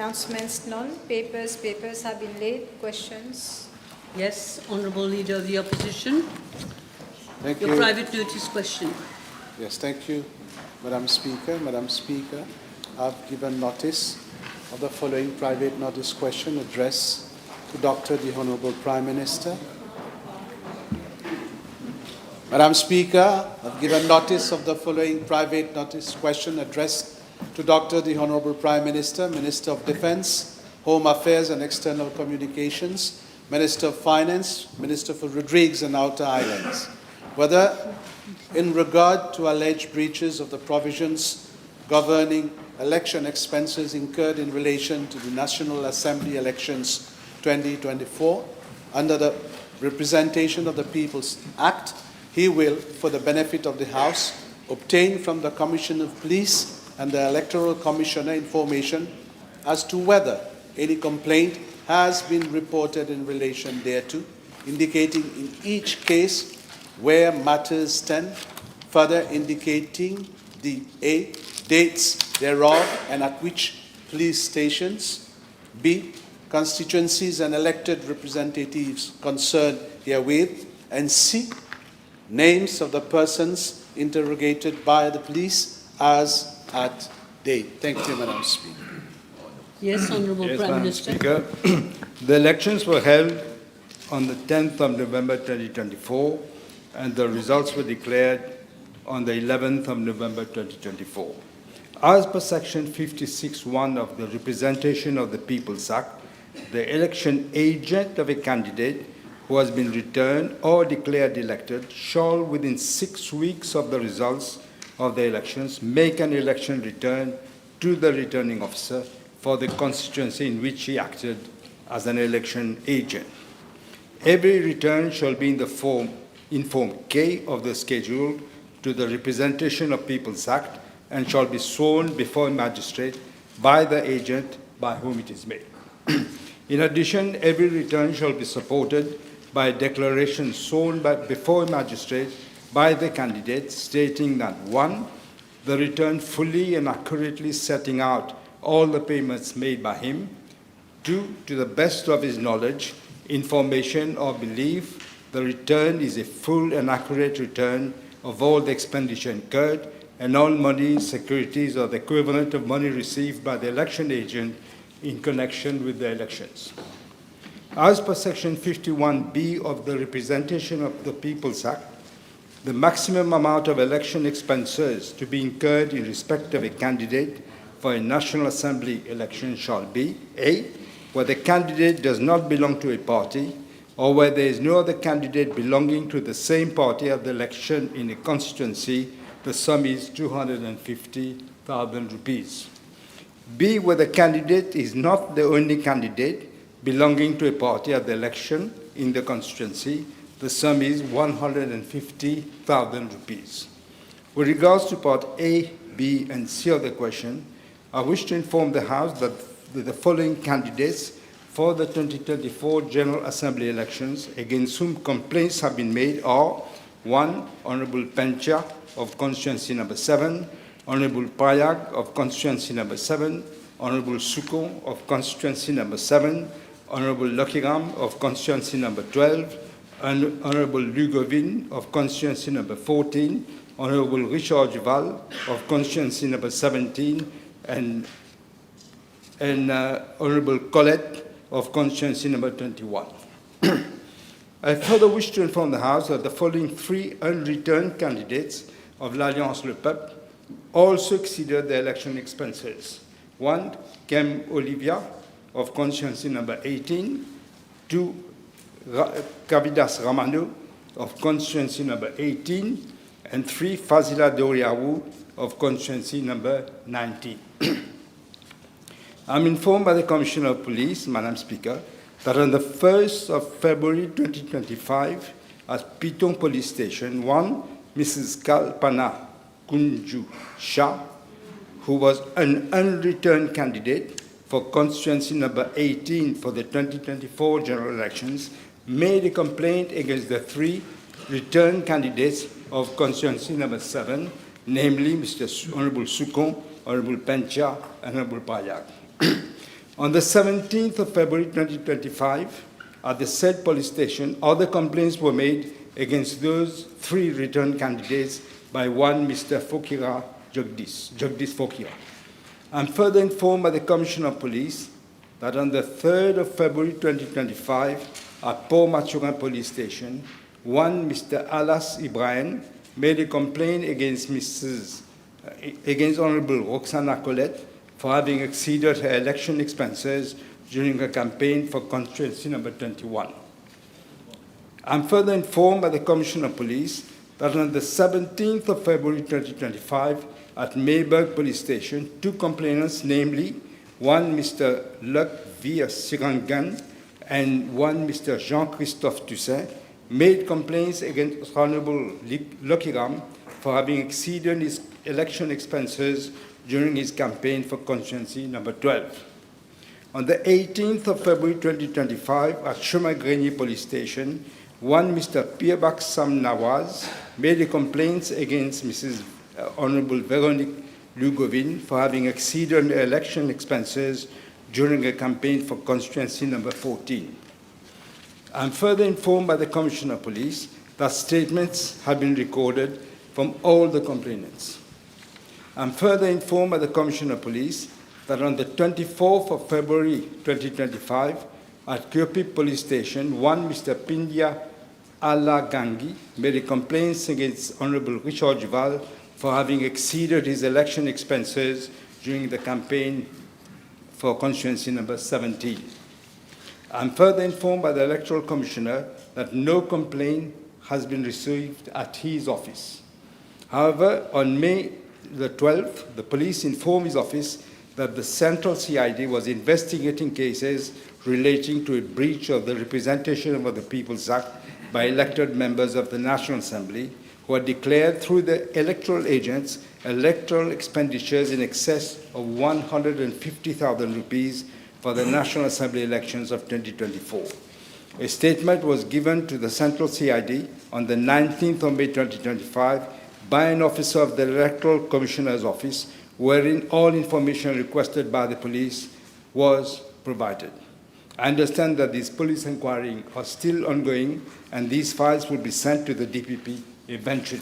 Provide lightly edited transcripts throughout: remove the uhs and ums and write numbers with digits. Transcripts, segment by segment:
Announcements none. Papers have been laid. Questions? Yes, Honourable Leader of the Opposition. Thank Your you. private notice question. Yes, thank you, Madam Speaker. Madam Speaker, I've given notice of the following private notice question addressed to Dr. the Honourable Prime Minister. Madam Speaker, I've given notice of the following private notice question addressed to Dr. the Honourable Prime Minister, Minister of Defence, Home Affairs and External Communications, Minister of Finance, Minister for Rodrigues and Outer Islands, whether in regard to alleged breaches of the provisions governing election expenses incurred in relation to the National Assembly elections 2024 under the Representation of the People's Act, he will, for the benefit of the House, obtain from the Commission of Police and the Electoral Commissioner information as to whether any complaint has been reported in relation thereto, indicating in each case where matters stand, further indicating the A, dates thereof and at which police stations, B, constituencies and elected representatives concerned herewith, and C, names of the persons interrogated by the police as at date. Thank you, Madam Speaker. Yes, Honourable Yes, Prime Madam Minister. Speaker. The elections were held on the 10th of November 2024 and the results were declared on the 11th of November 2024. As per Section 56(1) of the Representation of the People's Act, the election agent of a candidate who has been returned or declared elected shall, within 6 weeks of the results of the elections, make an election return to the returning officer for the constituency in which he acted as an election agent. Every return shall be in Form K of the schedule to the Representation of People's Act and shall be sworn before a magistrate by the agent by whom it is made. In addition, every return shall be supported by a declaration sworn before a magistrate by the candidate stating that 1, the return fully and accurately setting out all the payments made by him, 2, to the best of his knowledge, information or belief, the return is a full and accurate return of all the expenditure incurred and all money, securities, or the equivalent of money received by the election agent in connection with the elections. As per Section 51(b) of the Representation of the People's Act, the maximum amount of election expenses to be incurred in respect of a candidate for a National Assembly election shall be A, where the candidate does not belong to a party, or where there is no other candidate belonging to the same party at the election in a constituency, the sum is 250,000 rupees. B, where the candidate is not the only candidate belonging to a party at the election in the constituency, the sum is 150,000 rupees. With regards to Part A, B, and C of the question, I wish to inform the House that the following candidates for the 2024 General Assembly elections against whom complaints have been made are 1. Honourable Pencha of constituency number 7, Honourable Payag of constituency number 7, Honourable Suko of constituency number 7, Honourable Lokigam of constituency number 12, Honourable Lugovin of constituency number 14, Honourable Richard Duval of constituency number 17, and Honourable Colette of constituency number 21. I further wish to inform the House that the following 3 unreturned candidates of l'Alliance Le Peuple also exceeded the election expenses. 1. Kem Olivia of constituency number 18, 2. Kavidas Ramano of constituency number 18, and 3. Fazila Doriawu of constituency number 19. I'm informed by the Commissioner of Police, Madam Speaker, that on the 1st of February 2025, at Piton Police Station, 1. Mrs. Kalpana Kunju Shah, who was an unreturned candidate for constituency number 18 for the 2024 general elections, made a complaint against the 3 returned candidates of constituency number 7, namely Mr. Honourable Sukon, Honourable Pencha, and Honourable Payag. On the 17th of February 2025, at the said police station, other complaints were made against those 3 returned candidates by one Mr. Fokira Jagdish Fokira. I'm further informed by the Commissioner of Police that on the 3rd of February 2025, at Port Mathurin Police Station, one Mr. Alas Ibrahim made a complaint against Honourable Roxana Colette for having exceeded her election expenses during her campaign for constituency number 21. I'm further informed by the Commissioner of Police that on the 17th of February 2025, at Mayberg Police Station, 2 complainants, namely one Mr. Luc Via Sirangan and one Mr. Jean-Christophe Toussaint, made complaints against Honourable Lokiram for having exceeded his election expenses during his campaign for constituency number 12. On the 18th of February 2025, at Chemin-Grenier Police Station, one Mr. Pirbak Sam Nawaz made a complaint against Mrs. Honourable Veronique Lugovin for having exceeded her election expenses during a campaign for constituency number 14. I'm further informed by the Commissioner of Police that statements have been recorded from all the complainants. I'm further informed by the Commissioner of Police that on the 24th of February 2025, at Kyopip Police Station, one Mr. Pindya Alagangi made a complaint against Honourable Richard Duval for having exceeded his election expenses during the campaign for constituency number 17. I'm further informed by the Electoral Commissioner that no complaint has been received at his office. However, on May the 12th, the police informed his office that the Central CID was investigating cases relating to a breach of the Representation of the People's Act by elected members of the National Assembly who had declared through the electoral agents electoral expenditures in excess of 150,000 rupees for the National Assembly elections of 2024. A statement was given to the Central CID on the 19th of May 2025 by an officer of the Electoral Commissioner's Office, wherein all information requested by the police was provided. I understand that these police inquiries are still ongoing and these files will be sent to the DPP eventually.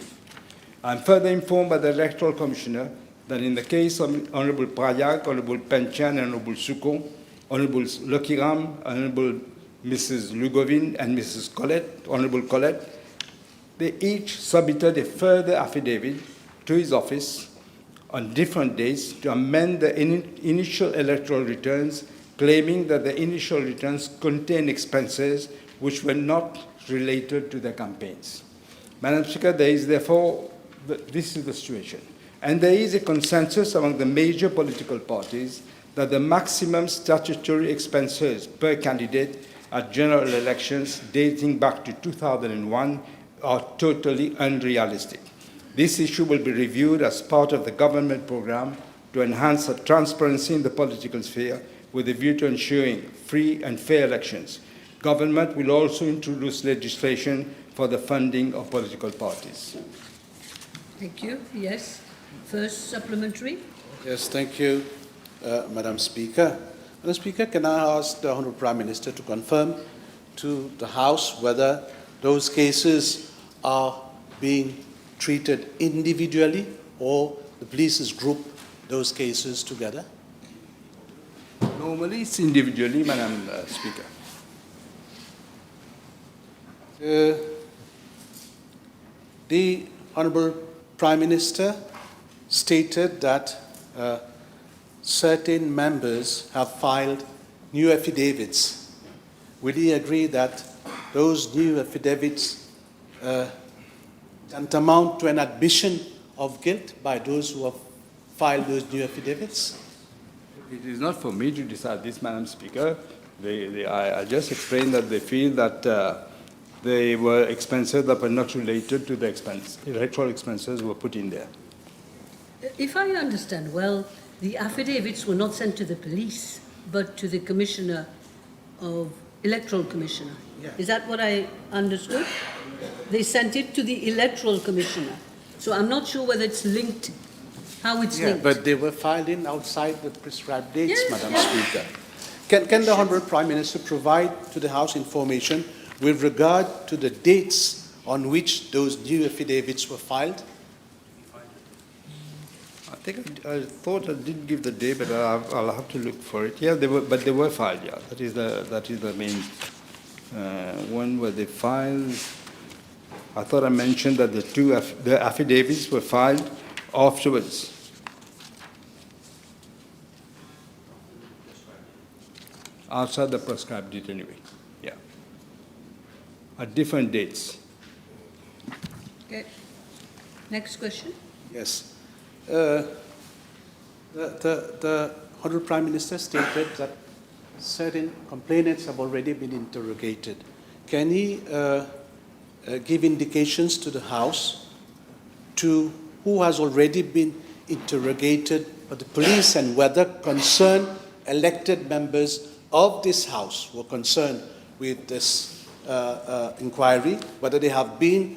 I'm further informed by the Electoral Commissioner that in the case of Honourable Prayak, Honourable Penchan, and Honourable Suko, Honourable Lokiram, Honourable Mrs. Lugovin, and Mrs. Colette, Honourable Colette, they each submitted a further affidavit to his office on different dates to amend the initial electoral returns, claiming that the initial returns contain expenses which were not related to their campaigns. Madam Speaker, there is therefore, this is the situation. And there is a consensus among the major political parties that the maximum statutory expenses per candidate at general elections dating back to 2001 are totally unrealistic. This issue will be reviewed as part of the government program to enhance the transparency in the political sphere with a view to ensuring free and fair elections. Government will also introduce legislation for the funding of political parties. Thank you. Yes. First supplementary. Yes, thank you, Madam Speaker. Madam Speaker, can I ask the Honourable Prime Minister to confirm to the House whether those cases are being treated individually or the police has grouped those cases together? Normally, it's individually, Madam Speaker. The Honourable Prime Minister stated that certain members have filed new affidavits. Will he agree that those new affidavits tantamount to an admission of guilt by those who have filed those new affidavits? It is not for me to decide this, Madam Speaker. I just explained that they feel that they were expenses that were not related to the electoral expenses were put in there. If I understand well, the affidavits were not sent to the police, but to the Commissioner of Electoral Commissioner. Yeah. Is that what I understood? They sent it to the Electoral Commissioner. So I'm not sure whether it's linked, how it's linked. But they were filed in outside the prescribed dates, Yes, Madam yes. Speaker. Can the Honourable Prime Minister provide to the House information with regard to the dates on which those new affidavits were filed? I thought I did give the day, but I'll have to look for it. Yeah, they were filed. Yeah, that is the main. When were they filed? I thought I mentioned that the affidavits were filed afterwards. Outside the prescribed date anyway. Yeah. At different dates. Okay. Next question. Yes. The Honourable Prime Minister stated that certain complainants have already been interrogated. Can he give indications to the House to who has already been interrogated by the police and whether concerned elected members of this House were concerned with this inquiry, whether they have been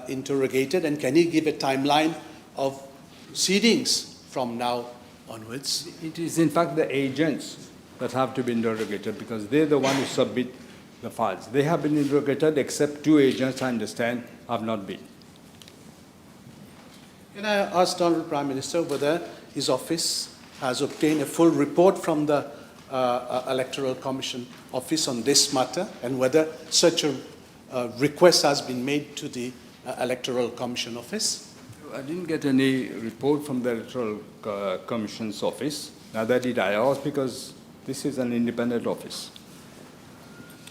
interrogated, and can he give a timeline of proceedings from now onwards? It is in fact the agents that have to be interrogated because they're the ones who submit the files. They have been interrogated except 2 agents, I understand, have not been. Can I ask the Honourable Prime Minister whether his office has obtained a full report from the Electoral Commission office on this matter, and whether such a request has been made to the Electoral Commission office? I didn't get any report from the Electoral Commission's office. Neither did I ask because this is an independent office.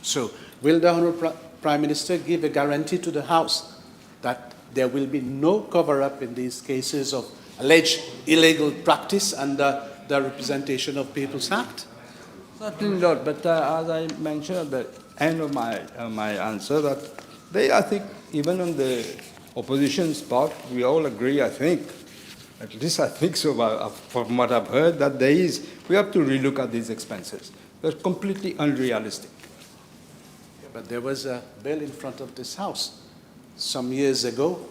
So, will the Honourable Prime Minister give a guarantee to the House that there will be no cover-up in these cases of alleged illegal practice under the Representation of People's Act? Certainly not, but as I mentioned at the end of my answer, that I think, even on the opposition's part, we all agree, I think, at least I think so, from what I've heard, that we have to relook at these expenses. They're completely unrealistic. But there was a bill in front of this House some years ago,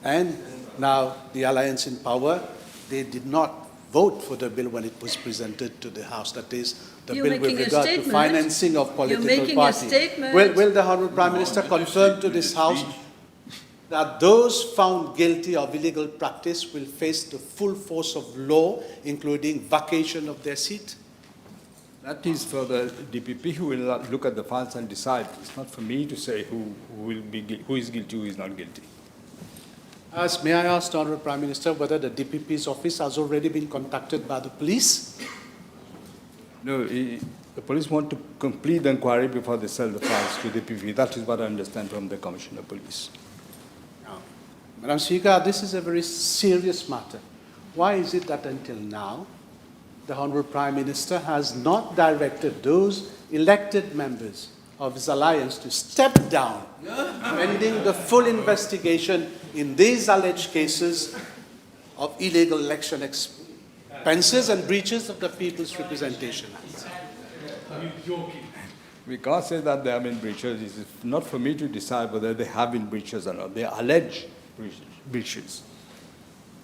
and now the Alliance in Power, they did not vote for the bill when it was presented to the House. That is, the You're bill with making a regard to statement. financing of political You're making parties. a statement. Will the Honourable Prime Minister confirm to this House that those found guilty of illegal practice will face the full force of law, including vacation of their seat? That is for the DPP who will look at the files and decide. It's not for me to say who is guilty, who is not guilty. May I ask the Honourable Prime Minister whether the DPP's office has already been contacted by the police? No, the police want to complete the inquiry before they sell the files to the DPP. That is what I understand from the Commissioner of Police. Now, Madam Speaker, this is a very serious matter. Why is it that until now, the Honourable Prime Minister has not directed those elected members of his alliance to step down, pending the full investigation in these alleged cases of illegal election expenses and breaches of the People's Representation Act? We can't say that there have been breaches. It's not for me to decide whether they have been breaches or not. They are alleged breaches.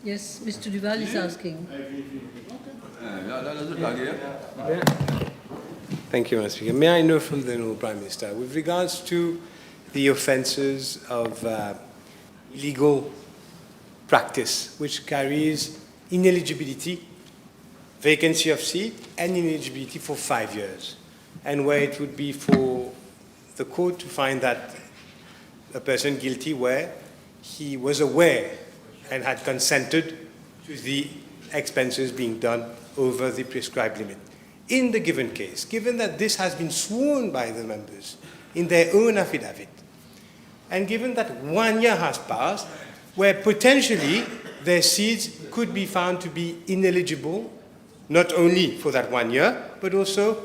Yes, Mr. Duval is asking. Thank you, Madam Speaker. May I know from the Honourable Prime Minister, with regards to the offences of illegal practice, which carries ineligibility, vacancy of seat, and ineligibility for 5 years, and where it would be for the court to find that a person guilty where he was aware and had consented to the expenses being done over the prescribed limit. In the given case, given that this has been sworn by the members in their own affidavit, and given that 1 year has passed, where potentially their seats could be found to be ineligible, not only for that 1 year, but also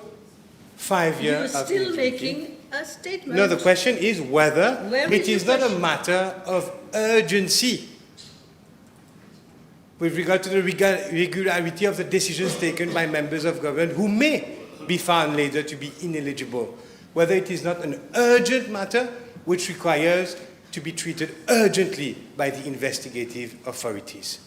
5 You are years. still making a statement. No, the question is whether Where it is is your not a question? matter of urgency with regard to the regularity of the decisions taken by members of government who may be found later to be ineligible, whether it is not an urgent matter which requires to be treated urgently by the investigative authorities.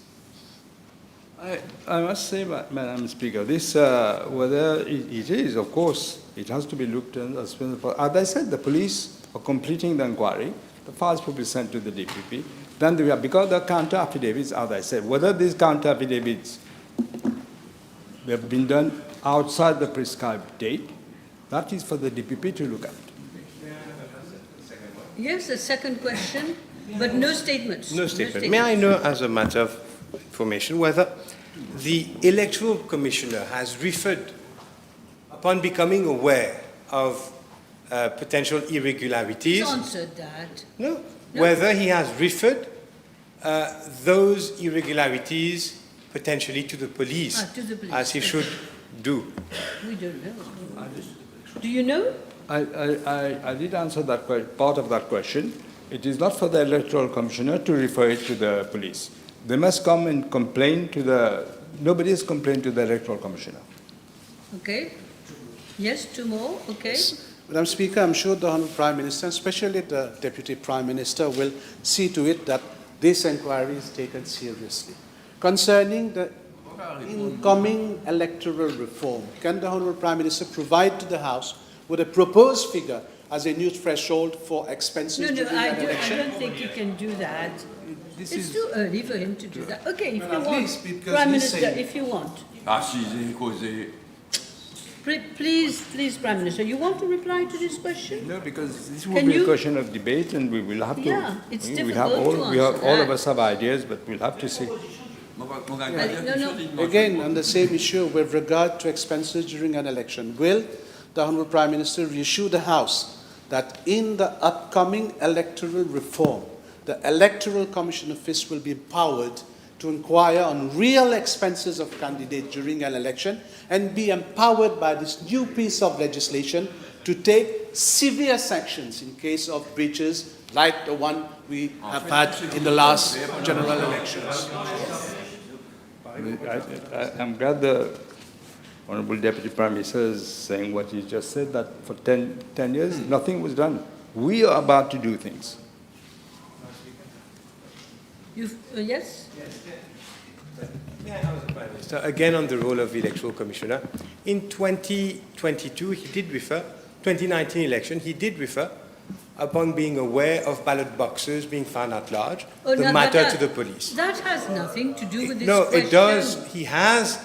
I must say, Madam Speaker, this, whether it is, of course, it has to be looked at as soon as possible. As I said, the police are completing the inquiry. The files will be sent to the DPP. Then they have, because the counter affidavits, as I said, whether these counter affidavits have been done outside the prescribed date, that is for the DPP to look at. Yes, a second question, but no statements. No statement. May I know, as a matter of information, whether the Electoral Commissioner has referred, upon becoming aware of potential irregularities, He's answered that. no, No. whether he has referred those irregularities potentially to the police, To the police. as he should do. We don't know. Do you know? I did answer that part of that question. It is not for the Electoral Commissioner to refer it to the police. They must come and complain to the, nobody has complained to the Electoral Commissioner. Okay. Yes, two more, okay. Madam Speaker, I'm sure the Honourable Prime Minister, especially the Deputy Prime Minister, will see to it that this inquiry is taken seriously. Concerning the incoming electoral reform, can the Honourable Prime Minister provide to the House with a proposed figure as a new threshold for expenses No, during I an election? don't think you can do that. This It's is, too early for him to do that. Okay, if you At want, least because Prime he's Minister, saying- if you want. Assise, causé. Please, Prime Minister, you want to reply to this question? no, because this will Can be a you- question of debate and we will have to. Yeah, it's we difficult have all, to we have, answer all of that. us have ideas, but we'll have to see. No. Again, on the same issue with regard to expenses during an election, will the Honourable Prime Minister reassure the House that in the upcoming electoral reform, the Electoral Commission Office will be empowered to inquire on real expenses of candidates during an election and be empowered by this new piece of legislation to take severe sanctions in case of breaches like the one we have had in the last general elections? I'm glad the Honourable Deputy Prime Minister is saying what he just said, that for 10 years, nothing was done. We are about to do things. Yes? So again, on the role of the Electoral Commissioner, in 2022, he did refer, 2019 election, he did refer, upon being aware of ballot boxes being found at large, Oh, the no, matter that- to the police. That has nothing to do with this No, question. it does. He has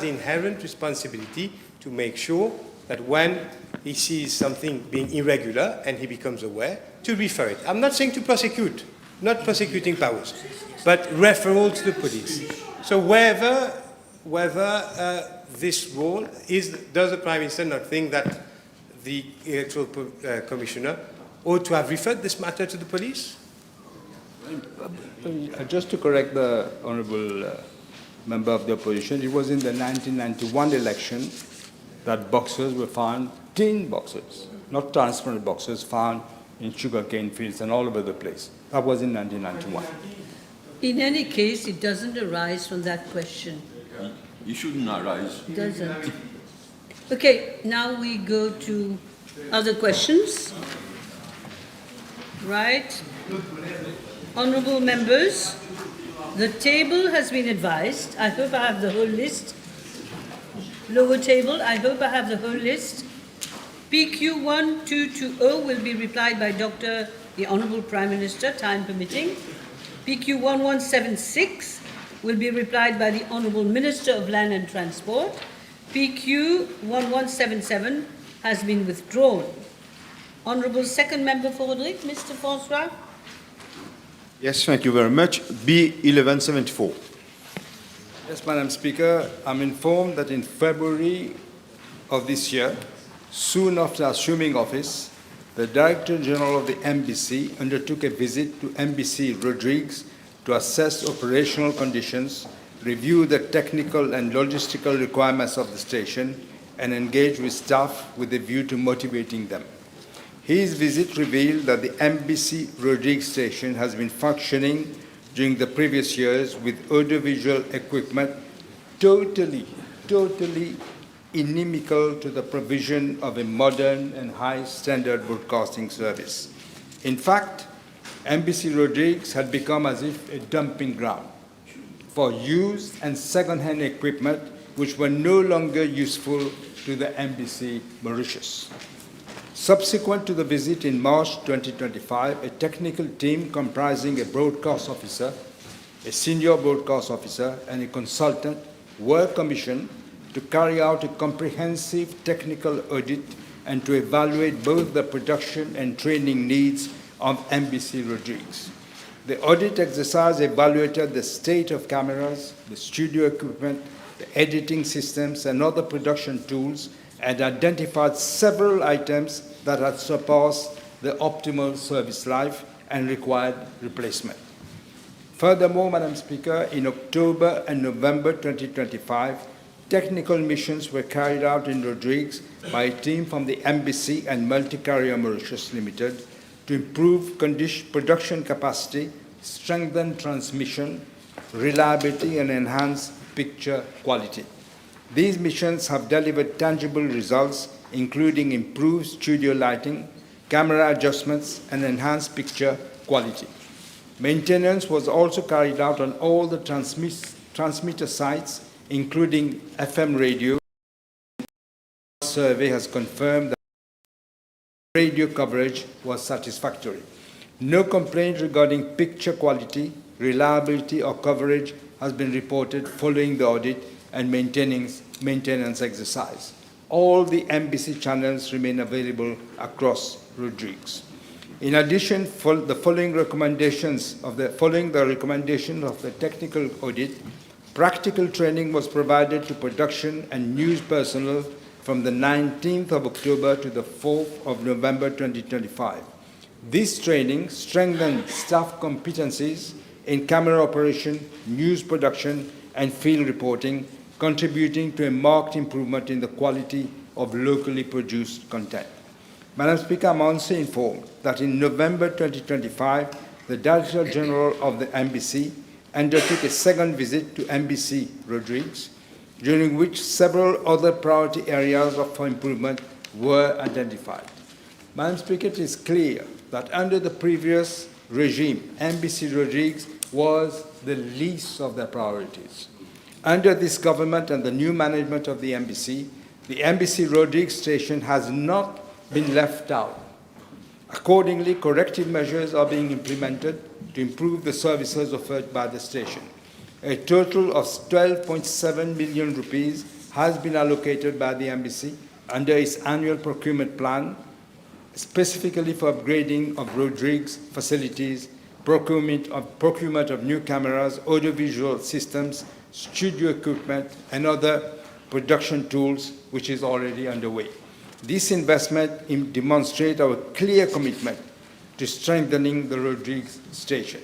the inherent responsibility to make sure that when he sees something being irregular and he becomes aware, to refer it. I'm not saying to prosecute, not prosecuting powers, but referral to the police. So whether this role is, does the Prime Minister not think that the Electoral Commissioner ought to have referred this matter to the police? Just to correct the Honourable Member of the Opposition, it was in the 1991 election that boxes were found, tin boxes, not transparent boxes, found in sugarcane fields and all over the place. That was in 1991. In any case, it doesn't arise from that question. You shouldn't arise. It doesn't. Okay, now we go to other questions. Right. Honourable members, the table has been advised. I hope I have the whole list. Lower table, I hope I have the whole list. PQ 1220 will be replied by the Honourable Prime Minister, time permitting. PQ 1176 will be replied by the Honourable Minister of Land and Transport. PQ 1177 has been withdrawn. Honourable Second Member for Rodrigue, Mr. François. Yes, thank you very much. B 1174. Yes, Madam Speaker, I'm informed that in February of this year, soon after assuming office, the Director General of the MBC undertook a visit to MBC Rodrigues to assess operational conditions, review the technical and logistical requirements of the station, and engage with staff with a view to motivating them. His visit revealed that the MBC Rodrigues station has been functioning during the previous years with audiovisual equipment totally inimical to the provision of a modern and high-standard broadcasting service. In fact, MBC Rodrigues had become as if a dumping ground. for used and second-hand equipment which were no longer useful to the Embassy Mauritius. Subsequent to the visit in March 2025, a technical team comprising a broadcast officer, a senior broadcast officer, and a consultant were commissioned to carry out a comprehensive technical audit and to evaluate both the production and training needs of Embassy Rodrigues. The audit exercise evaluated the state of cameras, the studio equipment, the editing systems, and other production tools, and identified several items that had surpassed the optimal service life and required replacement. Furthermore, Madam Speaker, in October and November 2025, technical missions were carried out in Rodrigues by a team from the Embassy and Multi-Carrier Mauritius Limited to improve production capacity, strengthen transmission, reliability, and enhance picture quality. These missions have delivered tangible results, including improved studio lighting, camera adjustments, and enhanced picture quality. Maintenance was also carried out on all the transmitter sites, including FM radio. Survey has confirmed that radio coverage was satisfactory. No complaint regarding picture quality, reliability, or coverage has been reported following the audit and maintenance exercise. All the Embassy channels remain available across Rodrigues. In addition, following the recommendation of the technical audit, practical training was provided to production and news personnel from the 19th of October to the 4th of November 2025. This training strengthened staff competencies in camera operation, news production, and field reporting, contributing to a marked improvement in the quality of locally produced content. Madam Speaker, I'm also informed that in November 2025, the Director General of the Embassy undertook a second visit to Embassy Rodrigues, during which several other priority areas for improvement were identified. Madam Speaker, it is clear that under the previous regime, Embassy Rodrigues was the least of their priorities. Under this government and the new management of the Embassy Rodrigues station has not been left out. Accordingly, corrective measures are being implemented to improve the services offered by the station. A total of 12.7 million rupees has been allocated by the Embassy under its annual procurement plan, specifically for upgrading of Rodrigues facilities, procurement of new cameras, audiovisual systems, studio equipment, and other production tools, which is already underway. This investment demonstrates our clear commitment to strengthening the Rodrigues station.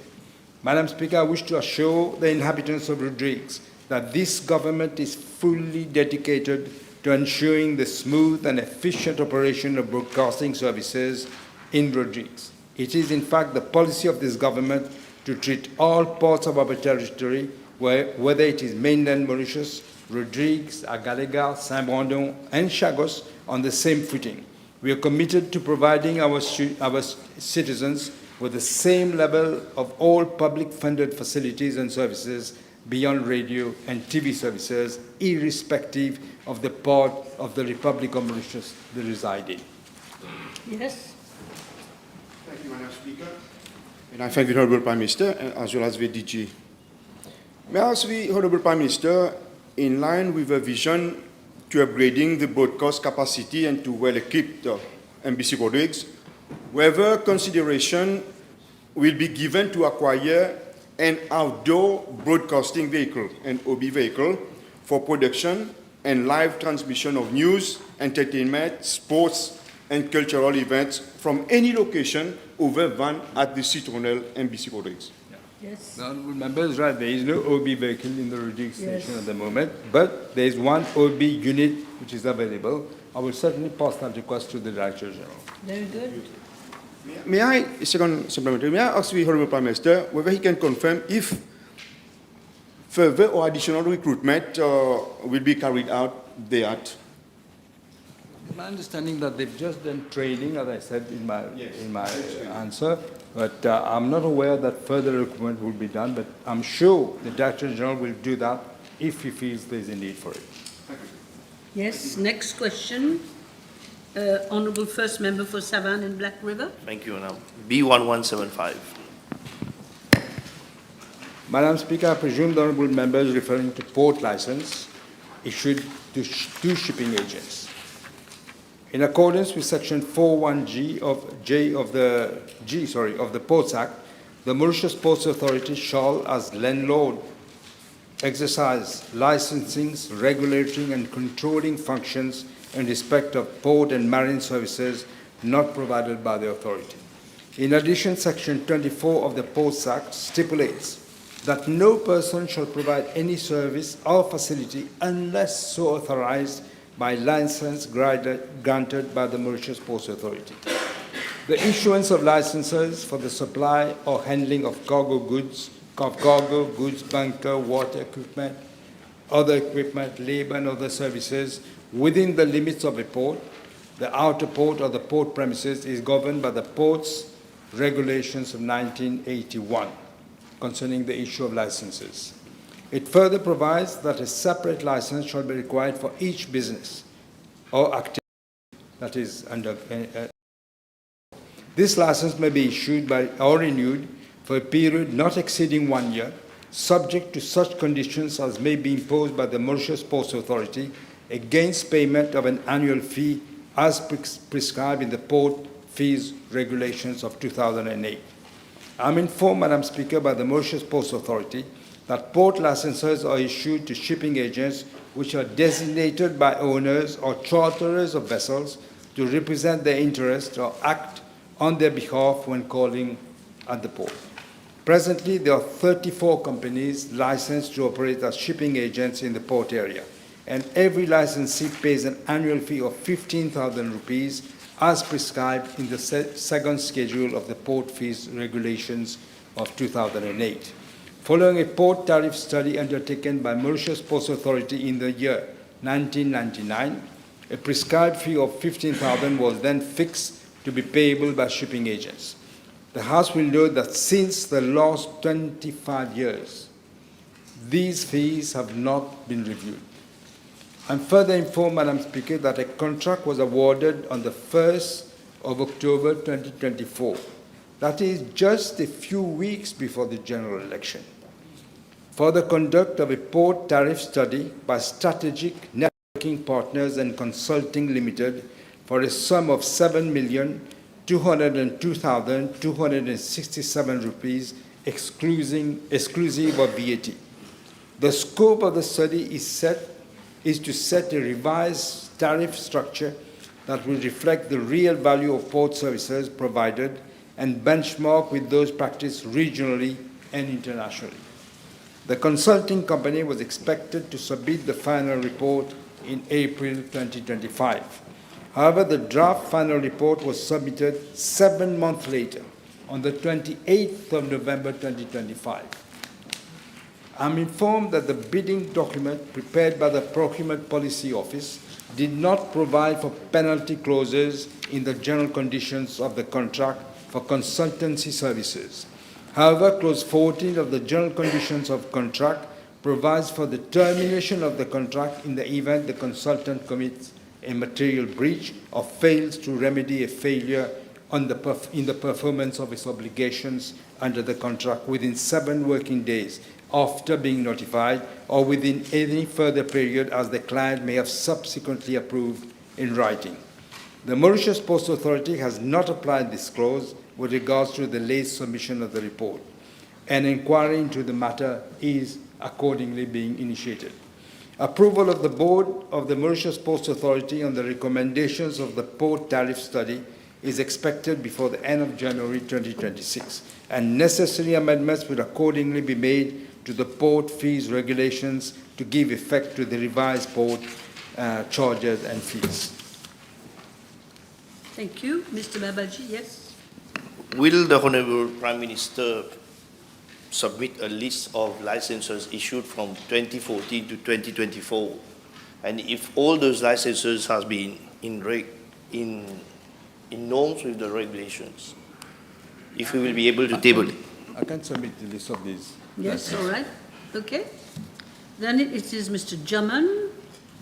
Madam Speaker, I wish to assure the inhabitants of Rodrigues that this government is fully dedicated to ensuring the smooth and efficient operation of broadcasting services in Rodrigues. It is, in fact, the policy of this government to treat all parts of our territory, whether it is mainland Mauritius, Rodrigues, Agalega, Saint-Brandon, and Chagos, on the same footing. We are committed to providing our citizens with the same level of all public-funded facilities and services beyond radio and TV services, irrespective of the part of the Republic of Mauritius they reside in. Yes. Thank you, Madam Speaker. And I thank the Honourable Prime Minister as well as the DG. May I ask the Honourable Prime Minister, in line with a vision to upgrading the broadcast capacity and to well-equipped Embassy Rodrigues, whether consideration will be given to acquire an outdoor broadcasting vehicle, an OB vehicle, for production and live transmission of news, entertainment, sports, and cultural events from any location other than at the Citronelle Embassy Rodrigues. Yes. The honourable member is right. There is no OB vehicle in the Rodrigues station at the moment, but there is one OB unit which is available. I will certainly pass that request to the Director General. Very good. May I, second supplementary, may I ask the Honourable Prime Minister whether he can confirm if further or additional recruitment will be carried out thereat? my understanding that they've just done training, as I said in my answer, but I'm not aware that further recruitment will be done, but I'm sure the Director General will do that if he feels there's a need for it. Yes, next question. Honourable First Member for Savannah and Black River. Thank you, Madam. B1175. Madam Speaker, I presume the honourable member is referring to port license issued to two shipping agents. In accordance with Section 41G of the Ports Act, the Mauritius Ports Authority shall, as landlord, exercise licensing, regulating, and controlling functions in respect of port and marine services not provided by the authority. In addition, Section 24 of the Ports Act stipulates that no person shall provide any service or facility unless so authorized by license granted by the Mauritius Ports Authority. The issuance of licenses for the supply or handling of cargo goods, bunker, water equipment, other equipment, labor, and other services within the limits of a port, the outer port, or the port premises is governed by the Ports Regulations of 1981 concerning the issue of licenses. It further provides that a separate license shall be required for each business or activity that is under. This license may be issued or renewed for a period not exceeding 1 year, subject to such conditions as may be imposed by the Mauritius Ports Authority against payment of an annual fee as prescribed in the Port Fees Regulations of 2008. I'm informed, Madam Speaker, by the Mauritius Ports Authority that port licenses are issued to shipping agents which are designated by owners or charterers of vessels to represent their interests or act on their behalf when calling at the port. Presently, there are 34 companies licensed to operate as shipping agents in the port area, and every licensee pays an annual fee of 15,000 rupees as prescribed in the second schedule of the Port Fees Regulations of 2008. Following a port tariff study undertaken by Mauritius Ports Authority in the year 1999, a prescribed fee of 15,000 was then fixed to be payable by shipping agents. The House will note that since the last 25 years, these fees have not been reviewed. I'm further informed, Madam Speaker, that a contract was awarded on the 1st of October 2024. That is just a few weeks before the general election, for the conduct of a port tariff study by Strategic Networking Partners and Consulting Limited for a sum of 7,202,267 rupees exclusive of VAT. The scope of the study is to set a revised tariff structure that will reflect the real value of port services provided and benchmark with those practiced regionally and internationally. The consulting company was expected to submit the final report in April 2025. However, the draft final report was submitted 7 months later, on the 28th of November 2025. I'm informed that the bidding document prepared by the Procurement Policy Office did not provide for penalty clauses in the general conditions of the contract for consultancy services. However, Clause 14 of the General Conditions of Contract provides for the termination of the contract in the event the consultant commits a material breach or fails to remedy a failure in the performance of its obligations under the contract within 7 working days after being notified, or within any further period as the client may have subsequently approved in writing. The Mauritius Ports Authority has not applied this clause with regards to the late submission of the report. An inquiry into the matter is accordingly being initiated. Approval of the Board of the Mauritius Ports Authority on the recommendations of the port tariff study is expected before the end of January 2026, and necessary amendments will accordingly be made to the port fees regulations to give effect to the revised port charges and fees. Thank you. Mr. Babaji, yes? Will the Honourable Prime Minister submit a list of licenses issued from 2014 to 2024 And if all those licenses has been in norms with the regulations, if we will be able to table it. I can submit the list of these. Yes, all right. Okay. Then it is Mr. German,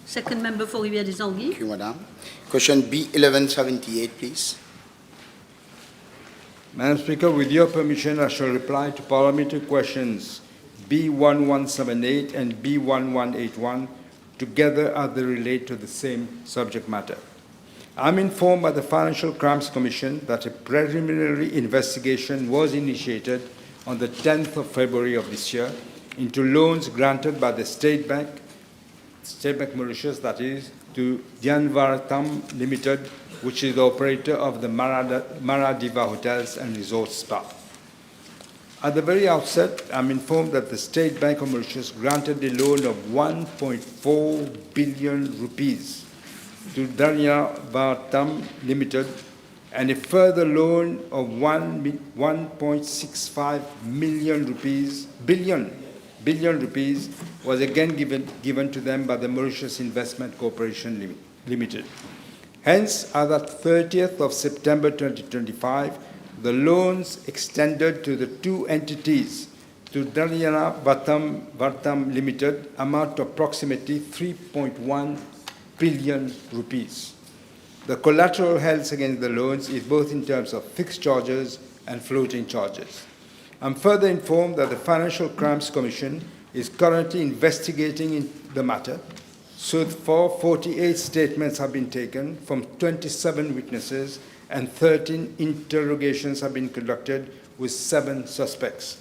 second member for Rivière des Anguilles. Thank you, Madam. Question B1178, please. Madam Speaker, with your permission, I shall reply to Parliamentary Questions B1178 and B1181 together as they relate to the same subject matter. I'm informed by the Financial Crimes Commission that a preliminary investigation was initiated on the 10th of February of this year into loans granted by the State Bank Mauritius, that is, to Dianvartam Limited, which is the operator of the Maradiva Hotels and Resorts Spa. At the very outset, I'm informed that the State Bank of Mauritius granted a loan of 1.4 billion rupees to Dianvartam Limited, and a further loan of 1.65 billion rupees was again given to them by the Mauritius Investment Corporation Limited. Hence, as at 30th of September 2025, the loans extended to the two entities to Dianvartam Limited amount to approximately 3.1 billion rupees. The collateral held against the loans is both in terms of fixed charges and floating charges. I'm further informed that the Financial Crimes Commission is currently investigating in the matter. So far, 48 statements have been taken from 27 witnesses and 13 interrogations have been conducted with 7 suspects.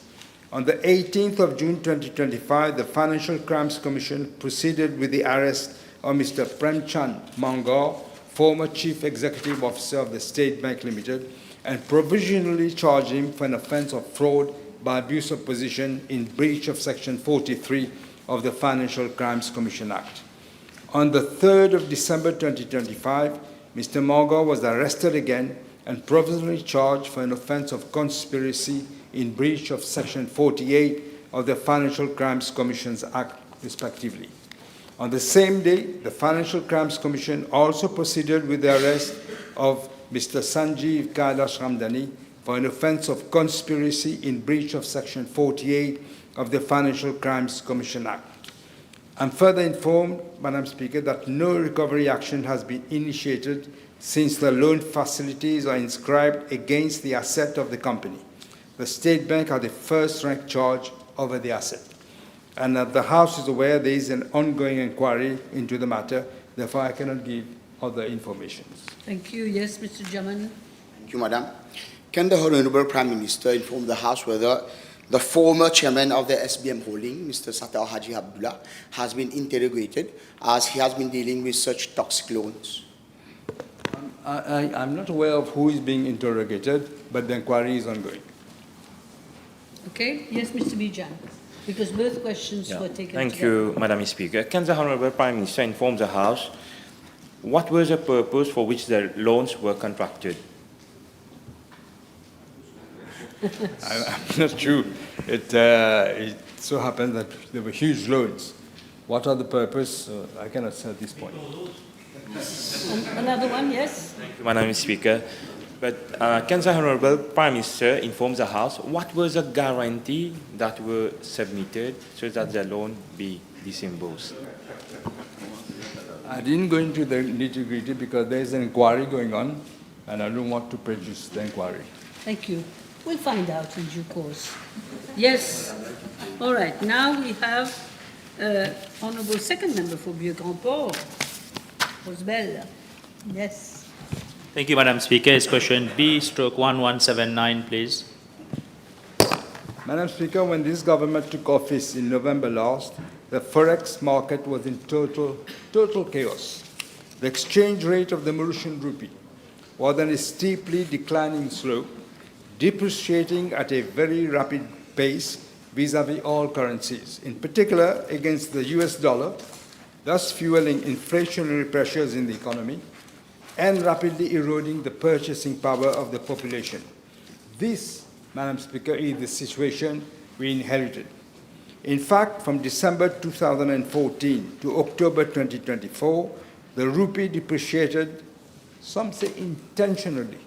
On the 18th of June 2025, the Financial Crimes Commission proceeded with the arrest of Mr. Premchand Mangar, former Chief Executive Officer of the State Bank Limited, and provisionally charged him for an offence of fraud by abuse of position in breach of Section 43 of the Financial Crimes Commission Act. On the 3rd of December 2025, Mr. Mangar was arrested again and provisionally charged for an offence of conspiracy in breach of Section 48 of the Financial Crimes Commissions Act, respectively. On the same day, the Financial Crimes Commission also proceeded with the arrest of Mr. Sanjeev Kailash Ramdani for an offence of conspiracy in breach of Section 48 of the Financial Crimes Commission Act. I'm further informed, Madam Speaker, that no recovery action has been initiated since the loan facilities are inscribed against the asset of the company. The State Bank had the first-rank charge over the asset. And the House is aware there is an ongoing inquiry into the matter. Therefore, I cannot give other information. Thank you. Yes, Mr. German. Thank you, Madam. Can the Honourable Prime Minister inform the House whether the former chairman of the SBM Holding, Mr. Satar Haji Abdullah, has been interrogated as he has been dealing with such toxic loans? I'm not aware of who is being interrogated, but the inquiry is ongoing. Okay. Yes, Mr. Bijan, because both questions were taken Thank together. you, Madam Speaker. Can the Honourable Prime Minister inform the House what was the purpose for which the loans were contracted? I'm not sure. It so happened that there were huge loans. What are the purpose? I cannot say at this point. Another one, yes? Thank you, Madam Speaker. But can the Honourable Prime Minister inform the House what was the guarantee that were submitted so that the loan be disbursed? I didn't go into the nitty-gritty because there is an inquiry going on, and I don't want to prejudice the inquiry. Thank you. We'll find out in due course. Yes. All right. Now we have Honourable Second Member for Vieux-Grand-Port, Rosebel. Yes. Thank you, Madam Speaker. It's question B/1179, please. Madam Speaker, when this government took office in November last, the forex market was in total chaos. The exchange rate of the Mauritian rupee was on a steeply declining slope, depreciating at a very rapid pace vis-à-vis all currencies, in particular against the US dollar, thus fueling inflationary pressures in the economy and rapidly eroding the purchasing power of the population. This, Madam Speaker, is the situation we inherited. In fact, from December 2014 to October 2024, the rupee depreciated, some say intentionally,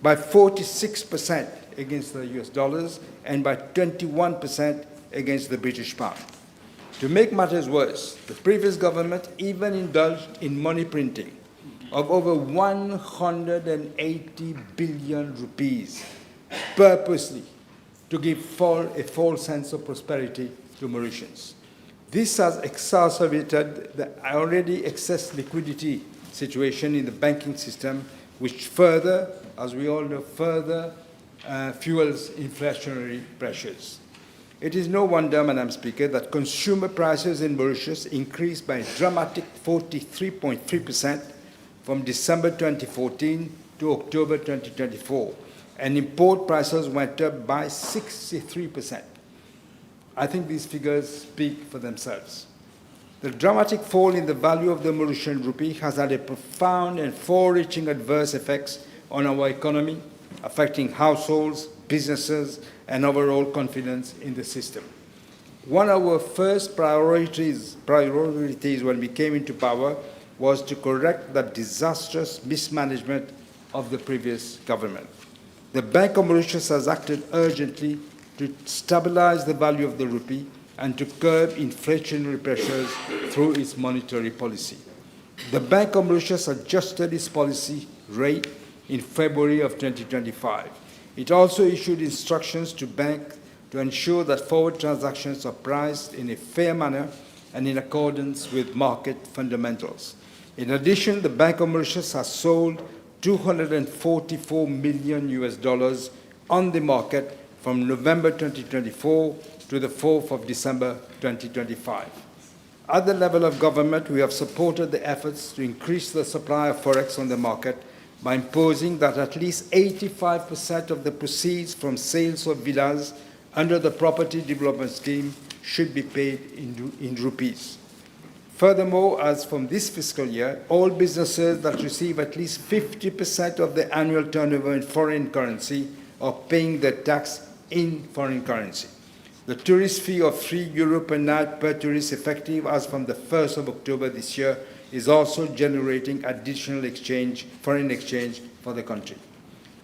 by 46% against the US dollars and by 21% against the British pound. To make matters worse, the previous government even indulged in money printing of over 180 billion rupees purposely to give a false sense of prosperity to Mauritians. This has exacerbated the already excess liquidity situation in the banking system, which further, as we all know, fuels inflationary pressures. It is no wonder, Madam Speaker, that consumer prices in Mauritius increased by a dramatic 43.3% from December 2014 to October 2024, and import prices went up by 63%. I think these figures speak for themselves. The dramatic fall in the value of the Mauritian rupee has had a profound and far-reaching adverse effects on our economy, affecting households, businesses, and overall confidence in the system. One of our first priorities when we came into power was to correct the disastrous mismanagement of the previous government. The Bank of Mauritius has acted urgently to stabilize the value of the rupee and to curb inflationary pressures through its monetary policy. The Bank of Mauritius adjusted its policy rate in February of 2025. It also issued instructions to banks to ensure that forward transactions are priced in a fair manner and in accordance with market fundamentals. In addition, the Bank of Mauritius has sold $244 million on the market from November 2024 to the 4th of December 2025. At the level of government, we have supported the efforts to increase the supply of forex on the market by imposing that at least 85% of the proceeds from sales of villas under the Property Development Scheme should be paid in rupees. Furthermore, as from this fiscal year, all businesses that receive at least 50% of their annual turnover in foreign currency are paying their tax in foreign currency. The tourist fee of €3 per night per tourist, effective as from the 1st of October this year, is also generating additional foreign exchange for the country.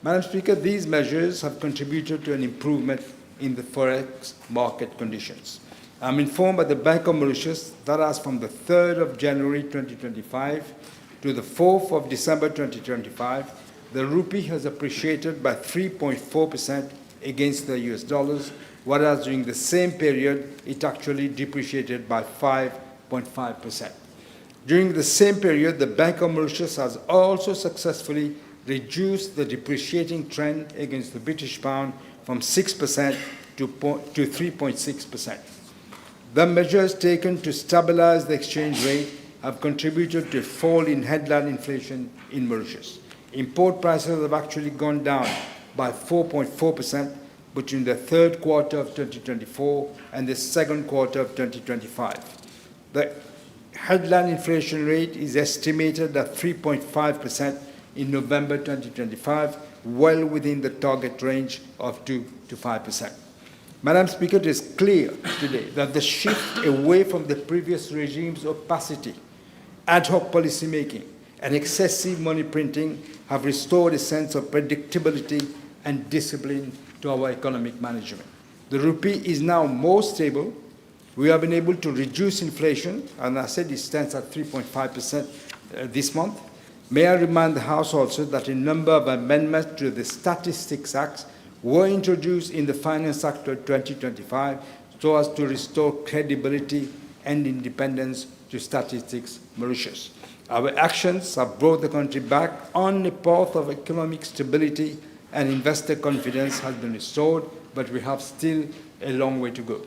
Madam Speaker, these measures have contributed to an improvement in the forex market conditions. I'm informed by the Bank of Mauritius that as from the 3rd of January 2025 to the 4th of December 2025, the rupee has appreciated by 3.4% against the US dollars, whereas during the same period, it actually depreciated by 5.5%. During the same period, the Bank of Mauritius has also successfully reduced the depreciating trend against the British pound from 6% to 3.6%. The measures taken to stabilize the exchange rate have contributed to a fall in headline inflation in Mauritius. Import prices have actually gone down by 4.4% between the third quarter of 2024 and the second quarter of 2025. The headline inflation rate is estimated at 3.5% in November 2025, well within the target range of 2 to 5%. Madam Speaker, it is clear today that the shift away from the previous regime's opacity, ad hoc policy making, and excessive money printing have restored a sense of predictability and discipline to our economic management. The rupee is now more stable. We have been able to reduce inflation, and I said it stands at 3.5% this month. May I remind the House also that a number of amendments to the Statistics Act were introduced in the Finance Act of 2025 so as to restore credibility and independence to Statistics Mauritius. Our actions have brought the country back on a path of economic stability, and investor confidence has been restored, but we have still a long way to go.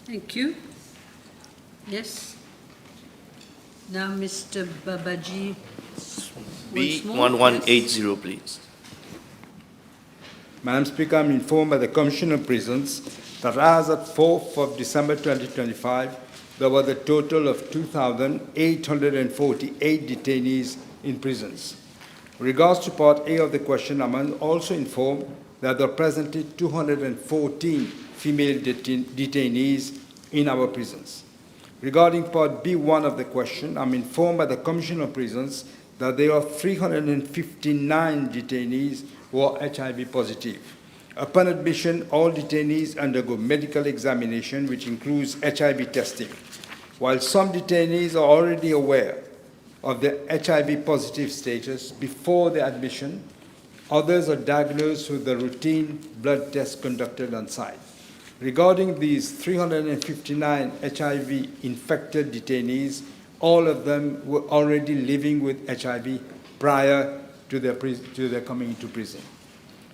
Thank you. Yes. Now, Mr. Babaji. B1180, please. Madam Speaker, I'm informed by the Commission of Prisons that as at 4th of December 2025, there was a total of 2,848 detainees in prisons. With regards to Part A of the question, I'm also informed that there are presently 214 female detainees in our prisons. Regarding Part B1 of the question, I'm informed by the Commission of Prisons that there are 359 detainees who are HIV positive. Upon admission, all detainees undergo medical examination, which includes HIV testing. While some detainees are already aware of their HIV positive status before their admission, others are diagnosed with the routine blood test conducted on site. Regarding these 359 HIV-infected detainees, all of them were already living with HIV prior to their coming into prison.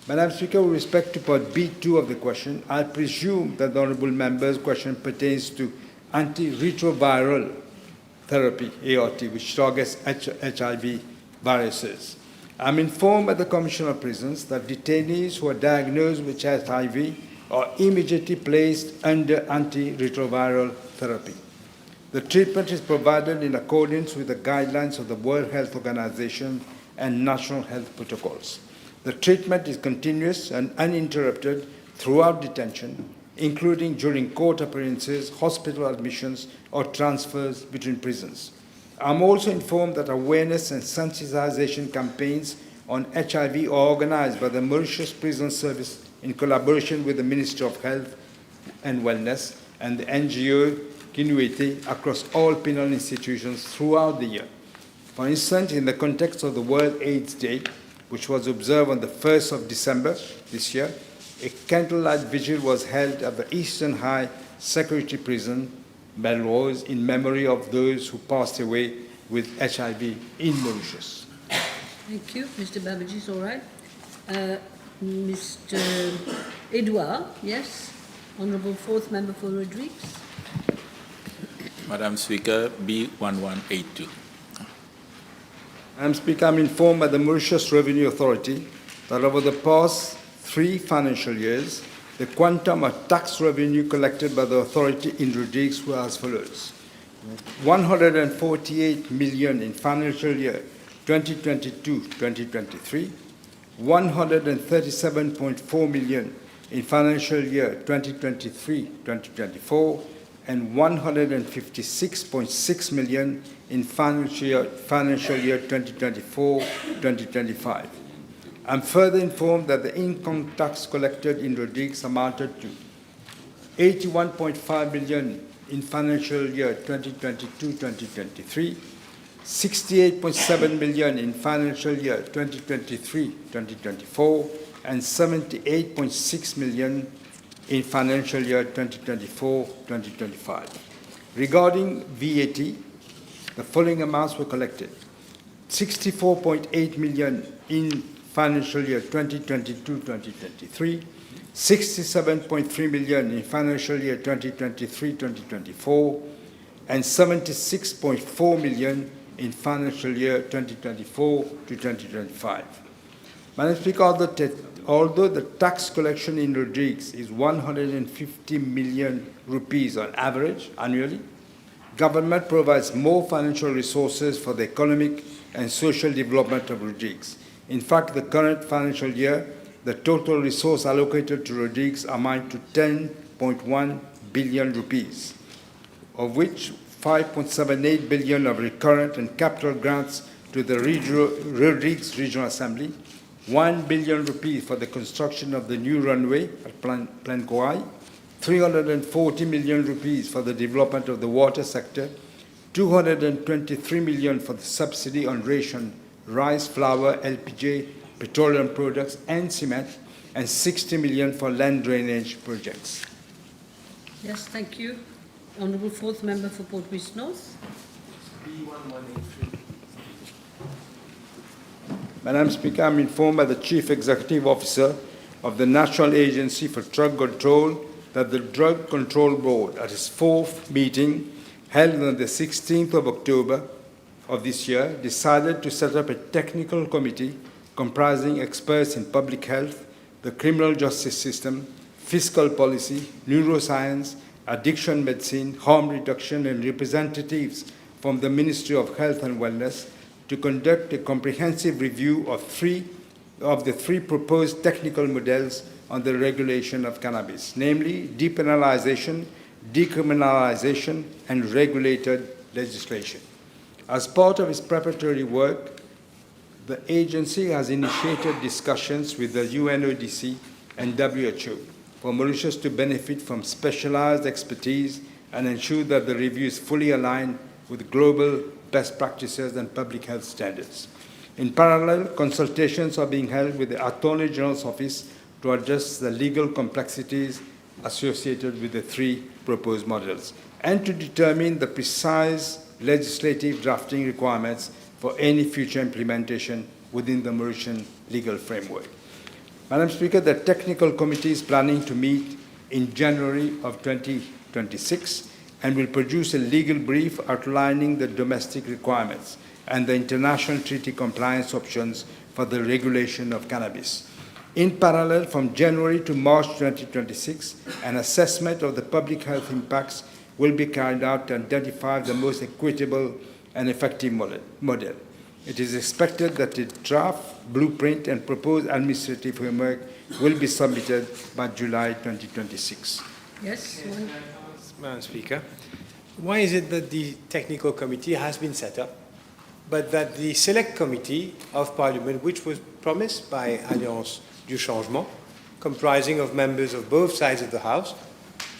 Madam Speaker, with respect to Part B2 of the question, I presume that the Honourable Member's question pertains to antiretroviral therapy, ART, which targets HIV viruses. I'm informed by the Commission of Prisons that detainees who are diagnosed with HIV are immediately placed under antiretroviral therapy. The treatment is provided in accordance with the guidelines of the World Health Organization and national health protocols. The treatment is continuous and uninterrupted throughout detention, including during court appearances, hospital admissions, or transfers between prisons. I'm also informed that awareness and sensitization campaigns on HIV are organized by the Mauritius Prison Service in collaboration with the Ministry of Health and Wellness and the NGO Kinuete across all penal institutions throughout the year. For instance, in the context of the World AIDS Day, which was observed on the 1st of December this year, a candlelight vigil was held at the Eastern High Security Prison, Belrose, in memory of those who passed away with HIV in Mauritius. Thank you. Mr. Babaji is all right. Mr. Edouard, yes. Honourable Fourth Member for Rodrigues. Madam Speaker, B1182. Madam Speaker, I'm informed by the Mauritius Revenue Authority that over the past 3 financial years, the quantum of tax revenue collected by the authority in Rodrigues were as follows: 148 million in financial year 2022-2023, 137.4 million in financial year 2023-2024, and 156.6 million in financial year 2024-2025. I'm further informed that the income tax collected in Rodrigues amounted to 81.5 million in financial year 2022-2023, 68.7 million in financial year 2023-2024, and 78.6 million in financial year 2024-2025. Regarding VAT, the following amounts were collected: 64.8 million in financial year 2022-2023, 67.3 million in financial year 2023-2024, and 76.4 million in financial year 2024-2025. Madam Speaker, although the tax collection in Rodrigues is 150 million rupees on average annually, government provides more financial resources for the economic and social development of Rodrigues. In fact, the current financial year, the total resource allocated to Rodrigues amount to 10.1 billion rupees, of which 5.78 billion of recurrent and capital grants to the Rodrigues Regional Assembly, 1 billion rupees for the construction of the new runway at Plankouai, 340 million rupees for the development of the water sector, 223 million for the subsidy on ration, rice, flour, LPG, petroleum products, and cement, and 60 million for land drainage projects. Yes, thank you. Honourable Fourth Member for Port Louis North. B1183. Madam Speaker, I'm informed by the Chief Executive Officer of the National Agency for Drug Control that the Drug Control Board, at its 4th meeting held on the 16th of October of this year, decided to set up a technical committee comprising experts in public health, the criminal justice system, fiscal policy, neuroscience, addiction medicine, harm reduction, and representatives from the Ministry of Health and Wellness to conduct a comprehensive review of 3 of the three proposed technical models on the regulation of cannabis, namely depenalization, decriminalization, and regulated legislation. As part of its preparatory work, the agency has initiated discussions with the UNODC and WHO for Mauritius to benefit from specialized expertise and ensure that the review is fully aligned with global best practices and public health standards. In parallel, consultations are being held with the Attorney General's Office to address the legal complexities associated with the three proposed models and to determine the precise legislative drafting requirements for any future implementation within the Mauritian legal framework. Madam Speaker, the technical committee is planning to meet in January of 2026 and will produce a legal brief outlining the domestic requirements and the international treaty compliance options for the regulation of cannabis. In parallel, from January to March 2026, an assessment of the public health impacts will be carried out to identify the most equitable and effective model. It is expected that the draft, blueprint, and proposed administrative framework will be submitted by July 2026. Yes? Madam Speaker, why is it that the technical committee has been set up, but that the select committee of Parliament, which was promised by Alliance du Changement, comprising of members of both sides of the House,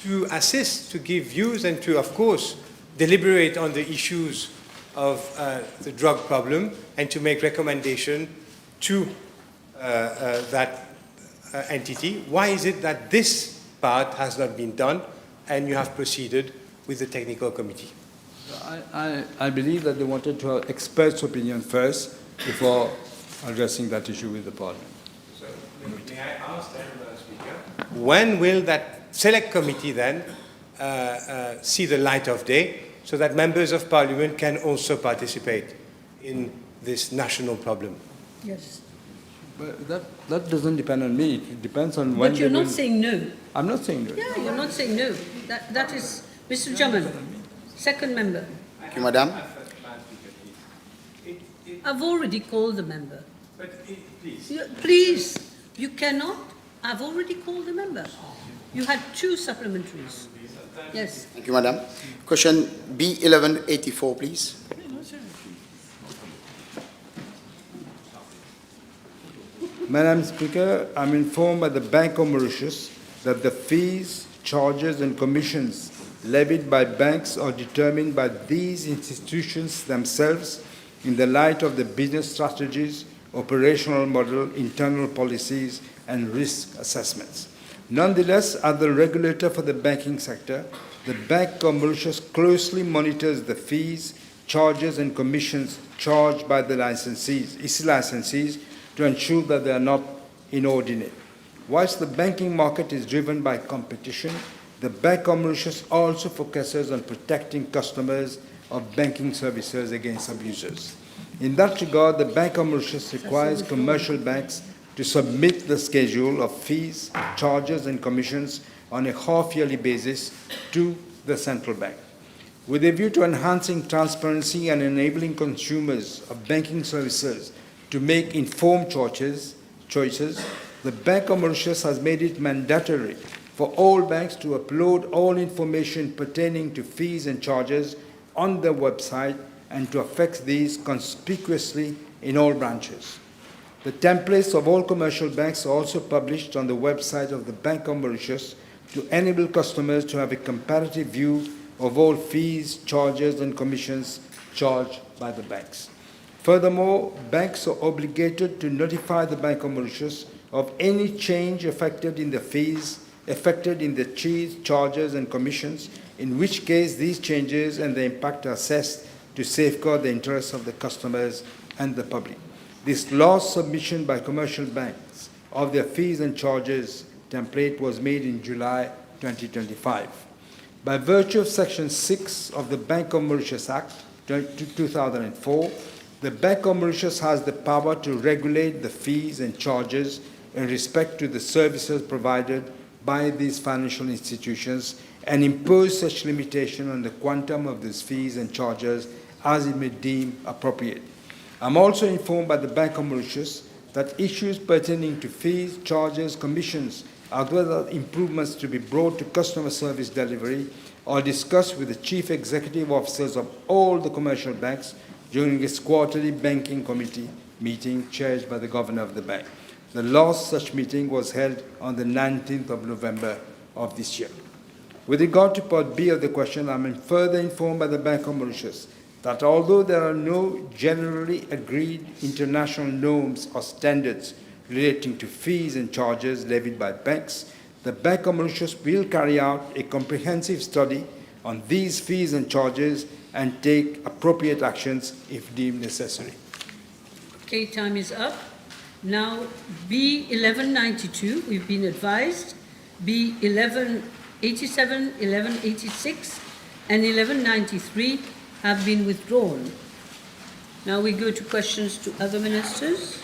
to assist, to give views, and to, of course, deliberate on the issues of the drug problem and to make recommendation to that entity. Why is it that this part has not been done and you have proceeded with the technical committee? I believe that they wanted to have experts' opinion first before addressing that issue with the Parliament. So, may I ask then, Madam Speaker, when will that select committee then see the light of day so that members of Parliament can also participate in this national problem? Yes. But that doesn't depend on me. It depends on when. But you're not saying no. I'm not saying no. Yeah, you're not saying no. That is Mr. Jaman, second member. Thank you, Madam. I've already called the member. But please. Please, you cannot. I've already called the member. You had two supplementaries. Yes. Thank you, Madam. Question B1184, please. Madam Speaker, I'm informed by the Bank of Mauritius that the fees, charges, and commissions levied by banks are determined by these institutions themselves in the light of the business strategies, operational model, internal policies, and risk assessments. Nonetheless, as the regulator for the banking sector, the Bank of Mauritius closely monitors the fees, charges, and commissions charged by the its licensees to ensure that they are not inordinate. Whilst the banking market is driven by competition, the Bank of Mauritius also focuses on protecting customers of banking services against abusers. In that regard, the Bank of Mauritius requires commercial banks to submit the schedule of fees, charges, and commissions on a half-yearly basis to the central bank. With a view to enhancing transparency and enabling consumers of banking services to make informed choices, the Bank of Mauritius has made it mandatory for all banks to upload all information pertaining to fees and charges on their website and to affix these conspicuously in all branches. The templates of all commercial banks are also published on the website of the Bank of Mauritius to enable customers to have a comparative view of all fees, charges, and commissions charged by the banks. Furthermore, banks are obligated to notify the Bank of Mauritius of any change affected in the fees, charges, and commissions, in which case these changes and the impact are assessed to safeguard the interests of the customers and the public. This last submission by commercial banks of their fees and charges template was made in July 2025. By virtue of Section 6 of the Bank of Mauritius Act 2004, the Bank of Mauritius has the power to regulate the fees and charges in respect to the services provided by these financial institutions and impose such limitation on the quantum of these fees and charges as it may deem appropriate. I'm also informed by the Bank of Mauritius that issues pertaining to fees, charges, commissions, as well as improvements to be brought to customer service delivery are discussed with the chief executive officers of all the commercial banks during its quarterly banking committee meeting chaired by the governor of the bank. The last such meeting was held on the 19th of November of this year. With regard to Part B of the question, I am further informed by the Bank of Mauritius that although there are no generally agreed international norms or standards relating to fees and charges levied by banks, the Bank of Mauritius will carry out a comprehensive study on these fees and charges and take appropriate actions if deemed necessary. Okay, time is up. Now, B 1192, we've been advised. B 1187, 1186, and 1193 have been withdrawn. Now we go to questions to other ministers.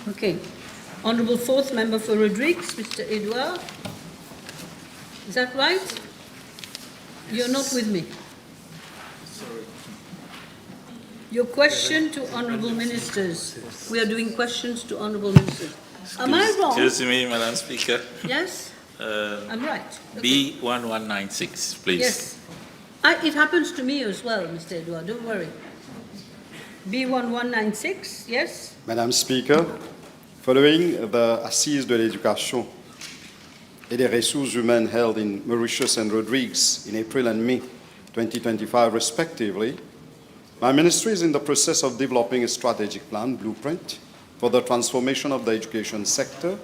Okay. Honourable Fourth Member for Rodrigues, Mr. Edouard. Is that right? You're not with me. Sorry. Your question to Honourable Ministers. We are doing questions to Honourable Ministers. Am I wrong? Excuse me, Madam Speaker. Yes? I'm right. Okay. B1196, please. Yes. It happens to me as well, Mr. Edouard, don't worry. B1196, yes? Madam Speaker, following the Assises de l'Éducation et des Ressources Humaines held in Mauritius and Rodrigues in April and May 2025 respectively, my ministry is in the process of developing a strategic plan, blueprint, for the transformation of the education sector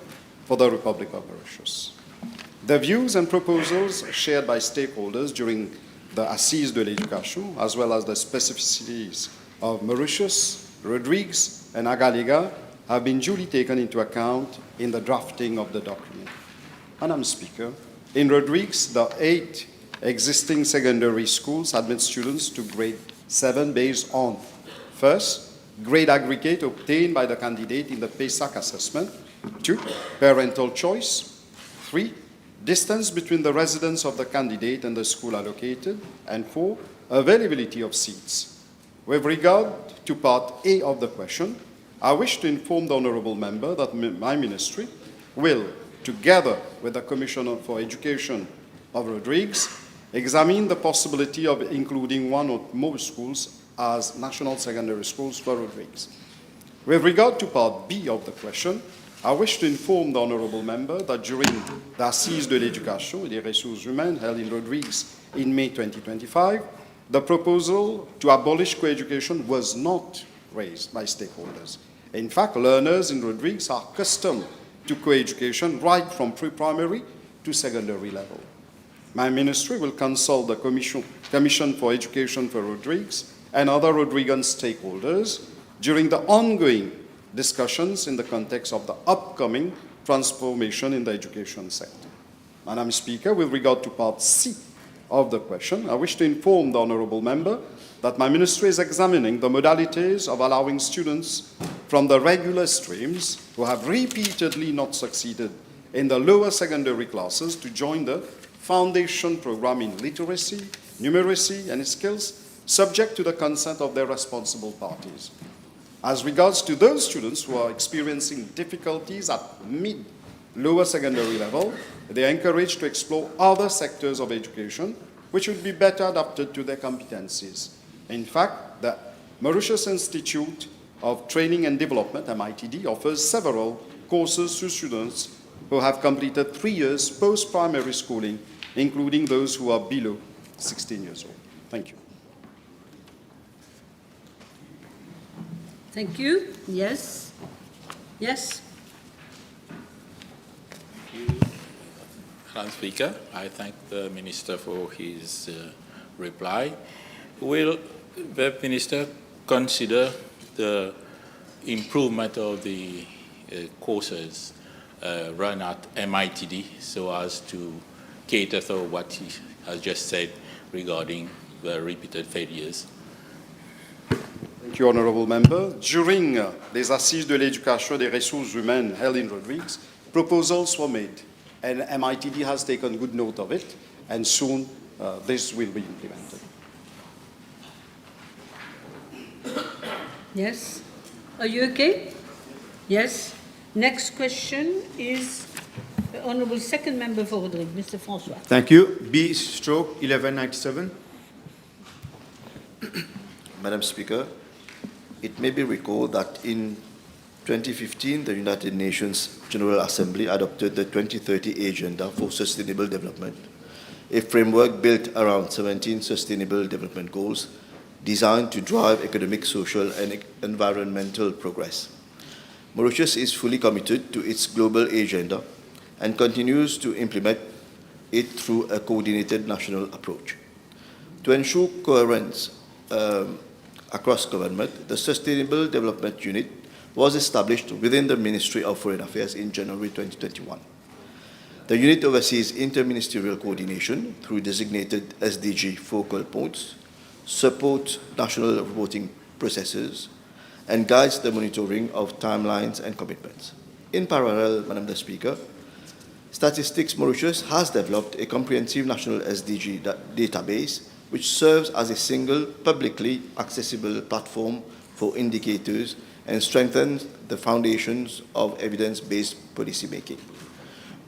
for the Republic of Mauritius. The views and proposals shared by stakeholders during the Assises de l'Éducation, as well as the specificities of Mauritius, Rodrigues, and Agalega, have been duly taken into account in the drafting of the document. Madam Speaker, in Rodrigues, the 8 existing secondary schools admit students to grade 7 based on, first, grade aggregate obtained by the candidate in the PESAC assessment, 2, parental choice, 3, distance between the residence of the candidate and the school allocated, and 4, availability of seats. With regard to Part A of the question, I wish to inform the Honourable Member that my ministry will, together with the Commissioner for Education of Rodrigues, examine the possibility of including one or more schools as national secondary schools for Rodrigues. With regard to Part B of the question, I wish to inform the Honourable Member that during the Assises de l'Éducation et des Ressources Humaines held in Rodrigues in May 2025, the proposal to abolish co-education was not raised by stakeholders. In fact, learners in Rodrigues are accustomed to co-education right from pre-primary to secondary level. My ministry will consult the Commission for Education for Rodrigues and other Rodriguan stakeholders during the ongoing discussions in the context of the upcoming transformation in the education sector. Madam Speaker, with regard to Part C of the question, I wish to inform the Honourable Member that my ministry is examining the modalities of allowing students from the regular streams who have repeatedly not succeeded in the lower secondary classes to join the foundation program in literacy, numeracy, and skills, subject to the consent of their responsible parties. As regards to those students who are experiencing difficulties at mid-lower secondary level, they are encouraged to explore other sectors of education which would be better adapted to their competencies. In fact, the Mauritius Institute of Training and Development, MITD, offers several courses to students who have completed 3 years post-primary schooling, including those who are below 16 years old. Thank you. Thank you. Yes. Yes. Thank you, Madam Speaker. I thank the Minister for his reply. Will the Minister consider the improvement of the courses run at MITD so as to cater for what he has just said regarding the repeated failures? Thank you, Honourable Member. During les Assises de l'Éducation et des Ressources Humaines held in Rodrigues proposals were made, and MITD has taken good note of it, and soon this will be implemented. Yes? Are you okay? Yes? Next question is the Honourable Second Member for Rodrigue, Mr. François. Thank you. B/1197. Madam Speaker, it may be recalled that in 2015, the United Nations General Assembly adopted the 2030 Agenda for Sustainable Development, a framework built around 17 Sustainable Development Goals designed to drive economic, social, and environmental progress. Mauritius is fully committed to its global agenda and continues to implement it through a coordinated national approach. To ensure coherence across government, the Sustainable Development Unit was established within the Ministry of Foreign Affairs in January 2021. The unit oversees interministerial coordination through designated SDG focal points, supports national reporting processes, and guides the monitoring of timelines and commitments. In parallel, Madam the Speaker, Statistics Mauritius has developed a comprehensive national SDG database which serves as a single publicly accessible platform for indicators and strengthens the foundations of evidence-based policymaking.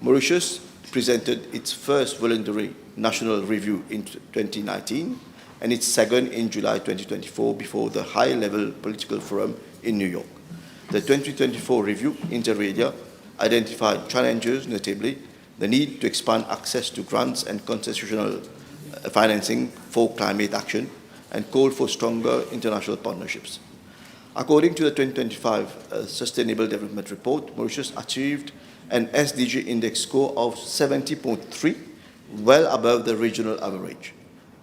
Mauritius presented its first voluntary national review in 2019 and its second in July 2024 before the high-level political forum in New York. The 2024 review, inter alia, identified challenges, notably the need to expand access to grants and concessional financing for climate action, and called for stronger international partnerships. According to the 2025 Sustainable Development Report, Mauritius achieved an SDG index score of 70.3, well above the regional average,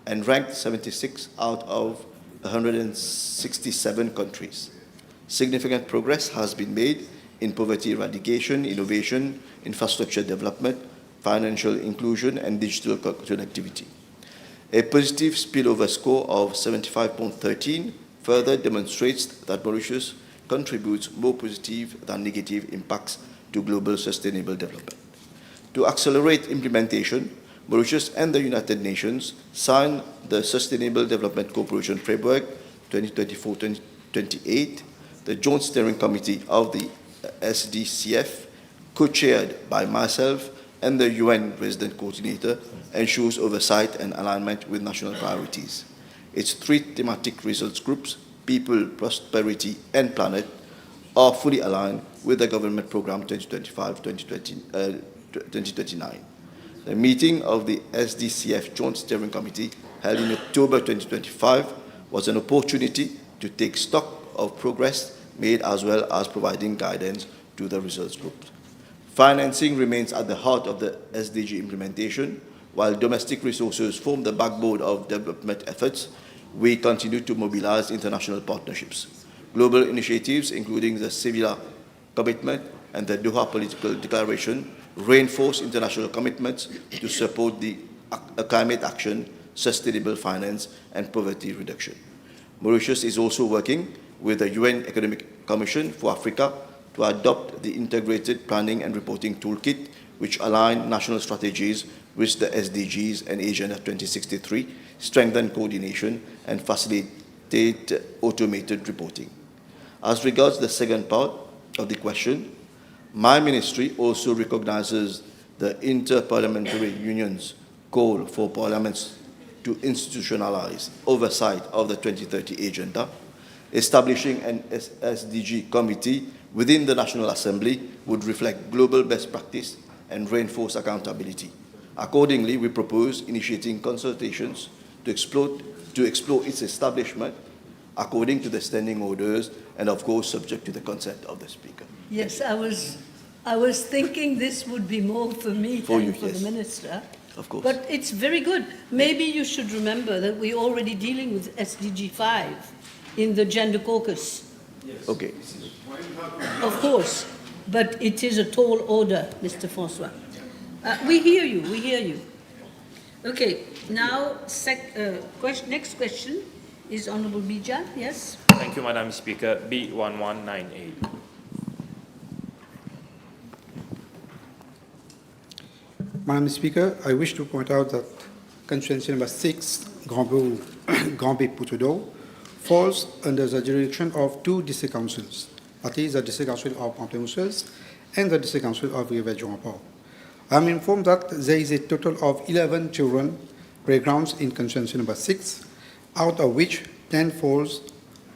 and ranked 76 out of 167 countries. Significant progress has been made in poverty eradication, innovation, infrastructure development, financial inclusion, and digital connectivity. A positive spillover score of 75.13 further demonstrates that Mauritius contributes more positive than negative impacts to global sustainable development. To accelerate implementation, Mauritius and the United Nations signed the Sustainable Development Cooperation Framework 2024-2028. The Joint Steering Committee of the SDCF, co-chaired by myself and the UN Resident Coordinator, ensures oversight and alignment with national priorities. Its three thematic results groups, people, prosperity, and planet, are fully aligned with the Government Programme 2025-2029. The meeting of the SDCF Joint Steering Committee held in October 2025 was an opportunity to take stock of progress made as well as providing guidance to the results group. Financing remains at the heart of the SDG implementation. While domestic resources form the backbone of development efforts, we continue to mobilize international partnerships. Global initiatives, including the Sevilla Commitment and the Doha Political Declaration, reinforce international commitments to support the climate action, sustainable finance, and poverty reduction. Mauritius is also working with the UN Economic Commission for Africa to adopt the Integrated Planning and Reporting Toolkit, which align national strategies with the SDGs and Agenda 2063, strengthen coordination, and facilitate automated reporting. As regards the second part of the question, my ministry also recognizes the Inter-Parliamentary Union's call for parliaments to institutionalize oversight of the 2030 Agenda. Establishing an SDG committee within the National Assembly would reflect global best practice and reinforce accountability. Accordingly, we propose initiating consultations to explore its establishment according to the standing orders and, of course, subject to the consent of the Speaker. Yes, I was thinking this would be more for me than for the Minister. Of course. But it's very good. Maybe you should remember that we're already dealing with SDG 5 in the Gender Caucus. Yes. Okay. Of course. But it is a tall order, Mr. François. We hear you, we hear you. Okay, now, next question is Honourable Bijan, yes? Thank you, Madam Speaker. B1198. Madam Speaker, I wish to point out that constituency number 6, Grand B Putudo, falls under the jurisdiction of two district councils, that is the district council of Pamplemousses and the district council of Rivière-du-Remport. I am informed that there is a total of 11 children playgrounds in constituency number 6, out of which 10 falls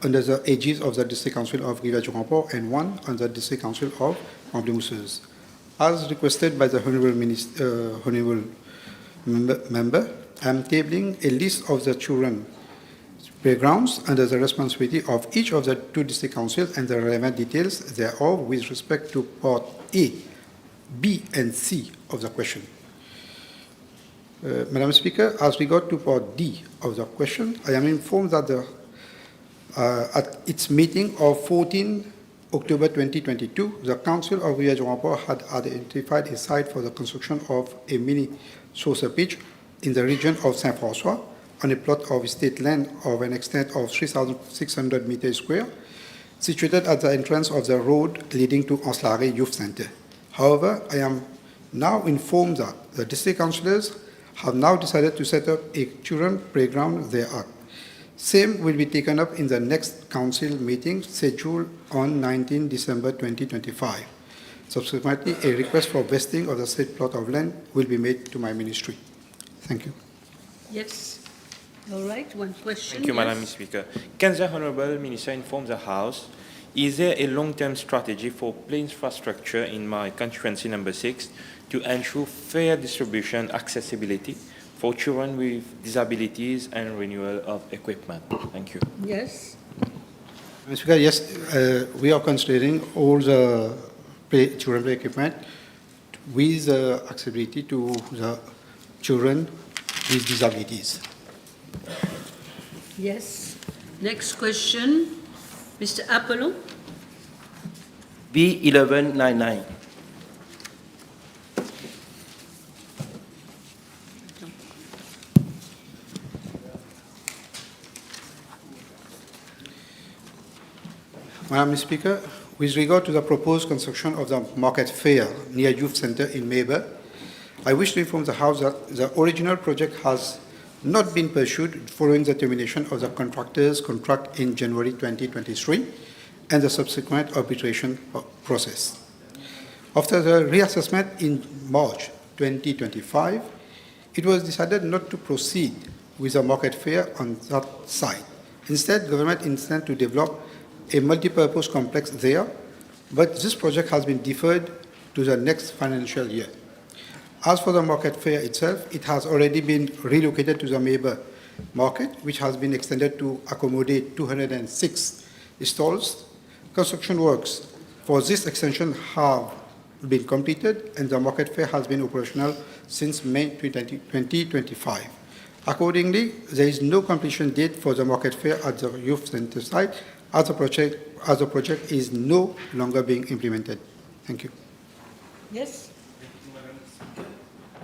under the aegis of the district council of Rivière-du-Remport and 1 under the district council of Pamplemousses. As requested by the Honourable member, I am tabling a list of the children playgrounds under the responsibility of each of the two district councils and the relevant details thereof with respect to part A, B, and C of the question. Madam Speaker, as regard to part D of the question, I am informed that at its meeting of 14 October 2022, the Council of Rivière-du-Remport had identified a site for the construction of a mini saucer pitch in the region of Saint-François on a plot of estate land of an extent of 3,600 meters square, situated at the entrance of the road leading to Ancelare Youth Center. However, I am now informed that the district councillors have now decided to set up a children playground there. Same will be taken up in the next council meeting scheduled on 19 December 2025. Subsequently, a request for vesting of the said plot of land will be made to my ministry. Thank you. Yes. All right, one question. Thank you, Madam Speaker. Can the Honourable Minister inform the House, is there a long-term strategy for play infrastructure in my constituency number 6 to ensure fair distribution accessibility for children with disabilities and renewal of equipment? Thank you. Yes. Mr. Speaker, yes, we are considering all the children play equipment with accessibility to the children with disabilities. Yes. Next question, Mr. Apollon. B1199. Madam Speaker, with regard to the proposed construction of the market fair near Youth Center in Mayber, I wish to inform the House that the original project has not been pursued following the termination of the contractor's contract in January 2023 and the subsequent arbitration process. After the reassessment in March 2025, it was decided not to proceed with the market fair on that site. Instead, government intends to develop a multi-purpose complex there, but this project has been deferred to the next financial year. As for the market fair itself, it has already been relocated to the Mayber market, which has been extended to accommodate 206 stalls. Construction works for this extension have been completed, and the market fair has been operational since May 2025. Accordingly, there is no completion date for the market fair at the youth center site, as the project is no longer being implemented. Thank you. Yes.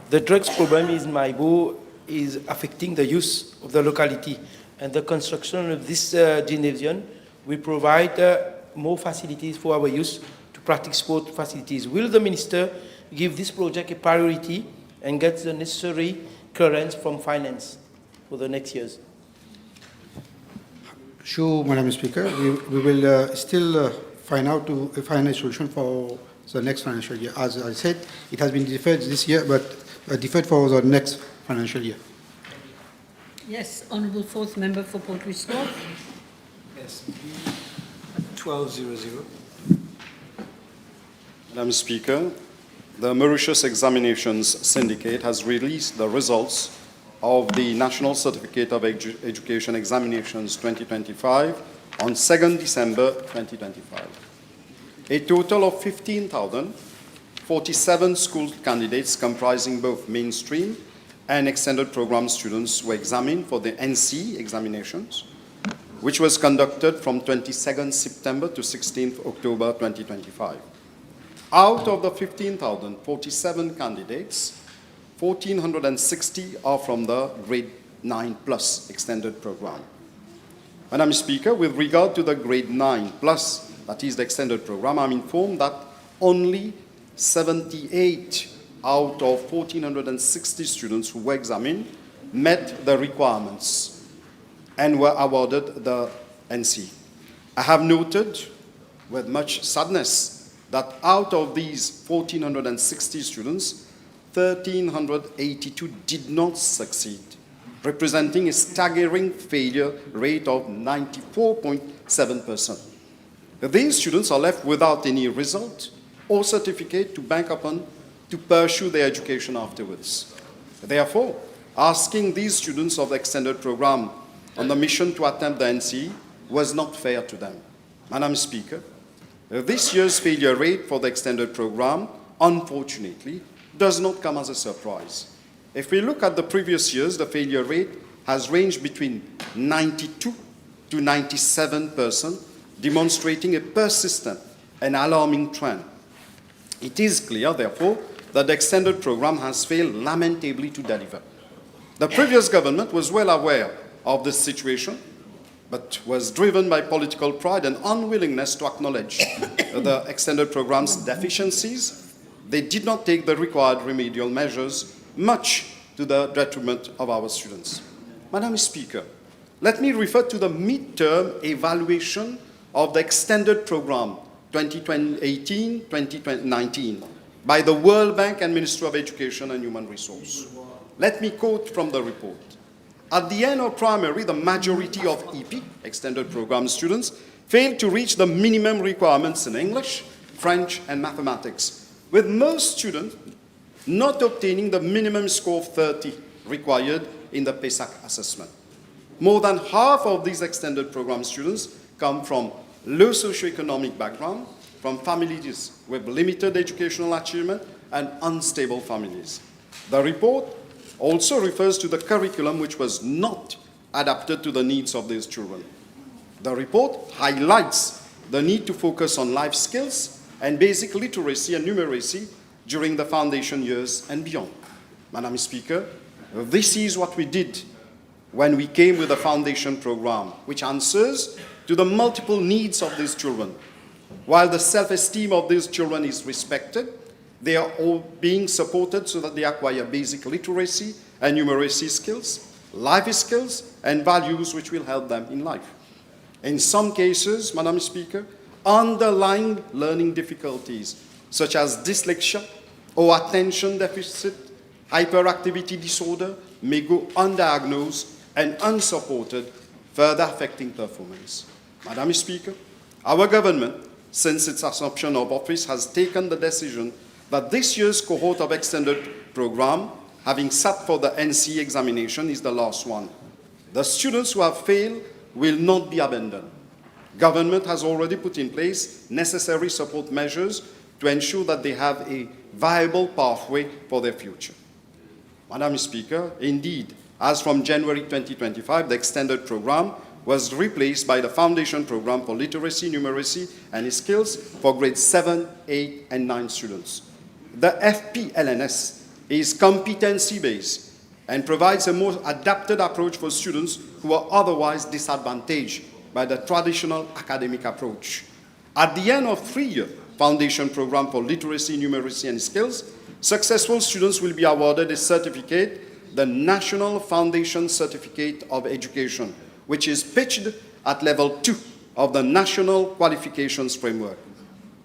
The drugs problem in Maibo is affecting the youth of the locality, and the construction of this gymnasium will provide more facilities for our youth to practice sport facilities. Will the Minister give this project a priority and get the necessary clearance from finance for the next years? Sure, Madam Speaker. We will still find a solution for the next financial year. As I said, it has been deferred this year, but deferred for the next financial year. Yes, Honourable Fourth Member for Port Louis North. Yes, 1200. Madam Speaker, the Mauritius Examinations Syndicate has released the results of the National Certificate of Education Examinations 2025 on 2nd December 2025. A total of 15,047 school candidates comprising both mainstream and extended program students were examined for the NC examinations, which was conducted from 22nd September to 16th October 2025. Out of the 15,047 candidates, 1,460 are from the grade 9 plus extended program. Madam Speaker, with regard to the grade 9 plus, that is the extended program, I'm informed that only 78 out of 1,460 students who were examined met the requirements and were awarded the NC. I have noted with much sadness that out of these 1,460 students, 1,382 did not succeed, representing a staggering failure rate of 94.7%. These students are left without any result or certificate to bank upon to pursue their education afterwards. Therefore, asking these students of the extended program on the mission to attempt the NCE was not fair to them. Madam Speaker, this year's failure rate for the extended program, unfortunately, does not come as a surprise. If we look at the previous years, the failure rate has ranged between 92 to 97%, demonstrating a persistent and alarming trend. It is clear, therefore, that the extended program has failed lamentably to deliver. The previous government was well aware of this situation, but was driven by political pride and unwillingness to acknowledge the extended program's deficiencies. They did not take the required remedial measures, much to the detriment of our students. Madam Speaker, let me refer to the midterm evaluation of the extended program 2018-2019 by the World Bank and Ministry of Education and Human Resources. Let me quote from the report. At the end of primary, the majority of EP, extended program students, failed to reach the minimum requirements in English, French, and mathematics, with most students not obtaining the minimum score of 30 required in the PESAC assessment. More than half of these extended program students come from low socioeconomic background, from families with limited educational achievement and unstable families. The report also refers to the curriculum which was not adapted to the needs of these children. The report highlights the need to focus on life skills and basic literacy and numeracy during the foundation years and beyond. Madam Speaker, this is what we did when we came with the foundation program, which answers to the multiple needs of these children. While the self-esteem of these children is respected, they are all being supported so that they acquire basic literacy and numeracy skills, life skills, and values which will help them in life. In some cases, Madam Speaker, underlying learning difficulties such as dyslexia or attention deficit, hyperactivity disorder may go undiagnosed and unsupported, further affecting performance. Madam Speaker, our government, since its assumption of office, has taken the decision that this year's cohort of extended program, having sat for the NCE examination, is the last one. The students who have failed will not be abandoned. Government has already put in place necessary support measures to ensure that they have a viable pathway for their future. Madam Speaker, indeed, as from January 2025, the extended program was replaced by the Foundation Program for Literacy, Numeracy, and Skills for grades 7, 8, and 9 students. The FPLNS is competency-based and provides a more adapted approach for students who are otherwise disadvantaged by the traditional academic approach. At the end of 3-year Foundation Program for Literacy, Numeracy, and Skills, successful students will be awarded a certificate, the National Foundation Certificate of Education, which is pitched at level 2 of the National Qualifications Framework.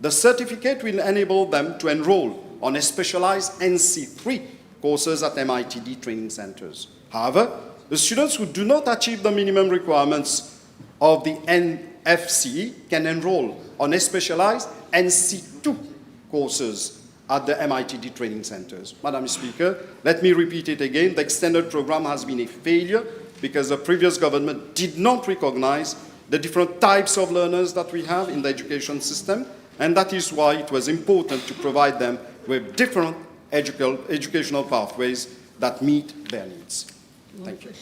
The certificate will enable them to enroll on a specialized NC3 courses at MITD training centers. However, the students who do not achieve the minimum requirements of the NFCE can enroll on a specialized NC2 courses at the MITD training centers. Madam Speaker, let me repeat it again. The extended program has been a failure because the previous government did not recognize the different types of learners that we have in the education system, and that is why it was important to provide them with different educational pathways that meet their needs. Thank you.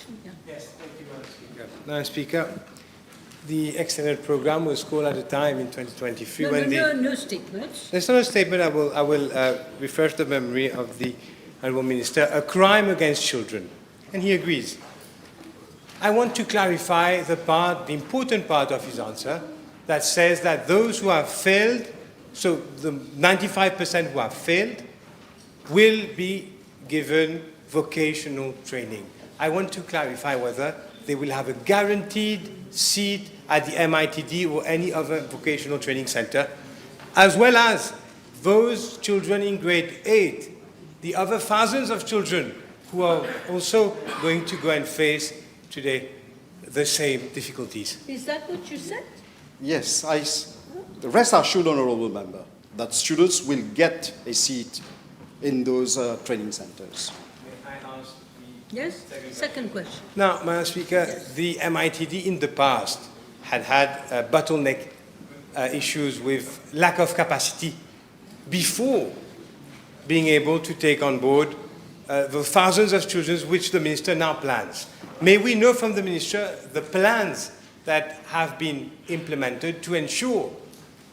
Yes, thank you, Madam Speaker. Madam Speaker, the extended program was called at a time in 2023 No statements. There's not a statement. I will refer to the memory of the Honourable Minister, a crime against children, and he agrees. I want to clarify the important part of his answer that says that those who have failed, so the 95% who have failed, will be given vocational training. I want to clarify whether they will have a guaranteed seat at the MITD or any other vocational training center, as well as those children in grade 8, the other thousands of children who are also going to go and face today the same difficulties. Is that what you said? Yes, rest assured, Honourable Member, that students will get a seat in those training centres. Yes? Second question. Now, Madam Speaker, the MITD in the past had bottleneck issues with lack of capacity before being able to take on board the thousands of children which the Minister now plans. May we know from the Minister the plans that have been implemented to ensure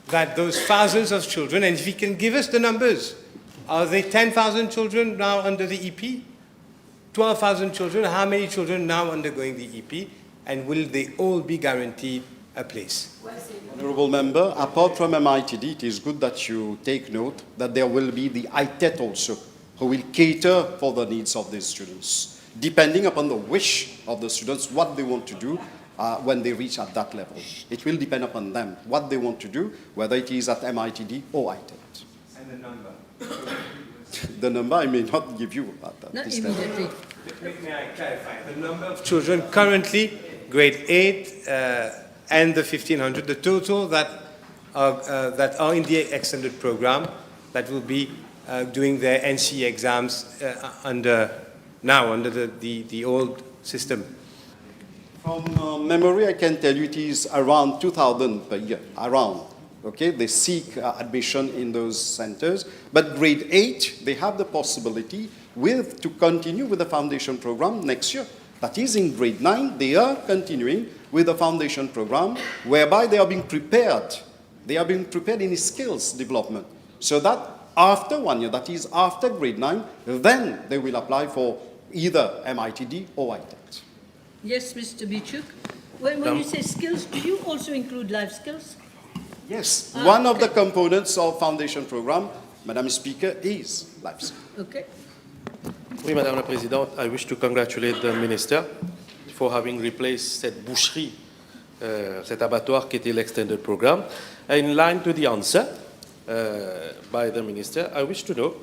that those thousands of children, and if he can give us the numbers, are they 10,000 children now under the EP? 12,000 children? How many children now undergoing the EP? And will they all be guaranteed a place? Honourable Member, apart from MITD, it is good that you take note that there will be the ITET also, who will cater for the needs of these students, depending upon the wish of the students, what they want to do when they reach at that level. It will depend upon them, what they want to do, whether it is at MITD or ITET. And the number? The number I may not give you at Not this level. immediately. May I clarify? The number of children currently, grade 8 and the 1,500, the total that are in the extended program that will be doing their NCE exams under the old system. From memory, I can tell you it is around 2,000 per year, around. Okay, they seek admission in those centers. But grade 8, they have the possibility to continue with the foundation program next year. That is, in grade 9, they are continuing with the foundation program, whereby they are being prepared. They are being prepared in skills development. So that after 1 year, that is after grade 9, then they will apply for either MITD or ITET. Yes, Mr. Bichuk. When you say skills, do you also include life skills? Yes, one of the components of foundation program, Madam Speaker, is life skills. Okay. Oui, Madame la Présidente, I wish to congratulate the Minister for having replaced cette boucherie, cet abattoir qui était l'extended program. In line to the answer by the Minister, I wish to know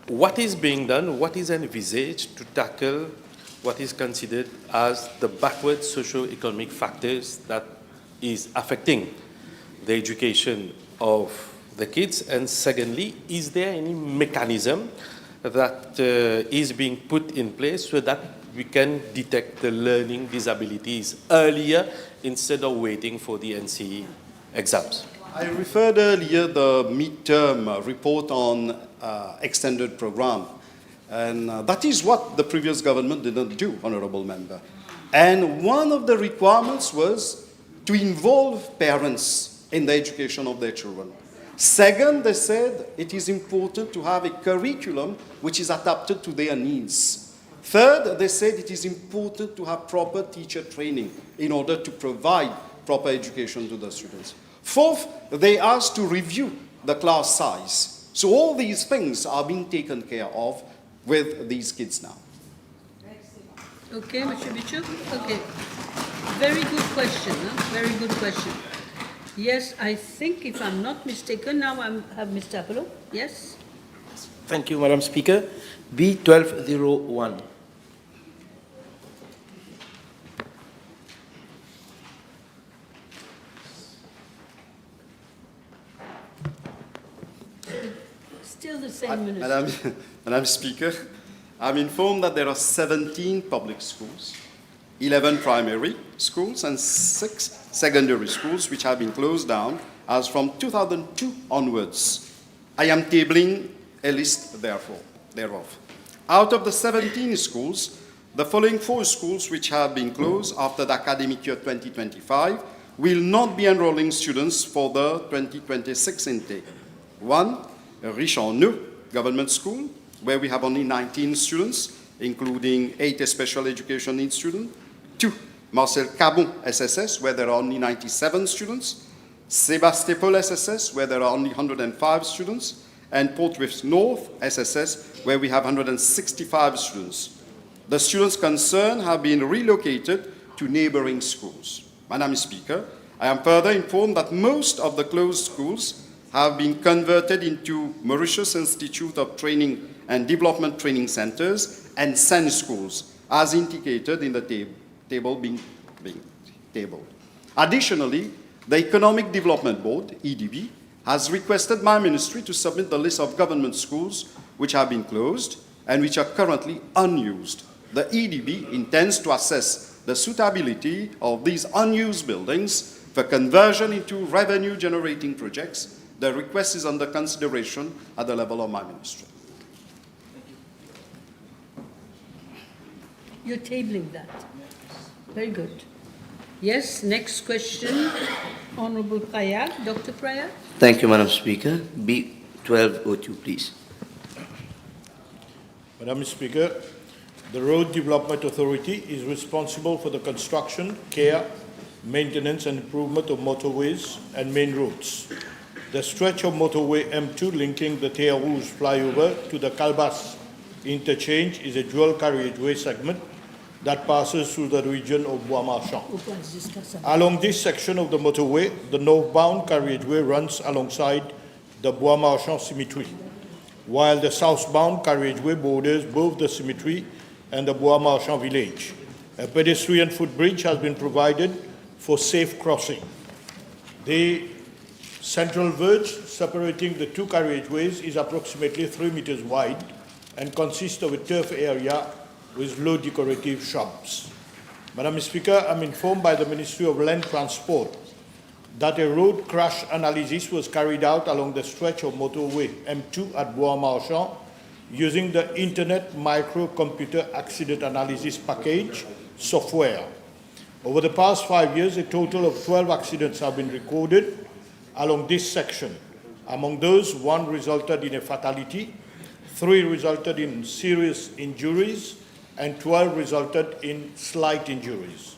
what is being done, what is envisaged to tackle what is considered as the backward socio-economic factors that is affecting the education of the kids, and secondly, is there any mechanism that is being put in place so that we can detect the learning disabilities earlier instead of waiting for the NCE exams? I referred earlier the midterm report on extended program, and that is what the previous government didn't do, Honourable Member. And one of the requirements was to involve parents in the education of their children. Second, they said it is important to have a curriculum which is adapted to their needs. Third, they said it is important to have proper teacher training in order to provide proper education to the students. Fourth, they asked to review the class size. So all these things are being taken care of with these kids now. Okay, Mr. Bichuk. Okay. Very good question. Very good question. Yes, I think, if I'm not mistaken, now I have Mr. Apollo. Yes? Thank you, Madam Speaker. B1201. Still the same minister. Madam Speaker, I'm informed that there are 17 public schools, 11 primary schools, and 6 secondary schools which have been closed down as from 2002 onwards. I am tabling a list thereof. Out of the 17 schools, the following 4 schools which have been closed after the academic year 2025 will not be enrolling students for the 2026 intake. 1, Richard-Neu Government School, where we have only 19 students, including 8 special education needs students. 2, Marcel Cabon SSS, where there are only 97 students. Sebastopol SSS, where there are only 105 students. and Portsmouth North, SSS, where we have 165 students. The students concerned have been relocated to neighboring schools. Madam Speaker, I am further informed that most of the closed schools have been converted into Mauritius Institute of Training and Development Training Centers and SEN schools, as indicated in the table being tabled. Additionally, the Economic Development Board, EDB, has requested my ministry to submit the list of government schools which have been closed and which are currently unused. The EDB intends to assess the suitability of these unused buildings for conversion into revenue-generating projects. The request is under consideration at the level of my ministry. You're tabling that. Very good. Yes, next question, Honourable Prayag. Dr. Prayag. Thank you, Madam Speaker. B1202, please. Madam Speaker, the Road Development Authority is responsible for the construction, care, maintenance and improvement of motorways and main roads. The stretch of motorway M2 linking the Terre Rouge flyover to the Calbas interchange is a dual carriageway segment that passes through the region of Bois Marchand. Along this section of the motorway, the northbound carriageway runs alongside the Bois Marchand Cemetery, while the southbound carriageway borders both the cemetery and the Bois Marchand village. A pedestrian footbridge has been provided for safe crossing. The central verge separating the two carriageways is approximately 3 meters wide and consists of a turf area with low decorative shrubs. Madam Speaker, I'm informed by the Ministry of Land Transport that a road crash analysis was carried out along the stretch of motorway M2 at Bois Marchand using the Internet Microcomputer Accident Analysis Package software. Over the past 5 years, a total of 12 accidents have been recorded along this section. Among those, 1 resulted in a fatality, 3 resulted in serious injuries, and 12 resulted in slight injuries.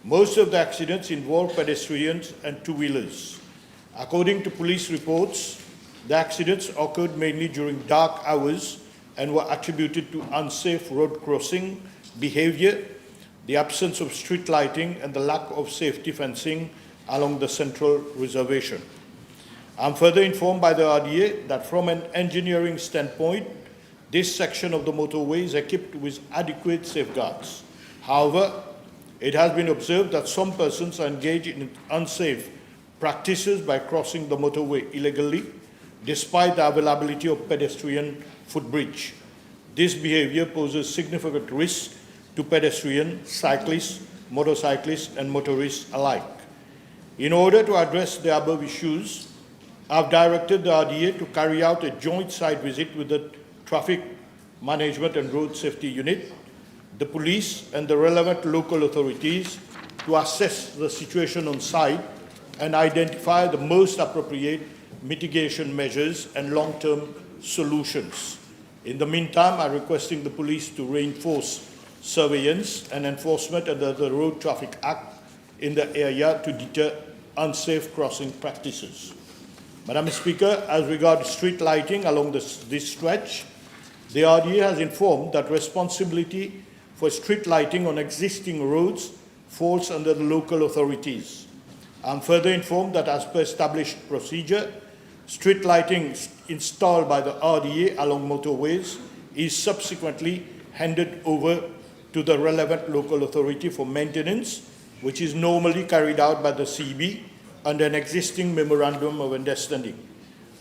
Most of the accidents involved pedestrians and two-wheelers. According to police reports, the accidents occurred mainly during dark hours and were attributed to unsafe road crossing behavior, the absence of street lighting, and the lack of safety fencing along the central reservation. I'm further informed by the RDA that from an engineering standpoint, this section of the motorway is equipped with adequate safeguards. However, it has been observed that some persons are engaged in unsafe practices by crossing the motorway illegally, despite the availability of pedestrian footbridge. This behavior poses significant risk to pedestrians, cyclists, motorcyclists, and motorists alike. In order to address the above issues, I've directed the RDA to carry out a joint site visit with the Traffic Management and Road Safety Unit, the police, and the relevant local authorities to assess the situation on site and identify the most appropriate mitigation measures and long-term solutions. In the meantime, I'm requesting the police to reinforce surveillance and enforcement under the Road Traffic Act in the area to deter unsafe crossing practices. Madam Speaker, as regards street lighting along this stretch, the RDA has informed that responsibility for street lighting on existing roads falls under the local authorities. I'm further informed that as per established procedure, street lighting installed by the RDA along motorways is subsequently handed over to the relevant local authority for maintenance, which is normally carried out by the CB under an existing memorandum of understanding.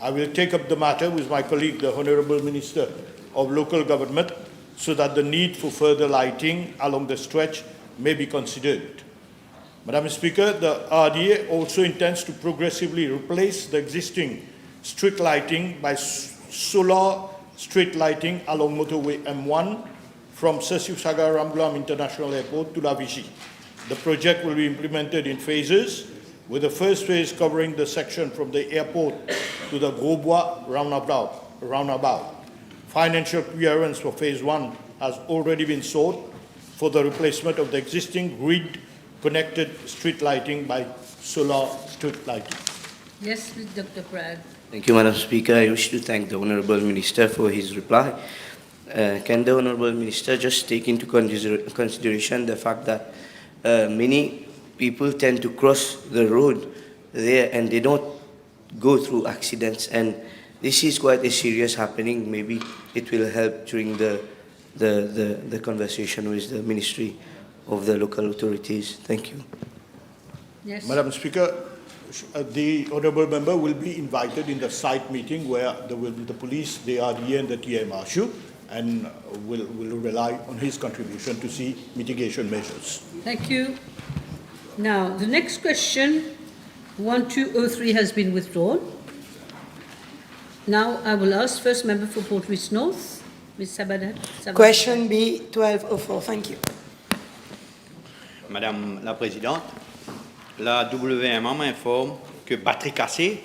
I will take up the matter with my colleague, the Honourable Minister of Local Government, so that the need for further lighting along the stretch may be considered. Madam Speaker, the RDA also intends to progressively replace the existing street lighting by solar street lighting along motorway M1 from Sesiusaga Ramblam International Airport to La Vichy. The project will be implemented in phases, with the first phase covering the section from the airport to the Grosbois roundabout. Financial clearance for phase 1 has already been sought for the replacement of the existing grid-connected street lighting by solar street lighting. Yes, Dr. Prad. Thank you, Madam Speaker. I wish to thank the Honourable Minister for his reply. Can the Honourable Minister just take into consideration the fact that many people tend to cross the road there and they don't go through accidents, and this is quite a serious happening. Maybe it will help during the conversation with the Ministry of the local authorities. Thank you. Yes. Madam Speaker, the honourable member will be invited in the site meeting where there will be the police, the RDA and the TMRSU, and will rely on his contribution to see mitigation measures. Thank you. Now, the next question, 1203 has been withdrawn. Now, I will ask first member for Port Louis North, Ms. Sabadat. Question B, 1204. Thank you. Madame la Présidente, la WMA m'informe que Batterie Cassée,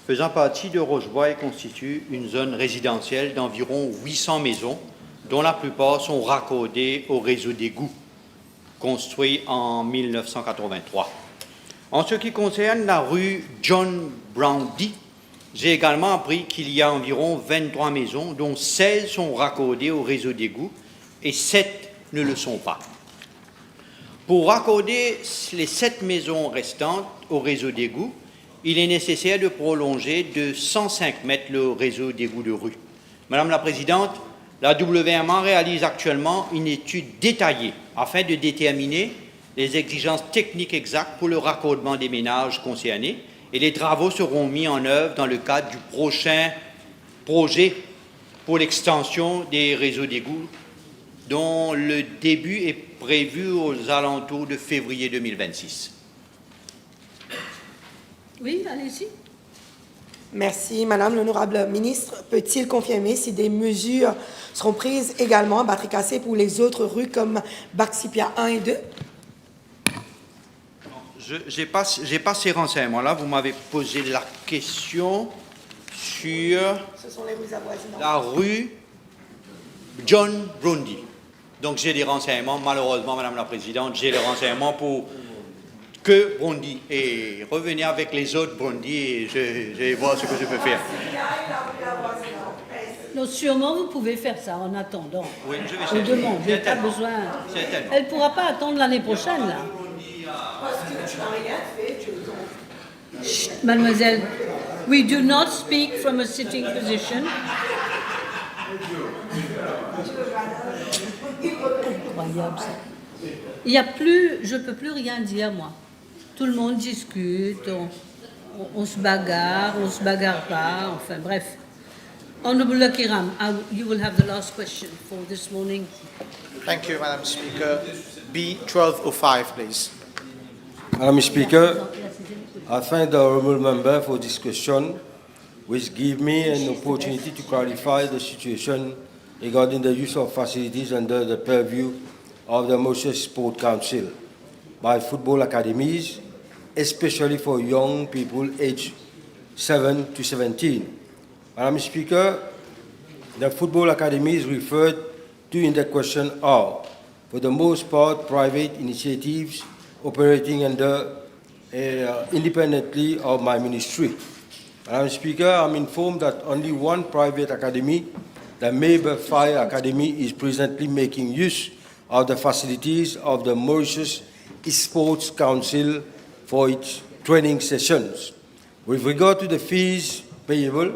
faisant partie de Rochebois, constitue une zone résidentielle d'environ 800 maisons, dont la plupart sont raccordées au réseau d'égouts, construit en 1983. En ce qui concerne la rue John Browndy, j'ai également appris qu'il y a environ 23 maisons, dont 16 sont raccordées au réseau d'égouts et 7 ne le sont pas. Pour raccorder les 7 maisons restantes au réseau d'égouts, il est nécessaire de prolonger de 105 mètres le réseau d'égouts de rue. Madame la Présidente, la WMA réalise actuellement une étude détaillée afin de déterminer les exigences techniques exactes pour le raccordement des ménages concernés, et les travaux seront mis en œuvre dans le cadre du prochain projet pour l'extension des réseaux d'égouts, dont le début est prévu aux alentours de février 2026. Oui, allez-y. Merci, Madame l'honorable ministre. Peut-il confirmer si des mesures seront prises également à Batterie Cassée pour les autres rues comme Baxipia 1 et 2? Je n'ai pas ces renseignements-là. Vous m'avez posé la question sur Ce sont les rues avoisinantes. la rue John Browndy. Donc j'ai des renseignements, malheureusement, Madame la Présidente, j'ai les renseignements pour que Browndy. Et revenez avec les autres Browndy et je vais voir ce que je peux faire. Non, sûrement, vous pouvez faire ça en attendant. Oui, je vais Je demande, je n'ai pas besoin. Elle ne pourra pas attendre l'année prochaine, là. Chut, mademoiselle, we do not speak from a sitting position. Incroyable, ça. Il y a plus, je ne peux plus rien dire, moi. Tout le monde discute, on se bagarre pas, enfin bref. Honourable Lakiram, you will have the last question for this morning. Thank you, Madam Speaker. B1205, please. Madam Speaker, I thank the honourable member for this question, which gives me an opportunity to clarify the situation regarding the use of facilities under the purview of the Mauritius Sport Council by football academies, especially for young people aged 7 to 17. Madam Speaker, the football academies referred to in the question are, for the most part, private initiatives operating under independently of my ministry. Madam Speaker, I'm informed that only one private academy, the Maber Fire Academy, is presently making use of the facilities of the Mauritius Sports Council for its training sessions. With regard to the fees payable,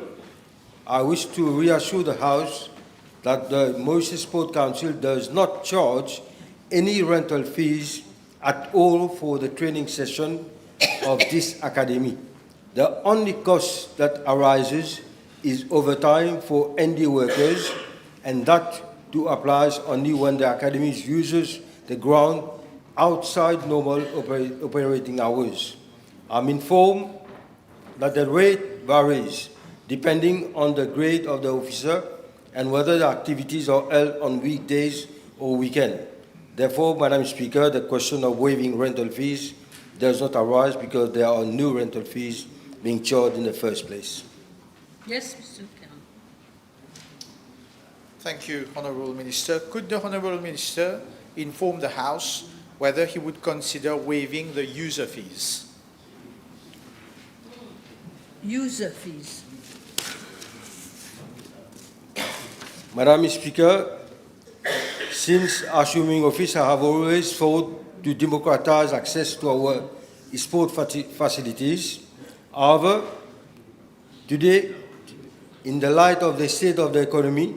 I wish to reassure the House that the Mauritius Sport Council does not charge any rental fees at all for the training session of this academy. The only cost that arises is overtime for ND workers, and that too applies only when the academy uses the ground outside normal operating hours. I'm informed that the rate varies depending on the grade of the officer and whether the activities are held on weekdays or weekends. Therefore, Madam Speaker, the question of waiving rental fees does not arise because there are no rental fees being charged in the first place. Yes, Mr. Karam. Thank you, Honourable Minister. Could the Honourable Minister inform the House whether he would consider waiving the user fees? User fees. Madam Speaker, since assuming office, I have always fought to democratize access to our sport facilities. However, today, in the light of the state of the economy,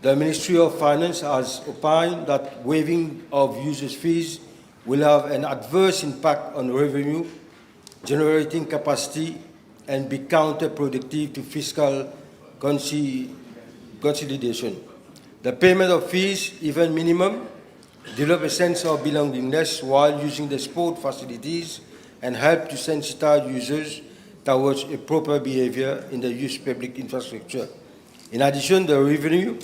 the Ministry of Finance has opined that waiving of users' fees will have an adverse impact on revenue, generating capacity, and be counterproductive to fiscal consolidation. The payment of fees, even minimum, develop a sense of belongingness while using the sport facilities and help to sensitize users towards a proper behavior in the use of public infrastructure. In addition, the revenue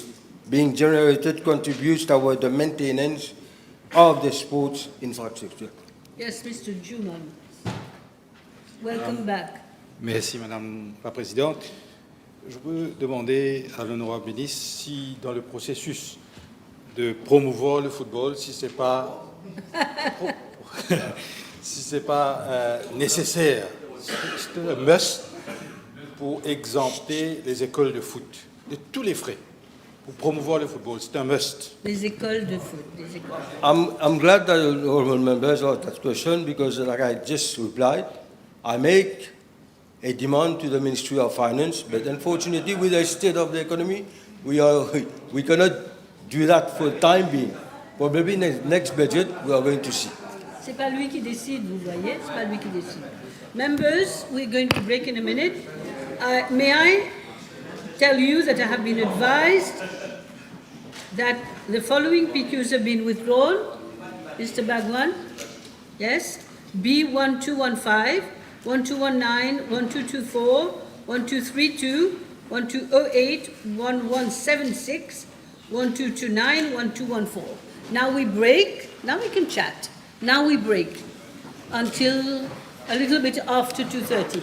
being generated contributes toward the maintenance of the sports infrastructure. Yes, Mr. Juman. Welcome back. Merci, Madame la Présidente. Je veux demander à l'honorable ministre si, dans le processus de promouvoir le football, si ce n'est pas, nécessaire, c'est un must pour exempter les écoles de foot de tous les frais pour promouvoir le football. C'est un must. Les écoles de foot. Les écoles. I'm glad that the honourable members asked that question because, like I just replied, I make a demand to the Ministry of Finance, but unfortunately, with the state of the economy, we cannot do that for the time being. Probably in the next budget, we are going to see. C'est pas lui qui décide, vous voyez, c'est pas lui qui décide. Members, we're going to break in a minute. May I tell you that I have been advised that the following PQs have been withdrawn. Mr. Bagwan, yes, B1215, 1219, 1224, 1232, 1208, 1176, 1229, 1214. Now we break. Now we can chat. Now we break until a little bit after 2:30.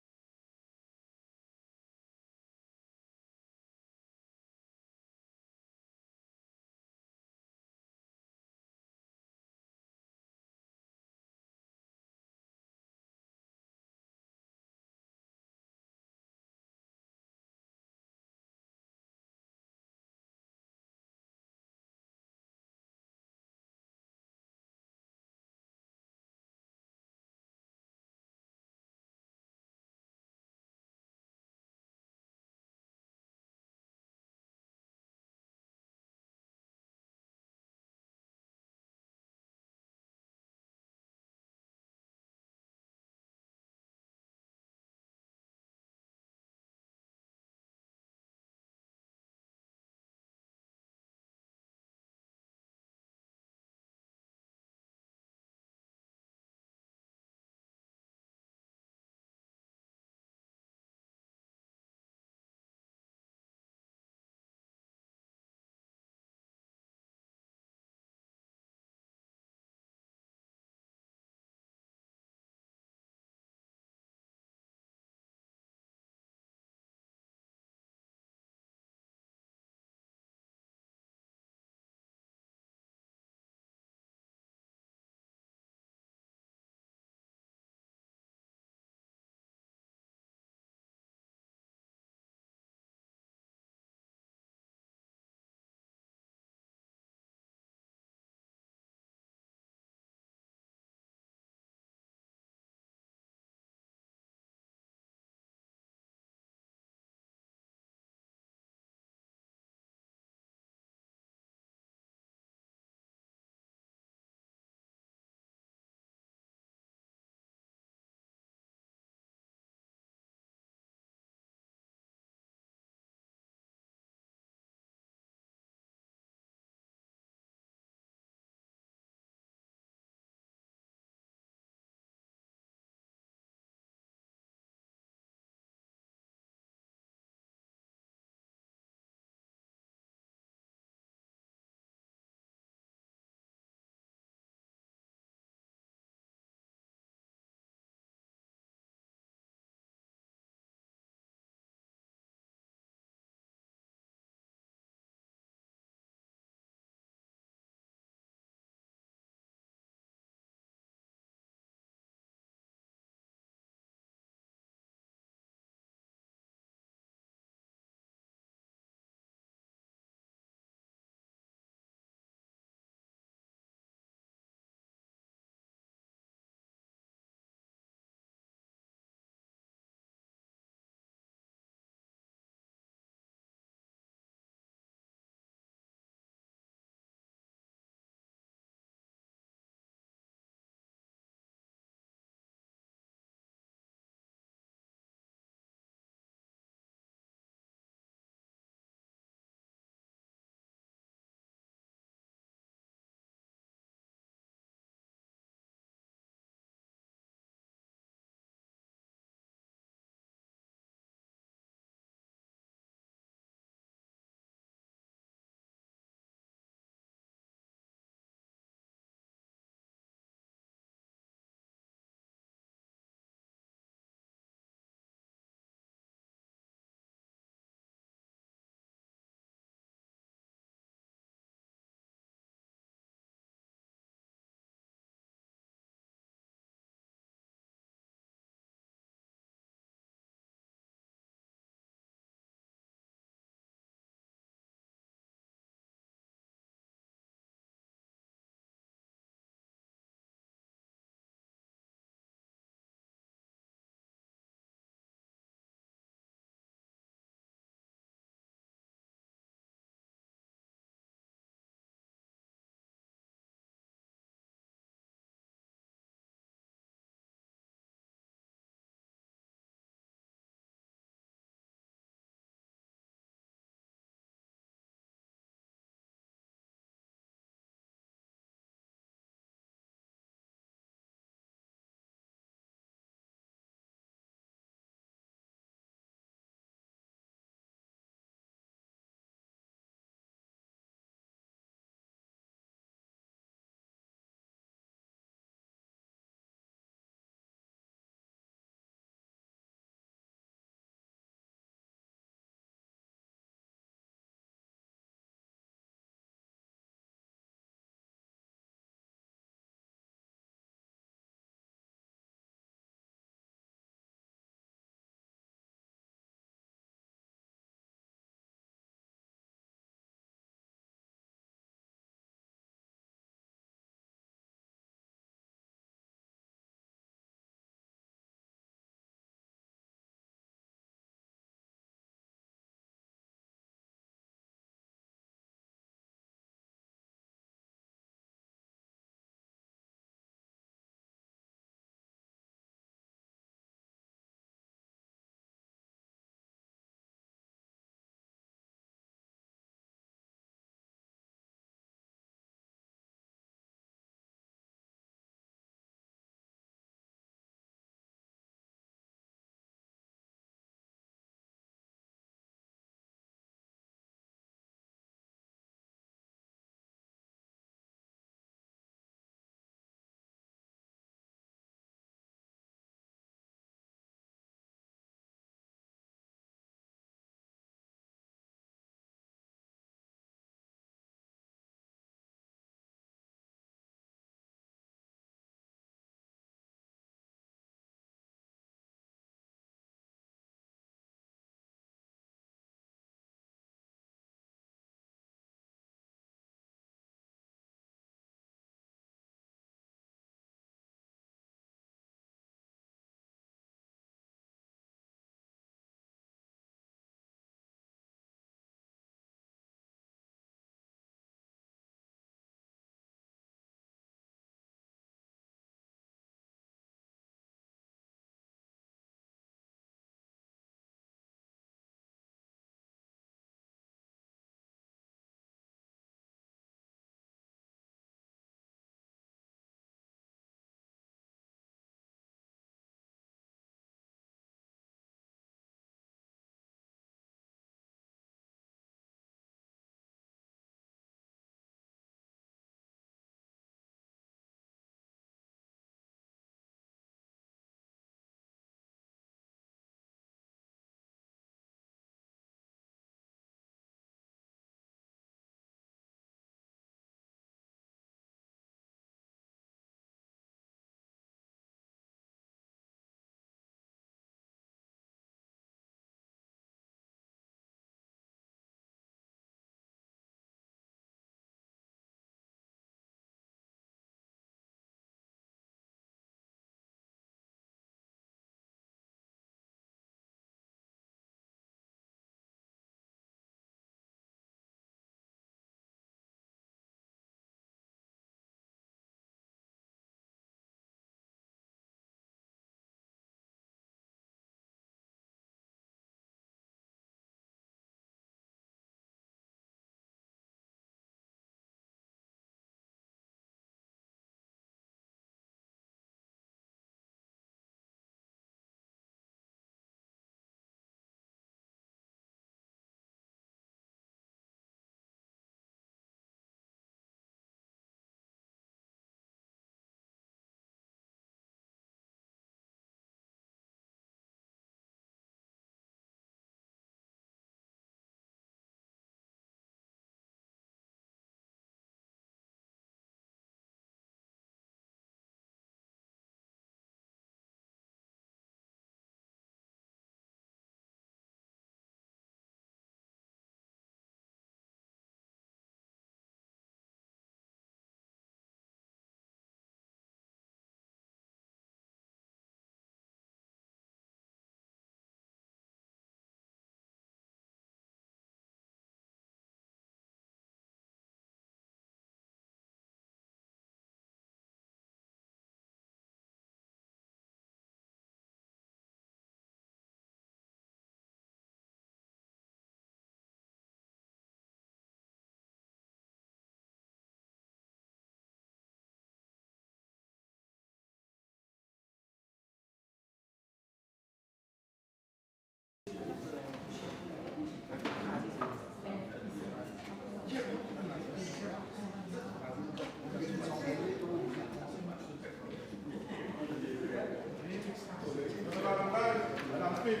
Please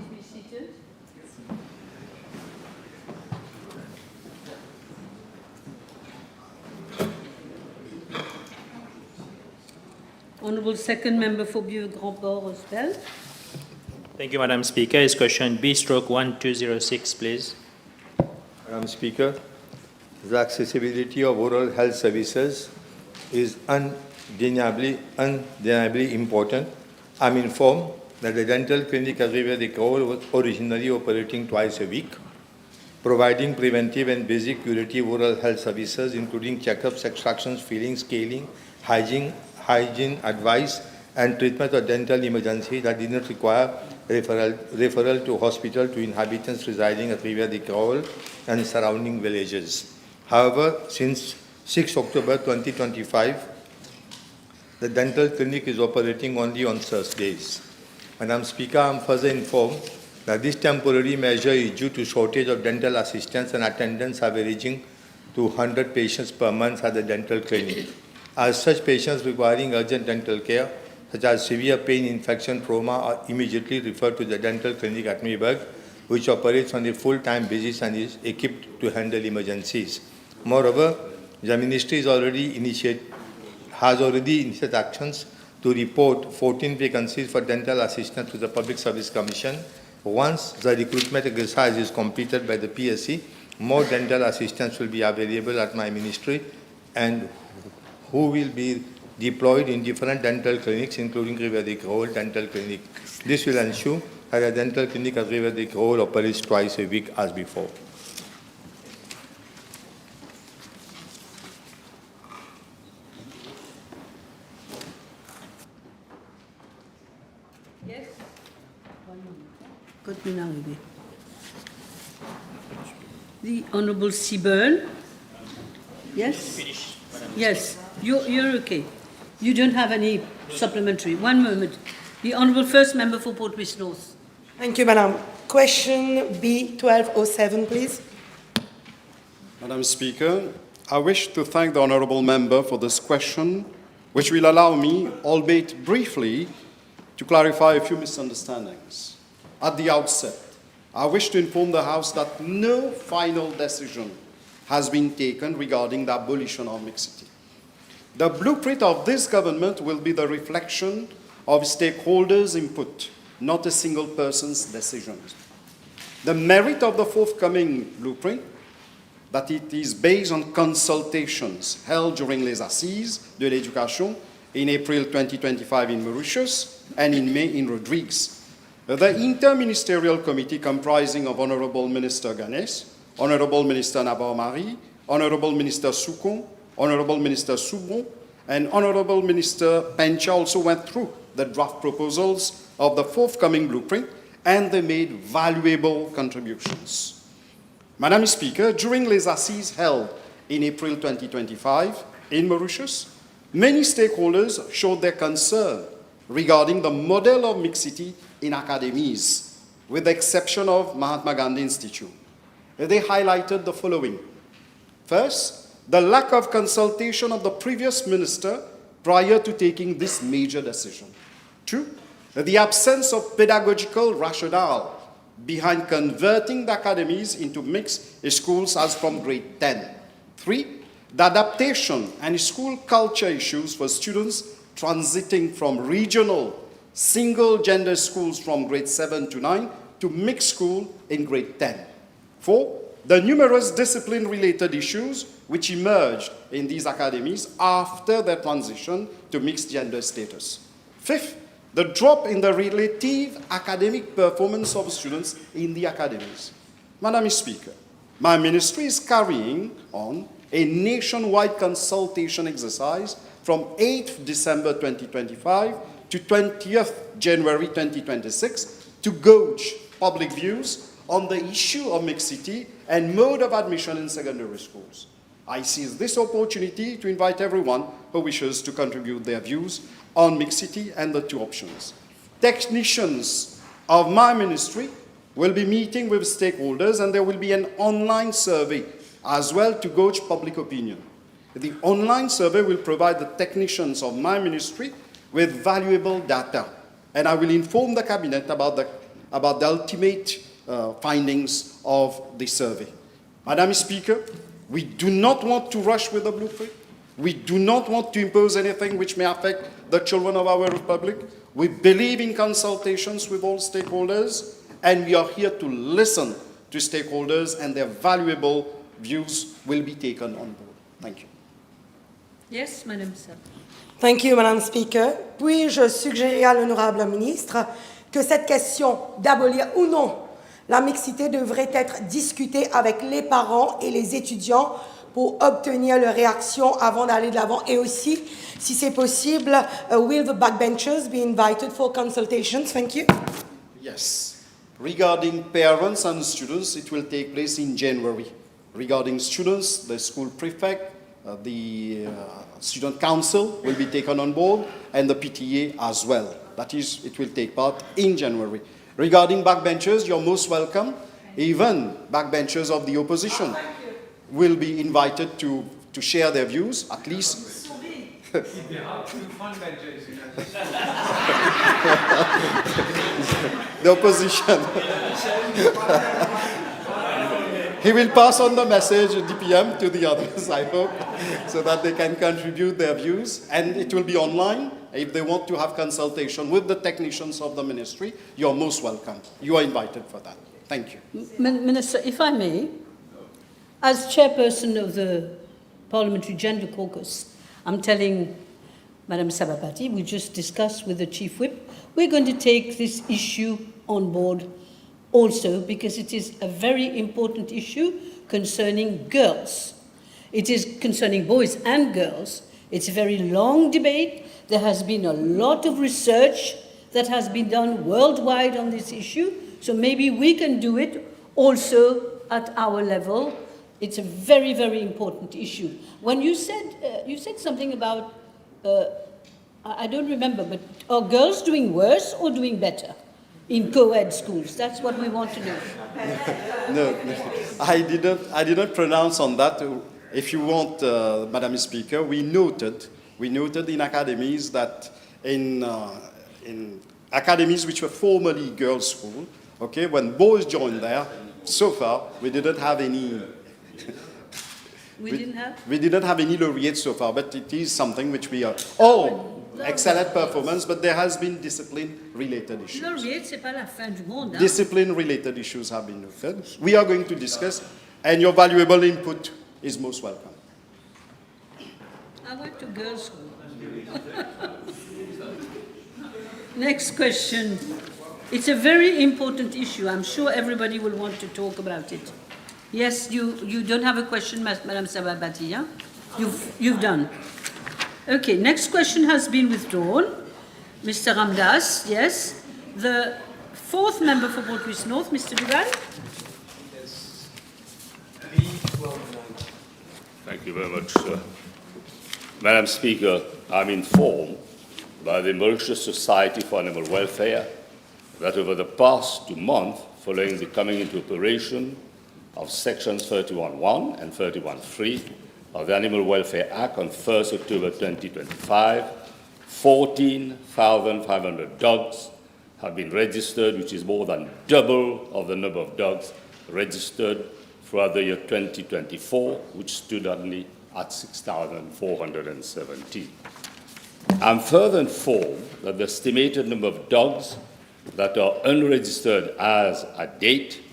be seated. Honourable Second Member for Vieux-Grand-Port-Rospel. Thank you, Madam Speaker. Is question B/1206, please? Madam Speaker, the accessibility of oral health services is undeniably important. I'm informed that the dental clinic at Rivière-des-Crolles was originally operating twice a week, providing preventive and basic curative oral health services, including checkups, extractions, fillings, scaling, hygiene advice, and treatment of dental emergency that did not require referral to hospital to inhabitants residing at Rivière-des-Crolles and surrounding villages. However, since 6 October 2025, the dental clinic is operating only on Thursdays. Madam Speaker, I am further informed that this temporary measure is due to shortage of dental assistants and attendants averaging 200 patients per month at the dental clinic. As such, patients requiring urgent dental care, such as severe pain, infection, trauma, are immediately referred to the dental clinic at Mayberg, which operates on a full-time basis and is equipped to handle emergencies. Moreover, the Ministry has already initiated actions to report 14 vacancies for dental assistants to the Public Service Commission. Once the recruitment exercise is completed by the PSC, more dental assistants will be available at my ministry and who will be deployed in different dental clinics, including Rivière-des-Crolles Dental Clinic. This will ensure that a dental clinic at Rivière-des-Crolles operates twice a week as before. Yes? 1 moment. The Honourable Seaburn. Yes? Yes, you're okay. You don't have any supplementary. 1 moment. The Honourable First Member for Port Louis North. Thank you, Madam. Question B1207, please. Madam Speaker, I wish to thank the Honourable Member for this question, which will allow me, albeit briefly, to clarify a few misunderstandings. At the outset, I wish to inform the House that no final decision has been taken regarding the abolition of mixity. The blueprint of this government will be the reflection of stakeholders' input, not a single person's decision. The merit of the forthcoming blueprint, that it is based on consultations held during les Assises de l'Éducation in April 2025 in Mauritius and in May in Rodrigues. The Interministerial Committee comprising of Honourable Minister Ganes, Honourable Minister Nabar-Marie, Honourable Minister Soukon, Honourable Minister Soubron, and Honourable Minister Pencha also went through the draft proposals of the forthcoming blueprint, and they made valuable contributions. Madam Speaker, during les Assises held in April 2025 in Mauritius, many stakeholders showed their concern regarding the model of mixity in academies, with the exception of Mahatma Gandhi Institute. They highlighted the following. First, the lack of consultation of the previous minister prior to taking this major decision. Two, the absence of pedagogical rationale behind converting the academies into mixed schools as from grade 10. Three, the adaptation and school culture issues for students transiting from regional single-gender schools from grade 7 to 9 to mixed school in grade 10. 4, the numerous discipline-related issues which emerged in these academies after their transition to mixed gender status. 5th, the drop in the relative academic performance of students in the academies. Madam Speaker, my ministry is carrying on a nationwide consultation exercise from 8th December 2025 to 20th January 2026 to gauge public views on the issue of mixity and mode of admission in secondary schools. I seize this opportunity to invite everyone who wishes to contribute their views on mixity and the two options. Technicians of my ministry will be meeting with stakeholders, and there will be an online survey as well to gauge public opinion. The online survey will provide the technicians of my ministry with valuable data, and I will inform the Cabinet about the ultimate findings of the survey. Madam Speaker, we do not want to rush with the blueprint. We do not want to impose anything which may affect the children of our republic. We believe in consultations with all stakeholders, and we are here to listen to stakeholders, and their valuable views will be taken on board. Thank you. Yes, Madam Sir. Thank you, Madam Speaker. Puis-je suggérer à l'honorable ministre que cette question d'abolir ou non la mixité devrait être discutée avec les parents et les étudiants pour obtenir leur réaction avant d'aller de l'avant, et aussi, si c'est possible, will the backbenchers be invited for consultations? Thank you. Yes. Regarding parents and students, it will take place in January. Regarding students, the school prefect, the student council will be taken on board, and the PTA as well. That is, it will take part in January. Regarding backbenchers, you're most welcome. Even backbenchers of the opposition will be invited to share their views, at least. The opposition. He will pass on the message, DPM, to the others, I hope, so that they can contribute their views. And it will be online. If they want to have consultation with the technicians of the ministry, you're most welcome. You are invited for that. Thank you. Minister, if I may, as chairperson of the Parliamentary Gender Caucus, I'm telling Madam Sabapati, we just discussed with the Chief Whip, we're going to take this issue on board also, because it is a very important issue concerning girls. It is concerning boys and girls. It's a very long debate. There has been a lot of research that has been done worldwide on this issue, so maybe we can do it also at our level. It's a very, very important issue. When you said something about, I don't remember, but are girls doing worse or doing better in co-ed schools? That's what we want to know. No, I didn't pronounce on that. If you want, Madam Speaker, we noted in academies that in academies which were formerly girls' school, okay, when boys joined there, so far we didn't have any. We didn't have any laureates so far, but it is something which we are. Oh, excellent performance, but there has been discipline-related issues. Laureate, c'est pas la fin du monde. Discipline-related issues have been noted. We are going to discuss, and your valuable input is most welcome. I went to girls' school. Next question. It's a very important issue. I'm sure everybody will want to talk about it. Yes, you don't have a question, Madam Sabapati, yeah? You've done. Okay, next question has been withdrawn. Mr. Ramdas, yes. The fourth member for Mauritius North, Mr. Duval. Yes. Thank you very much, Madam Speaker. I'm informed by the Mauritius Society for Animal Welfare that over the past 2 months, following the coming into operation of Sections 31.1 and 31.3 of the Animal Welfare Act on 1st October 2025, 14,500 dogs have been registered, which is more than double of the number of dogs registered throughout the year 2024, which stood only at 6,417. I'm further informed that the estimated number of dogs that are unregistered as at date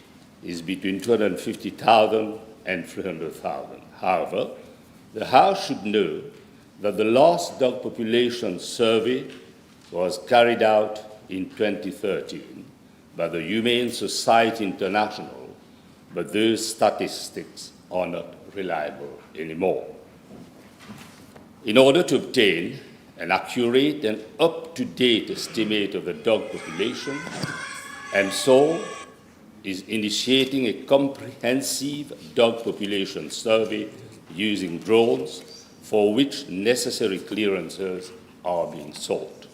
is between 250,000 and 300,000. However, the House should know that the last dog population survey was carried out in 2013 by the Humane Society International, but those statistics are not reliable anymore. In order to obtain an accurate and up-to-date estimate of the dog population, MSO is initiating a comprehensive dog population survey using drones, for which necessary clearances are being sought.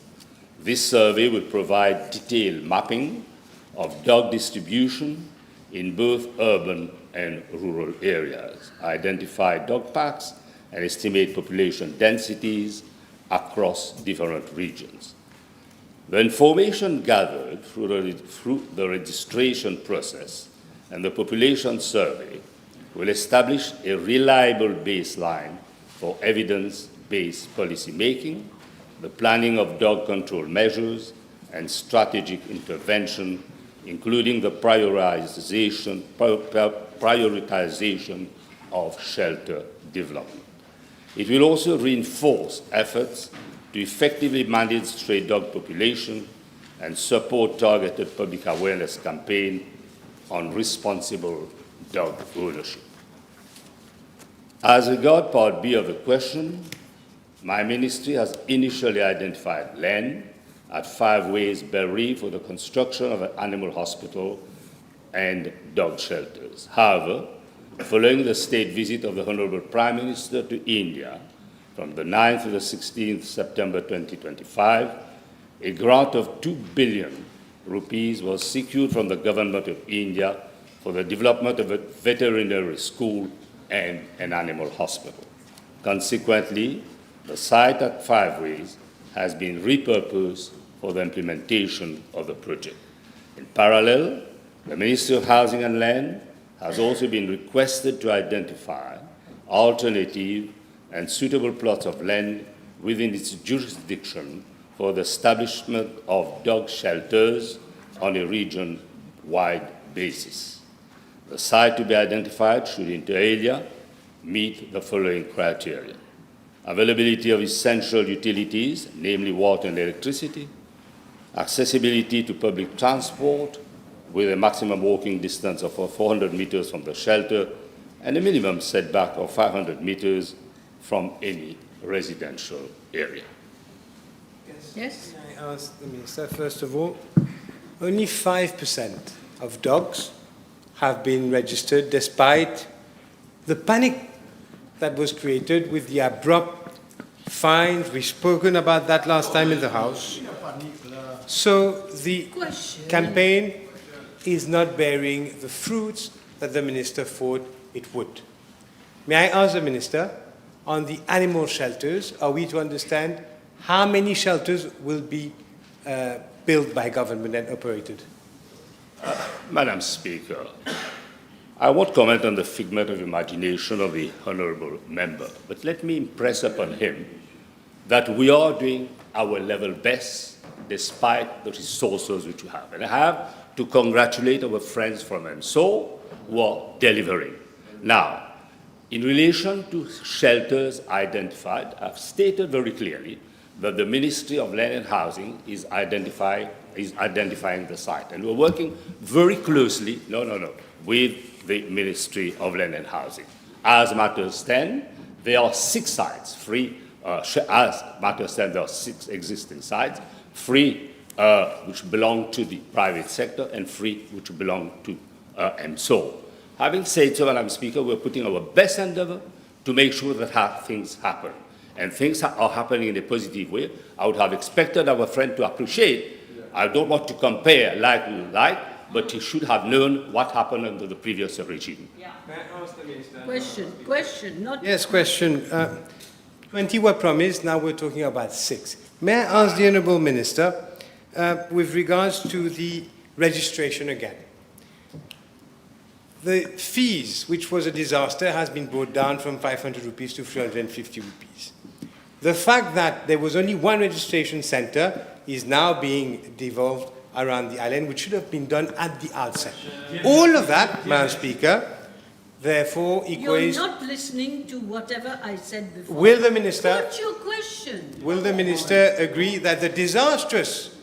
This survey will provide detailed mapping of dog distribution in both urban and rural areas, identify dog parks, and estimate population densities across different regions. The information gathered through the registration process and the population survey will establish a reliable baseline for evidence-based policy making, the planning of dog control measures, and strategic intervention, including the prioritization of shelter development. It will also reinforce efforts to effectively manage stray dog population and support targeted public awareness campaigns on responsible dog ownership. As regards Part B of the question, my ministry has initially identified land at 5 Ways, Berry, for the construction of an animal hospital and dog shelters. However, following the state visit of the Honourable Prime Minister to India from the 9th to the 16th September 2025, a grant of 2 billion rupees was secured from the Government of India for the development of a veterinary school and an animal hospital. Consequently, the site at 5 Ways has been repurposed for the implementation of the project. In parallel, the Ministry of Housing and Land has also been requested to identify alternative and suitable plots of land within its jurisdiction for the establishment of dog shelters on a region-wide basis. The site to be identified should, inter alia, meet the following criteria: availability of essential utilities, namely water and electricity, accessibility to public transport with a maximum walking distance of 400 meters from the shelter and a minimum setback of 500 meters from any residential area. Yes? Can I ask the Minister, first of all, only 5% of dogs have been registered despite the panic that was created with the abrupt fines. We've spoken about that last time in the House. So the campaign is not bearing the fruits that the Minister thought it would. May I ask the Minister, on the animal shelters, are we to understand how many shelters will be built by government and operated? Madam Speaker, I won't comment on the figment of imagination of the Honourable Member, but let me impress upon him that we are doing our level best despite the resources which we have. And I have to congratulate our friends from MSO who are delivering. Now, in relation to shelters identified, I've stated very clearly that the Ministry of Land and Housing is identifying the site. And we're working very closely, with the Ministry of Land and Housing. As matters stand, there are 6 sites free. As matters stand, there are 6 existing sites, 3 which belong to the private sector and 3 which belong to MSO. Having said so, Madam Speaker, we're putting our best endeavor to make sure that things happen. And things are happening in a positive way. I would have expected our friend to appreciate. I don't want to compare like with like, but he should have known what happened under the previous regime. May I ask the Minister? Question, not... Yes, question. 20 were promised, now we're talking about 6. May I ask the Honourable Minister, with regards to the registration again? The fees, which was a disaster, has been brought down from 500 rupees to 350 rupees. The fact that there was only one registration centre is now being devolved around the island, which should have been done at the outset. All of that, Madam Speaker, therefore equates... You're not listening to whatever I said before. Will the Minister... What's your question? Will the Minister agree that the disastrous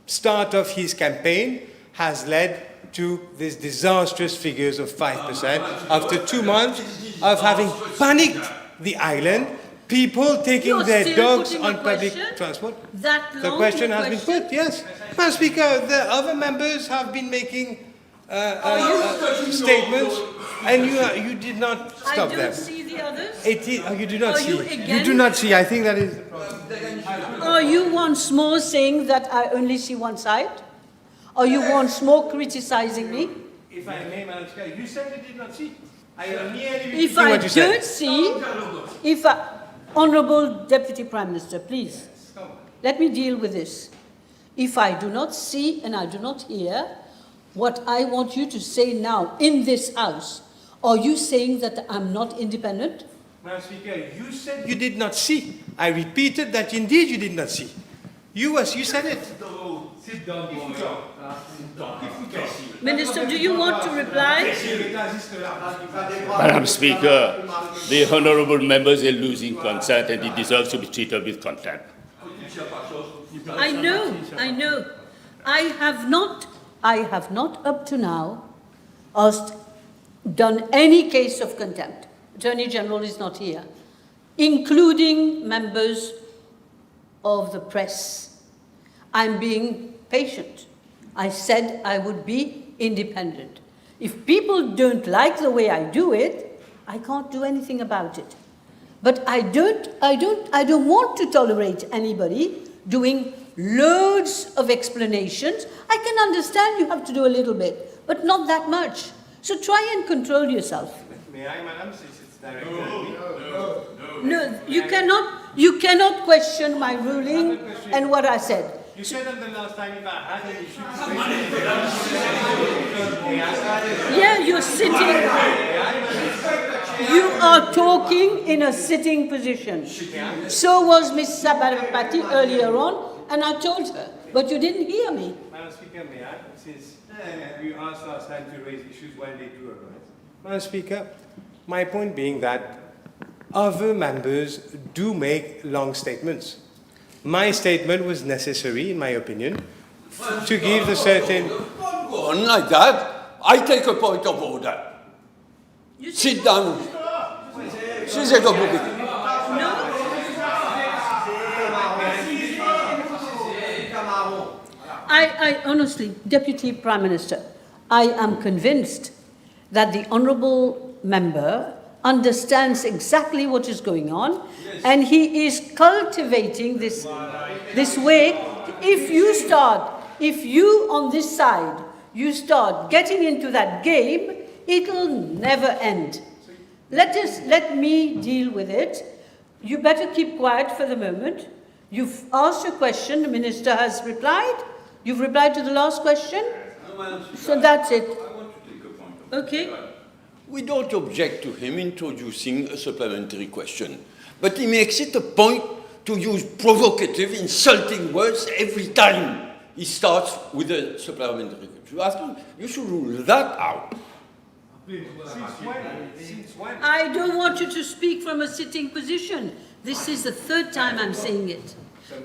start of his campaign has led to these disastrous figures of 5% after 2 months of having panicked the island, people taking their dogs on public transport? The question has been put, yes. Madam Speaker, the other members have been making statements and you did not stop them. I don't see the others? You do not Are see. you You again? do not see. I think that is the problem. Are you once more saying that I only see one side? Are you once more criticizing me? If I may, Madam Speaker, you said you did not see. I am merely If repeating I what you said. don't see, Honourable Deputy Prime Minister, please, let me deal with this. If I do not see and I do not hear what I want you to say now in this House, are you saying that I'm not independent? Madam Speaker, you said you did not see. I repeated that indeed you did not see. You said it. Sit down, Minister, do you want to reply? Madam Speaker, the honourable members are losing consent and he deserves to be treated with contempt. I know. I have not up to now done any case of contempt. Attorney General is not here, including members of the press. I'm being patient. I said I would be independent. If people don't like the way I do it, I can't do anything about it. But I don't want to tolerate anybody doing loads of explanations. I can understand you have to do a little bit, but not that much. So try and control yourself. May I, Madam, since it's directed No, you cannot question my ruling and what I said. You said that the last time if I had an issue Yeah, you're sitting. You are talking in a sitting position. So was Ms. Sabarapati earlier on, and I told her, but you didn't hear me. Madam Speaker, may I? Since you asked last time to raise issues when they do arise. Madam Speaker, my point being that other members do make long statements. My statement was necessary, in my opinion, to give the certain... Don't go on like that. I take a point of order. Sit down. I honestly, Deputy Prime Minister, I am convinced that the Honourable Member understands exactly what is going on, and he is cultivating this way. If you on this side, you start getting into that game, it'll never end. Let me deal with it. You better keep quiet for the moment. You've asked a question, the Minister has replied. You've replied to the last question? So that's it. Okay. We don't object to him introducing a supplementary question, but he makes it a point to use provocative, insulting words every time he starts with a supplementary question. You should rule that out. I don't want you to speak from a sitting position. This is the third time I'm saying it.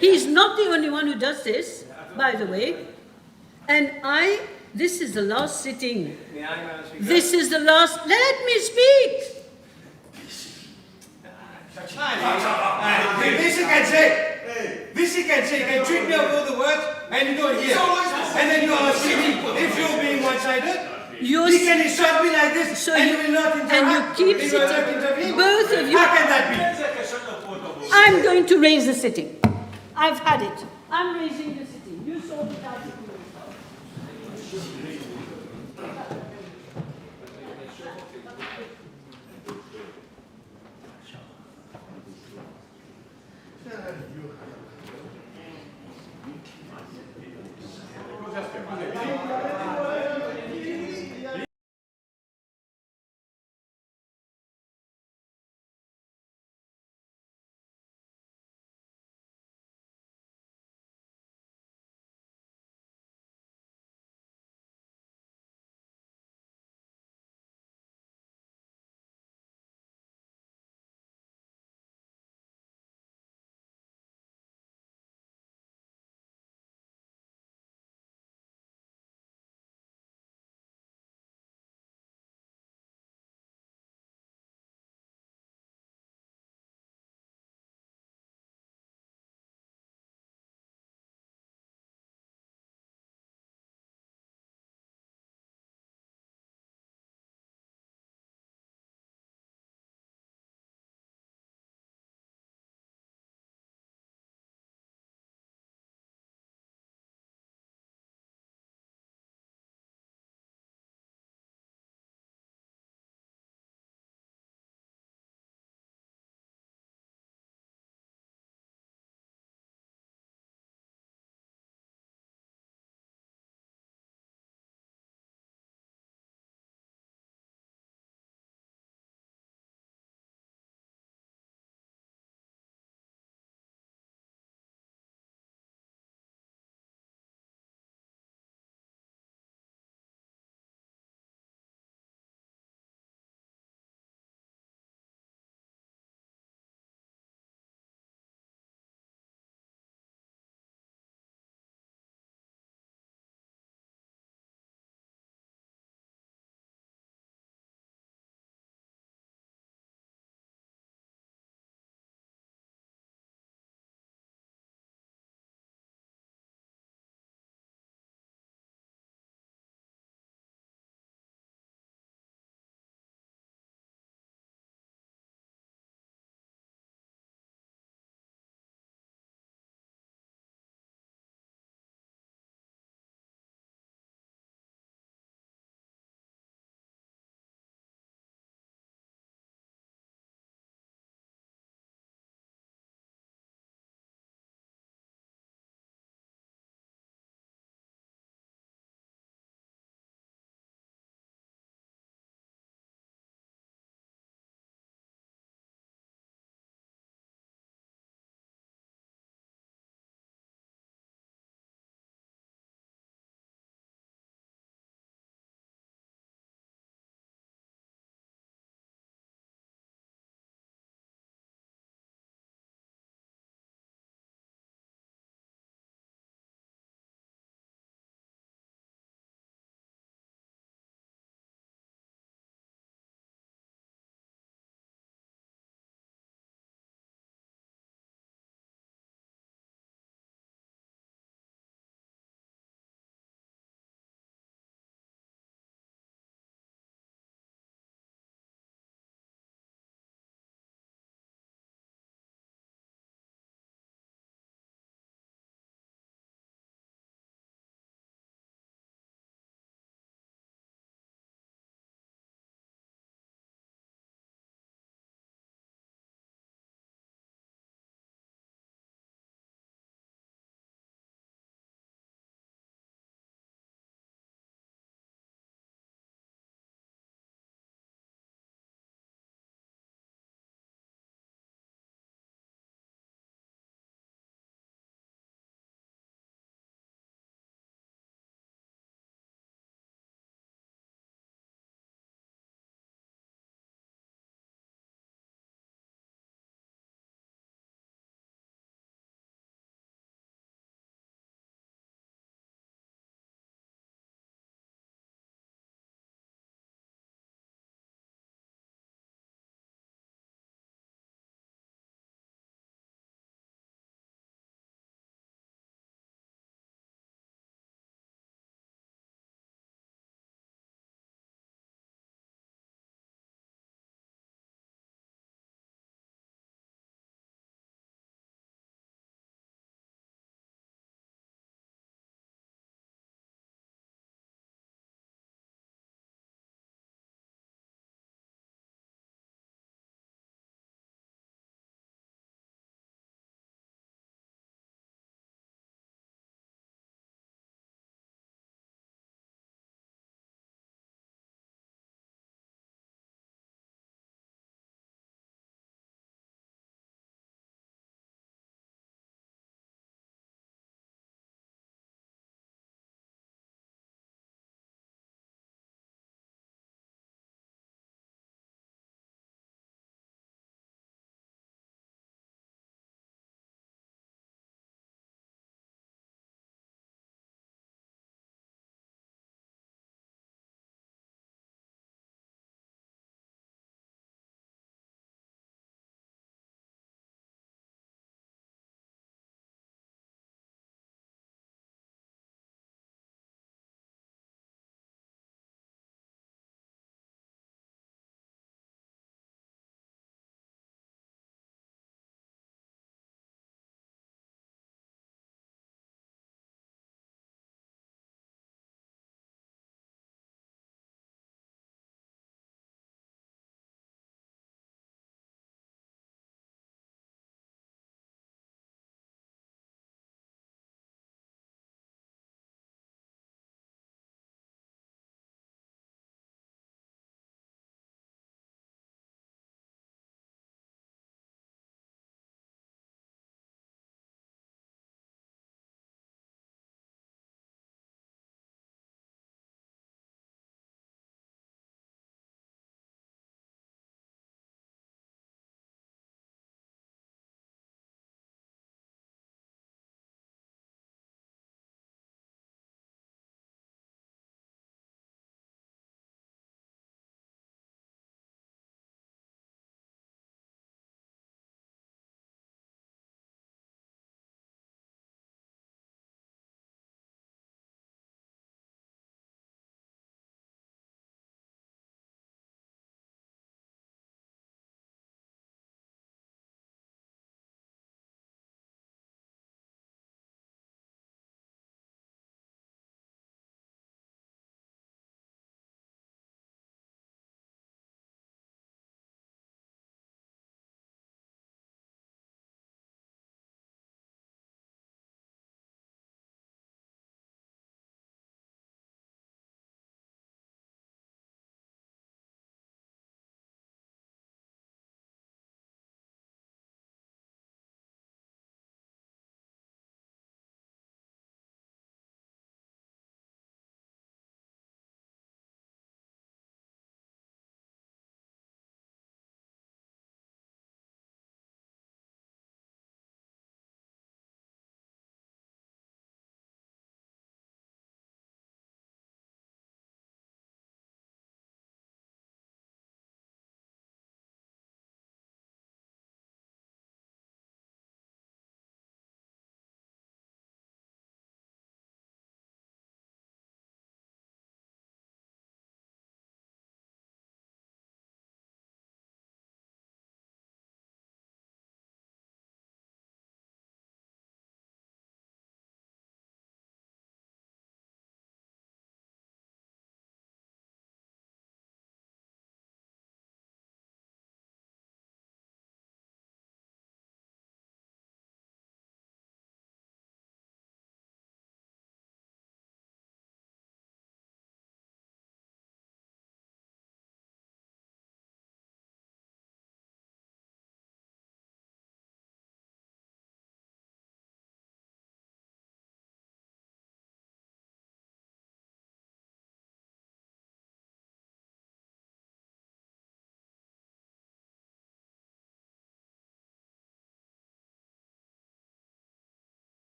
He's not the only one who does this, by the way. And this is the last sitting. This is the last. Let me speak. This he can say. You can treat me of all the words and you don't hear. And then you are sitting. If you're being one-sided, he can insult me like this and you will not interrupt. And you keep sitting. Both of you. How can that be? I'm going to raise the sitting. I've had it. I'm raising the sitting. You sort it out.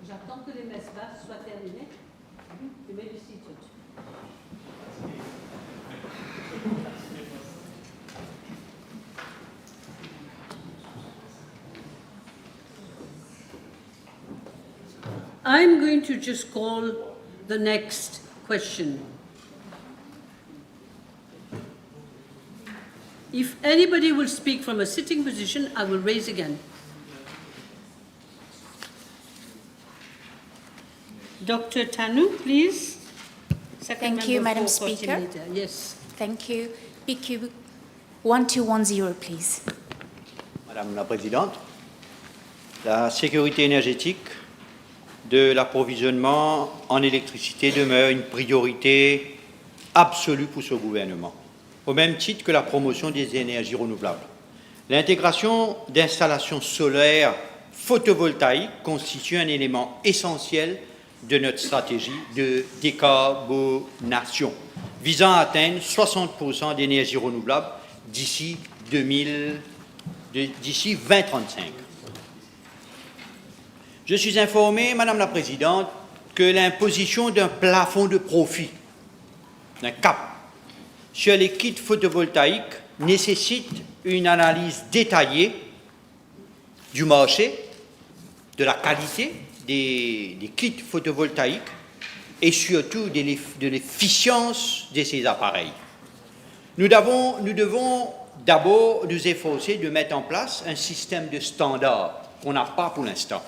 J'attends que les messes basses soient terminées. Je mets le site. I'm going to just call the next question. If anybody will speak from a sitting position, I will raise again. Dr. Tanu, please. Second Thank you, member Madam for Speaker. Coordinator. Yes. Thank you. PQ 1210, please. Madame la Présidente, la sécurité énergétique de l'approvisionnement en électricité demeure une priorité absolue pour ce gouvernement, au même titre que la promotion des énergies renouvelables. L'intégration d'installations solaires photovoltaïques constitue un élément essentiel de notre stratégie de décarbonation, visant à atteindre 60% d'énergie renouvelable d'ici 2035. Je suis informé, Madame la Présidente, que l'imposition d'un plafond de profit, d'un cap, sur les kits photovoltaïques nécessite une analyse détaillée du marché, de la qualité des kits photovoltaïques et surtout de l'efficience de ces appareils. Nous devons d'abord nous efforcer de mettre en place un système de standards qu'on n'a pas pour l'instant.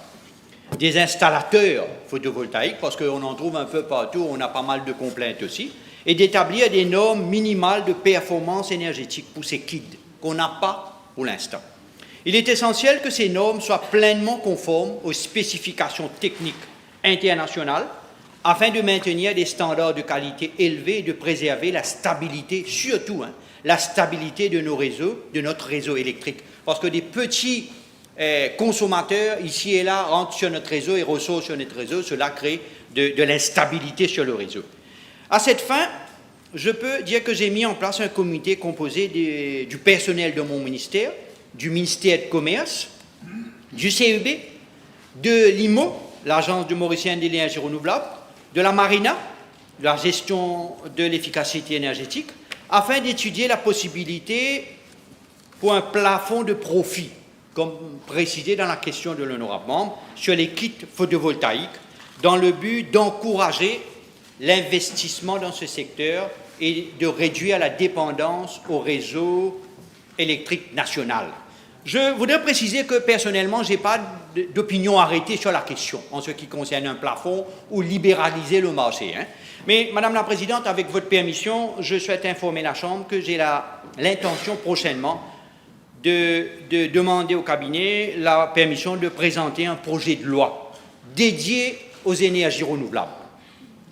Des installateurs photovoltaïques, parce qu'on en trouve un peu partout, on a pas mal de complaintes aussi, et d'établir des normes minimales de performance énergétique pour ces kits qu'on n'a pas pour l'instant. Il est essentiel que ces normes soient pleinement conformes aux spécifications techniques internationales afin de maintenir des standards de qualité élevés et de préserver la stabilité, surtout la stabilité de nos réseaux, de notre réseau électrique. Parce que des petits consommateurs, ici et là, rentrent sur notre réseau et ressortent sur notre réseau, cela crée de l'instabilité sur le réseau. À cette fin, je peux dire que j'ai mis en place un comité composé du personnel de mon ministère, du ministère de Commerce, du CEB, de l'IMO, l'Agence de Mauritienne de l'énergie renouvelable, de la Marina, de la gestion de l'efficacité énergétique, afin d'étudier la possibilité pour un plafond de profit, comme précisé dans la question de l'honorable membre, sur les kits photovoltaïques, dans le but d'encourager l'investissement dans ce secteur et de réduire la dépendance au réseau électrique national. Je voudrais préciser que personnellement, je n'ai pas d'opinion arrêtée sur la question en ce qui concerne un plafond ou libéraliser le marché. Mais, Madame la Présidente, avec votre permission, je souhaite informer la Chambre que j'ai l'intention prochainement de demander au cabinet la permission de présenter un projet de loi dédié aux énergies renouvelables.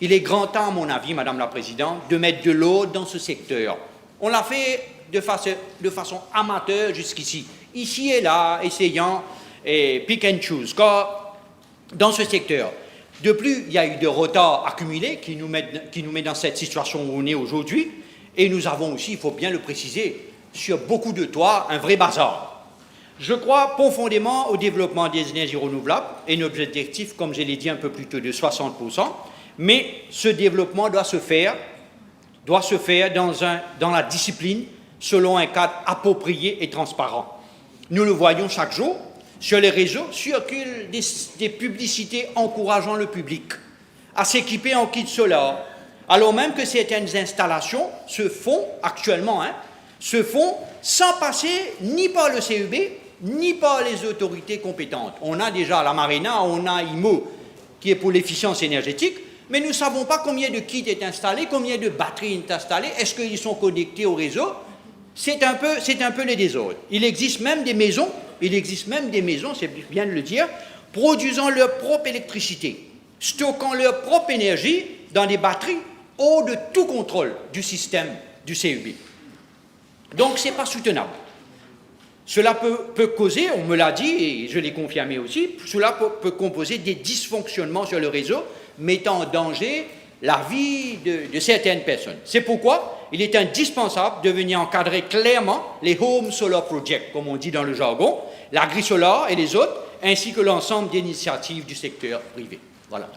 Il est grand temps, à mon avis, Madame la Présidente, de mettre de l'ordre dans ce secteur. On l'a fait de façon amateur jusqu'ici, ici et là, essayant pick and choose, car dans ce secteur. De plus, il y a eu des retards accumulés qui nous met dans cette situation où on est aujourd'hui, et nous avons aussi, il faut bien le préciser, sur beaucoup de toits, un vrai bazar. Je crois profondément au développement des énergies renouvelables et nos objectifs, comme je l'ai dit un peu plus tôt, de 60%, mais ce développement doit se faire dans la discipline, selon un cadre approprié et transparent. Nous le voyons chaque jour, sur les réseaux circulent des publicités encourageant le public à s'équiper en kit solaire, alors même que certaines installations se font actuellement, se font sans passer ni par le CEB, ni par les autorités compétentes. On a déjà la Marina, on a IMO, qui est pour l'efficience énergétique, mais nous ne savons pas combien de kits est installé, combien de batteries est installé, est-ce qu'ils sont connectés au réseau? c'est un peu le désordre. Il existe même des maisons, c'est bien de le dire, produisant leur propre électricité, stockant leur propre énergie dans des batteries hors de tout contrôle du système du CEB. Donc, ce n'est pas soutenable. Cela peut causer, on me l'a dit et je l'ai confirmé aussi, cela peut composer des dysfonctionnements sur le réseau, mettant en danger la vie de certaines personnes. C'est pourquoi il est indispensable de venir encadrer clairement les home solar projects, comme on dit dans le jargon, l'agri-solar et les autres, ainsi que l'ensemble des initiatives du secteur privé. Voilà.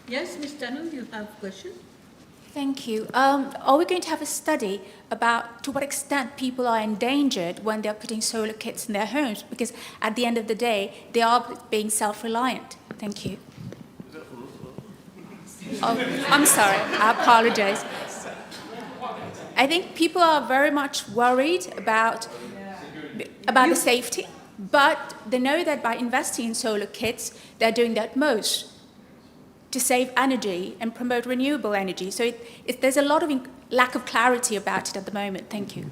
Yes, Ms. Dunham, you have a question? Thank you. Are we going to have a study about to what extent people are endangered when they're putting solar kits in their homes? Because at the end of the day, they are being self-reliant. Thank you. Oh, I'm sorry. I apologize. I think people are very much worried about the safety, but they know that by investing in solar kits, they're doing that most to save energy and promote renewable energy. So there's a lot of lack of clarity about it at the moment. Thank you.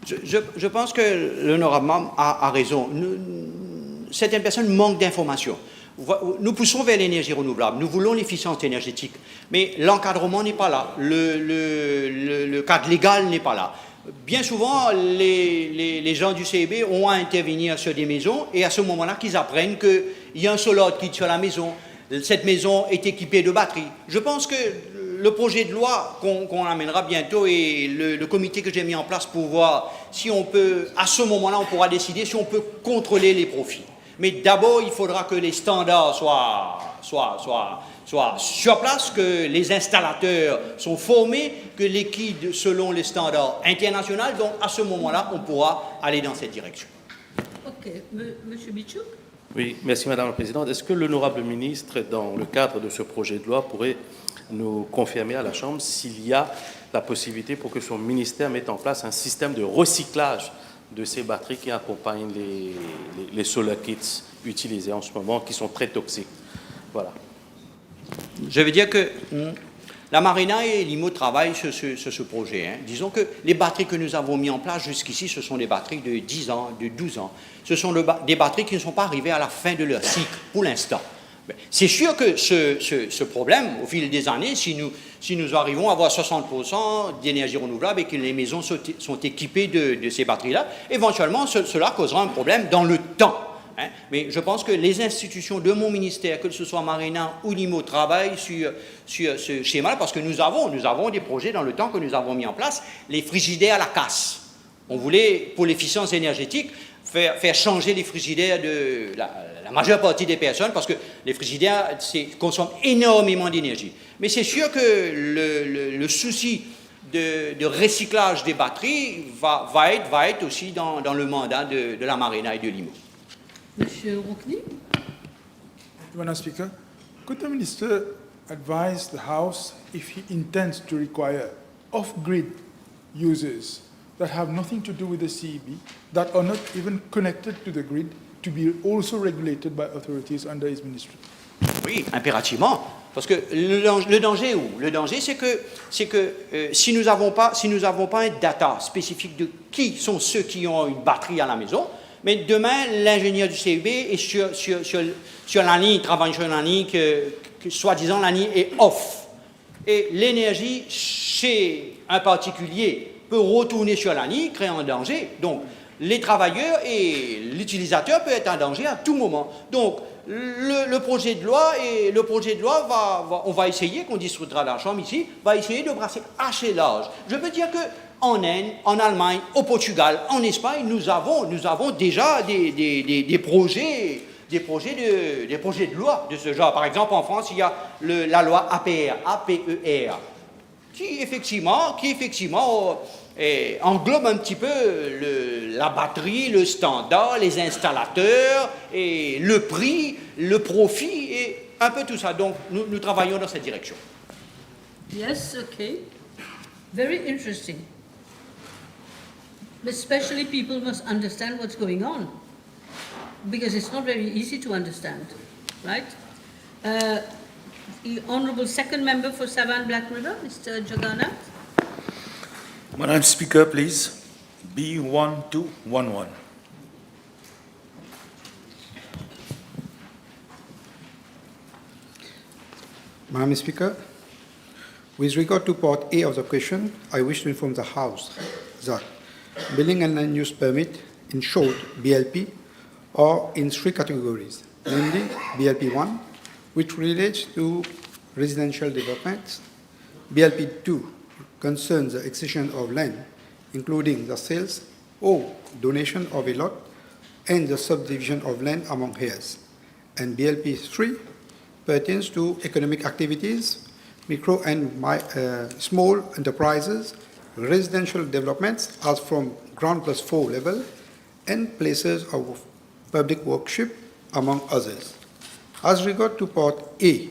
Je pense que l'honorable a raison. Certaines personnes manquent d'informations. Nous poussons vers l'énergie renouvelable, nous voulons l'efficience énergétique, mais l'encadrement n'est pas là, le cadre légal n'est pas là. Bien souvent, les gens du CEB ont à intervenir sur des maisons et à ce moment-là qu'ils apprennent qu'il y a un solar kit sur la maison, cette maison est équipée de batteries. Je pense que le projet de loi qu'on amènera bientôt et le comité que j'ai mis en place pour voir si on peut, à ce moment-là, on pourra décider si on peut contrôler les profits. Mais d'abord, il faudra que les standards soient sur place, que les installateurs sont formés, que liquident selon les standards internationaux. Donc, à ce moment-là, on pourra aller dans cette direction. OK. Monsieur Bichouk? Oui, merci Madame la Présidente. Est-ce que l'honorable ministre, dans le cadre de ce projet de loi, pourrait nous confirmer à la Chambre s'il y a la possibilité pour que son ministère mette en place un système de recyclage de ces batteries qui accompagnent les solar kits utilisés en ce moment, qui sont très toxiques. Voilà. Je veux dire que la Marina et l'IMO travaillent sur ce projet. Disons que les batteries que nous avons mis en place jusqu'ici, ce sont des batteries de 10 ans, de 12 ans. Ce sont des batteries qui ne sont pas arrivées à la fin de leur cycle, pour l'instant. C'est sûr que ce problème, au fil des années, si nous arrivons à avoir 60% d'énergie renouvelable et que les maisons sont équipées de ces batteries-là, éventuellement, cela causera un problème dans le temps. Mais je pense que les institutions de mon ministère, que ce soit Marina ou l'IMO, travaillent sur ce schéma, parce que nous avons des projets dans le temps que nous avons mis en place, les frigidaires à la casse. On voulait, pour l'efficience énergétique, faire changer les frigidaires de la majeure partie des personnes, parce que les frigidaires consomment énormément d'énergie. Mais c'est sûr que le souci de recyclage des batteries va être aussi dans le mandat de la Marina et de l'IMO. Monsieur Roukni? Madam Speaker, could the Minister advise the House if he intends to require off-grid users that have nothing to do with the CEB, that are not even connected to the grid, to be also regulated by authorities under his ministry? Oui, impérativement. Parce que le danger est où? Le danger, c'est que si nous n'avons pas un data spécifique de qui sont ceux qui ont une batterie à la maison, mais demain, l'ingénieur du CEB est sur la ligne, travaille sur la ligne que soi-disant, la ligne est off. Et l'énergie chez un particulier peut retourner sur la ligne, créer un danger. Donc, les travailleurs et l'utilisateur peuvent être en danger à tout moment. Donc, le projet de loi, on va essayer, qu'on discutera dans la Chambre ici, va essayer de brasser assez large. Je peux dire que en Inde, en Allemagne, au Portugal, en Espagne, nous avons déjà des projets de loi de ce genre. Par exemple, en France, il y a la loi APER, qui effectivement englobe un petit peu la batterie, le standard, les installateurs, et le prix, le profit, et un peu tout ça. Donc, nous travaillons dans cette direction. Yes, okay. Very interesting. Especially people must understand what's going on, because it's not very easy to understand, right? The Honourable Second Member for Savannah Black River, Mr. Jagannath. Madam Speaker, please. B1211. Madam Speaker, with regard to Part A of the question, I wish to inform the House that building and land use permit, in short BLP, are in three categories, namely BLP1, which relates to residential developments, BLP2 concerns the accession of land, including the sales or donation of a lot and the subdivision of land among heirs, and BLP3 pertains to economic activities, micro and small enterprises, residential developments as from ground plus 4 level, and places of public worship, among others. As regard to Part A,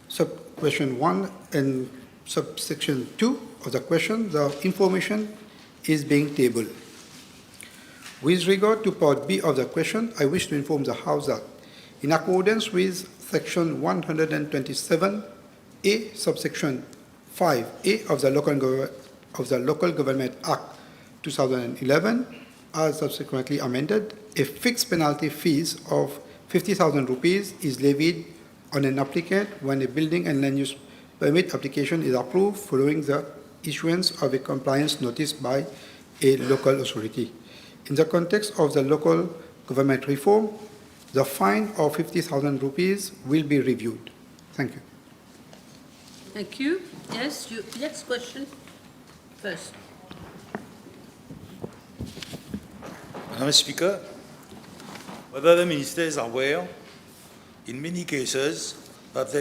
sub-question 1 and subsection 2 of the question, the information is being tabled. With regard to Part B of the question, I wish to inform the House that in accordance with Section 127A, subsection 5A of the Local Government Act 2011, as subsequently amended, a fixed penalty fees of 50,000 rupees is levied on an applicant when a building and land use permit application is approved following the issuance of a compliance notice by a local authority. In the context of the local government reform, the fine of 50,000 rupees will be reviewed. Thank you. Thank you. Yes, next question first. Madam Speaker, whether the Minister is aware, in many cases, that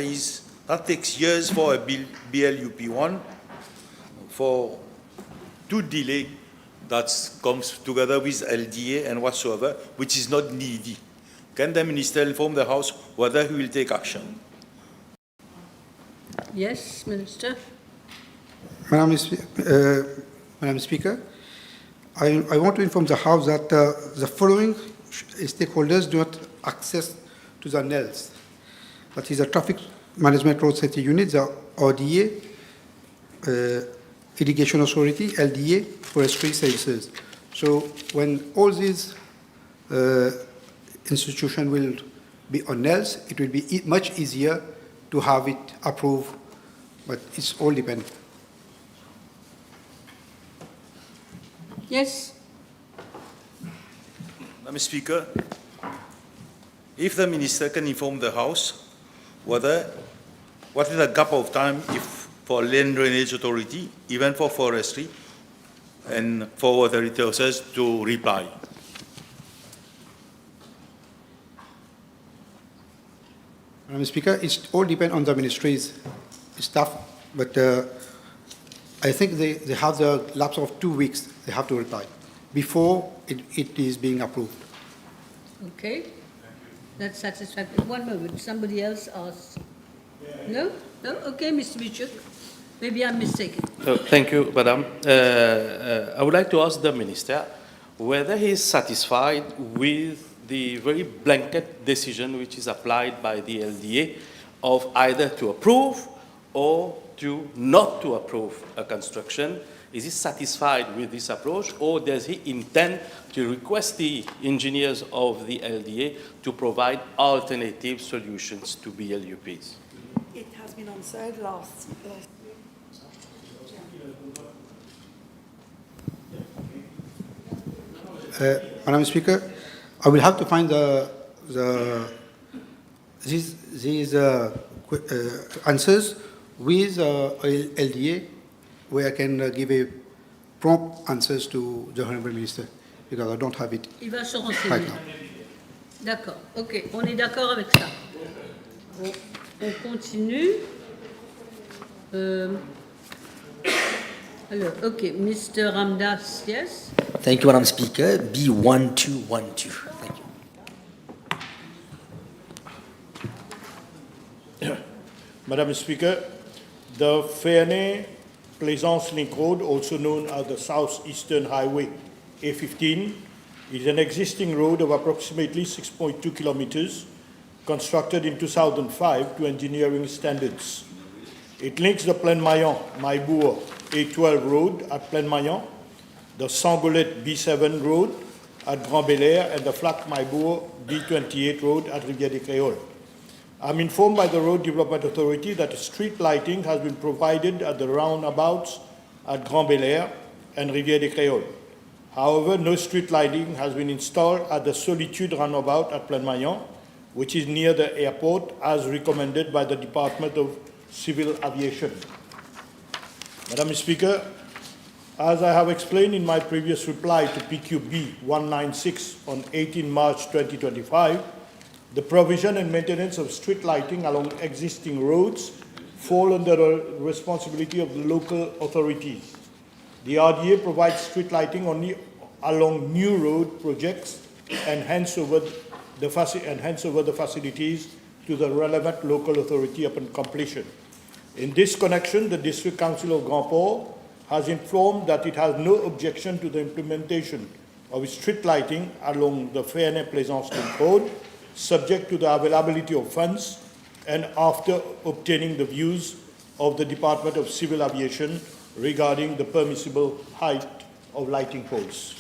takes years for a BLUP1 for to delay that comes together with LDA and whatsoever, which is not needy. Can the Minister inform the House whether he will take action? Yes, Minister. Madam Speaker, I want to inform the House that the following stakeholders do not access to the NELs. That is the Traffic Management Road Safety Unit, the RDA, Irrigation Authority, LDA, Forestry Services. So when all these institutions will be on NELs, it will be much easier to have it approved, but it's all dependent. Yes. Madam Speaker, if the Minister can inform the House what is the gap of time for Land Drainage Authority, even for Forestry, and for water resources to reply. Madam Speaker, it all depends on the ministry's staff, but I think they have the lapse of 2 weeks. They have to reply before it is being approved. Okay. That's satisfactory. One moment. Somebody else asked. No? No? Okay, Mr. Bichuk. Maybe I'm mistaken. Thank you, Madam. I would like to ask the Minister whether he is satisfied with the very blanket decision which is applied by the LDA of either to approve or to not to approve a construction. Is he satisfied with this approach, or does he intend to request the engineers of the LDA to provide alternative solutions to BLUPs? It has been answered last. Madam Speaker, I will have to find these answers with LDA, where I can give a prompt answers to the Honourable Minister, because I don't have it Il va se renseigner. right now. D'accord. OK. On est d'accord avec ça. On continue. Alors, OK. Mr. Ramdas, yes? Thank you, Madam Speaker. B1212. Thank you. Madam Speaker, the Ferney-Plaisance Link Road, also known as the Southeastern Highway A15, is an existing road of approximately 6.2 kilometers, constructed in 2005 to engineering standards. It links the Plaine-Maillan-Maillebourg A12 road at Plaine-Maillan the Sangolet B7 road at Grand Bel-Air and the Flac Maibourg B28 road at Rivière des Créoles. I'm informed by the Road Development Authority that street lighting has been provided at the roundabouts at Grand Bel-Air and Rivière des Créoles. However, no street lighting has been installed at the Solitude roundabout at Plaine-Maillan, which is near the airport, as recommended by the Department of Civil Aviation. Madam Speaker, as I have explained in my previous reply to PQB 196 on 18 March 2025, the provision and maintenance of street lighting along existing roads fall under the responsibility of the local authorities. The RDA provides street lighting only along new road projects and hands over the facilities to the relevant local authority upon completion. In this connection, the District Council of Grand Port has informed that it has no objection to the implementation of street lighting along the Ferney-Plaisance road, subject to the availability of funds and after obtaining the views of the Department of Civil Aviation regarding the permissible height of lighting poles.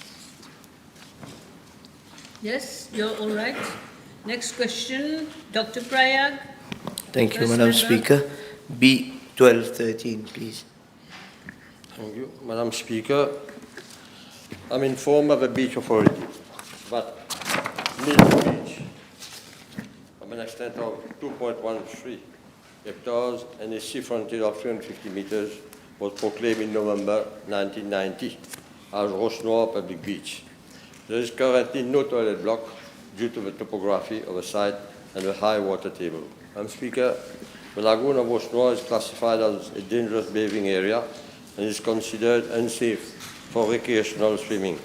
Yes, you're all right. Next question, Dr. Prayag. Thank you, First Madam member. Speaker. B1213, please. Thank you, Madam Speaker. I'm informed of the beach authority, but Mills Beach, of an extent of 2.13 hectares and a sea frontage of 350 meters, was proclaimed in November 1990 as Roche Noire Public Beach. There is currently no toilet block due to the topography of the site and the high water table. Madam Speaker, the lagoon of Roche Noire is classified as a dangerous bathing area and is considered unsafe for recreational swimming.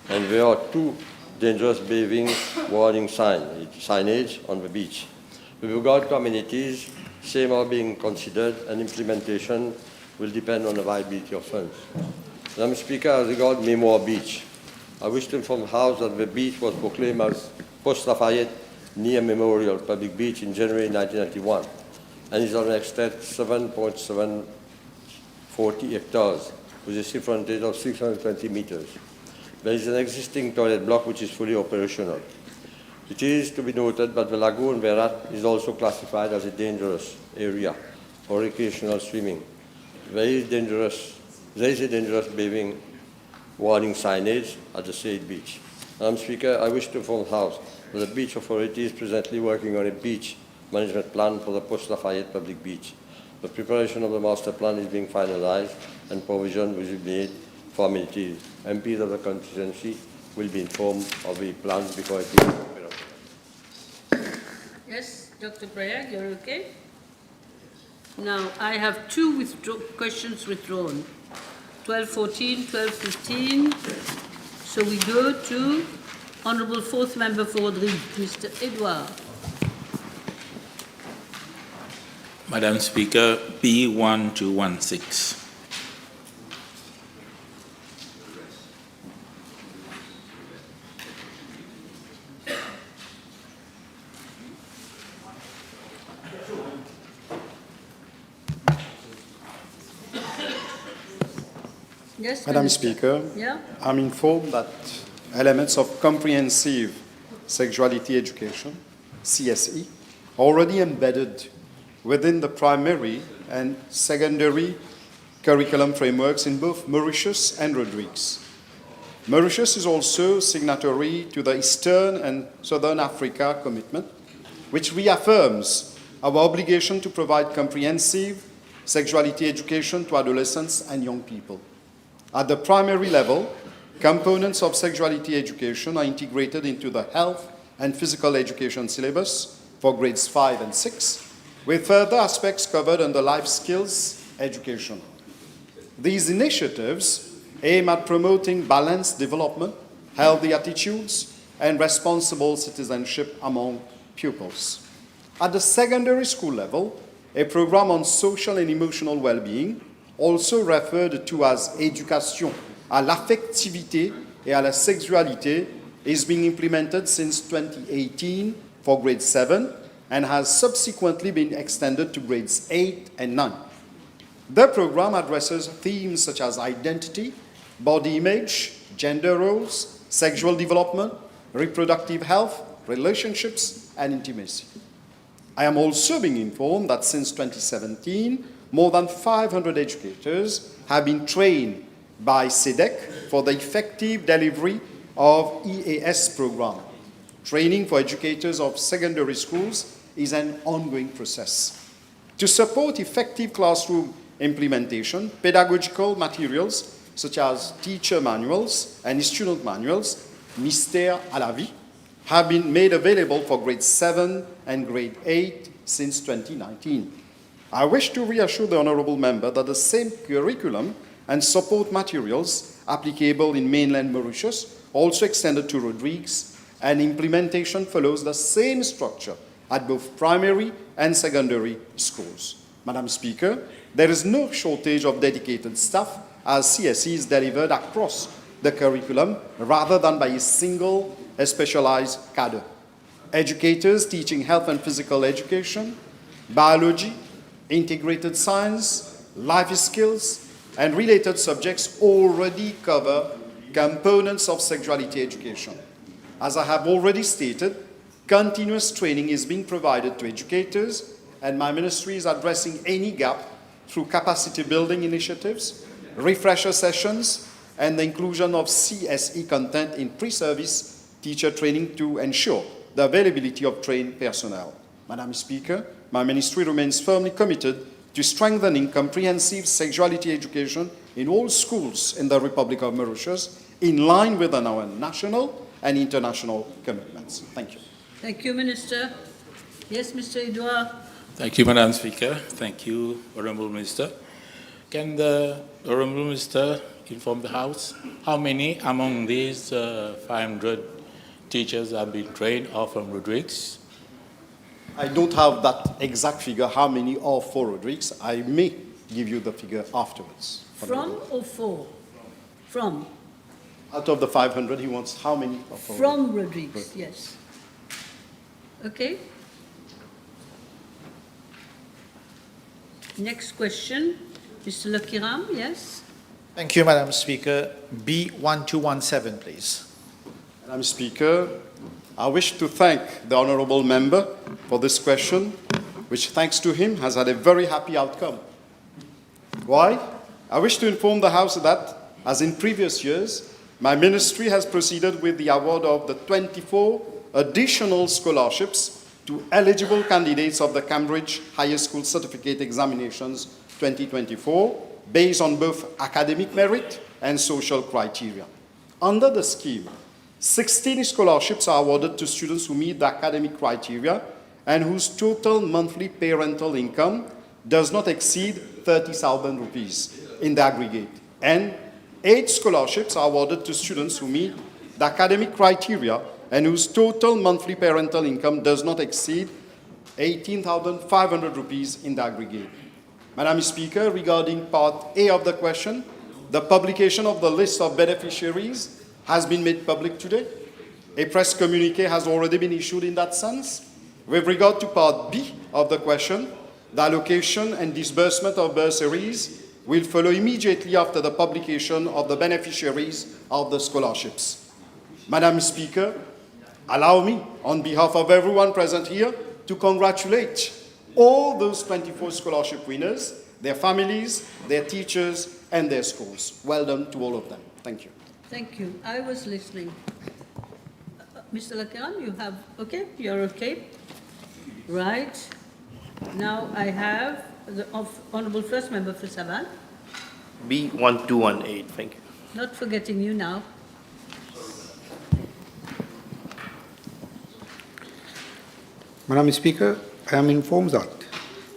And there are 2 dangerous bathing warning signage on the beach. With regard to amenities, same are being considered and implementation will depend on the viability of funds. Madam Speaker, as regards Memoir Beach, I wish to inform the House that the beach was proclaimed as Post-Lafayette Near Memorial Public Beach in January 1991 and is on an extent 7.740 hectares with a sea frontage of 620 meters. There is an existing toilet block which is fully operational. It is to be noted that the lagoon thereat is also classified as a dangerous area for recreational swimming. There is a dangerous bathing warning signage at the said beach. Madam Speaker, I wish to inform the House that the Beach Authority is presently working on a beach management plan for the Post-Lafayette Public Beach. The preparation of the master plan is being finalized and provision will be made for amenities. MPs of the constituency will be informed of the plans before it is prepared. Yes, Dr. Prayag, you're okay? Now, I have 2 questions withdrawn. 1214, 1215. So we go to Honourable 4th Member for Rodrigue, Mr. Edouard. Madam Speaker, B1216. Yes, Madam Minister. Speaker, Yeah? I'm informed that elements of comprehensive sexuality education, CSE, are already embedded within the primary and secondary curriculum frameworks in both Mauritius and Rodrigues. Mauritius is also signatory to the Eastern and Southern Africa Commitment, which reaffirms our obligation to provide comprehensive sexuality education to adolescents and young people. At the primary level, components of sexuality education are integrated into the health and physical education syllabus for grades 5 and 6, with further aspects covered under life skills education. These initiatives aim at promoting balanced development, healthy attitudes, and responsible citizenship among pupils. At the secondary school level, a program on social and emotional well-being, also referred to as Éducation à l'affectivité et à la sexualité, is being implemented since 2018 for grade 7 and has subsequently been extended to grades 8 and 9. The program addresses themes such as identity, body image, gender roles, sexual development, reproductive health, relationships, and intimacy. I am also being informed that since 2017, more than 500 educators have been trained by SEDEC for the effective delivery of EAS program. Training for educators of secondary schools is an ongoing process. To support effective classroom implementation, pedagogical materials such as teacher manuals and student manuals, Mystère à la vie, have been made available for grade 7 and grade 8 since 2019. I wish to reassure the Honourable Member that the same curriculum and support materials applicable in mainland Mauritius also extended to Rodrigues, and implementation follows the same structure at both primary and secondary schools. Madam Speaker, there is no shortage of dedicated staff as CSE is delivered across the curriculum rather than by a single specialized cadre. Educators teaching health and physical education, biology, integrated science, life skills, and related subjects already cover components of sexuality education. As I have already stated, continuous training is being provided to educators, and my ministry is addressing any gap through capacity building initiatives, refresher sessions, and the inclusion of CSE content in pre-service teacher training to ensure the availability of trained personnel. Madam Speaker, my ministry remains firmly committed to strengthening comprehensive sexuality education in all schools in the Republic of Mauritius, in line with our national and international commitments. Thank you. Thank you, Minister. Yes, Mr. Edouard. Thank you, Madam Speaker. Thank you, Honourable Minister. Can the Honourable Minister inform the House how many among these 500 teachers have been trained are from Rodrigues? I don't have that exact figure, how many are for Rodrigues. I may give you the figure afterwards. From or for? From. Out of the 500, he wants how many are for From Rodrigues, yes. Okay. Next question, Mr. Lakiram, yes? Thank you, Madam Speaker. B1217, please. Madam Speaker, I wish to thank the Honourable Member for this question, which, thanks to him, has had a very happy outcome. Why? I wish to inform the House that, as in previous years, my ministry has proceeded with the award of the 24 additional scholarships to eligible candidates of the Cambridge Higher School Certificate Examinations 2024, based on both academic merit and social criteria. Under the scheme, 16 scholarships are awarded to students who meet the academic criteria and whose total monthly parental income does not exceed 30,000 rupees in the aggregate. And 8 scholarships are awarded to students who meet the academic criteria and whose total monthly parental income does not exceed 18,500 rupees in the aggregate. Madam Speaker, regarding Part A of the question, the publication of the list of beneficiaries has been made public today. A press communique has already been issued in that sense. With regard to Part B of the question, the allocation and disbursement of bursaries will follow immediately after the publication of the beneficiaries of the scholarships. Madam Speaker, allow me, on behalf of everyone present here, to congratulate all those 24 scholarship winners, their families, their teachers, and their schools. Well done to all of them. Thank you. Thank you. I was listening. Mr. Lakiram, you have, okay? You're okay? Right. Now I have the Honourable First Member for Savan. B1218, thank you. Not forgetting you now. Madam Speaker, I am informed that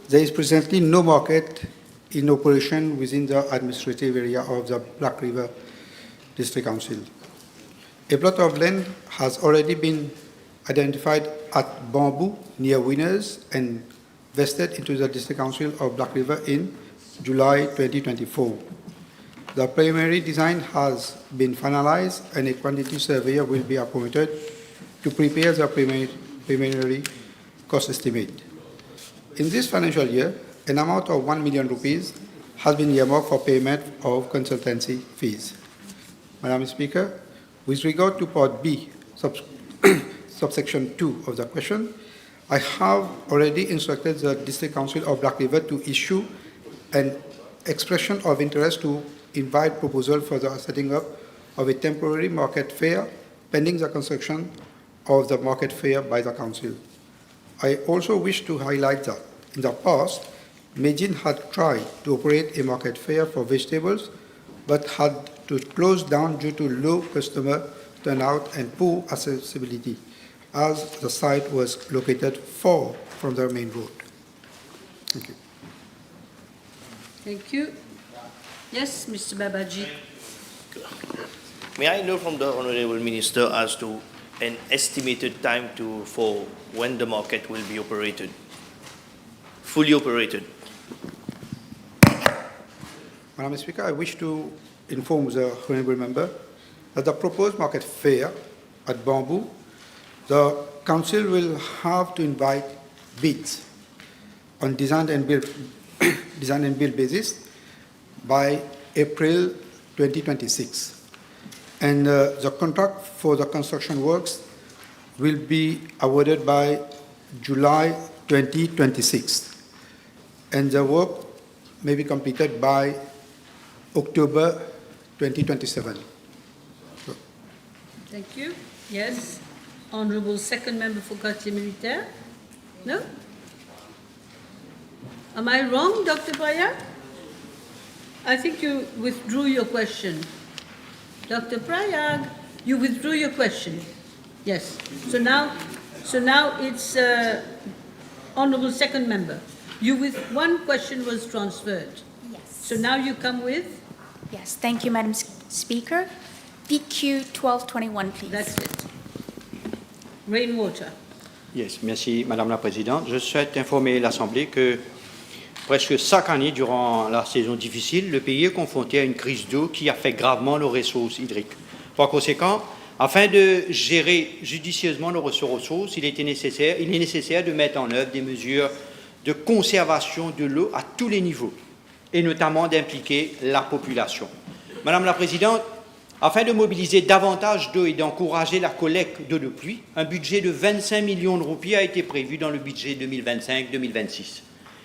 there is presently no market in operation within the administrative area of the Black River District Council. A plot of land has already been identified at Bamboo near Winners and vested into the District Council of Black River in July 2024. The preliminary design has been finalized and a quantity surveyor will be appointed to prepare the preliminary cost estimate. In this financial year, an amount of 1 million rupees has been earmarked for payment of consultancy fees. Madam Speaker, with regard to Part B, subsection 2 of the question, I have already instructed the District Council of Black River to issue an expression of interest to invite proposal for the setting up of a temporary market fair pending the construction of the market fair by the Council. I also wish to highlight that in the past, Medellin had tried to operate a market fair for vegetables, but had to close down due to low customer turnout and poor accessibility, as the site was located far from the main road. Thank you. Thank you. Yes, Mr. Babaji. May I know from the Honourable Minister as to an estimated time for when the market will be operated, fully operated? Madam Speaker, I wish to inform the Honourable Member that the proposed market fair at Bamboo, the Council will have to invite bids on design and build basis by April 2026. And the contract for the construction works will be awarded by July 2026. And the work may be completed by October 2027. Thank you. Yes. Honourable Second Member for Quartier Militaire. No? Am I wrong, Dr. Prayag? I think you withdrew your question. Dr. Prayag, you withdrew your question. Yes. So now it's Honourable Second Member. One question was transferred. Yes. So now you come with? Yes, thank you, Madam Speaker. PQ 1221, please. That's it. Rainwater. Yes, merci Madame la Présidente. Je souhaite informer l'Assemblée que presque chaque année, durant la saison difficile, le pays est confronté à une crise d'eau qui affecte gravement nos ressources hydriques. Par conséquent, afin de gérer judicieusement nos ressources, il est nécessaire de mettre en œuvre des mesures de conservation de l'eau à tous les niveaux, et notamment d'impliquer la population. Madame la Présidente, afin de mobiliser davantage d'eau et d'encourager la collecte d'eau de pluie, un budget de 25 millions de roupies a été prévu dans le budget 2025-2026.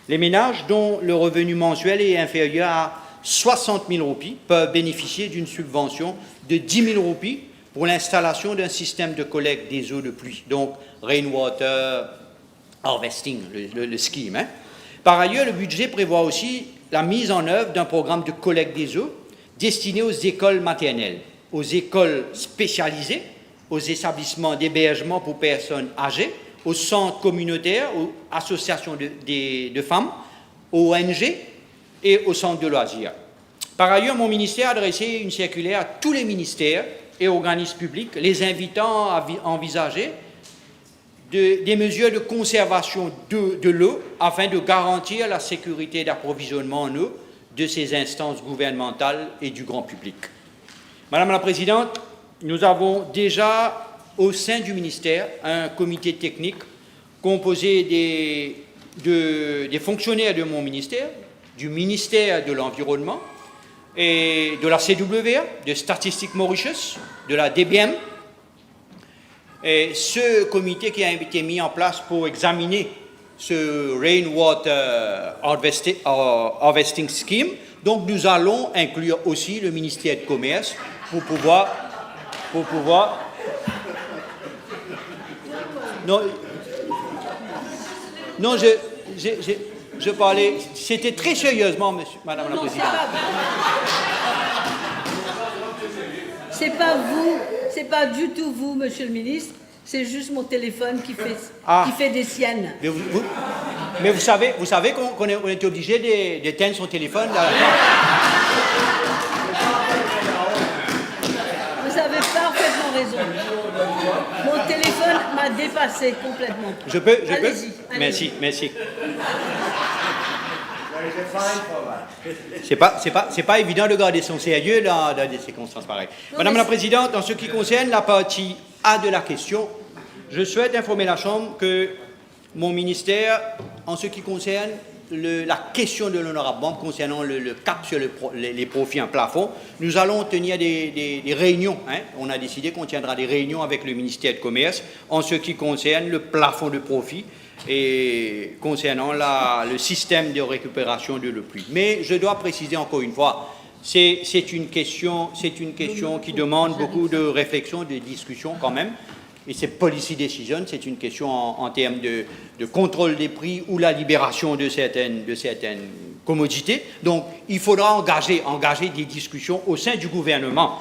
Les ménages dont le revenu mensuel est inférieur à 60 000 roupies peuvent bénéficier d'une subvention de 10 000 roupies pour l'installation d'un système de collecte des eaux de pluie, donc Rainwater Harvesting, le scheme. Par ailleurs, le budget prévoit aussi la mise en œuvre d'un programme de collecte des eaux destiné aux écoles maternelles, aux écoles spécialisées, aux établissements d'hébergement pour personnes âgées, aux centres communautaires, aux associations de femmes, aux ONG et aux centres de loisirs. Par ailleurs, mon ministère a adressé une circulaire à tous les ministères et organismes publics, les invitant à envisager des mesures de conservation de l'eau afin de garantir la sécurité d'approvisionnement en eau de ces instances gouvernementales et du grand public. Madame la Présidente, nous avons déjà au sein du ministère un comité technique composé des fonctionnaires de mon ministère, du ministère de l'Environnement et de la CWA, de Statistiques Mauritius, de la DBM. Et ce comité qui a été mis en place pour examiner ce Rainwater Harvesting Scheme, donc nous allons inclure aussi le ministère du Commerce pour pouvoir non, je parlais, c'était très sérieusement, Madame la Présidente. C'est pas vous, c'est pas du tout vous, Monsieur le Ministre, c'est juste mon téléphone qui fait des siennes. Mais vous savez qu'on était obligé d'éteindre son téléphone. Vous avez parfaitement raison. Mon téléphone m'a dépassé complètement. Je peux. Allez-y. Merci. C'est pas évident de garder son sérieux dans des circonstances pareilles. Madame la Présidente, en ce qui concerne la partie A de la question, je souhaite informer la Chambre que mon ministère, en ce qui concerne la question de l'honorable banque concernant le cap sur les profits en plafond, nous allons tenir des réunions. Hein. On a décidé qu'on tiendra des réunions avec le ministère du Commerce en ce qui concerne le plafond de profit et concernant le système de récupération de le pluie. Mais je dois préciser encore une fois, c'est une question qui demande beaucoup de réflexion, de discussion quand même. Et c'est policy decision, c'est une question en termes de contrôle des prix ou la libération de certaines commodités. Donc, il faudra engager des discussions au sein du gouvernement,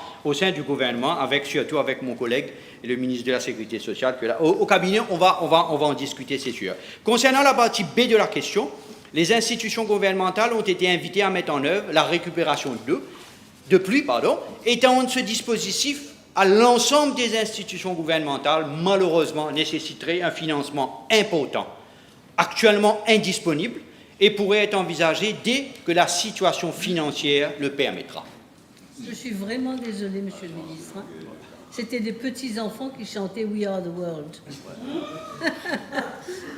surtout avec mon collègue, le ministre de la Sécurité sociale. Au cabinet, on va en discuter, c'est sûr. Concernant la partie B de la question, les institutions gouvernementales ont été invitées à mettre en œuvre la récupération de pluie, étant ce dispositif à l'ensemble des institutions gouvernementales, malheureusement, nécessiterait un financement important, actuellement indisponible, et pourrait être envisagé dès que la situation financière le permettra. Je suis vraiment désolée, Monsieur le ministre. C'était des petits-enfants qui chantaient « We are the world ».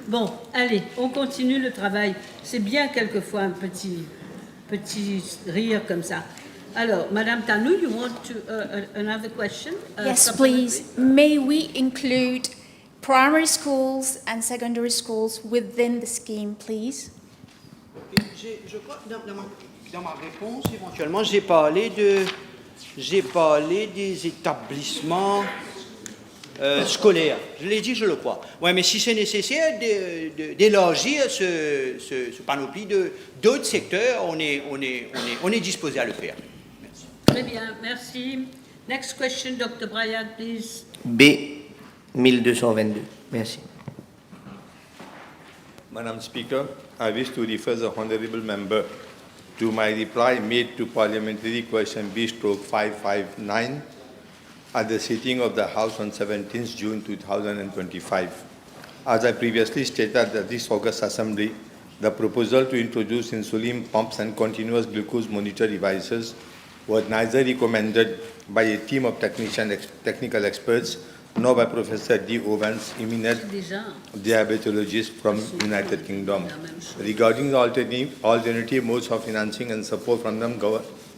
Bon, allez, on continue le travail. C'est bien quelquefois un petit rire comme ça. Alors, Madame Tanou, you want to, another question? Yes, please. May we include primary schools and secondary schools within the scheme, please? Je crois que dans ma réponse, éventuellement, j'ai parlé des établissements scolaires. Je l'ai dit, je le crois. Oui, mais si c'est nécessaire d'élargir ce panoplie d'autres secteurs, on est disposé à le faire. Très bien, merci. Next question, Dr. Bryan, please. B 1222. Merci. Madam Speaker, I wish to refer the Honourable Member to my reply made to Parliamentary Question B/559 at the sitting of the House on 17th June 2025. As I previously stated at this August Assembly, the proposal to introduce insulin pumps and continuous glucose monitor devices was neither recommended by a team of technical experts nor by Professor D. Owens, eminent diabetologist from United Kingdom. Regarding the alternative modes of financing and support from them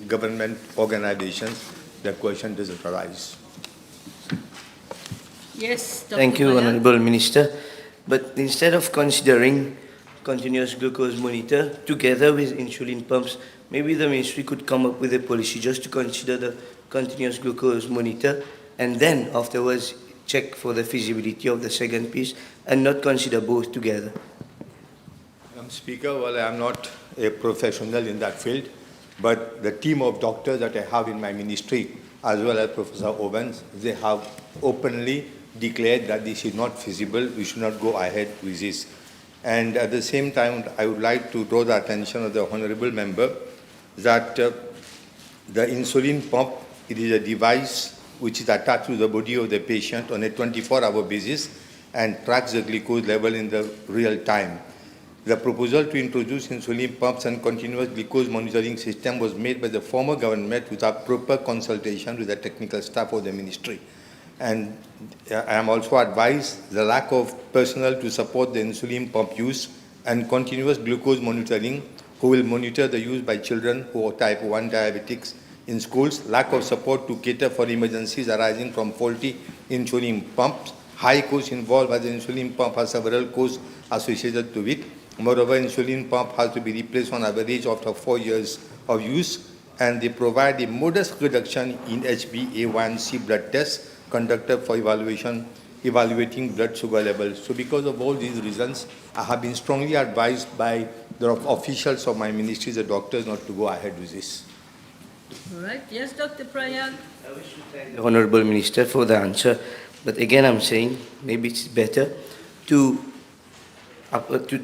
government organizations, the question does not arise. Yes, Dr. Thank you, Bryan. Honourable Minister. But instead of considering continuous glucose monitor together with insulin pumps, maybe the ministry could come up with a policy just to consider the continuous glucose monitor and then afterwards check for the feasibility of the second piece and not consider both together. Madam Speaker, well, I am not a professional in that field, but the team of doctors that I have in my ministry, as well as Professor Owens, they have openly declared that this is not feasible, we should not go ahead with this. And at the same time, I would like to draw the attention of the Honourable Member that the insulin pump, it is a device which is attached to the body of the patient on a 24-hour basis and tracks the glucose level in the real time. The proposal to introduce insulin pumps and continuous glucose monitoring system was made by the former government without proper consultation with the technical staff of the ministry. And I am also advised the lack of personnel to support the insulin pump use and continuous glucose monitoring, who will monitor the use by children who are type 1 diabetics in schools, lack of support to cater for emergencies arising from faulty insulin pumps, high costs involved by the insulin pump has several costs associated to it. Moreover, insulin pump has to be replaced on average after 4 years of use, and they provide a modest reduction in HbA1c blood tests conducted for evaluating blood sugar levels. So because of all these reasons, I have been strongly advised by the officials of my ministry, the doctors, not to go ahead with this. All right. Yes, Dr. Prayag. I wish to thank the Honourable Minister for the answer, but again I'm saying maybe it's better to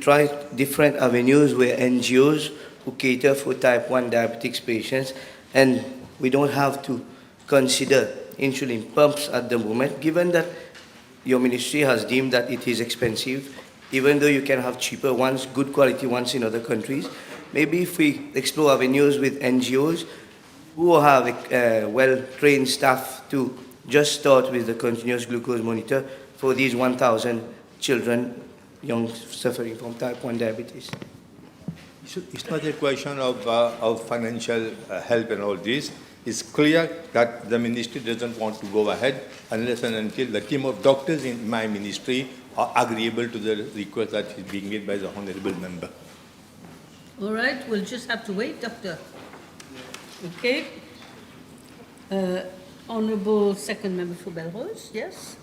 try different avenues where NGOs who cater for type 1 diabetics patients, and we don't have to consider insulin pumps at the moment, given that your ministry has deemed that it is expensive, even though you can have cheaper ones, good quality ones in other countries. Maybe if we explore avenues with NGOs who have well-trained staff to just start with the continuous glucose monitor for these 1,000 children young suffering from type 1 diabetes. It's not a question of financial help and all this. It's clear that the ministry doesn't want to go ahead unless and until the team of doctors in my ministry are agreeable to the request that is being made by the Honourable member. All right, we'll just have to wait, Doctor. Okay. Honourable Second Member for Belrose, yes.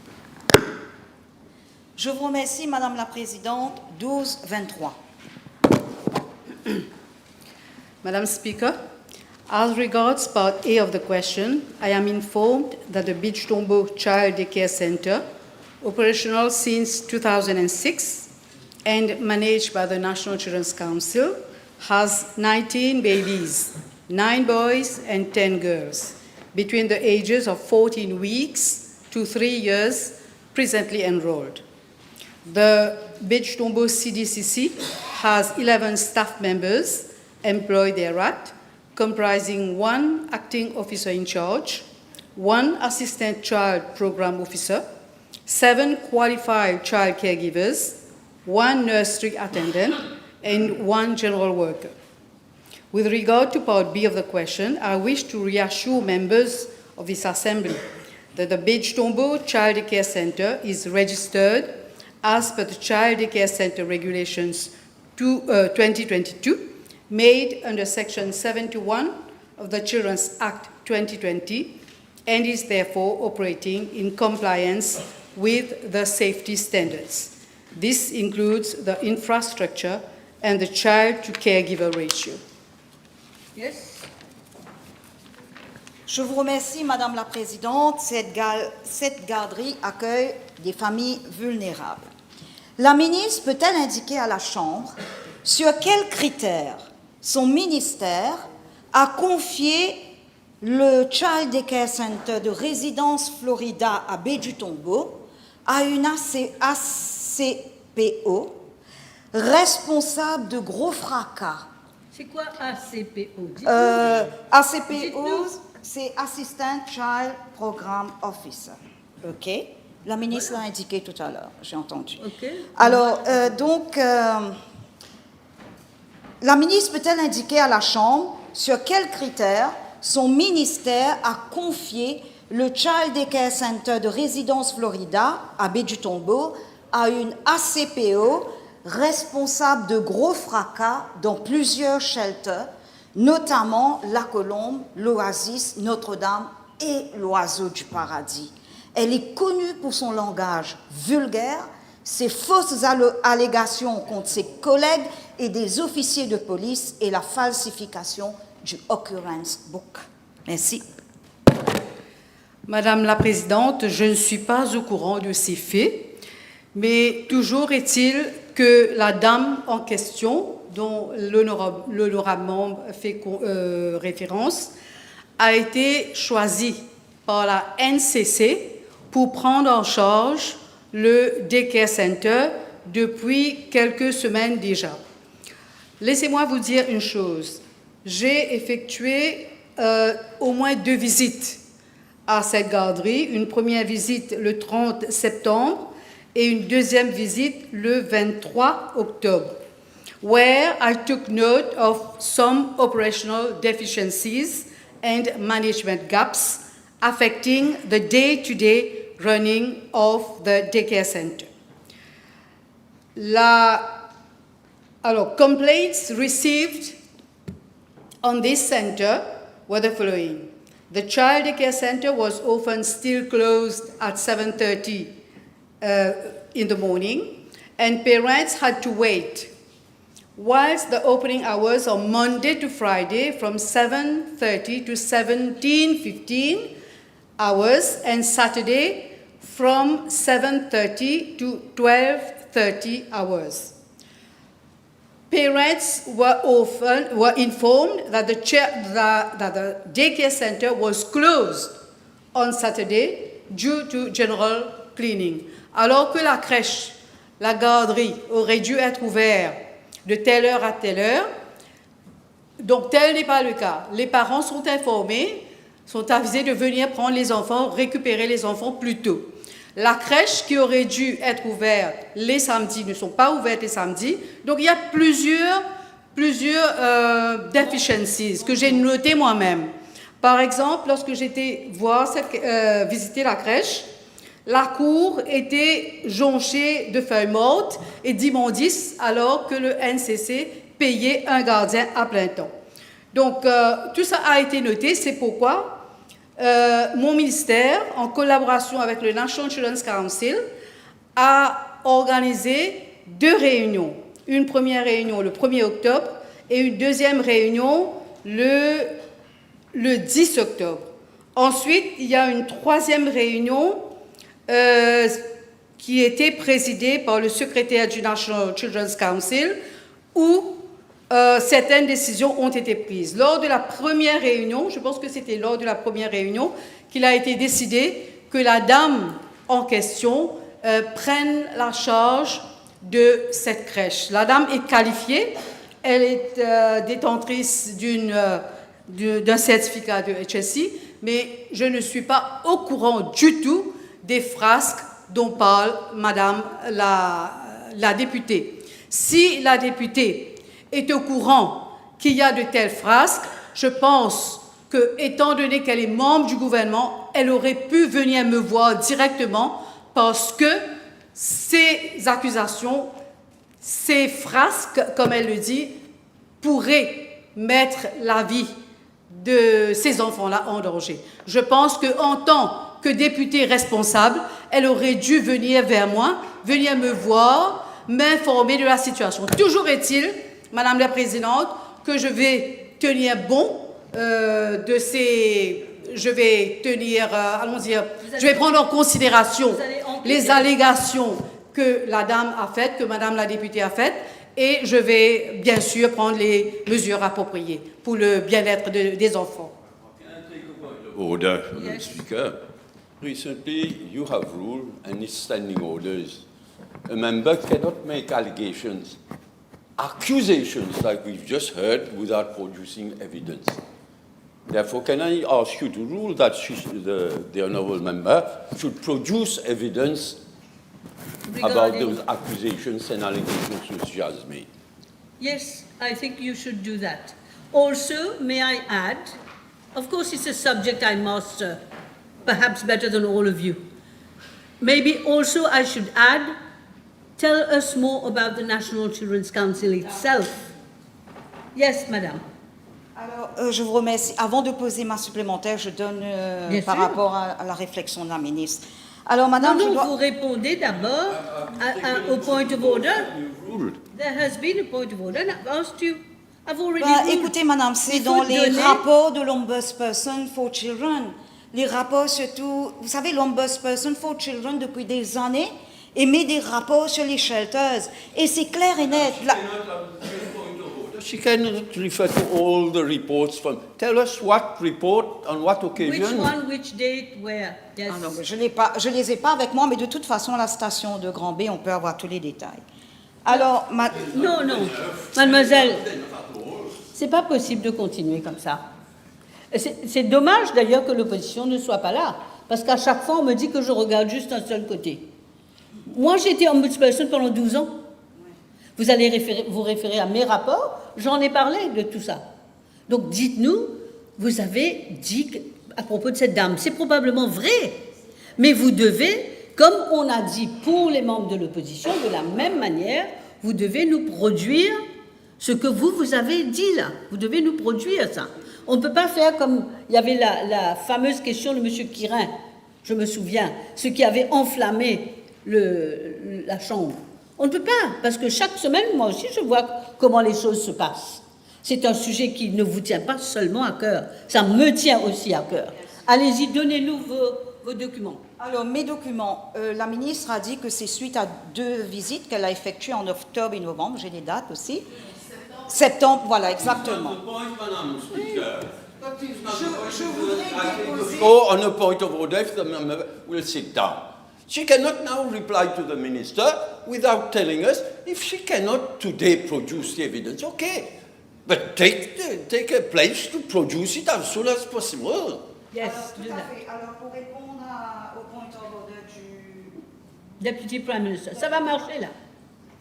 Je vous remercie, Madame la Présidente. 12-23. Madam Speaker, as regards Part A of the question, I am informed that the Beach Tombeau Child Daycare Center, operational since 2006 and managed by the National Children's Council, has 19 babies, 9 boys and 10 girls, between the ages of 14 weeks to 3 years, presently enrolled. The Beach Tombeau CDCC has 11 staff members employed thereat, comprising 1 acting officer in charge, 1 assistant child program officer, 7 qualified child caregivers, 1 nursery attendant, and 1 general worker. With regard to Part B of the question, I wish to reassure members of this Assembly that the Beach Tombeau Child Care Center is registered as per the Child Care Center Regulations 2022, made under Section 71 of the Children's Act 2020, and is therefore operating in compliance with the safety standards. This includes the infrastructure and the child-to-caregiver ratio. Yes. Je vous remercie, Madame la Présidente. Cette garderie accueille des familles vulnérables. La ministre peut-elle indiquer à la Chambre sur quels critères son ministère a confié le Child Daycare Center de Résidence Florida à Baie-du-Tombeau à une ACPO responsable de gros fracas? C'est quoi ACPO? ACPO, c'est Assistant Child Program Officer. OK? La ministre l'a indiqué tout à l'heure, j'ai entendu. OK. Alors, la ministre peut-elle indiquer à la Chambre sur quels critères son ministère a confié le Child Daycare Center de Résidence Florida à Baie-du-Tombeau à une ACPO responsable de gros fracas dans plusieurs shelters, notamment La Colombe, l'Oasis, Notre-Dame et l'Oiseau du Paradis. Elle est connue pour son langage vulgaire, ses fausses allégations contre ses collègues et des officiers de police et la falsification du Occurrence Book. Merci. Madame la Présidente, je ne suis pas au courant de ces faits, mais toujours est-il que la dame en question, dont l'honorable membre fait référence, a été choisie par la NCC pour prendre en charge le Daycare Center depuis quelques semaines déjà. Laissez-moi vous dire une chose. J'ai effectué au moins 2 visites à cette garderie. Une première visite le 30 septembre et une deuxième visite le 23 octobre, where I took note of some operational deficiencies and management gaps affecting the day-to-day running of the daycare center. Complaints received on this center were the following. The child daycare center was often still closed at 7:30 in the morning, and parents had to wait, whilst the opening hours are Monday to Friday from 7:30 to 17:15 hours, and Saturday from 7:30 to 12:30 hours. Parents were informed that the daycare center was closed on Saturday due to general cleaning, alors que la crèche, la garderie aurait dû être ouverte de telle heure à telle heure. Donc tel n'est pas le cas. Les parents sont informés, sont avisés de venir prendre les enfants, récupérer les enfants plus tôt. La crèche qui aurait dû être ouverte les samedis ne sont pas ouvertes les samedis. Donc il y a plusieurs plusieurs deficiencies que j'ai notées moi-même. Par exemple, lorsque j'étais visiter la crèche, la cour était jonchée de feuilles mortes et d'immondices alors que le NCC payait un gardien à plein temps. Donc, tout ça a été noté, c'est pourquoi mon ministère, en collaboration avec le National Children's Council, a organisé 2 réunions. Une première réunion le 1er octobre et une deuxième réunion le 10 octobre. Ensuite, il y a une 3e réunion qui était présidée par le secrétaire du National Children's Council où certaines décisions ont été prises. Lors de la première réunion, je pense que c'était lors de la première réunion qu'il a été décidé que la dame en question prenne la charge de cette crèche. La dame est qualifiée, elle est détentrice d'un certificat de HSI, mais je ne suis pas au courant du tout des frasques dont parle Madame la députée. Si la députée est au courant qu'il y a de telles frasques, je pense que, étant donné qu'elle est membre du gouvernement, elle aurait pu venir me voir directement parce que ces accusations, ces frasques, comme elle le dit, pourraient mettre la vie de ces enfants-là en danger. Je pense qu'en tant que députée responsable, elle aurait dû venir vers moi, venir me voir, m'informer de la situation. Toujours est-il, Madame la Présidente, que je vais tenir bon de ces... Je vais tenir, je vais prendre en considération les allégations que la dame a faites, que Madame la députée a faites, et je vais bien sûr prendre les mesures appropriées pour le bien-être des enfants. Order, Madam Speaker. Recently, you have ruled, and it's standing orders. A member cannot make allegations, accusations like we've just heard, without producing evidence. Therefore, can I ask you to rule that the honourable member should produce evidence about those accusations and allegations which she has made? Yes, I think you should do that. Also, may I add, of course it's a subject I master, perhaps better than all of you. Maybe also I should add, tell us more about the National Children's Council itself. Yes, Madame. Alors, je vous remercie. Avant de poser ma supplémentaire, je donne par rapport à la réflexion de la ministre. Alors, Madame, vous répondez d'abord au point of order. There has been a point of order, and I've asked you. I've already ruled. Écoutez, Madame, c'est dans les rapports de l'Ombudsperson for Children. Les rapports surtout, vous savez, l'Ombudsperson for Children, depuis des années, émet des rapports sur les shelters. Et c'est clair et net. She cannot refer to all the reports from... Tell us what report, on what occasion. Which one, which date, where? Yes. Ah non, je les ai pas avec moi, mais de toute façon, à la station de Grand B, on peut avoir tous les détails. Alors, Non, mademoiselle, c'est pas possible de continuer comme ça. C'est dommage d'ailleurs que l'opposition ne soit pas là, parce qu'à chaque fois, on me dit que je regarde juste un seul côté. Moi, j'ai été ombudsperson pendant 12 ans. Vous allez vous référer à mes rapports, j'en ai parlé de tout ça. Donc dites-nous, vous avez dit à propos de cette dame, c'est probablement vrai, mais vous devez, comme on a dit pour les membres de l'opposition, de la même manière, vous devez nous produire ce que vous avez dit là. Vous devez nous produire ça. On ne peut pas faire comme il y avait la fameuse question de M. Quirin, je me souviens, ce qui avait enflammé la Chambre. On ne peut pas, parce que chaque semaine, moi aussi, je vois comment les choses se passent. C'est un sujet qui ne vous tient pas seulement à cœur, ça me tient aussi à cœur. Allez-y, donnez-nous vos documents. Alors, mes documents, la ministre a dit que c'est suite à 2 visites qu'elle a effectuées en octobre et novembre, j'ai les dates aussi. Septembre, voilà, exactement. Je voudrais déposer... Go on a point of order if the member will sit down. She cannot now reply to the minister without telling us if she cannot today produce the evidence. Okay, but take a place to produce it as soon as possible. Yes, tout à fait. Alors, pour répondre au point of order du... Deputy Prime Minister, ça va marcher là.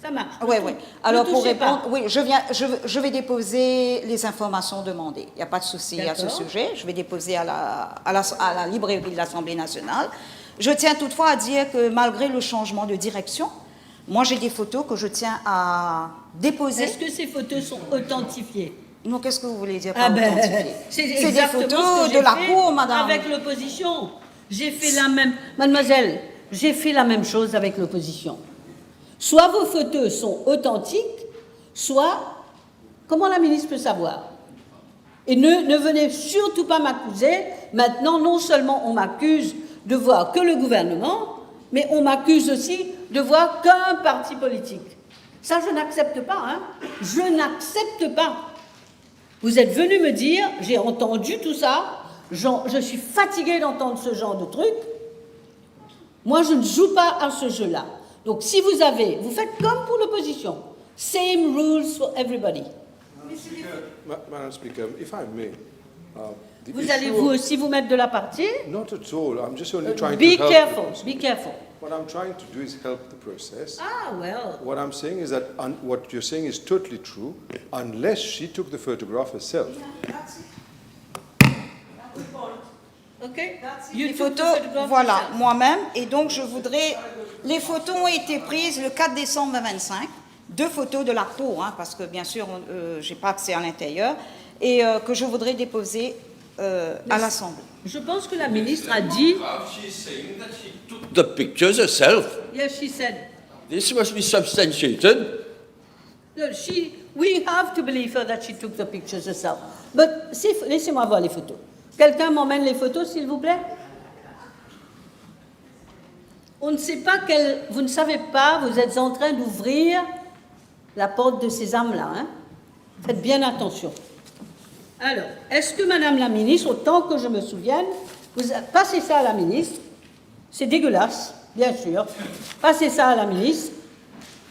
Ça marche. Oui, oui. Alors, pour touchez pas. répondre, oui, je vais déposer les informations demandées. Il n'y a pas de souci à ce D'accord. sujet. Je vais déposer à la librairie de l'Assemblée nationale. Je tiens toutefois à dire que malgré le changement de direction, moi, j'ai des photos que je tiens à déposer. Est-ce que ces photos sont authentifiées? Non, qu'est-ce que vous voulez dire Ah par ben, authentifié? c'est des exactement photos ce que j'ai de la fait cour, madame. avec l'opposition. J'ai fait la même... Mademoiselle, j'ai fait la même chose avec l'opposition. Soit vos photos sont authentiques, soit... Comment la ministre peut savoir? Et ne venez surtout pas m'accuser. Maintenant, non seulement on m'accuse de voir que le gouvernement, mais on m'accuse aussi de voir qu'un parti politique. Ça, je n'accepte pas, hein. Je n'accepte pas. Vous êtes venu me dire, j'ai entendu tout ça, je suis fatiguée d'entendre ce genre de truc. Moi, je ne joue pas à ce jeu-là. Donc, si vous faites comme pour l'opposition. Same rules for everybody. Madam Speaker, if I may, the Vous issue allez vous aussi vous mettre de la partie? Not at all. I'm just only trying Be to help. careful, be careful. What I'm trying to do is help the process. Ah, well. What I'm saying is that what you're saying is totally true, unless she took the photograph herself. Okay. Les photos, voilà, moi-même. Et donc, je voudrais... Les photos ont été prises le 4 décembre 2025. 2 photos de la cour, hein, parce que, bien sûr, je n'ai pas accès à l'intérieur, et que je voudrais déposer à l'Assemblée. Je pense que la ministre a dit... The pictures herself. Yes, she said. This must be substantiated. No, we have to believe her that she took the pictures herself. But laissez-moi voir les photos. Quelqu'un m'emmène les photos, s'il vous plaît? On ne sait pas vous ne savez pas, vous êtes en train d'ouvrir la porte de ces âmes-là. Hein? Faites bien attention. Alors, est-ce que Madame la ministre, autant que je me souvienne, passez ça à la ministre, c'est dégueulasse, bien sûr, passez ça à la ministre.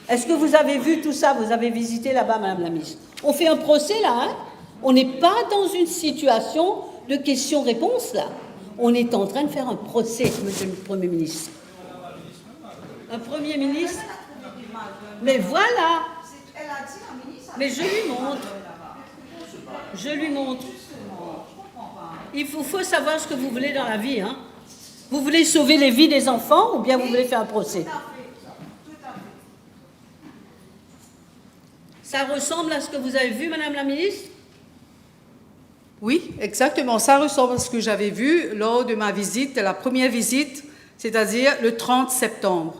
Est-ce que vous avez vu tout ça? Vous avez visité là-bas, Madame la ministre? On fait un procès là, hein? On n'est pas dans une situation de questions-réponses là. On est en train de faire un procès, Monsieur le Premier ministre. Un Premier ministre? Mais voilà! Mais je lui montre. Je lui montre. Il faut savoir ce que vous voulez dans la vie. Hein. Vous voulez sauver les vies des enfants ou bien vous voulez faire un procès? Ça ressemble à ce que vous avez vu, Madame la ministre? Oui, exactement. Ça ressemble à ce que j'avais vu lors de ma visite, la première visite, c'est-à-dire le 30 septembre.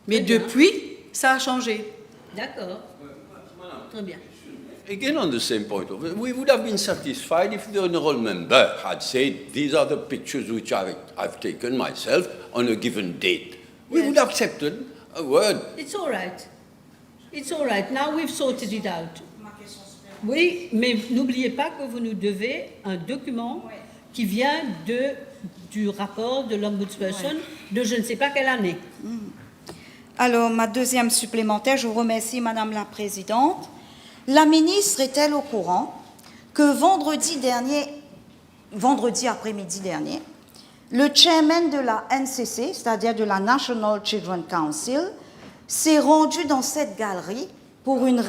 Mais depuis, ça a changé. D'accord. Très bien. Again, on the same point, we would have been satisfied if the honourable member had said, these are the pictures which I've taken myself on a given date. We would have accepted a word. It's all right. It's all right. Now we've sorted it out. Oui, mais n'oubliez pas que vous nous devez un document qui vient du rapport de l'ombudsperson de je ne sais pas quelle année. Alors, ma deuxième supplémentaire, je vous remercie, Madame la Présidente. La ministre est-elle au courant que vendredi après-midi dernier, le chairman de la NCC, c'est-à-dire de la National Children's Council, s'est rendu dans cette garderie pour une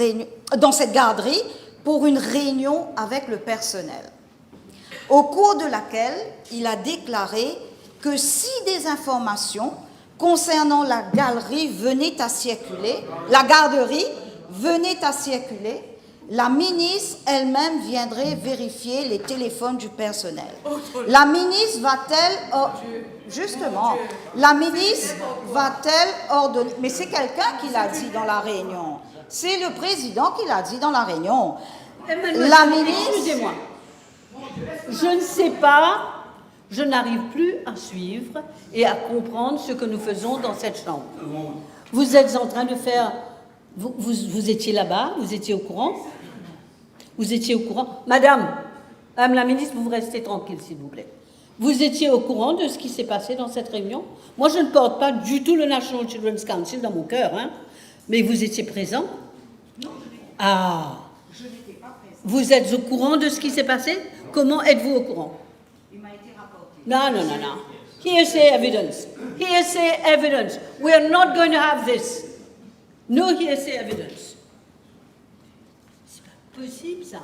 réunion avec le personnel, au cours de laquelle il a déclaré que si des informations concernant la garderie venaient à circuler, la ministre elle-même viendrait vérifier les téléphones du personnel. La ministre va-t-elle ordonner, mais c'est quelqu'un qui l'a dit dans la réunion, c'est le président qui l'a dit dans la réunion. La ministre... Excusez-moi, je ne sais pas, je n'arrive plus à suivre et à comprendre ce que nous faisons dans cette chambre. Vous êtes en train de faire... Vous étiez là-bas, vous étiez au courant? Vous étiez au courant? Madame la ministre, vous restez tranquille, s'il vous plaît. Vous étiez au courant de ce qui s'est passé dans cette réunion? Moi, je ne porte pas du tout le National Children's Council dans mon cœur, hein, mais vous étiez présent? Ah! Vous êtes au courant de ce qui s'est passé? Comment êtes-vous au courant? Il m'a été rapporté. Non. Hearsay evidence. Hearsay evidence. We are not going to have this. No hearsay evidence. C'est pas possible, ça.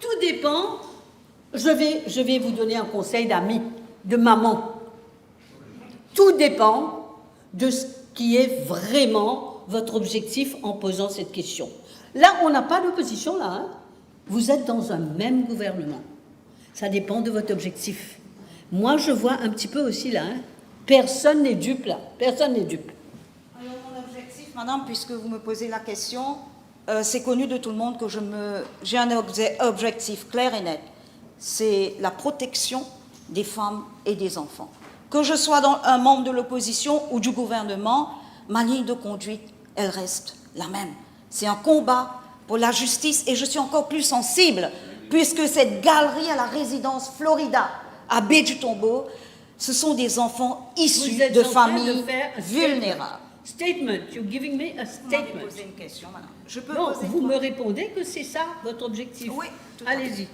Tout dépend. Je vais vous donner un conseil d'ami, de maman. Tout dépend de ce qui est vraiment votre objectif en posant cette question. Là, on n'a pas d'opposition, là. Hein. Vous êtes dans un même gouvernement. Ça dépend de votre objectif. Moi, je vois un petit peu aussi, là. Hein. Personne n'est dupe, là. Personne n'est dupe. Alors, mon objectif, madame, puisque vous me posez la question, c'est connu de tout le monde que j'ai un objectif clair et net. C'est la protection des femmes et des enfants. Que je sois un membre de l'opposition ou du gouvernement, ma ligne de conduite, elle reste la même. C'est un combat pour la justice et je suis encore plus sensible puisque cette galerie à la résidence Florida à Baie du Tombeau, ce sont des enfants issus de familles vulnérables. Statement. You're giving me a statement. Vous poser une question, madame. Je peux non, poser vous me répondez que c'est ça votre objectif. Oui. Allez-y.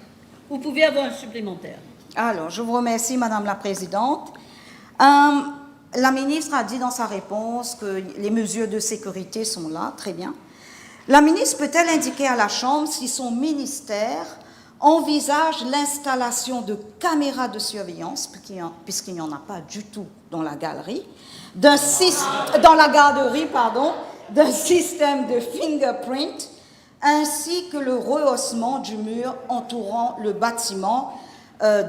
Vous pouvez avoir un supplémentaire. Alors, je vous remercie, madame la présidente. La ministre a dit dans sa réponse que les mesures de sécurité sont là, très bien. La ministre peut-elle indiquer à la Chambre si son ministère envisage l'installation de caméras de surveillance, puisqu'il n'y en a pas du tout dans la galerie, dans la garderie, pardon, d'un système de fingerprint, ainsi que le rehaussement du mur entourant le bâtiment,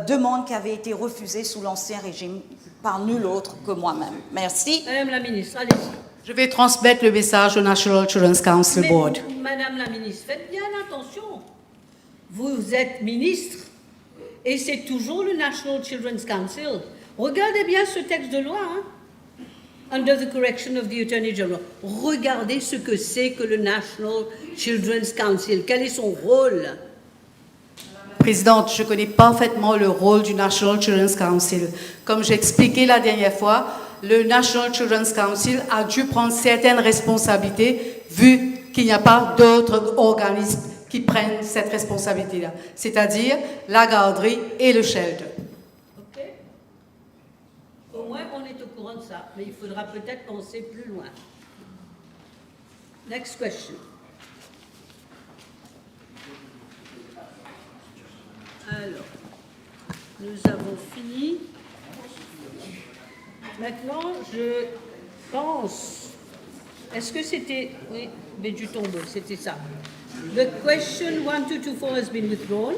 demande qui avait été refusée sous l'Ancien Régime par nul autre que moi-même. Merci. Madame la ministre, allez-y. Je vais transmettre le message au National Children's Council Board. Madame la ministre, faites bien attention. Vous êtes ministre et c'est toujours le National Children's Council. Regardez bien ce texte de loi, hein? Under the correction of the Attorney General. Regardez ce que c'est que le National Children's Council. Quel est son rôle? Présidente, je connais parfaitement le rôle du National Children's Council. Comme j'ai expliqué la dernière fois, le National Children's Council a dû prendre certaines responsabilités vu qu'il n'y a pas d'autres organismes qui prennent cette responsabilité-là, c'est-à-dire la garderie et le shelter. OK. Au moins, on est au courant de ça, mais il faudra peut-être penser plus loin. Next question. Alors, nous avons fini. Maintenant, je pense... Est-ce que c'était... Oui, mais du tombeau, c'était ça. The question 1224 has been withdrawn.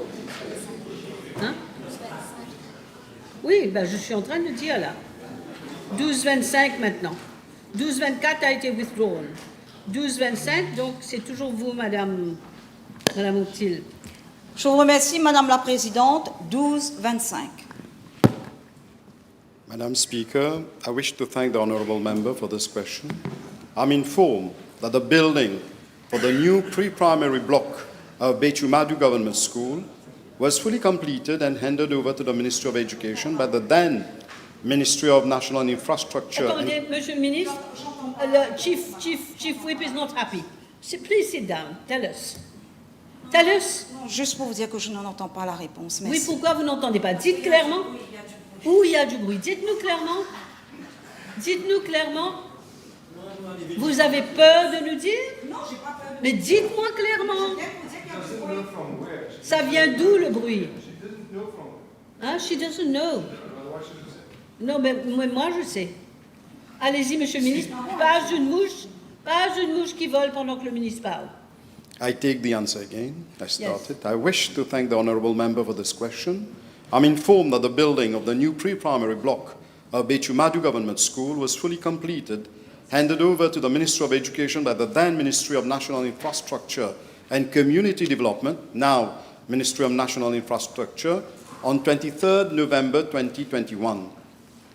Hein? Oui, ben je suis en train de dire là. 1225 maintenant. 1224 a été withdrawn. 1225, donc c'est toujours vous, Madame Octil. Je vous remercie, Madame la Présidente. 1225. Madam Speaker, I wish to thank the Honourable Member for this question. I'm informed that the building for the new pre-primary block of Bechu Madu Government School was fully completed and handed over to the Ministry of Education by the then Ministry of National Infrastructure. Attendez, Monsieur le Ministre, le Chief Whip is not happy. Please sit down. Tell us. Tell us. Non, juste pour vous dire que je n'en entends pas la réponse. Merci. Oui, pourquoi vous n'entendez pas? Dites clairement. Où il y a du bruit. Dites-nous clairement. Dites-nous clairement. Vous avez peur de nous dire? Non, j'ai pas peur. Mais dites-moi clairement. Ça vient d'où le bruit? Hein? She doesn't know. Non, mais moi je sais. Allez-y, Monsieur le Ministre. Pas une mouche qui vole pendant que le ministre parle. I take the answer again. I started. Yes. I wish to thank the Honourable Member for this question. I'm informed that the building of the new pre-primary block of Bechu Madu Government School was fully completed, handed over to the Ministry of Education by the then Ministry of National Infrastructure and Community Development, now Ministry of National Infrastructure, on 23rd November 2021.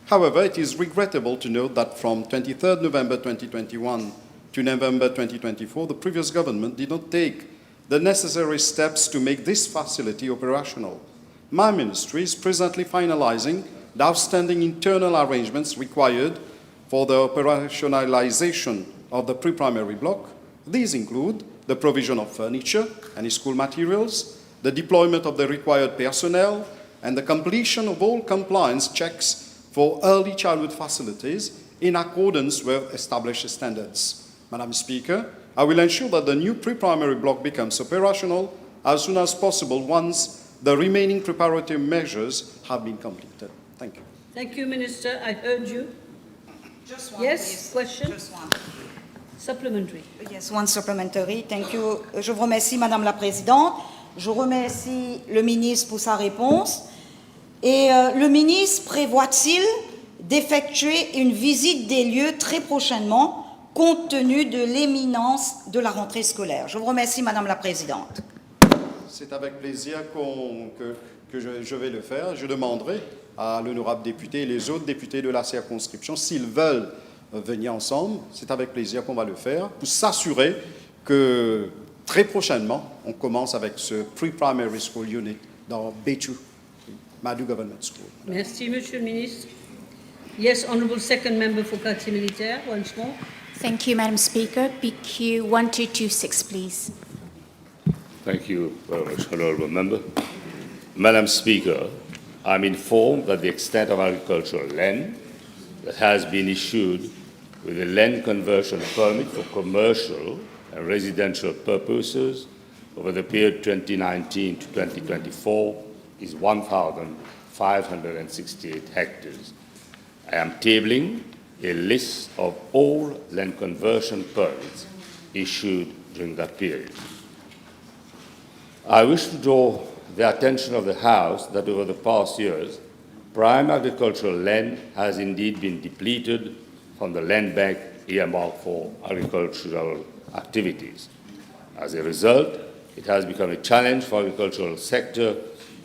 However, it is regrettable to note that from 23rd November 2021 to November 2024, the previous government did not take the necessary steps to make this facility operational. My ministry is presently finalizing the outstanding internal arrangements required for the operationalization of the pre-primary block. These include the provision of furniture and school materials, the deployment of the required personnel, and the completion of all compliance checks for early childhood facilities in accordance with established standards. Madam Speaker, I will ensure that the new pre-primary block becomes operational as soon as possible once the remaining preparatory measures have been completed. Thank you. Thank you, Minister. I heard you. Just one, Yes, please. question? Just one. Supplementary. Yes, one supplementary. Thank you. Je vous remercie, Madame la Présidente. Je remercie le ministre pour sa réponse. Et le ministre prévoit-il d'effectuer une visite des lieux très prochainement, compte tenu de l'imminence de la rentrée scolaire? Je vous remercie, Madame la Présidente. C'est avec plaisir que je vais le faire. Je demanderai à l'honorable député et les autres députés de la circonscription, s'ils veulent venir ensemble, c'est avec plaisir qu'on va le faire, pour s'assurer que très prochainement, on commence avec ce Pre-Primary School Unit dans Bechu, Madu Government School. Merci, Monsieur le Ministre. Yes, Honourable Second Member for Quartier Militaire, once more. Thank you, Madam Speaker. PQ 1226, please. Thank you very much, Honourable Member. Madam Speaker, I'm informed that the extent of agricultural land that has been issued with a land conversion permit for commercial and residential purposes over the period 2019 to 2024 is 1,568 hectares. I am tabling a list of all land conversion permits issued during that period. I wish to draw the attention of the House that over the past years, prime agricultural land has indeed been depleted from the land bank earmarked for agricultural activities. As a result, it has become a challenge for the agricultural sector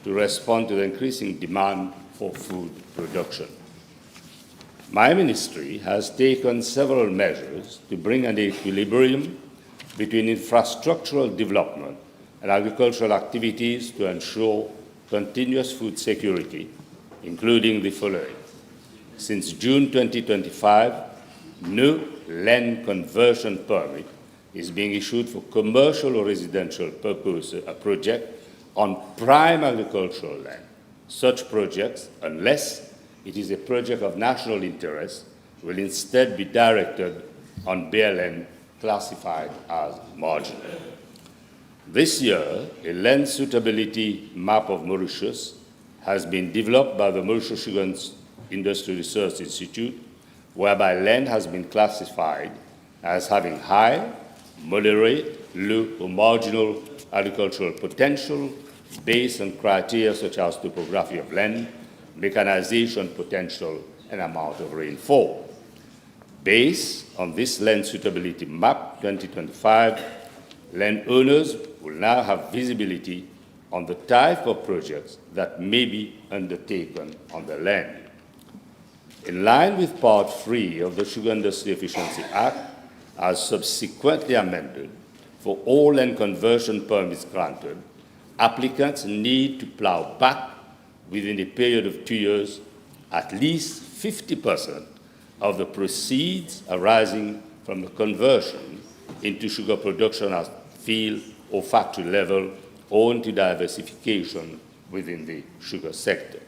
to respond to the increasing demand for food production. My ministry has taken several measures to bring an equilibrium between infrastructural development and agricultural activities to ensure continuous food security, including the following. Since June 2025, no land conversion permit is being issued for commercial or residential purpose project on prime agricultural land. Such projects, unless it is a project of national interest, will instead be directed on bare land classified as marginal. This year, a land suitability map of Mauritius has been developed by the Mauritius Sugar Industry Research Institute, whereby land has been classified as having high, moderate, low, or marginal agricultural potential based on criteria such as topography of land, mechanization potential, and amount of rainfall. Based on this land suitability map 2025, landowners will now have visibility on the type of projects that may be undertaken on the land. In line with Part 3 of the Sugar Industry Efficiency Act, as subsequently amended, for all land conversion permits granted, applicants need to plow back within a period of 2 years at least 50% of the proceeds arising from the conversion into sugar production at field or factory level owing to diversification within the sugar sector.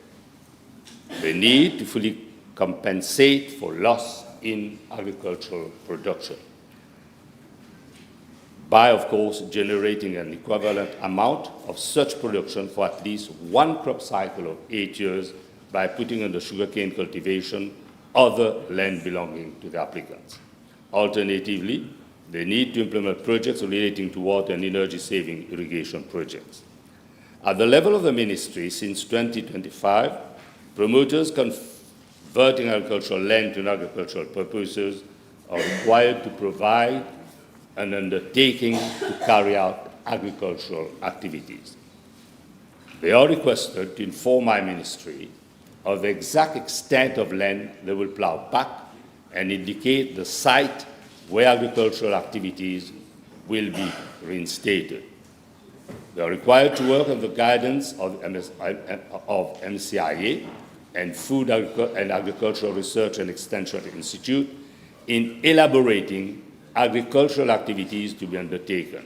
They need to fully compensate for loss in agricultural production by, of course, generating an equivalent amount of such production for at least one crop cycle of 8 years by putting under sugarcane cultivation other land belonging to the applicants. Alternatively, they need to implement projects relating to water and energy-saving irrigation projects. At the level of the ministry, since 2025, promoters converting agricultural land to agricultural purposes are required to provide an undertaking to carry out agricultural activities. They are requested to inform my ministry of the exact extent of land they will plow back and indicate the site where agricultural activities will be reinstated. They are required to work on the guidance of MCIA and Food and Agricultural Research and Extension Institute in elaborating agricultural activities to be undertaken.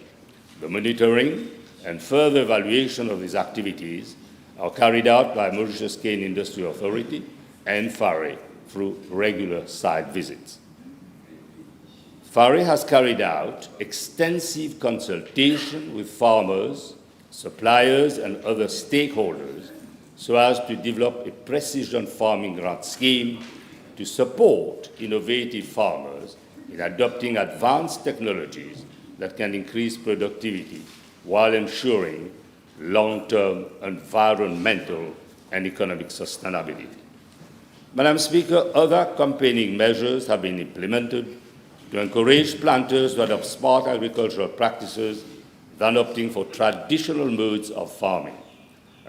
The monitoring and further evaluation of these activities are carried out by Mauritius Cane Industry Authority and FARE through regular site visits. FARE has carried out extensive consultation with farmers, suppliers, and other stakeholders so as to develop a precision farming grant scheme to support innovative farmers in adopting advanced technologies that can increase productivity while ensuring long-term environmental and economic sustainability. Madam Speaker, other accompanying measures have been implemented to encourage planters to adopt smart agricultural practices than opting for traditional modes of farming,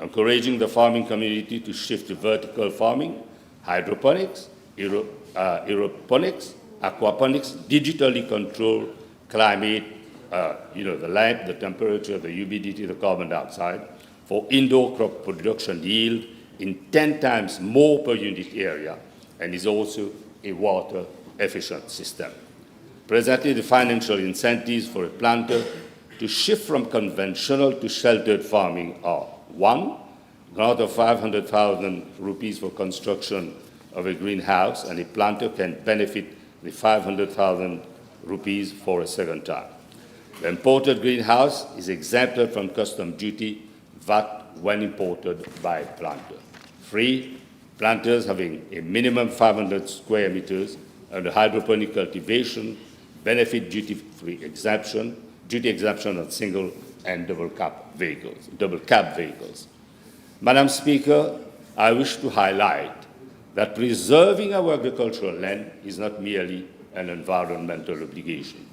encouraging the farming community to shift to vertical farming, hydroponics, aeroponics, aquaponics, digitally controlled climate, the light, the temperature, the humidity, the carbon dioxide, for indoor crop production yield in 10 times more per unit area, and is also a water-efficient system. Presently, the financial incentives for a planter to shift from conventional to sheltered farming are: 1, grant of 500,000 rupees for construction of a greenhouse, and a planter can benefit the 500,000 rupees for a second time. The imported greenhouse is exempted from custom duty VAT when imported by planter. 3, planters having a minimum 500 square meters under hydroponic cultivation benefit duty exemption on single and double cab vehicles. Madam Speaker, I wish to highlight that preserving our agricultural land is not merely an environmental obligation,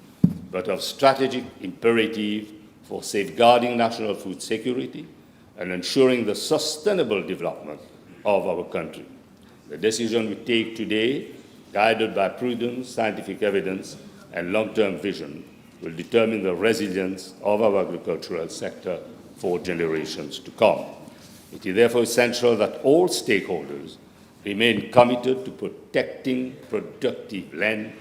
but of strategic imperative for safeguarding national food security and ensuring the sustainable development of our country. The decision we take today, guided by prudence, scientific evidence, and long-term vision, will determine the resilience of our agricultural sector for generations to come. It is therefore essential that all stakeholders remain committed to protecting productive land,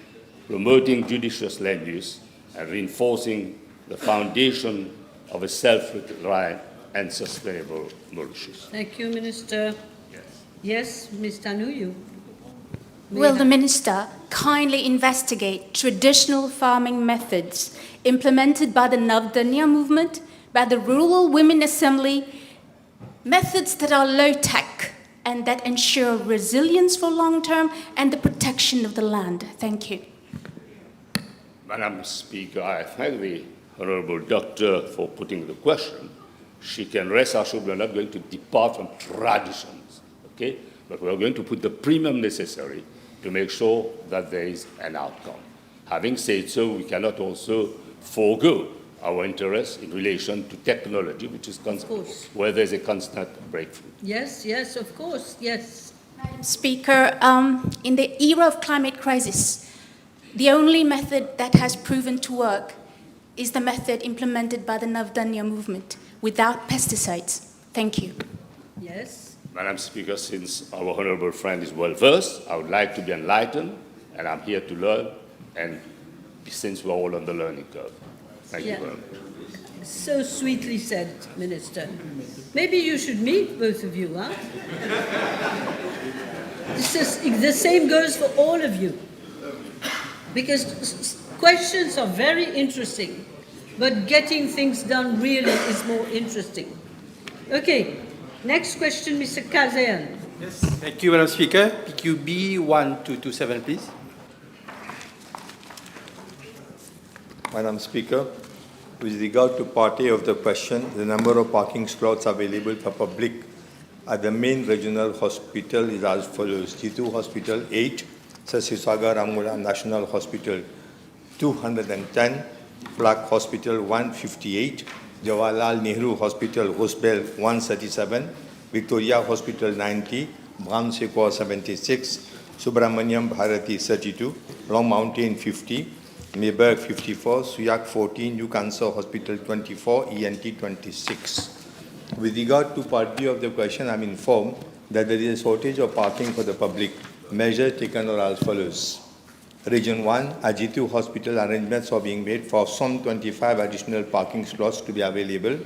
promoting judicious land use, and reinforcing the foundation of a self-reliant and sustainable Mauritius. Thank you, Minister. Yes, Ms. Tanu, you. Will the Minister kindly investigate traditional farming methods implemented by the Navdanya movement, by the Rural Women Assembly, methods that are low-tech and that ensure resilience for long-term and the protection of the land? Thank you. Madam Speaker, I thank the Honourable Doctor for putting the question. She can rest assured we are not going to depart from traditions, okay? But we are going to put the premium necessary to make sure that there is an outcome. Having said so, we cannot also forego our interest in relation to technology, which is where there's a constant breakthrough. Yes, of course, yes. Madam Speaker, in the era of climate crisis, the only method that has proven to work is the method implemented by the Navdanya movement, without pesticides. Thank you. Yes. Madam Speaker, since our honourable friend is well versed, I would like to be enlightened, and I'm here to learn, and since we're all on the learning curve. Thank you very much. So sweetly said, Minister. Maybe you should meet, both of you, huh? The same goes for all of you. Because questions are very interesting, but getting things done really is more interesting. Okay, next question, Mr. Kazayan. Yes, thank you, Madam Speaker. PQB 1227, please. Madam Speaker, with regard to part A of the question, the number of parking slots available for public at the main regional hospital is as follows: Jitu Hospital 8, Sasisagar Amula National Hospital 210, Flak Hospital 158, Jawaharlal Nehru Hospital Hosbel 137, Victoria Hospital 90, Bram Sekor 76, Subramaniam Bharati 32, Long Mountain 50, Mayberg 54, Suyak 14, New Cancer Hospital 24, ENT 26. With regard to part B of the question, I'm informed that there is a shortage of parking for the public. Measures taken are as follows. Region 1, Ajitu Hospital, arrangements are being made for some 25 additional parking slots to be available.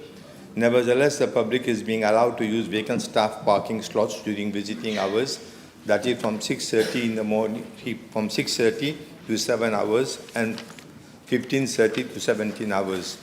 Nevertheless, the public is being allowed to use vacant staff parking slots during visiting hours, that is from 6:30 in the morning, from 6:30 to 7 hours and 15:30 to 17 hours.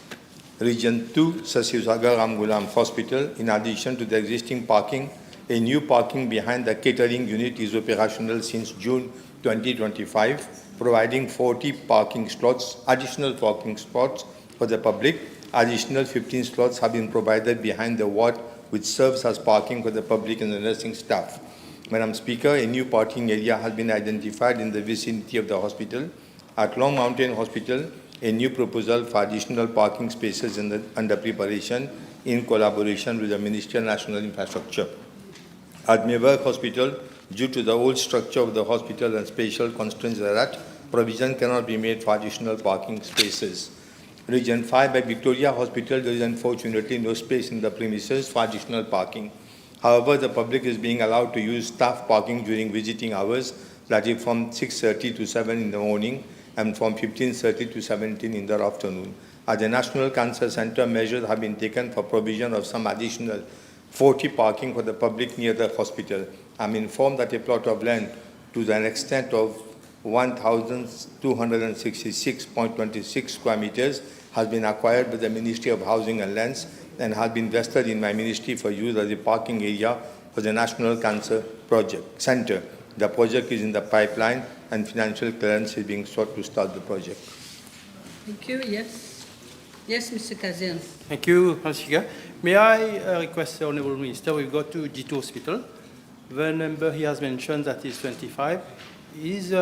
Region 2, Sasisagar Ramgulam Hospital, in addition to the existing parking, a new parking behind the catering unit is operational since June 2025, providing 40 parking slots, additional parking spots for the public. Additional 15 slots have been provided behind the ward, which serves as parking for the public and the nursing staff. Madam Speaker, a new parking area has been identified in the vicinity of the hospital. At Long Mountain Hospital, a new proposal for additional parking spaces is under preparation in collaboration with the Ministry of National Infrastructure. At Meberg Hospital, due to the old structure of the hospital and spatial constraints thereat, provision cannot be made for additional parking spaces. Region 5 by Victoria Hospital, there is unfortunately no space in the premises for additional parking. However, the public is being allowed to use staff parking during visiting hours, that is from 6:30 to 7 in the morning and from 15:30 to 17 in the afternoon. At the National Cancer Center, measures have been taken for provision of some additional 40 parking for the public near the hospital. I'm informed that a plot of land to the extent of 1,266.26 square meters has been acquired by the Ministry of Housing and Lands and has been vested in my ministry for use as a parking area for the National Cancer Project Center. The project is in the pipeline and financial clearance is being sought to start the project. Thank you. Yes. Yes, Mr. Kazin. Thank you, Madam Speaker. May I request the Honourable Minister, we go to G2 Hospital. The number he has mentioned that is 25. Is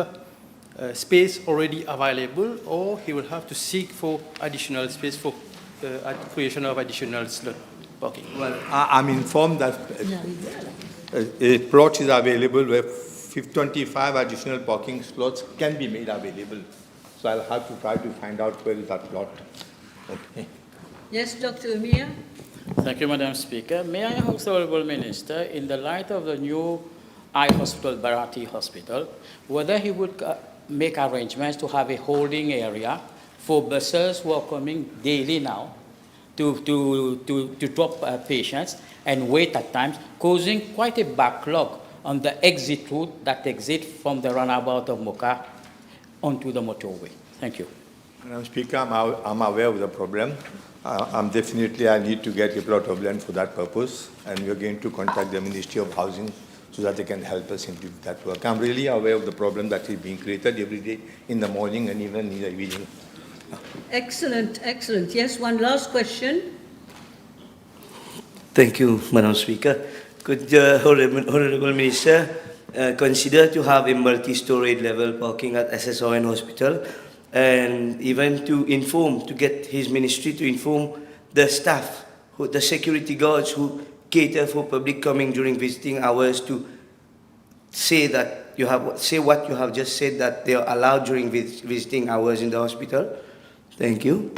space already available, or he will have to seek for additional space for creation of additional slot parking? Well, I'm informed that a plot is available where 25 additional parking slots can be made available. So I'll have to try to find out where is that plot. Okay. Yes, Dr. Umia. Thank you, Madam Speaker. May I ask the Honourable Minister, in the light of the new eye hospital, Bharati Hospital, whether he would make arrangements to have a holding area for buses who are coming daily now to drop patients and wait at times, causing quite a backlog on the exit route that exit from the runabout of Mocha onto the motorway. Thank you. Madam Speaker, I'm aware of the problem. I need to get a plot of land for that purpose, and we're going to contact the Ministry of Housing so that they can help us in that work. I'm really aware of the problem that is being created every day in the morning and even in the evening. Excellent, excellent. Yes, one last question. Thank you, Madam Speaker. Could the Honourable Minister consider to have a multi-storey level parking at SSON Hospital, and even to get his ministry to inform the staff, the security guards who cater for public coming during visiting hours, to say what you have just said, that they are allowed during visiting hours in the hospital? Thank you.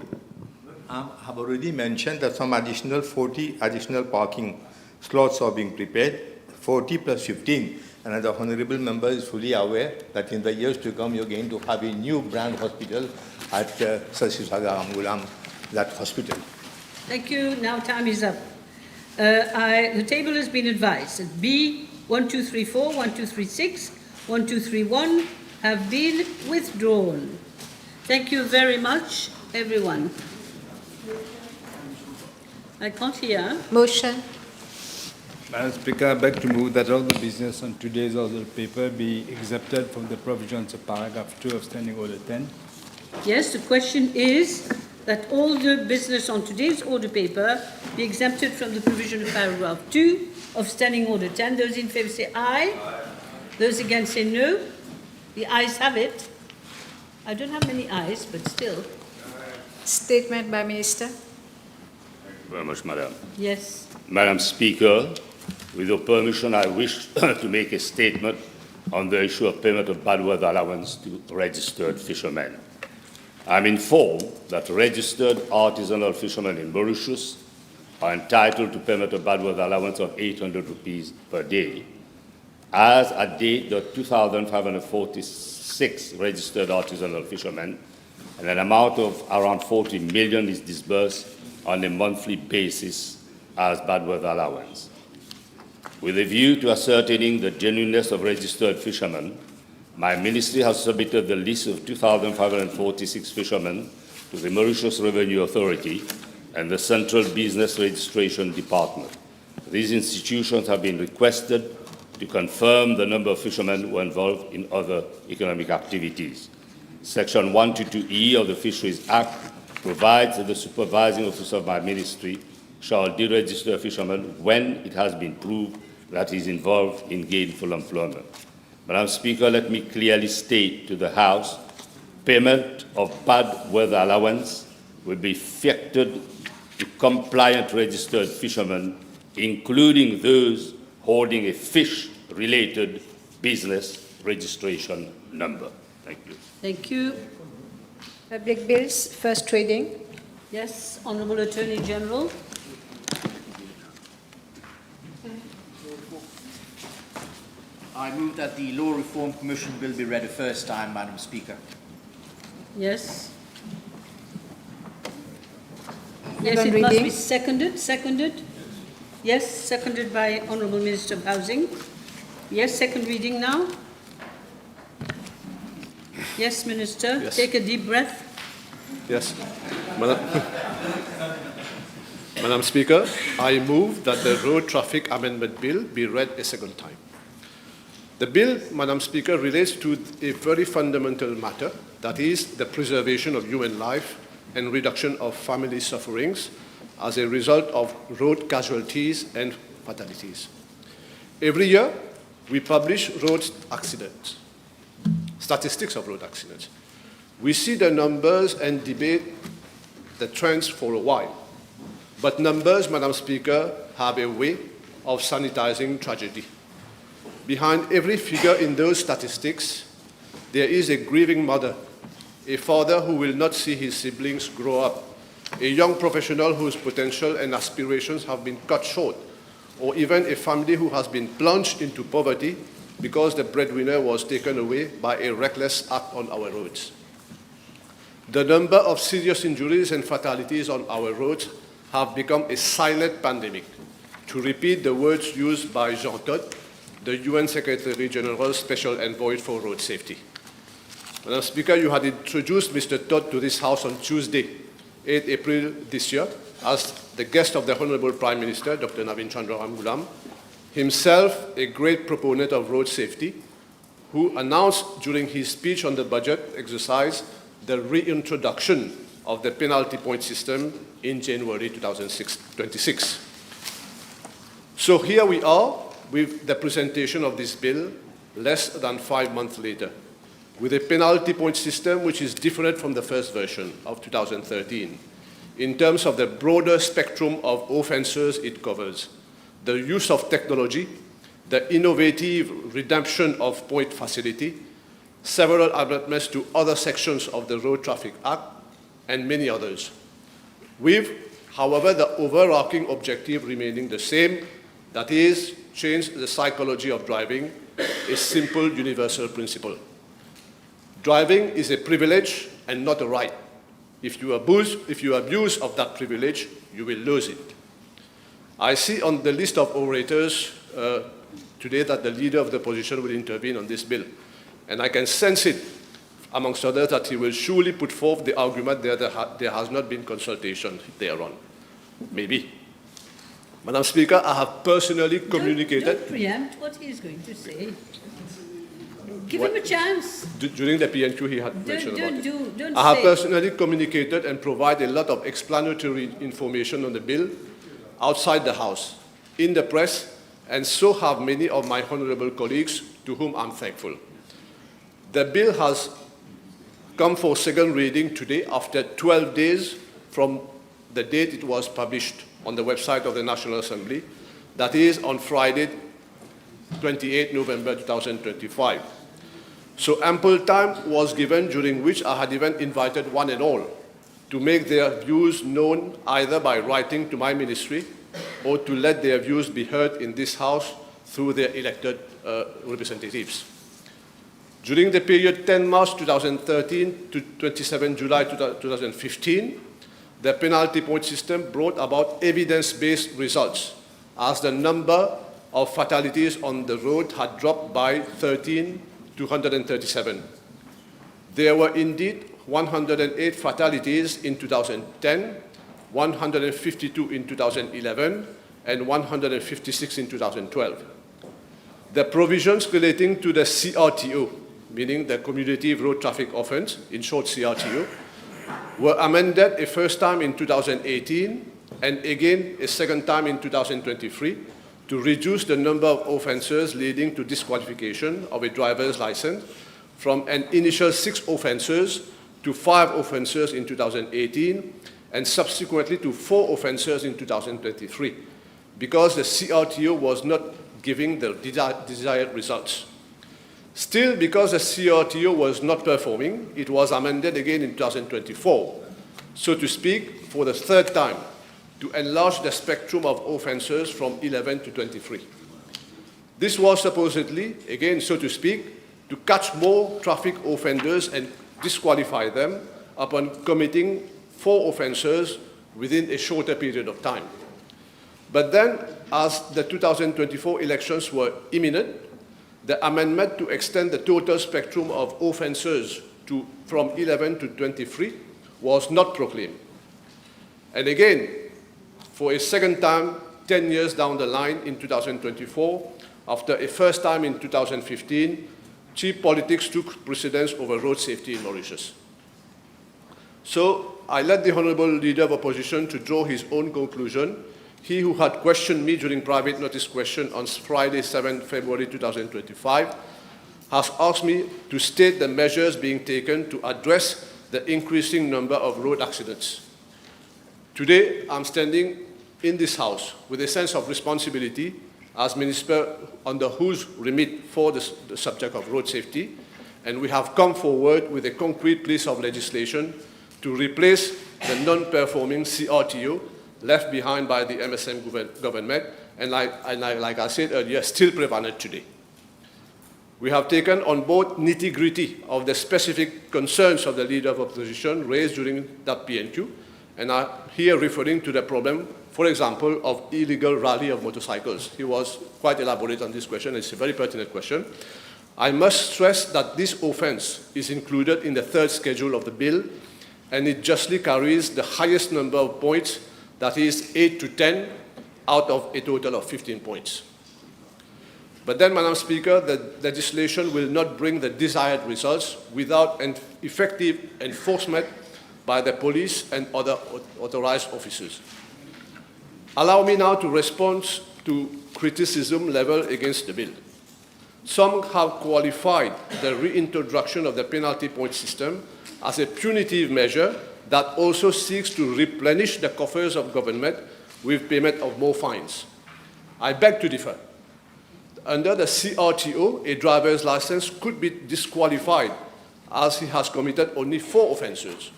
I have already mentioned that some additional 40 additional parking slots are being prepared, 40 plus 15. And the Honourable Member is fully aware that in the years to come, you're going to have a new brand hospital at Sasisagar Ramgulam, that hospital. Thank you. Now time is up. The table has been advised that B 1234, 1236, 1231 have been withdrawn. Thank you very much, everyone. I can't hear. Motion. Madam Speaker, I beg to move that all the business on today's order paper be exempted from the provisions of paragraph 2 of Standing Order 10. Yes, the question is that all the business on today's order paper be exempted from the provision of paragraph 2 of Standing Order 10. Those in favour say aye. Those against say no. The ayes have it. I don't have many ayes, but still. Statement by Minister. Thank you very much, Madam. Yes. Madam Speaker, with your permission, I wish to make a statement on the issue of payment of bad weather allowance to registered fishermen. I'm informed that registered artisanal fishermen in Mauritius are entitled to payment of bad weather allowance of 800 rupees per day. As at date, there are 2,546 registered artisanal fishermen, and an amount of around 40 million is disbursed on a monthly basis as bad weather allowance. With a view to ascertaining the genuineness of registered fishermen, my ministry has submitted the list of 2,546 fishermen to the Mauritius Revenue Authority and the Central Business Registration Department. These institutions have been requested to confirm the number of fishermen who are involved in other economic activities. Section 122E of the Fisheries Act provides that the supervising officer of my ministry shall deregister a fisherman when it has been proved that he is involved in gainful employment. Madam Speaker, let me clearly state to the House, payment of bad weather allowance will be effected to compliant registered fishermen, including those holding a fish-related business registration number. Thank you. Thank you. Public bills, first reading. Yes, Honourable Attorney General. I move that the Law Reform Commission bill be read a first time, Madam Speaker. Yes. Yes, it must be seconded. Seconded. Yes, seconded by Honourable Minister of Housing. Yes, second reading now. Yes, Minister. Yes. Take a deep breath. Yes. Madam Speaker, I move that the Road Traffic Amendment Bill be read a second time. The bill, Madam Speaker, relates to a very fundamental matter, that is the preservation of human life and reduction of family sufferings as a result of road casualties and fatalities. Every year, we publish road accidents, statistics of road accidents. We see the numbers and debate the trends for a while. But numbers, Madam Speaker, have a way of sanitizing tragedy. Behind every figure in those statistics, there is a grieving mother, a father who will not see his siblings grow up, a young professional whose potential and aspirations have been cut short, or even a family who has been plunged into poverty because the breadwinner was taken away by a reckless act on our roads. The number of serious injuries and fatalities on our roads have become a silent pandemic, to repeat the words used by Jean Todt, the UN Secretary General's Special Envoy for Road Safety. Madam Speaker, you had introduced Mr. Todt to this House on Tuesday, 8 April this year, as the guest of the Honourable Prime Minister, Dr. Navin Chandra Ramgoolam, himself a great proponent of road safety, who announced during his speech on the budget exercise the reintroduction of the penalty point system in January 2026. So here we are with the presentation of this bill less than 5 months later, with a penalty point system which is different from the first version of 2013 in terms of the broader spectrum of offences it covers, the use of technology, the innovative redemption of point facility, several amendments to other sections of the Road Traffic Act, and many others. With, however, the overarching objective remaining the same, that is, change the psychology of driving, a simple universal principle. Driving is a privilege and not a right. If you abuse of that privilege, you will lose it. I see on the list of orators today that the leader of the opposition will intervene on this bill. And I can sense it, amongst others, that he will surely put forth the argument that there has not been consultation thereon. Maybe. Madam Speaker, I have personally communicated... Don't preempt what he is going to say. Give him a chance. During the PNQ, he had mentioned about it. Don't I have say. personally communicated and provided a lot of explanatory information on the bill outside the House, in the press, and so have many of my honourable colleagues, to whom I'm thankful. The bill has come for second reading today after 12 days from the date it was published on the website of the National Assembly, that is on Friday, 28 November 2025. So ample time was given, during which I had even invited one and all to make their views known either by writing to my ministry or to let their views be heard in this House through their elected representatives. During the period 10 March 2013 to 27 July 2015, the penalty point system brought about evidence-based results, as the number of fatalities on the road had dropped by 13 to 137. There were indeed 108 fatalities in 2010, 152 in 2011, and 156 in 2012. The provisions relating to the CRTO, meaning the Cumulative Road Traffic Offence, in short CRTO, were amended a first time in 2018 and again a second time in 2023 to reduce the number of offences leading to disqualification of a driver's licence from an initial 6 offences to 5 offences in 2018 and subsequently to 4 offences in 2023 because the CRTO was not giving the desired results. Still, because the CRTO was not performing, it was amended again in 2024, so to speak, for the third time, to enlarge the spectrum of offences from 11 to 23. This was supposedly, again, so to speak, to catch more traffic offenders and disqualify them upon committing 4 offences within a shorter period of time. But then, as the 2024 elections were imminent, the amendment to extend the total spectrum of offences from 11 to 23 was not proclaimed. And again, for a second time, 10 years down the line in 2024, after a first time in 2015, cheap politics took precedence over road safety in Mauritius. So I let the Honourable Leader of Opposition to draw his own conclusion. He who had questioned me during private notice question on Friday, 7 February 2025, has asked me to state the measures being taken to address the increasing number of road accidents. Today, I'm standing in this House with a sense of responsibility as Minister under whose remit for the subject of road safety, and we have come forward with a concrete piece of legislation to replace the non-performing CRTO left behind by the MSM government, and like I said earlier, still prevalent today. We have taken on board nitty-gritty of the specific concerns of the Leader of Opposition raised during that PNQ, and I'm here referring to the problem, for example, of illegal rally of motorcycles. He was quite elaborate on this question. It's a very pertinent question. I must stress that this offence is included in the third schedule of the bill, and it justly carries the highest number of points, that is 8 to 10 out of a total of 15 points. But then, Madam Speaker, the legislation will not bring the desired results without an effective enforcement by the police and other authorized officers. Allow me now to respond to criticism leveled against the bill. Some have qualified the reintroduction of the penalty point system as a punitive measure that also seeks to replenish the coffers of government with payment of more fines. I beg to differ. Under the CRTO, a driver's license could be disqualified as he has committed only 4 offences.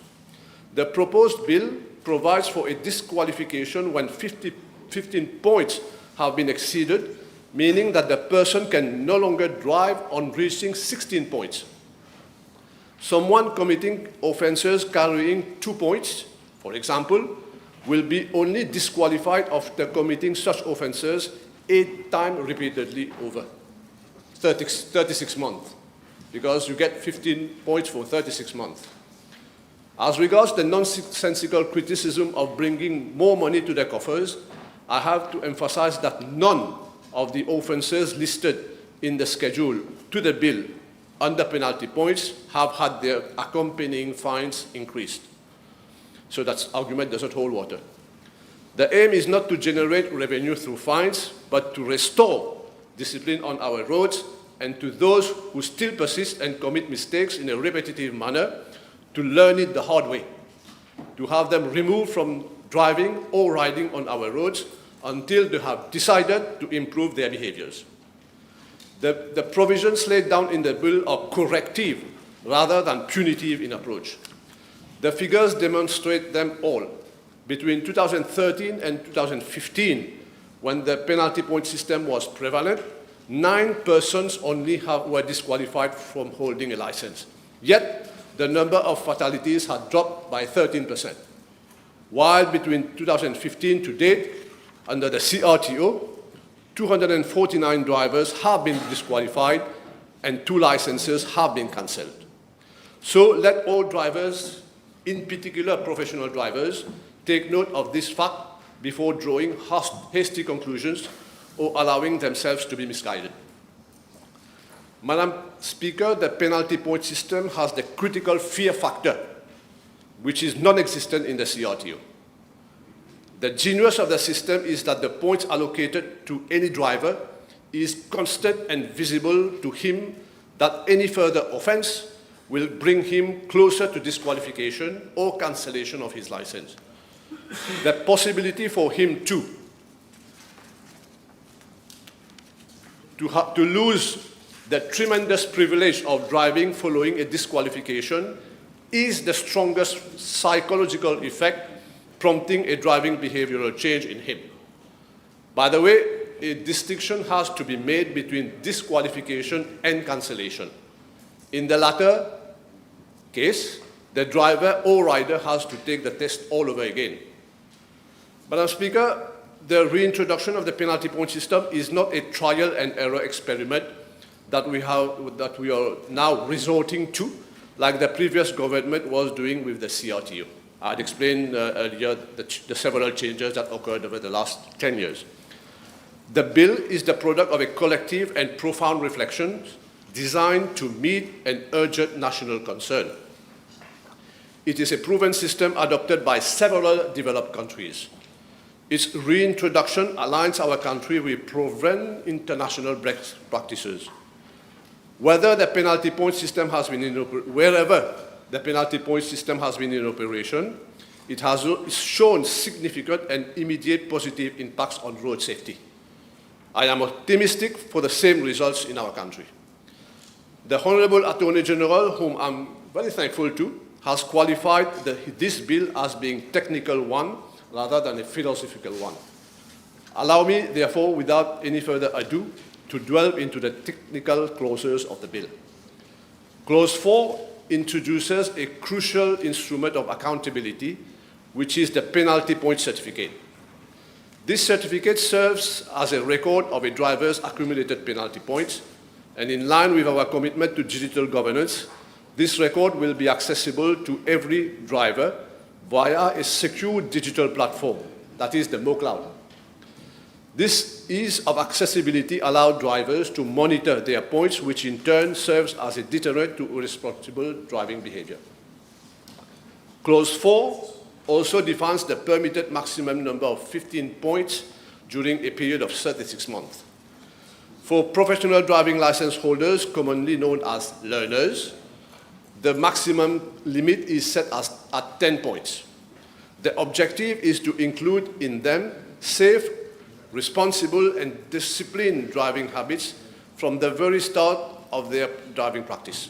The proposed bill provides for a disqualification when 15 points have been exceeded, meaning that the person can no longer drive on reaching 16 points. Someone committing offences carrying 2 points, for example, will be only disqualified after committing such offences 8 times repeatedly over 36 months, because you get 15 points for 36 months. As regards the nonsensical criticism of bringing more money to the coffers, I have to emphasize that none of the offences listed in the schedule to the bill under penalty points have had their accompanying fines increased. So that argument doesn't hold water. The aim is not to generate revenue through fines, but to restore discipline on our roads, and to those who still persist and commit mistakes in a repetitive manner, to learn it the hard way, to have them removed from driving or riding on our roads until they have decided to improve their behaviours. The provisions laid down in the bill are corrective rather than punitive in approach. The figures demonstrate them all. Between 2013 and 2015, when the penalty point system was prevalent, 9 persons only were disqualified from holding a license. Yet, the number of fatalities had dropped by 13%. While between 2015 to date, under the CRTO, 249 drivers have been disqualified, and 2 licenses have been cancelled. So let all drivers, in particular professional drivers, take note of this fact before drawing hasty conclusions or allowing themselves to be misguided. Madam Speaker, the penalty point system has the critical fear factor, which is non-existent in the CRTO. The genius of the system is that the points allocated to any driver is constant and visible to him, that any further offence will bring him closer to disqualification or cancellation of his license. The possibility for him to lose the tremendous privilege of driving following a disqualification is the strongest psychological effect prompting a driving behavioral change in him. By the way, a distinction has to be made between disqualification and cancellation. In the latter case, the driver or rider has to take the test all over again. Madam Speaker, the reintroduction of the penalty point system is not a trial and error experiment that we are now resorting to, like the previous government was doing with the CRTO. I had explained earlier the several changes that occurred over the last 10 years. The bill is the product of a collective and profound reflection designed to meet an urgent national concern. It is a proven system adopted by several developed countries. Its reintroduction aligns our country with proven international best practices. Wherever the penalty point system has been in operation, it has shown significant and immediate positive impacts on road safety. I am optimistic for the same results in our country. The Honourable Attorney General, whom I'm very thankful to, has qualified this bill as being a technical one rather than a philosophical one. Allow me, therefore, without any further ado, to delve into the technical clauses of the bill. Clause 4 introduces a crucial instrument of accountability, which is the penalty point certificate. This certificate serves as a record of a driver's accumulated penalty points, and in line with our commitment to digital governance, this record will be accessible to every driver via a secure digital platform, that is the MoCloud. This ease of accessibility allows drivers to monitor their points, which in turn serves as a deterrent to irresponsible driving behavior. Clause 4 also defines the permitted maximum number of 15 points during a period of 36 months. For professional driving license holders, commonly known as learners, the maximum limit is set at 10 points. The objective is to include in them safe, responsible and disciplined driving habits from the very start of their driving practice.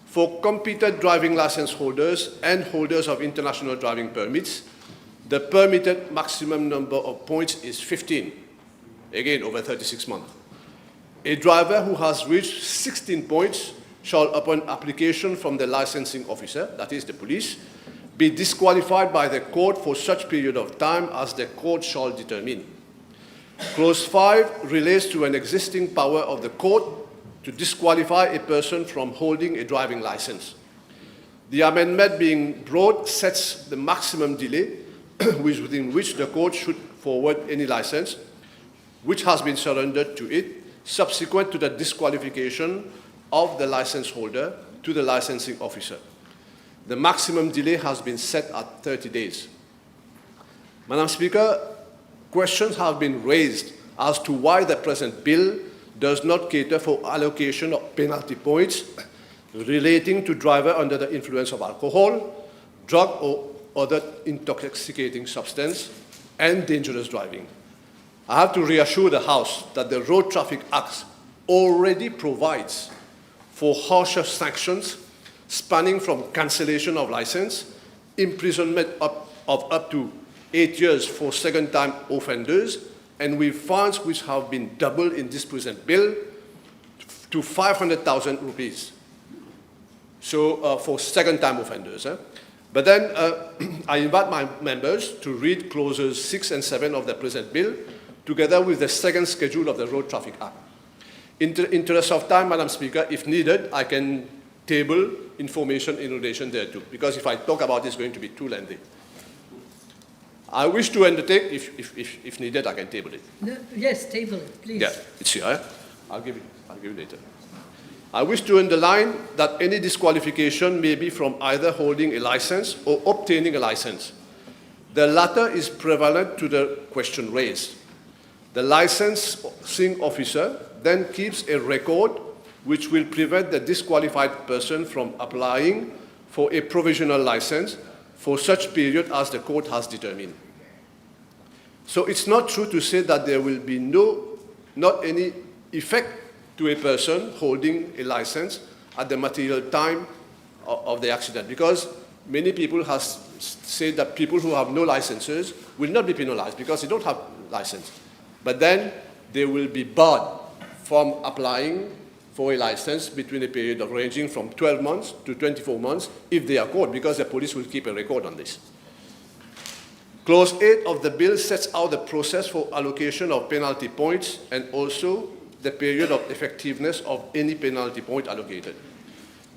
For competent driving license holders and holders of international driving permits, the permitted maximum number of points is 15, again over 36 months. A driver who has reached 16 points shall, upon application from the licensing officer, that is the police, be disqualified by the court for such period of time as the court shall determine. Clause 5 relates to an existing power of the court to disqualify a person from holding a driving license. The amendment being brought sets the maximum delay within which the court should forward any license which has been surrendered to it subsequent to the disqualification of the license holder to the licensing officer. The maximum delay has been set at 30 days. Madam Speaker, questions have been raised as to why the present bill does not cater for allocation of penalty points relating to driver under the influence of alcohol, drug or other intoxicating substance, and dangerous driving. I have to reassure the House that the Road Traffic Act already provides for harsher sanctions spanning from cancellation of license, imprisonment of up to 8 years for second-time offenders, and with fines which have been doubled in this present bill to 500,000 rupees. So for second-time offenders. But then I invite my members to read clauses 6 and 7 of the present bill together with the second schedule of the Road Traffic Act. interest of time, Madam Speaker, if needed, I can table information in relation thereto, because if I talk about it, it's going to be too lengthy. I wish to undertake, if needed, I can table it. No, yes, table it, please. Yeah, it's here. Eh? I'll give it later. I wish to underline that any disqualification may be from either holding a license or obtaining a license. The latter is prevalent to the question raised. The licensing officer then keeps a record which will prevent the disqualified person from applying for a provisional license for such period as the court has determined. So it's not true to say that there will be not any effect to a person holding a license at the material time of the accident, because many people have said that people who have no licenses will not be penalized because they don't have license. But then they will be barred from applying for a license between a period of ranging from 12 months to 24 months if they are caught, because the police will keep a record on this. Clause 8 of the bill sets out the process for allocation of penalty points and also the period of effectiveness of any penalty point allocated.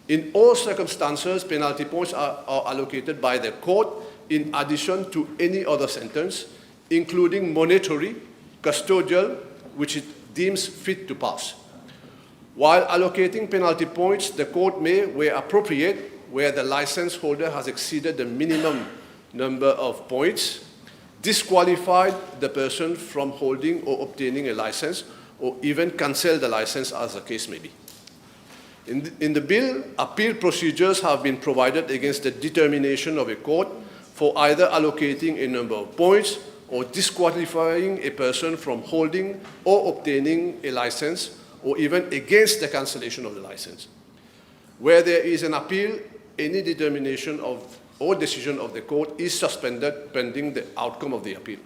In all circumstances, penalty points are allocated by the court in addition to any other sentence, including monetary, custodial, which it deems fit to pass. While allocating penalty points, the court may, where appropriate, where the license holder has exceeded the minimum number of points, disqualify the person from holding or obtaining a license, or even cancel the license as the case may be. In the bill, appeal procedures have been provided against the determination of a court for either allocating a number of points or disqualifying a person from holding or obtaining a license, or even against the cancellation of the license. Where there is an appeal, any determination of or decision of the court is suspended pending the outcome of the appeal.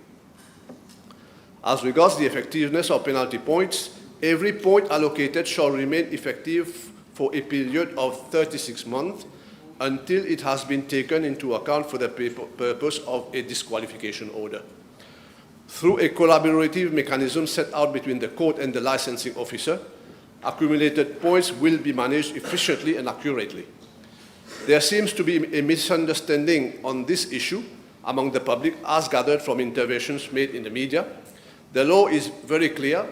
As regards the effectiveness of penalty points, every point allocated shall remain effective for a period of 36 months until it has been taken into account for the purpose of a disqualification order. Through a collaborative mechanism set out between the court and the licensing officer, accumulated points will be managed efficiently and accurately. There seems to be a misunderstanding on this issue among the public as gathered from interventions made in the media. The law is very clear.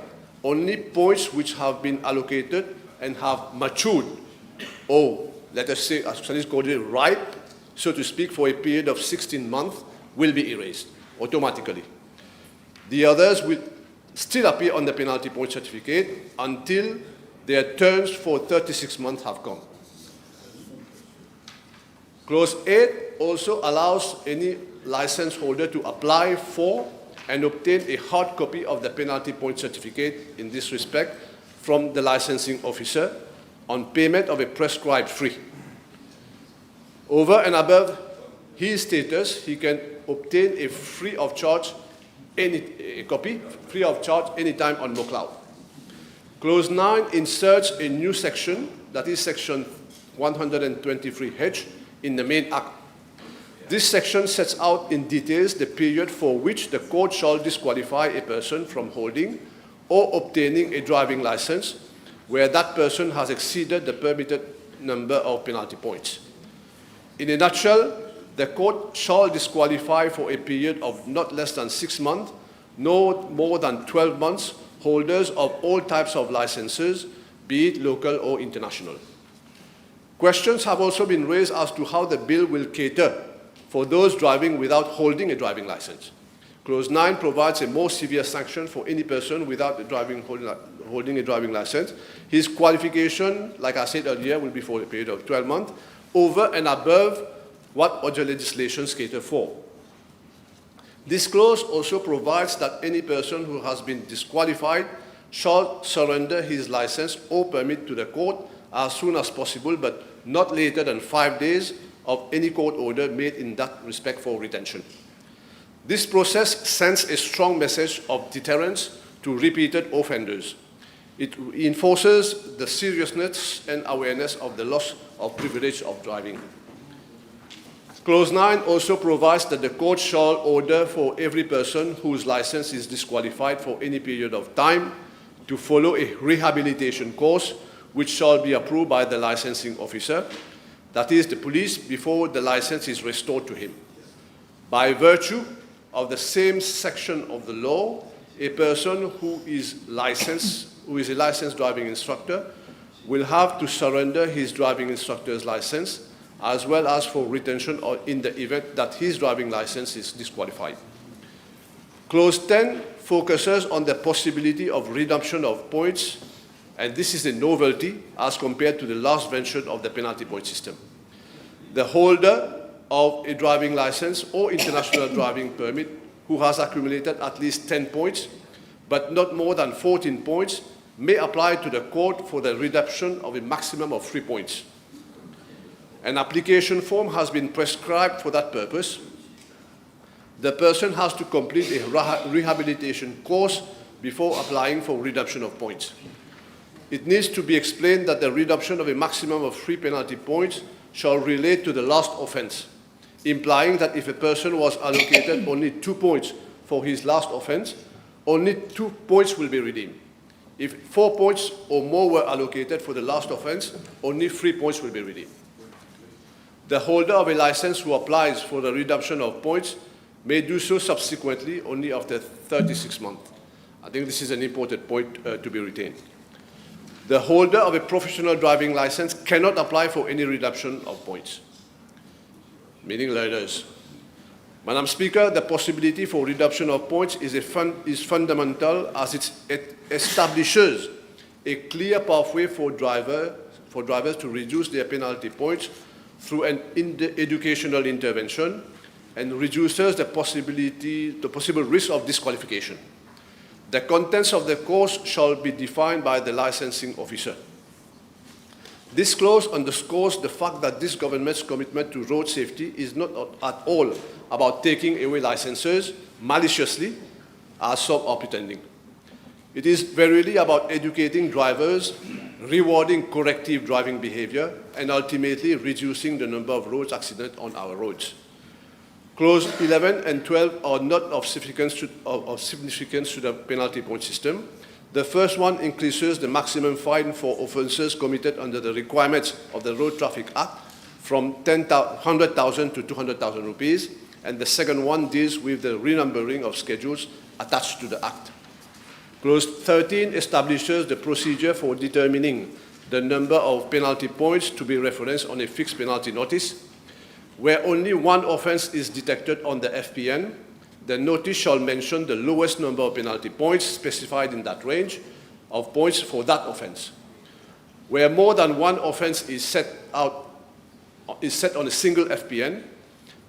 Only points which have been allocated and have matured, or let us say, as Chinese call it, ripe, so to speak, for a period of 16 months, will be erased automatically. The others will still appear on the penalty point certificate until their terms for 36 months have come. Clause 8 also allows any license holder to apply for and obtain a hard copy of the penalty point certificate in this respect from the licensing officer on payment of a prescribed fee. Over and above his status, he can obtain a free of charge free of charge anytime on MoCloud. Clause 9 inserts a new section, that is section 123H, in the main act. This section sets out in details the period for which the court shall disqualify a person from holding or obtaining a driving license where that person has exceeded the permitted number of penalty points. In a nutshell, the court shall disqualify for a period of not less than 6 months, no more than 12 months, holders of all types of licenses, be it local or international. Questions have also been raised as to how the bill will cater for those driving without holding a driving license. Clause 9 provides a more severe sanction for any person without holding a driving license. His qualification, like I said earlier, will be for a period of 12 months, over and above what other legislations cater for. This clause also provides that any person who has been disqualified shall surrender his license or permit to the court as soon as possible, but not later than 5 days of any court order made in that respect for retention. This process sends a strong message of deterrence to repeated offenders. It enforces the seriousness and awareness of the loss of privilege of driving. Clause 9 also provides that the court shall order for every person whose license is disqualified for any period of time to follow a rehabilitation course which shall be approved by the licensing officer, that is the police, before the license is restored to him. By virtue of the same section of the law, a person who is a licensed driving instructor will have to surrender his driving instructor's license, as well as for retention or in the event that his driving license is disqualified. Clause 10 focuses on the possibility of redemption of points, and this is a novelty as compared to the last version of the penalty point system. The holder of a driving license or international driving permit who has accumulated at least 10 points, but not more than 14 points, may apply to the court for the redemption of a maximum of 3 points. An application form has been prescribed for that purpose. The person has to complete a rehabilitation course before applying for redemption of points. It needs to be explained that the redemption of a maximum of 3 penalty points shall relate to the last offense, implying that if a person was allocated only 2 points for his last offense, only 2 points will be redeemed. If 4 points or more were allocated for the last offense, only 3 points will be redeemed. The holder of a license who applies for the redemption of points may do so subsequently only after 36 months. I think this is an important point to be retained. The holder of a professional driving license cannot apply for any redemption of points, meaning learners. Madam Speaker, the possibility for redemption of points is fundamental as it establishes a clear pathway for drivers to reduce their penalty points through an educational intervention and reduces the possible risk of disqualification. The contents of the course shall be defined by the licensing officer. This clause underscores the fact that this government's commitment to road safety is not at all about taking away licenses maliciously, as some are pretending. It is verily about educating drivers, rewarding corrective driving behavior, and ultimately reducing the number of road accidents on our roads. Clause 11 and 12 are not of significance to the penalty point system. The first one increases the maximum fine for offences committed under the requirements of the Road Traffic Act from 100,000 to 200,000 rupees, and the second one deals with the renumbering of schedules attached to the Act. Clause 13 establishes the procedure for determining the number of penalty points to be referenced on a fixed penalty notice. Where only one offence is detected on the FPN, the notice shall mention the lowest number of penalty points specified in that range of points for that offence. Where more than one offence is set on a single FPN,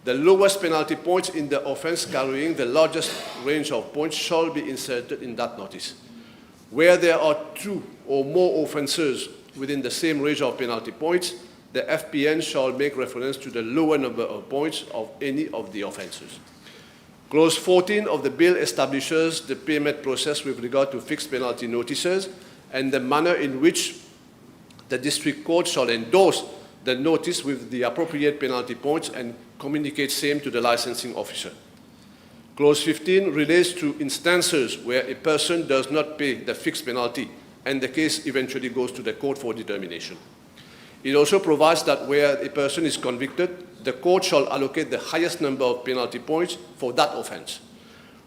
the lowest penalty points in the offence carrying the largest range of points shall be inserted in that notice. Where there are 2 or more offences within the same range of penalty points, the FPN shall make reference to the lower number of points of any of the offences. Clause 14 of the bill establishes the payment process with regard to fixed penalty notices and the manner in which the district court shall endorse the notice with the appropriate penalty points and communicate same to the licensing officer. Clause 15 relates to instances where a person does not pay the fixed penalty and the case eventually goes to the court for determination. It also provides that where a person is convicted, the court shall allocate the highest number of penalty points for that offence.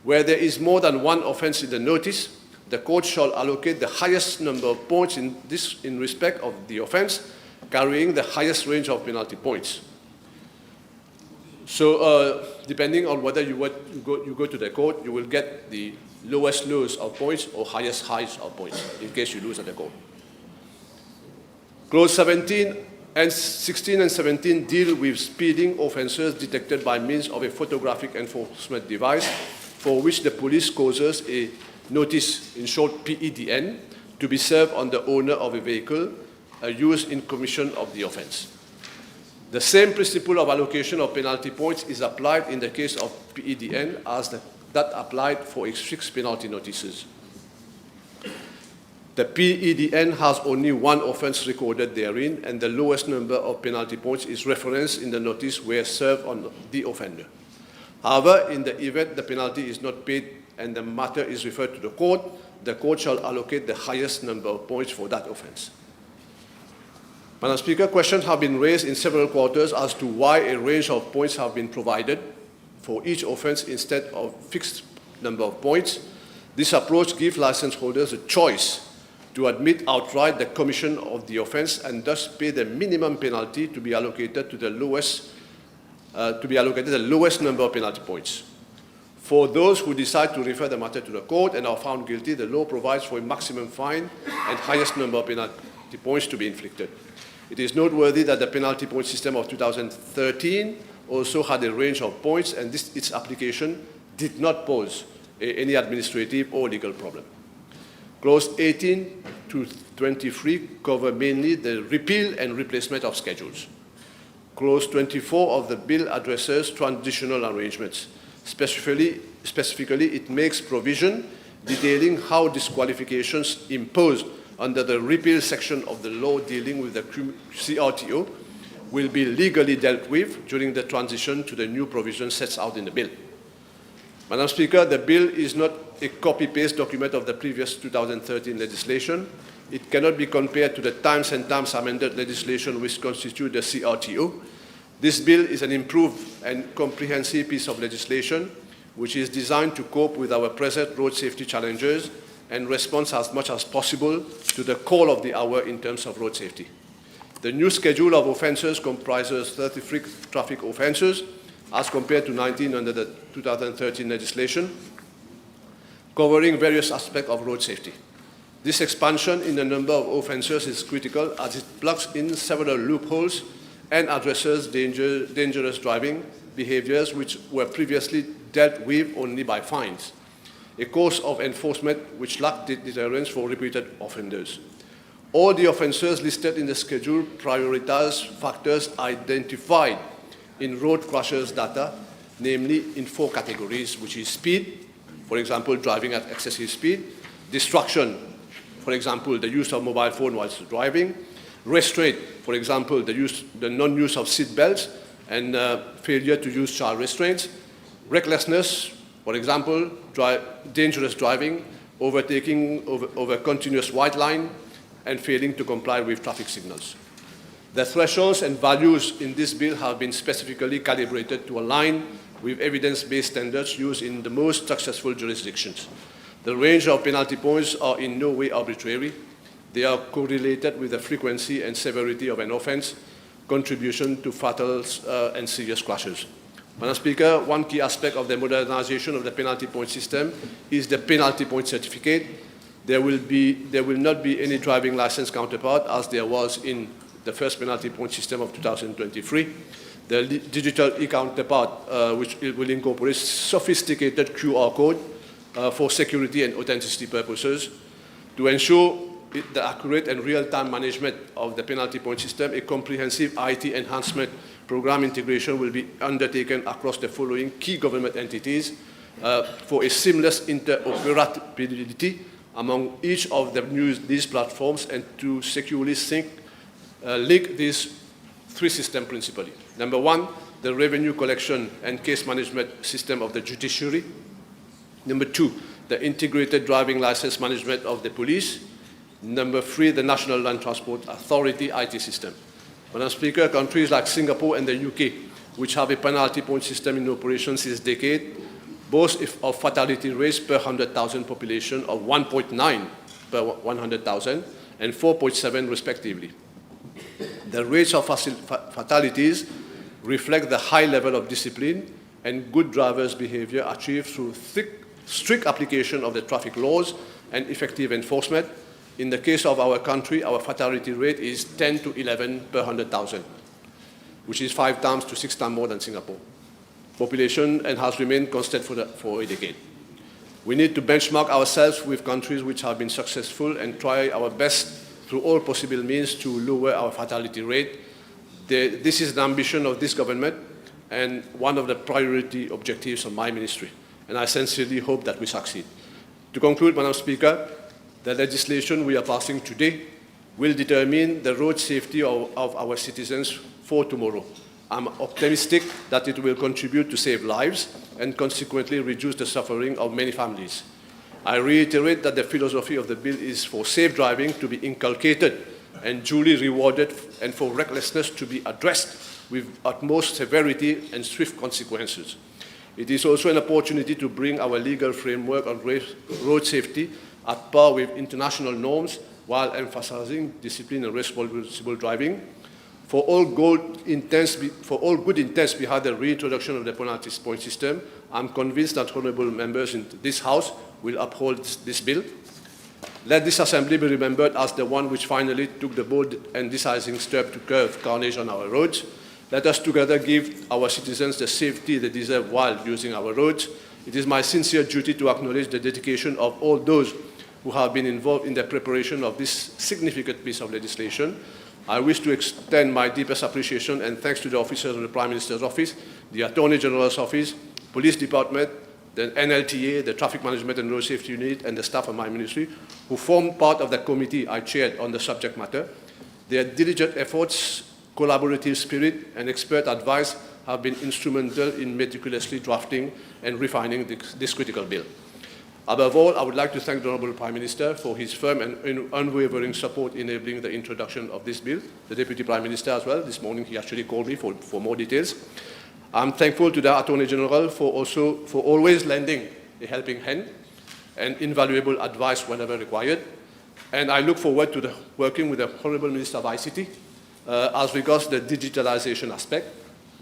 Where there is more than one offence in the notice, the court shall allocate the highest number of points in respect of the offence, carrying the highest range of penalty points. So depending on whether you go to the court, you will get the lowest lows of points or highest highs of points in case you lose at the court. Clause 17 and 16 and 17 deal with speeding offences detected by means of a photographic enforcement device for which the police causes a notice, in short PEDN, to be served on the owner of a vehicle used in commission of the offence. The same principle of allocation of penalty points is applied in the case of PEDN as that applied for fixed penalty notices. The PEDN has only one offence recorded therein, and the lowest number of penalty points is referenced in the notice where served on the offender. However, in the event the penalty is not paid and the matter is referred to the court, the court shall allocate the highest number of points for that offence. Madam Speaker, questions have been raised in several quarters as to why a range of points have been provided for each offence instead of fixed number of points. This approach gives licence holders a choice to admit outright the commission of the offence and thus pay the minimum penalty to be allocated to the lowest number of penalty points. For those who decide to refer the matter to the court and are found guilty, the law provides for a maximum fine and highest number of penalty points to be inflicted. It is noteworthy that the penalty point system of 2013 also had a range of points, and its application did not pose any administrative or legal problem. Clause 18 to 23 cover mainly the repeal and replacement of schedules. Clause 24 of the bill addresses transitional arrangements. Specifically, it makes provision detailing how disqualifications imposed under the repeal section of the law dealing with the CRTO will be legally dealt with during the transition to the new provision set out in the bill. Madam Speaker, the bill is not a copy-paste document of the previous 2013 legislation. It cannot be compared to the times and times amended legislation which constitute the CRTO. This bill is an improved and comprehensive piece of legislation which is designed to cope with our present road safety challenges and respond as much as possible to the call of the hour in terms of road safety. The new schedule of offences comprises 33 traffic offences as compared to 19 under the 2013 legislation, covering various aspects of road safety. This expansion in the number of offences is critical as it plugs in several loopholes and addresses dangerous driving behaviours which were previously dealt with only by fines, a course of enforcement which lacked deterrence for repeated offenders. All the offences listed in the schedule prioritise factors identified in road crashes data, namely in 4 categories, which is speed, for example, driving at excessive speed, distraction, for example, the use of mobile phone whilst driving, restraint, for example, the non-use of seat belts and failure to use child restraints, recklessness, for example, dangerous driving, overtaking over continuous white line, and failing to comply with traffic signals. The thresholds and values in this bill have been specifically calibrated to align with evidence-based standards used in the most successful jurisdictions. The range of penalty points are in no way arbitrary. They are correlated with the frequency and severity of an offence, contribution to fatal and serious crashes. Madam Speaker, one key aspect of the modernisation of the penalty point system is the penalty point certificate. There will not be any driving licence counterpart as there was in the first penalty point system of 2023. The digital e-counterpart, which will incorporate sophisticated QR code for security and authenticity purposes. To ensure the accurate and real-time management of the penalty point system, a comprehensive IT enhancement program integration will be undertaken across the following key government entities for a seamless interoperability among each of these platforms and to securely link these 3 systems principally. Number 1, the revenue collection and case management system of the judiciary. Number 2, the integrated driving license management of the police. Number 3, the National Land Transport Authority IT system. Madam Speaker, countries like Singapore and the UK, which have a penalty point system in operation since decades, boast of fatality rates per 100,000 population of 1.9 per 100,000 and 4.7 respectively. The rates of fatalities reflect the high level of discipline and good drivers' behaviour achieved through strict application of the traffic laws and effective enforcement. In the case of our country, our fatality rate is 10 to 11 per 100,000, which is 5 times to 6 times more than Singapore population and has remained constant for a decade. We need to benchmark ourselves with countries which have been successful and try our best through all possible means to lower our fatality rate. This is the ambition of this government and one of the priority objectives of my ministry, and I sincerely hope that we succeed. To conclude, Madam Speaker, the legislation we are passing today will determine the road safety of our citizens for tomorrow. I'm optimistic that it will contribute to save lives and consequently reduce the suffering of many families. I reiterate that the philosophy of the bill is for safe driving to be inculcated and duly rewarded, and for recklessness to be addressed with utmost severity and swift consequences. It is also an opportunity to bring our legal framework on road safety at par with international norms while emphasizing discipline and responsible driving. For all good intents behind the reintroduction of the penalty point system, I'm convinced that honourable members in this House will uphold this bill. Let this Assembly be remembered as the one which finally took the bold and decisive step to curb carnage on our roads. Let us together give our citizens the safety they deserve while using our roads. It is my sincere duty to acknowledge the dedication of all those who have been involved in the preparation of this significant piece of legislation. I wish to extend my deepest appreciation and thanks to the officers of the Prime Minister's Office, the Attorney General's Office, Police Department, the NLTA, the Traffic Management and Road Safety Unit, and the staff of my ministry, who formed part of the committee I chaired on the subject matter. Their diligent efforts, collaborative spirit, and expert advice have been instrumental in meticulously drafting and refining this critical bill. Above all, I would like to thank the Honourable Prime Minister for his firm and unwavering support enabling the introduction of this bill. The Deputy Prime Minister as well. This morning he actually called me for more details. I'm thankful to the Attorney General for always lending a helping hand and invaluable advice whenever required. And I look forward to working with the Honourable Minister of ICT as regards the digitalization aspect,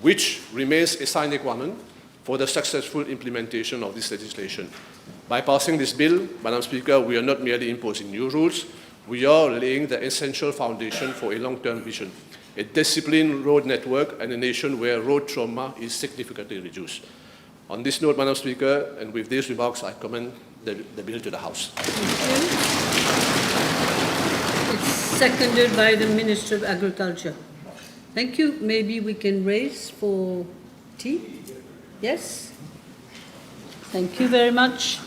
which remains a sine qua non for the successful implementation of this legislation. By passing this bill, Madam Speaker, we are not merely imposing new rules, we are laying the essential foundation for a long-term vision, a disciplined road network and a nation where road trauma is significantly reduced. On this note, Madam Speaker, and with these remarks, I commend the bill to the House. It's seconded by the Minister of Agriculture. Thank you. Maybe we can raise for tea? Yes? Thank you very much.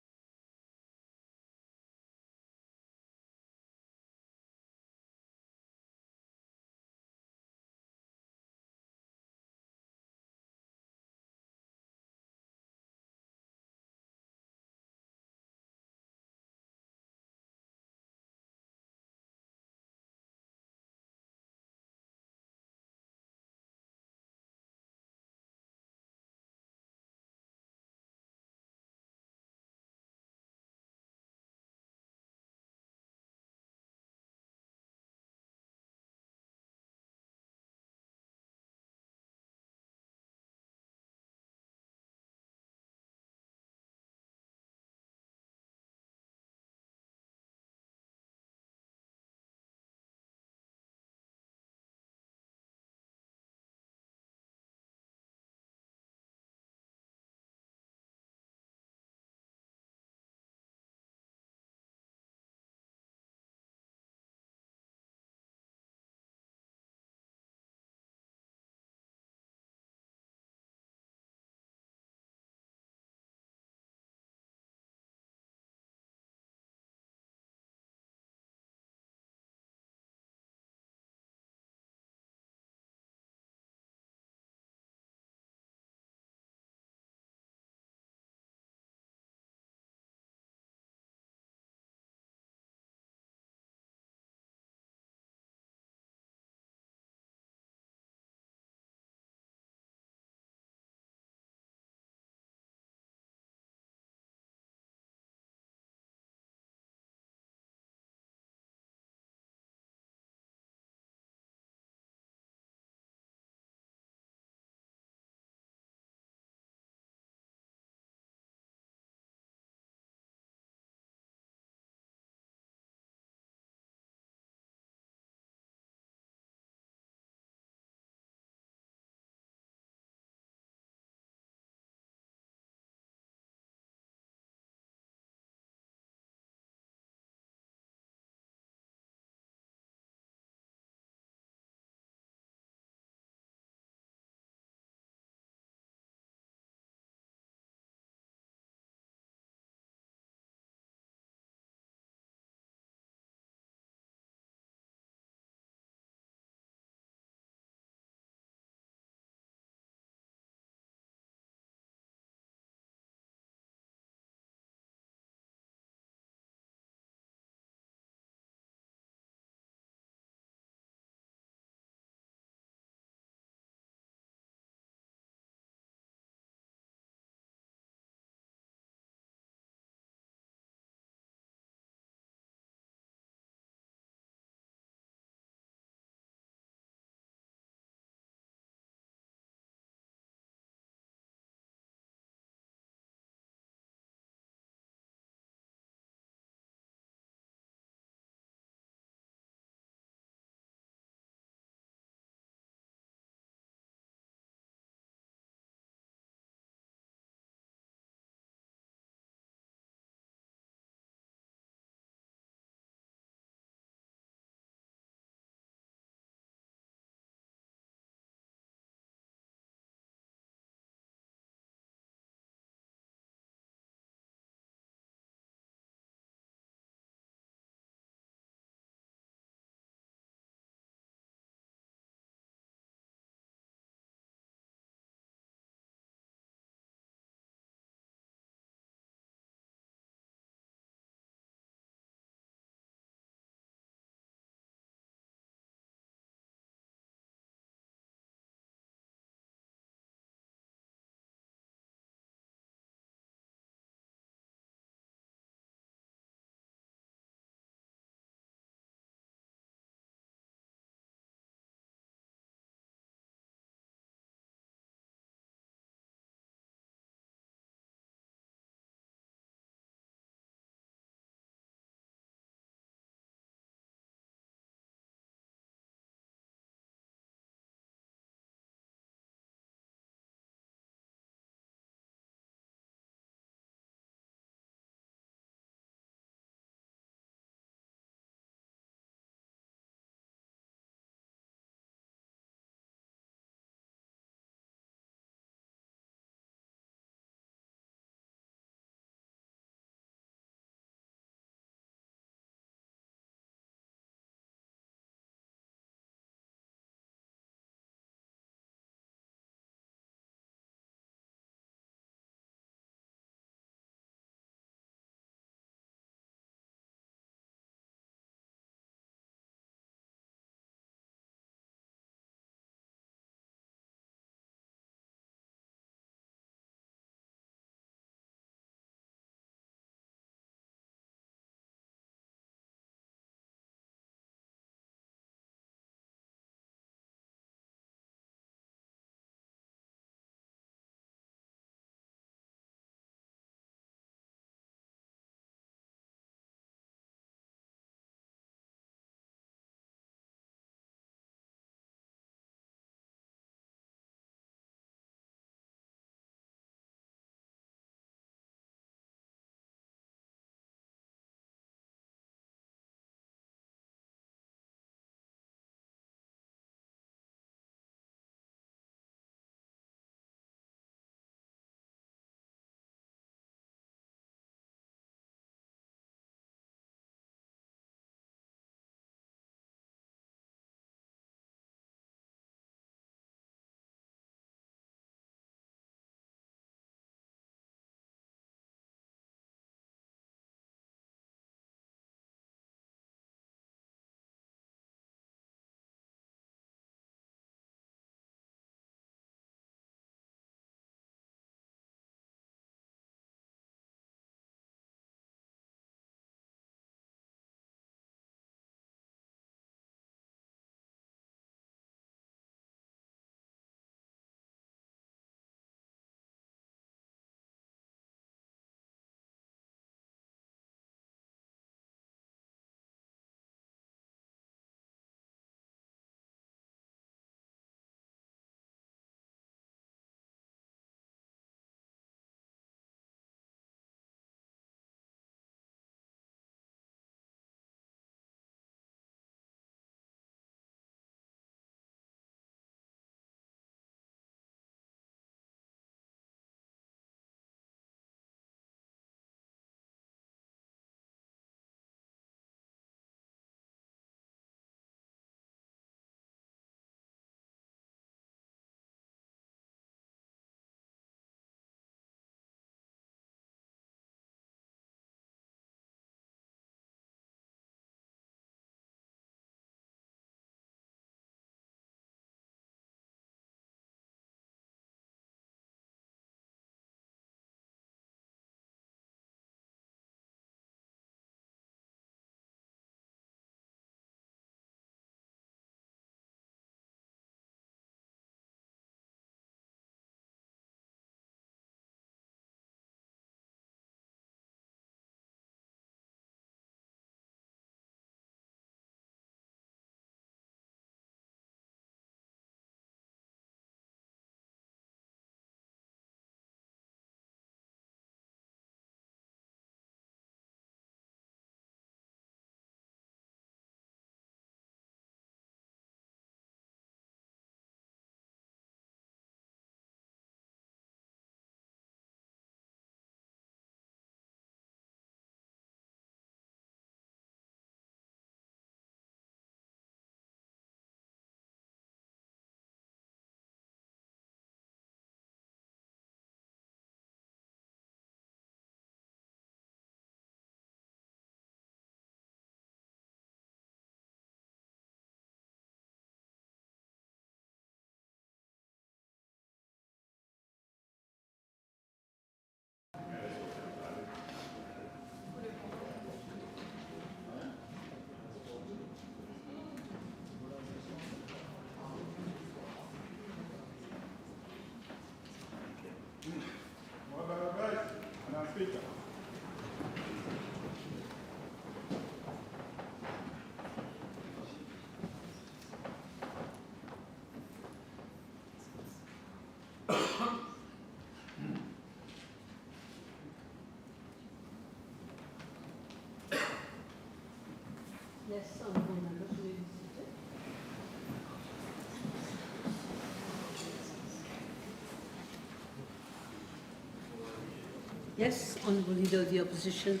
Yes, Honourable Leader of the Opposition.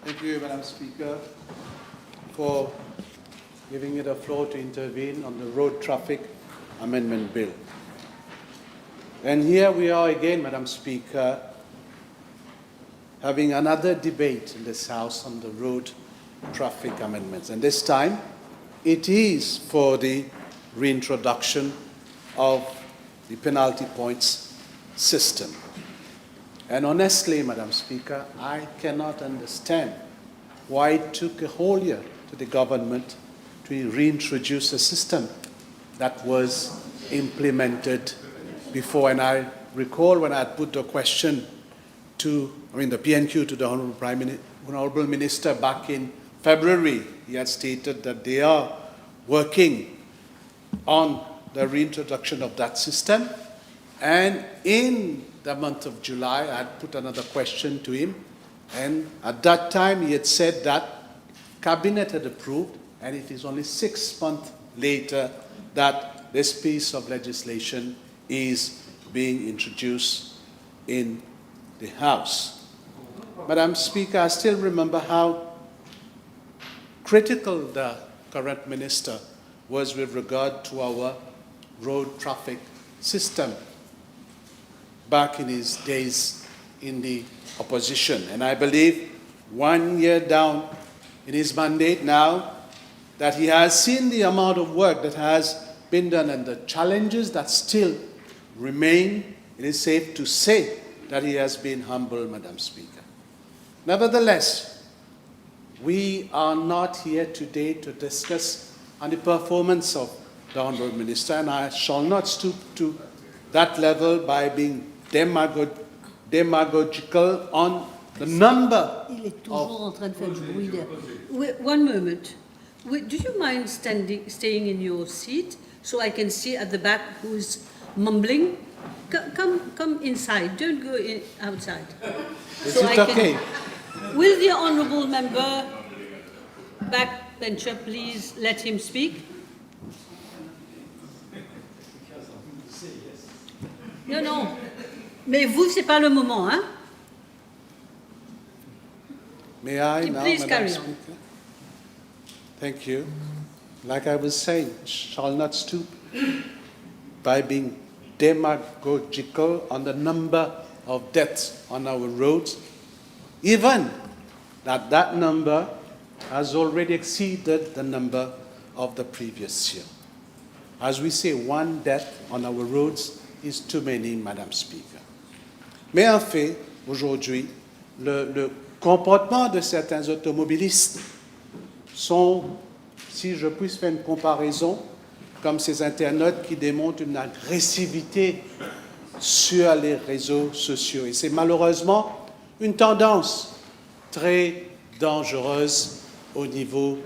Thank you, Madam Speaker, for giving me the floor to intervene on the Road Traffic Amendment Bill. And here we are again, Madam Speaker, having another debate in this House on the road traffic amendments. And this time, it is for the reintroduction of the penalty points system. And honestly, Madam Speaker, I cannot understand why it took a whole year to the government to reintroduce a system that was implemented before. And I recall when I had put the question the PNQ to the Honourable Minister back in February, he had stated that they are working on the reintroduction of that system. And in the month of July, I had put another question to him. And at that time, he had said that Cabinet had approved, and it is only 6 months later that this piece of legislation is being introduced in the House. Madam Speaker, I still remember how critical the current minister was with regard to our road traffic system back in his days in the opposition. And I believe 1 year down in his mandate now, that he has seen the amount of work that has been done and the challenges that still remain, it is safe to say that he has been humble, Madam Speaker. Nevertheless, we are not here today to discuss on the performance of the Honourable Minister, and I shall not stoop to that level by being demagogical on the number Il est toujours en train de faire du bruit there. Wait, 1 moment. Do you mind staying in your seat so I can see at the back who's mumbling? Come inside. Don't go outside. Is it okay? Will the Honourable Member backbencher please let him speak? Non. Mais vous, c'est pas le moment, hein? May I now, Please Madam carry on. Speaker? Thank you. Like I was saying, shall not stoop by being demagogical on the number of deaths on our roads, even that number has already exceeded the number of the previous year. As we say, 1 death on our roads is too many, Madam Speaker. Mais en fait, aujourd'hui, le comportement de certains automobilistes sont, si je puisse faire une comparaison, comme ces internautes qui démontrent une agressivité sur les réseaux sociaux. Et c'est malheureusement une tendance très dangereuse au niveau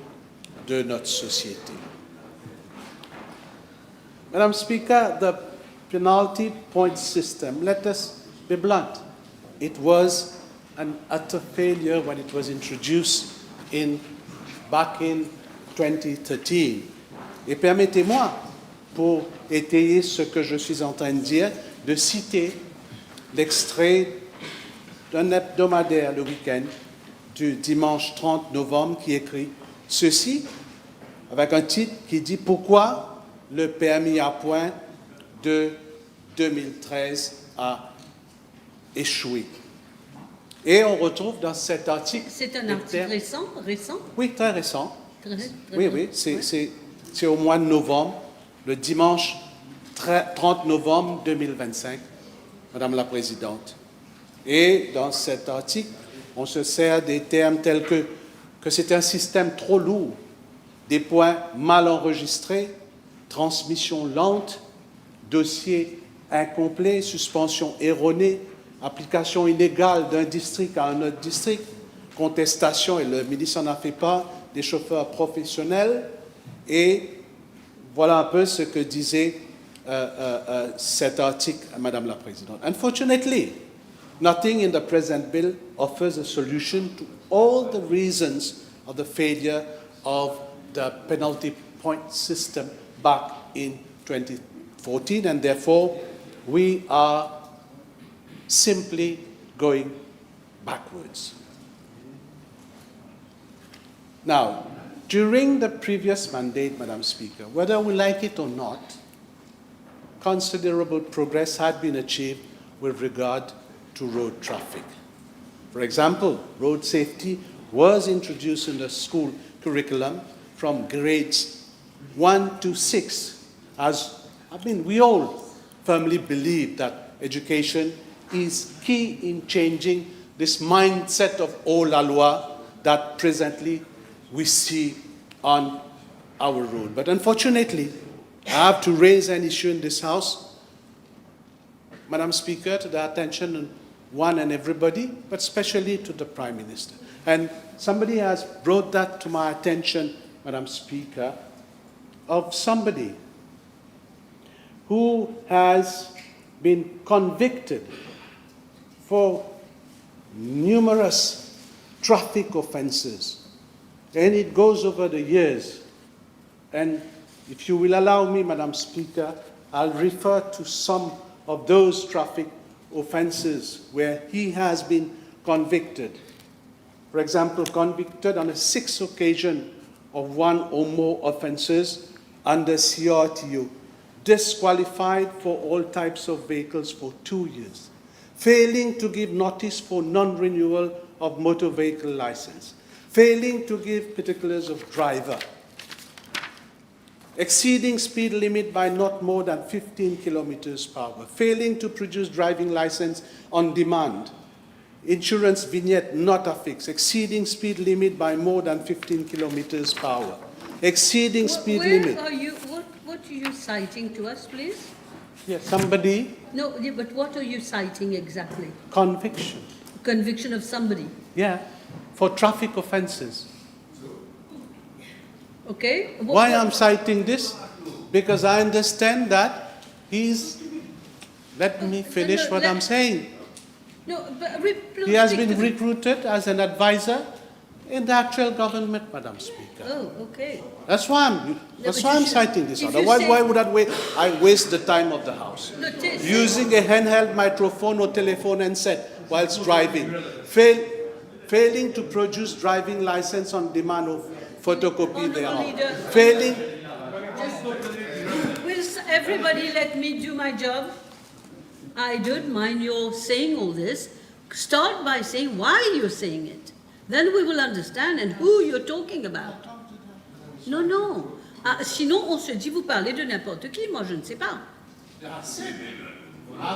de notre société. Madam Speaker, the penalty point system, let us be blunt, it was an utter failure when it was introduced back in 2013. Et permettez-moi, pour étayer ce que je suis en train de dire, de citer l'extrait d'un hebdomadaire le week-end du dimanche 30 novembre qui écrit ceci, avec un titre qui dit « Pourquoi le permis à points de 2013 a échoué ». Et on retrouve dans cet article... C'est un article récent? Oui, très récent. Oui, c'est au mois de novembre, le dimanche 30 novembre 2025, Madame la Présidente. Et dans cet article, on se sert des termes tels que c'est un système trop lourd, des points mal enregistrés, transmission lente, dossier incomplet, suspension erronée, application inégale d'un district à un autre district, contestation, et le ministre en a fait part, des chauffeurs professionnels. Et voilà un peu ce que disait cet article, Madame la Présidente. Unfortunately, Nothing in the present bill offers a solution to all the reasons of the failure of the penalty point system back in 2014, and therefore we are simply going backwards. Now, during the previous mandate, Madam Speaker, whether we like it or not, considerable progress had been achieved with regard to road traffic. For example, road safety was introduced in the school curriculum from grades 1 to 6. We all firmly believe that education is key in changing this mindset of haut la loi that presently we see on our road. But unfortunately, I have to raise an issue in this House, Madam Speaker, to the attention of one and everybody, but especially to the Prime Minister. And somebody has brought that to my attention, Madam Speaker, of somebody who has been convicted for numerous traffic offenses. And it goes over the years. And if you will allow me, Madam Speaker, I'll refer to some of those traffic offenses where he has been convicted. For example, convicted on a 6th occasion of one or more offenses under CRTO, disqualified for all types of vehicles for 2 years, failing to give notice for non-renewal of motor vehicle license, failing to give particulars of driver, exceeding speed limit by not more than 15 kilometers per hour, failing to produce driving license on demand, insurance vignette not affixed, exceeding speed limit by more than 15 kilometers per hour, exceeding speed limit. What are you citing to us, please? Yes, somebody. No, yeah, but what are you citing exactly? Conviction. Conviction of somebody. Yeah, for traffic offenses. Okay. Why I'm citing this? Because I understand that he's. Let me finish what I'm saying. No, but he has been recruited as an advisor in the actual government, Madam Speaker. Oh, okay. That's why I'm citing this. Otherwise, why would I waste the time of the House? Using a handheld microphone or telephone and set whilst driving, failing to produce driving license on demand or photocopy thereof, failing. Will everybody let me do my job? I don't mind your saying all this. Start by saying why you're saying it. Then we will understand and who you're talking about. Non, non. Ah, sinon, on se dit, vous parlez de n'importe qui. Moi, je ne sais pas. I've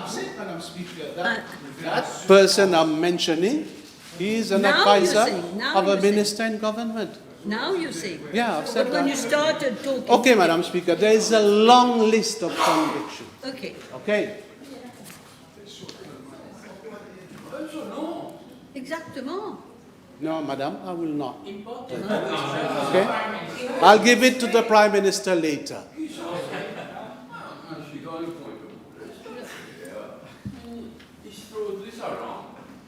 said, Madam Speaker, that person I'm mentioning, he is an advisor of a minister in government. Now you say. Yeah, I've said but that. When you started talking. Okay, Madam Speaker, there is a long list of convictions. Okay. Okay. Exactement. No, Madam, I will not. Okay? I'll give it to the Prime Minister later.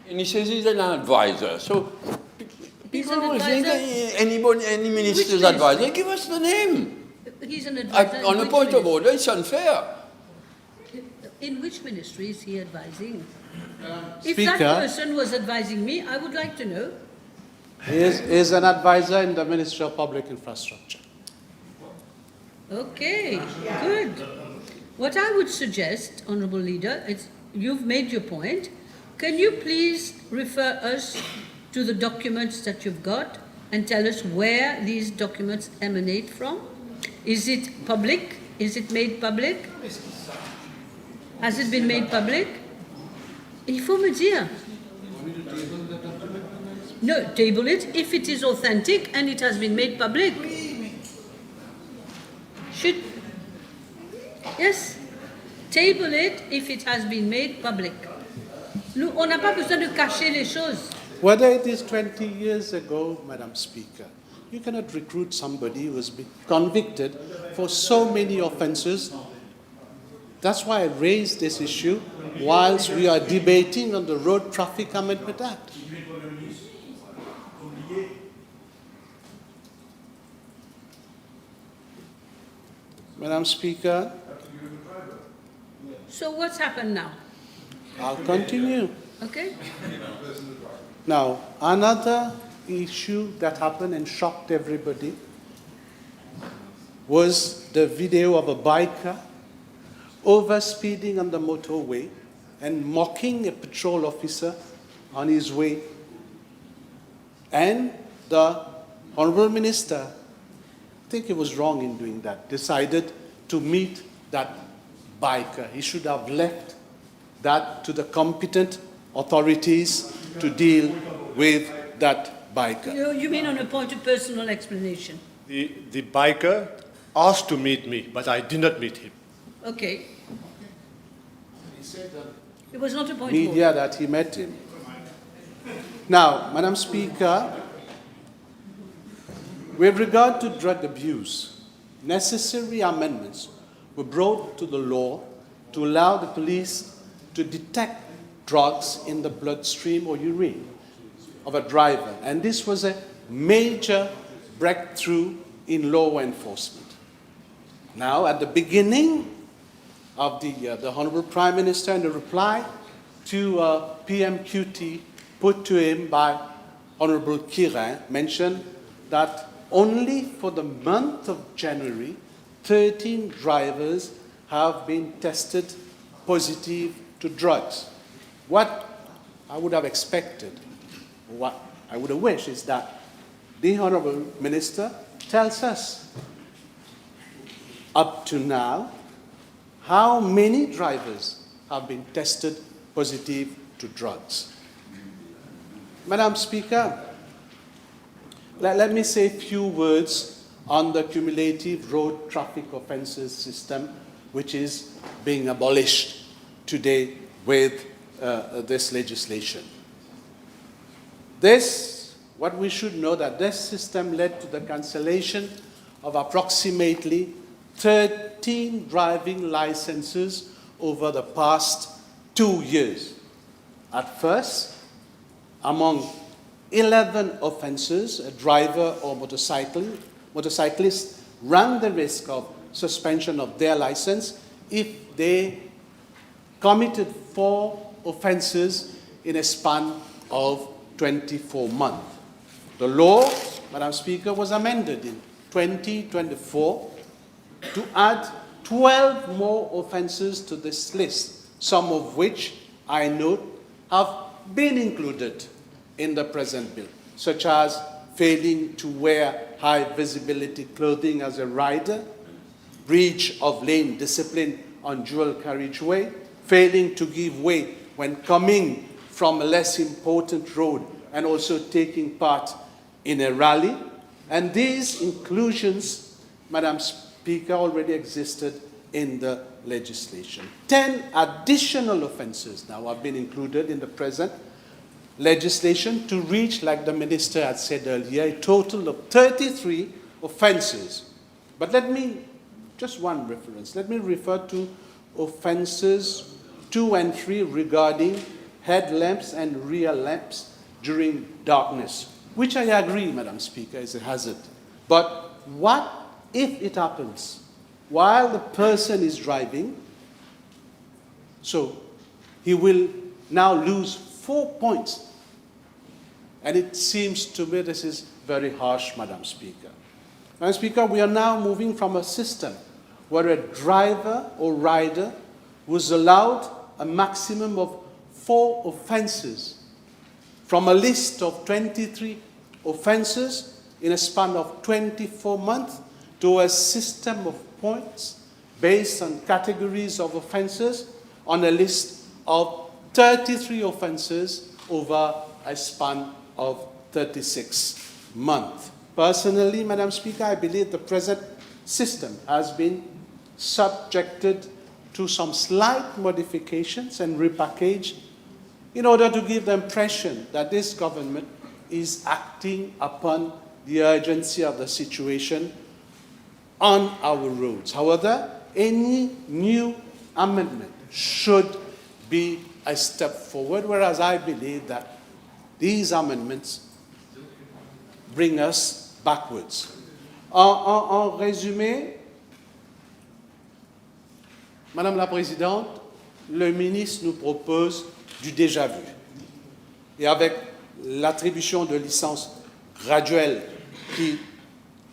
And he says he's an advisor. So people will think any minister's advisor, give us the name. He's an advisor. On a point of order, it's unfair. In which ministry is he advising? If Speaker, that person was advising me, I would like to know. He is an advisor in the Ministry of Public Infrastructure. Okay, good. What I would suggest, Honourable Leader, is you've made your point. Can you please refer us to the documents that you've got and tell us where these documents emanate from? Is it public? Is it made public? Has it been made public? Il faut me dire. No, table it if it is authentic and it has been made public. Yes, table it if it has been made public. Nous, on n'a pas besoin de cacher les choses. Whether it is 20 years ago, Madam Speaker, you cannot recruit somebody who has been convicted for so many offences That's why I raised this issue whilst we are debating on the Road Traffic Amendment Act. Madam Speaker, So what's happened now? I'll continue. Okay? Now, another issue that happened and shocked everybody was the video of a biker overspeeding on the motorway and mocking a patrol officer on his way. And the Honourable Minister, I think he was wrong in doing that, decided to meet that biker. He should have left that to the competent authorities to deal with that biker. You mean on a point of personal explanation? The biker asked to meet me, but I did not meet him. Okay. It was not a point of Media order. that he met him. Now, Madam Speaker, with regard to drug abuse, necessary amendments were brought to the law to allow the police to detect drugs in the bloodstream or urine of a driver. And this was a major breakthrough in law enforcement. Now, at the beginning of the Honourable Prime Minister, in a reply to PMQT put to him by Honourable Kirin, mentioned that only for the month of January, 13 drivers have been tested positive to drugs. What I would have expected, what I would have wished, is that the Honourable Minister tells us up to now how many drivers have been tested positive to drugs. Madam Speaker, let me say a few words on the cumulative road traffic offences system, which is being abolished today with this legislation. What we should know, that this system led to the cancellation of approximately 13 driving licenses over the past 2 years. At first, among 11 offences, a driver or motorcyclist ran the risk of suspension of their license if they committed 4 offences in a span of 24 months. The law, Madam Speaker, was amended in 2024 to add 12 more offences to this list, some of which I note have been included in the present bill, such as failing to wear high visibility clothing as a rider, breach of lane discipline on dual carriageway, failing to give way when coming from a less important road and also taking part in a rally. And these inclusions, Madam Speaker, already existed in the legislation. 10 additional offences now have been included in the present legislation to reach, like the Minister had said earlier, a total of 33 offences. But just one reference, let me refer to offences 2 and 3 regarding headlamps and rear lamps during darkness, which I agree, Madam Speaker, is a hazard. But what if it happens while the person is driving? So he will now lose 4 points. And it seems to me this is very harsh, Madam Speaker. Madam Speaker, we are now moving from a system where a driver or rider was allowed a maximum of 4 offences from a list of 23 offences in a span of 24 months to a system of points based on categories of offences on a list of 33 offences over a span of 36 months. Personally, Madam Speaker, I believe the present system has been subjected to some slight modifications and repackaged in order to give the impression that this government is acting upon the urgency of the situation on our roads. However, any new amendment should be a step forward, whereas I believe that these amendments bring us backwards. En résumé, Madame la Présidente, le ministre nous propose du déjà vu. Et avec l'attribution de licences graduelles qui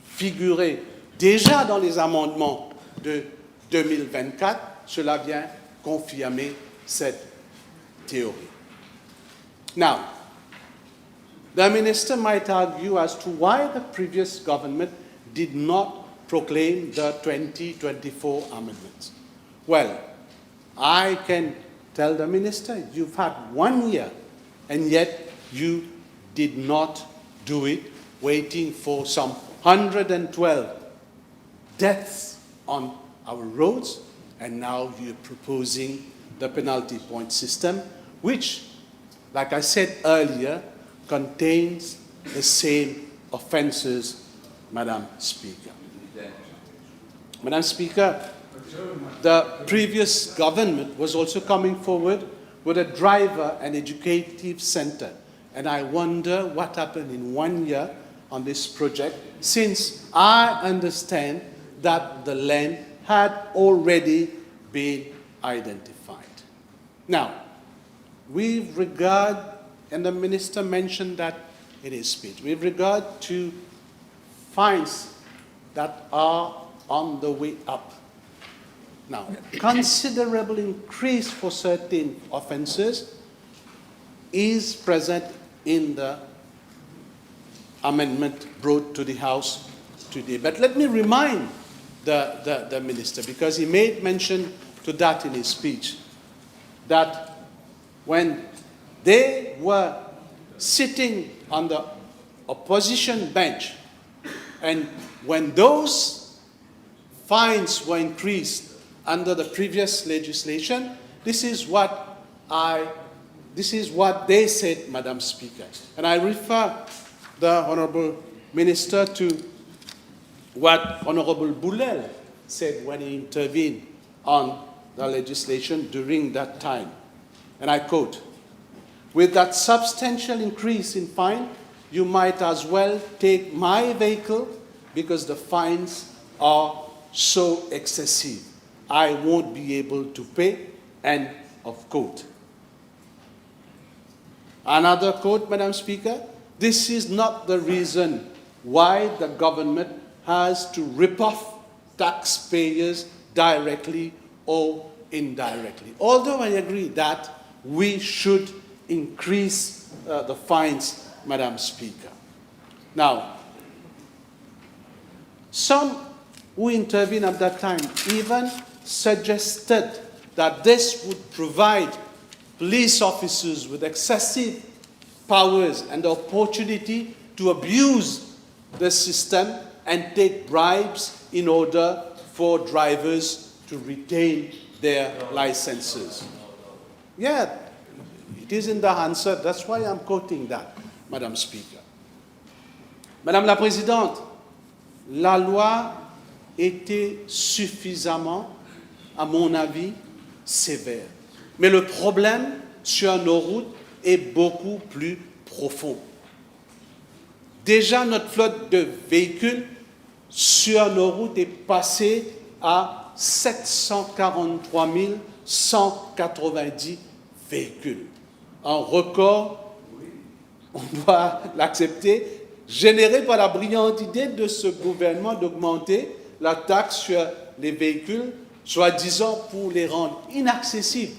figurait déjà dans les amendements de 2024, cela vient confirmer cette theory. Now, the minister might argue as to why the previous government did not proclaim the 2024 amendments. Well, I can tell the minister, you've had 1 year, and yet you did not do it, waiting for some 112 deaths on our roads, and now you're proposing the penalty point system, which, like I said earlier, contains the same offenses, Madam Speaker. Madam Speaker, the previous government was also coming forward with a driver and educative center, and I wonder what happened in 1 year on this project, since I understand that the land had already been identified. Now, with regard, and the minister mentioned that in his speech, with regard to fines that are on the way up. Now, considerable increase for certain offenses is present in the amendment brought to the House today. But let me remind the minister, because he made mention to that in his speech, that when they were sitting on the opposition bench, and when those fines were increased under the previous legislation, this is what they said, Madam Speaker. And I refer the Honourable Minister to what Honourable Boulel said when he intervened on the legislation during that time. And I quote, "With that substantial increase in fine, you might as well take my vehicle because the fines are so excessive. I won't be able to pay," end of quote. Another quote, Madam Speaker, "This is not the reason why the government has to rip off taxpayers directly or indirectly." Although I agree that we should increase the fines, Madam Speaker. Now, some who intervened at that time even suggested that this would provide police officers with excessive powers and the opportunity to abuse the system and take bribes in order for drivers to retain their licenses. Yeah, it is in the answer. That's why I'm quoting that, Madam Speaker. Madame la Présidente, la loi était suffisamment, à mon avis, sévère. Mais le problème sur nos routes est beaucoup plus profond. Déjà, notre flotte de véhicules sur nos routes est passée à 743 190 véhicules. Un record, on doit l'accepter, généré par la brillante idée de ce gouvernement d'augmenter la taxe sur les véhicules, soi-disant pour les rendre inaccessibles,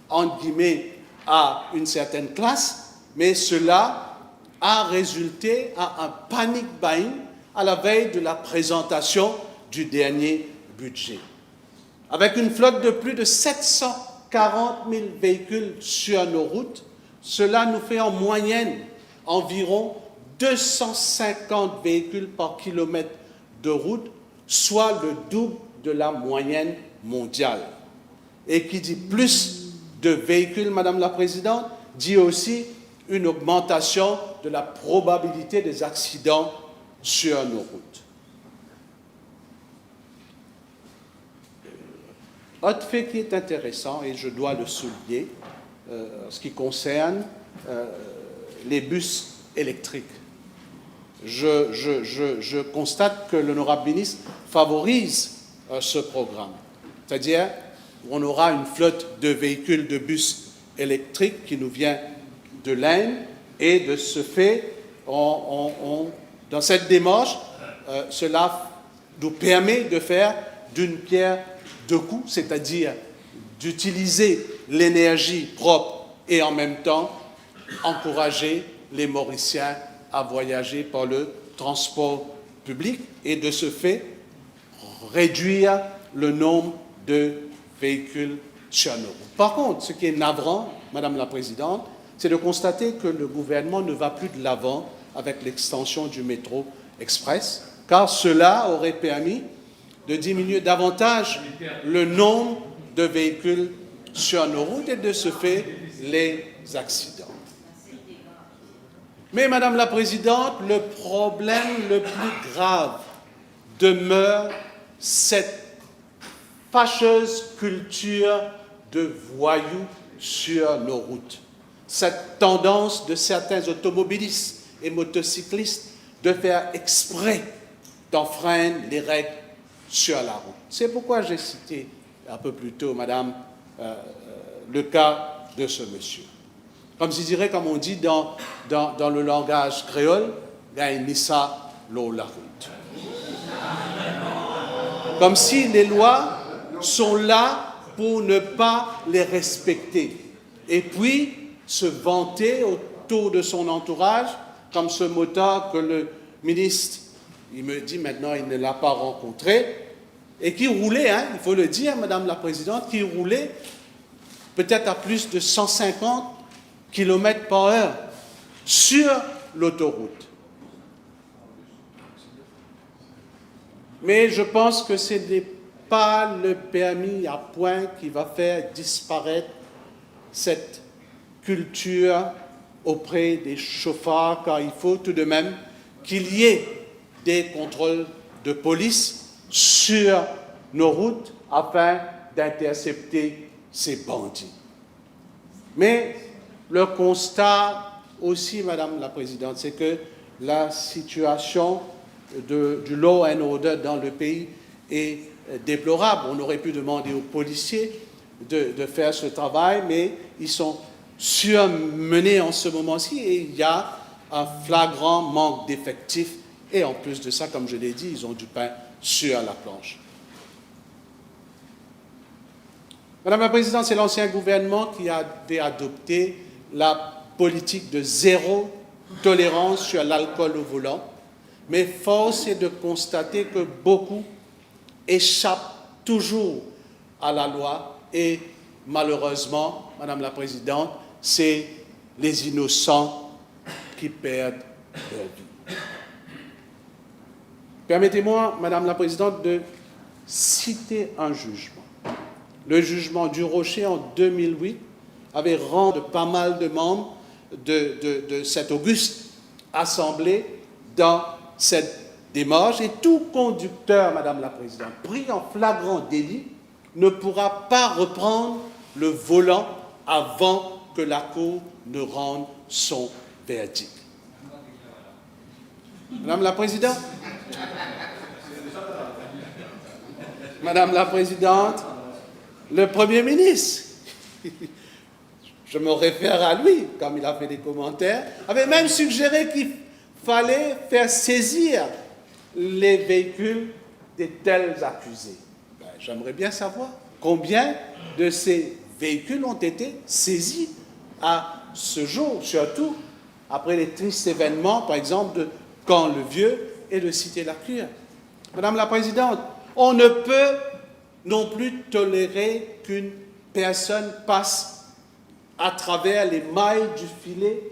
entre guillemets, à une certaine classe, mais cela a résulté à un panic buying à la veille de la présentation du dernier budget. Avec une flotte de plus de 740 000 véhicules sur nos routes, cela nous fait en moyenne environ 250 véhicules par kilomètre de route, soit le double de la moyenne mondiale. Et qui dit plus de véhicules, Madame la Présidente, dit aussi une augmentation de la probabilité des accidents sur nos routes. autre fait qui est intéressant, et je dois le souligner, ce qui concerne les bus électriques. Je constate que l'honorable ministre favorise ce programme. C'est-à-dire, on aura une flotte de véhicules de bus électriques qui nous vient de l'Inde, et de ce fait, dans cette démarche, cela nous permet de faire d'une pierre deux coups, c'est-à-dire d'utiliser l'énergie propre et en même temps encourager les Mauriciens à voyager par le transport public et de ce fait réduire le nombre de véhicules sur nos routes. Par contre, ce qui est navrant, Madame la Présidente, c'est de constater que le gouvernement ne va plus de l'avant avec l'extension du métro express, car cela aurait permis de diminuer davantage le nombre de véhicules sur nos routes et de ce fait les accidents. Mais Madame la Présidente, le problème le plus grave demeure cette fâcheuse culture de voyous sur nos routes. Cette tendance de certains automobilistes et motocyclistes de faire exprès d'enfreindre les règles sur la route. C'est pourquoi j'ai cité un peu plus tôt, Madame, le cas de ce monsieur. Comme je dirais, comme on dit dans le langage créole, Gaïnissa l'eau la route. Comme si les lois sont là pour ne pas les respecter. Et puis, se vanter autour de son entourage, comme ce motard que le ministre, il me dit maintenant, il ne l'a pas rencontré, et qui roulait, il faut le dire, Madame la Présidente, qui roulait peut-être à plus de 150 km par heure sur l'autoroute. Mais je pense que ce n'est pas le permis à point qui va faire disparaître cette culture auprès des chauffeurs, car il faut tout de même qu'il y ait des contrôles de police sur nos routes afin d'intercepter ces bandits. Mais le constat aussi, Madame la Présidente, c'est que la situation du law and order dans le pays est déplorable. On aurait pu demander aux policiers de faire ce travail, mais ils sont surmenés en ce moment-ci et il y a un flagrant manque d'effectifs. Et en plus de ça, comme je l'ai dit, ils ont du pain sur la planche. Madame la Présidente, c'est l'ancien gouvernement qui avait adopté la politique de zéro tolérance sur l'alcool au volant. Mais force est de constater que beaucoup échappent toujours à la loi et malheureusement, Madame la Présidente, c'est les innocents qui perdent leur vie. Permettez-moi, Madame la Présidente, de citer un jugement. Le jugement du Rocher en 2008 avait rendu pas mal de membres de cette auguste assemblée dans cette démarche et tout conducteur, Madame la Présidente, pris en flagrant délit ne pourra pas reprendre le volant avant que la Cour ne rende son verdict. Madame la Présidente, Madame la Présidente, le Premier ministre, je me réfère à lui, comme il a fait des commentaires, avait même suggéré qu'il fallait faire saisir les véhicules de tels accusés. J'aimerais bien savoir combien de ces véhicules ont été saisis à ce jour, surtout après les tristes événements, par exemple, de Caen-le-Vieux et de Cité-la-Cure. Madame la Présidente, on ne peut non plus tolérer qu'une personne passe à travers les mailles du filet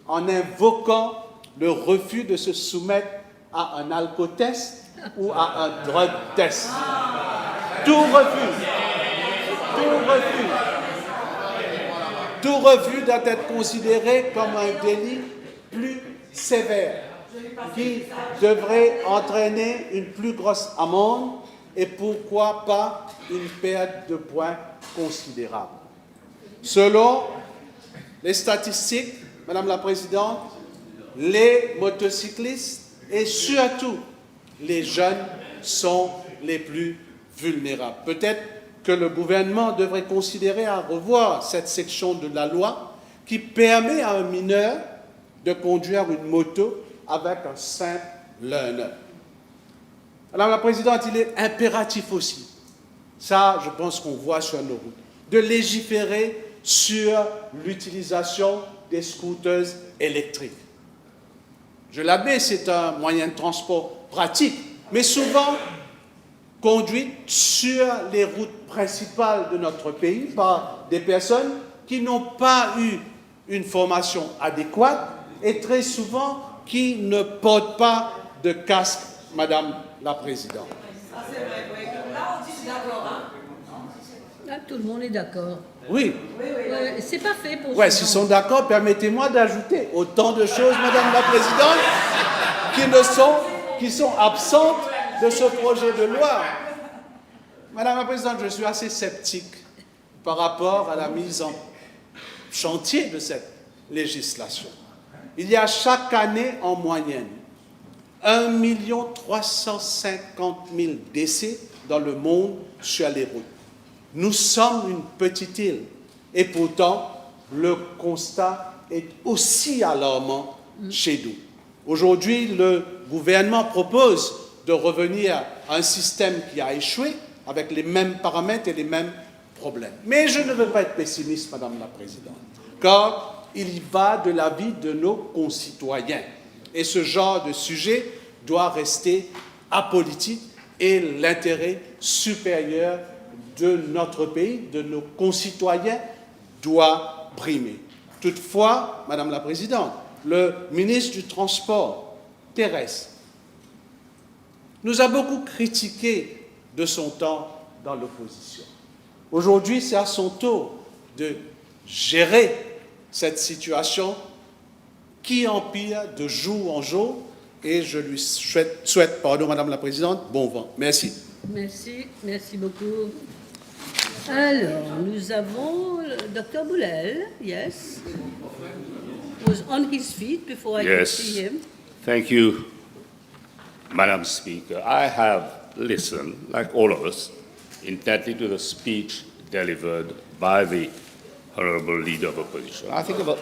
en invoquant le refus de se soumettre à un alcotest ou à un drug test. Tout refus doit être considéré comme un délit plus sévère qui devrait entraîner une plus grosse amende et pourquoi pas une perte de points considérable. Selon les statistiques, Madame la Présidente, les motocyclistes et surtout les jeunes sont les plus vulnérables. Peut-être que le gouvernement devrait considérer à revoir cette section de la loi qui permet à un mineur de conduire une moto avec un simple learner. Madame la Présidente, il est impératif aussi, ça je pense qu'on voit sur nos routes, de légiférer sur l'utilisation des scooters électriques. Je l'admets, c'est un moyen de transport pratique, mais souvent conduite sur les routes principales de notre pays par des personnes qui n'ont pas eu une formation adéquate et très souvent qui ne portent pas de casque, Madame la Présidente. Là, tout le monde est d'accord. Oui. Ouais, c'est pas fait pour Oui, ce s'ils genre. sont d'accord, permettez-moi d'ajouter autant de choses, Madame la Présidente, qui sont absentes de ce projet de loi. Madame la Présidente, je suis assez sceptique par rapport à la mise en chantier de cette législation. Il y a chaque année en moyenne 1 350 000 décès dans le monde sur les routes. Nous sommes une petite île et pourtant le constat est aussi alarmant chez nous. Aujourd'hui, le gouvernement propose de revenir à un système qui a échoué avec les mêmes paramètres et les mêmes problèmes. Mais je ne veux pas être pessimiste, Madame la Présidente, car il y va de la vie de nos concitoyens. Et ce genre de sujet doit rester apolitique et l'intérêt supérieur de notre pays, de nos concitoyens, doit primer. Toutefois, Madame la Présidente, le ministre du Transport terrestre nous a beaucoup critiqué de son temps dans l'opposition. Aujourd'hui, c'est à son tour de gérer cette situation qui empire de jour en jour et je lui souhaite, Madame la Présidente, bon vent. Merci. Merci beaucoup. Alors, nous avons Dr. Boulel, yes, was on his feet before I could see him. Thank you, Madam Speaker. I have listened, like all of us, intently to the speech delivered by the Honourable Leader of Opposition. I think about...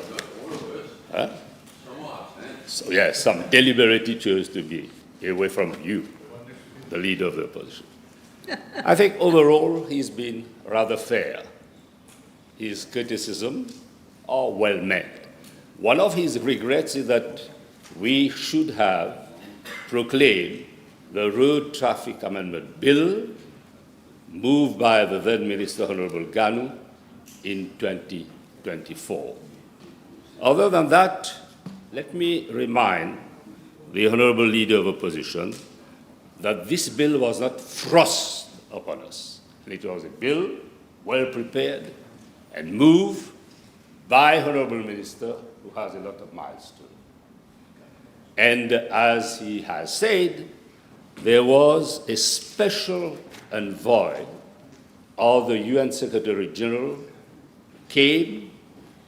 So, yes, some deliberately chose to be away from you, the Leader of the Opposition. I think overall he's been rather fair. His criticism are well meant. One of his regrets is that we should have proclaimed the Road Traffic Amendment Bill moved by the then Minister Honourable Ganu in 2024. Other than that, let me remind the Honourable Leader of Opposition that this bill was not thrust upon us. It was a bill well prepared and moved by Honourable Minister who has a lot of miles to it. And as he has said, there was a special envoy of the UN Secretary General came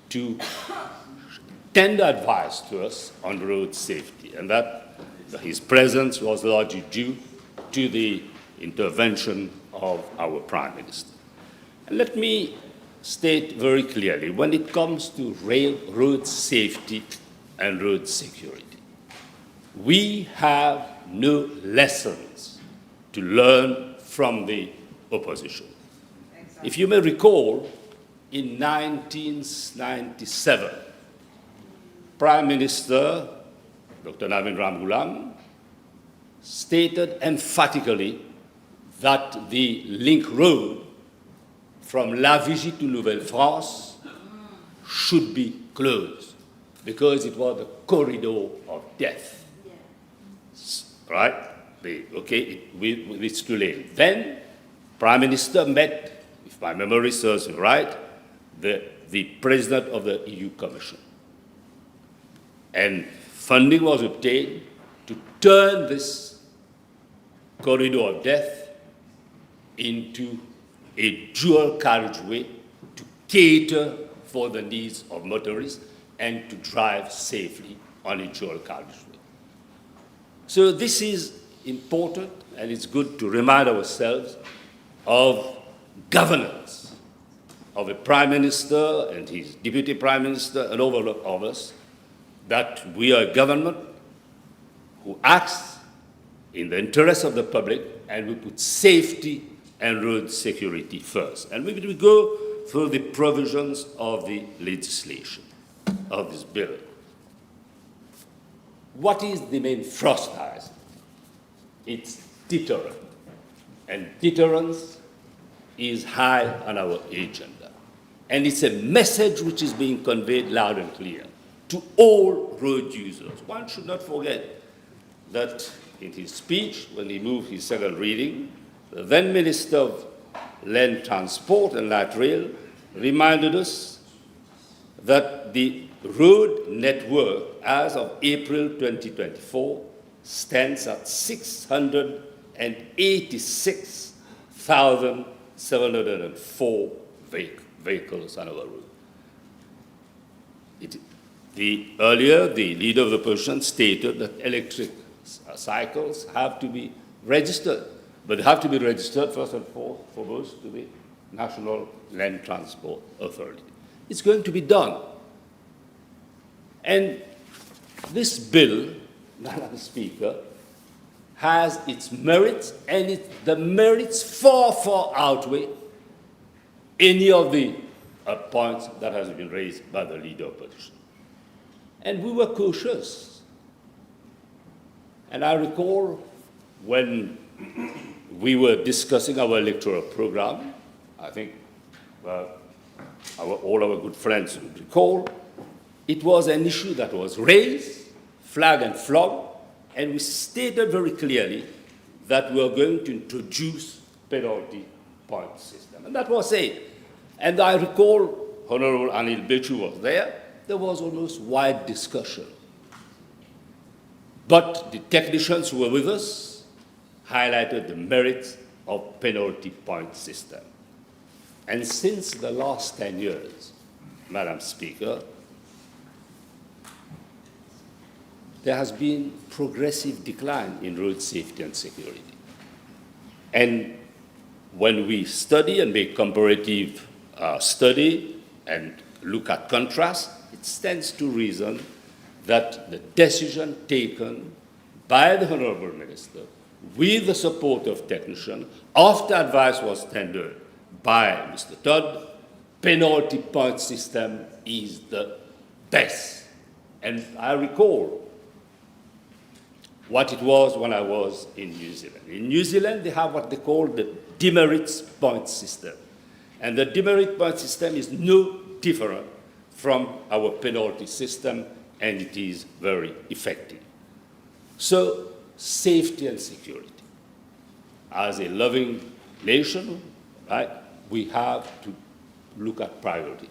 to tender advice to us on road safety, and that his presence was largely due to the intervention of our Prime Minister. And let me state very clearly, when it comes to road safety and road security, we have no lessons to learn from the opposition. If you may recall, in 1997, Prime Minister Dr. Navin Ramgoolam stated emphatically that the link road from La Vigie to Nouvelle-France should be closed because it was the corridor of death. Right? It's too late. Then, Prime Minister met, if my memory serves me right, the President of the EU Commission. And funding was obtained to turn this corridor of death into a dual carriageway to cater for the needs of motorists and to drive safely on a dual carriageway. So this is important, and it's good to remind ourselves of governance, of a Prime Minister and his Deputy Prime Minister and all of us, that we are a government who acts in the interest of the public, and we put safety and road security first. And we go through the provisions of the legislation of this bill. What is the main thrust? It's deterrent. And deterrence is high on our agenda. And it's a message which is being conveyed loud and clear to all road users. One should not forget that in his speech, when he moved his second reading, the then Minister of Land Transport and Light Rail reminded us that the road network as of April 2024 stands at 686,704 vehicles on our road. Earlier, the leader of the opposition stated that electric cycles have to be registered, but they have to be registered first and foremost to the National Land Transport Authority. It's going to be done. And this bill, Madam Speaker, has its merits, and the merits far, far outweigh any of the points that has been raised by the leader of opposition. And we were cautious. And I recall when we were discussing our electoral program, I think all our good friends would recall, it was an issue that was raised, flag and flogged, and we stated very clearly that we are going to introduce penalty point system. And that was it. And I recall Honourable Anil Bechu was there. There was almost wide discussion. But the technicians who were with us highlighted the merits of penalty point system. And since the last 10 years, Madam Speaker, there has been progressive decline in road safety and security. And when we study and make comparative study and look at contrast, it stands to reason that the decision taken by the Honourable Minister with the support of technicians, after advice was tendered by Mr. Todd, penalty point system is the best. And I recall what it was when I was in New Zealand. In New Zealand, they have what they call the demerits point system. And the demerit point system is no different from our penalty system, and it is very effective. So, safety and security. As a loving nation, right, we have to look at priority.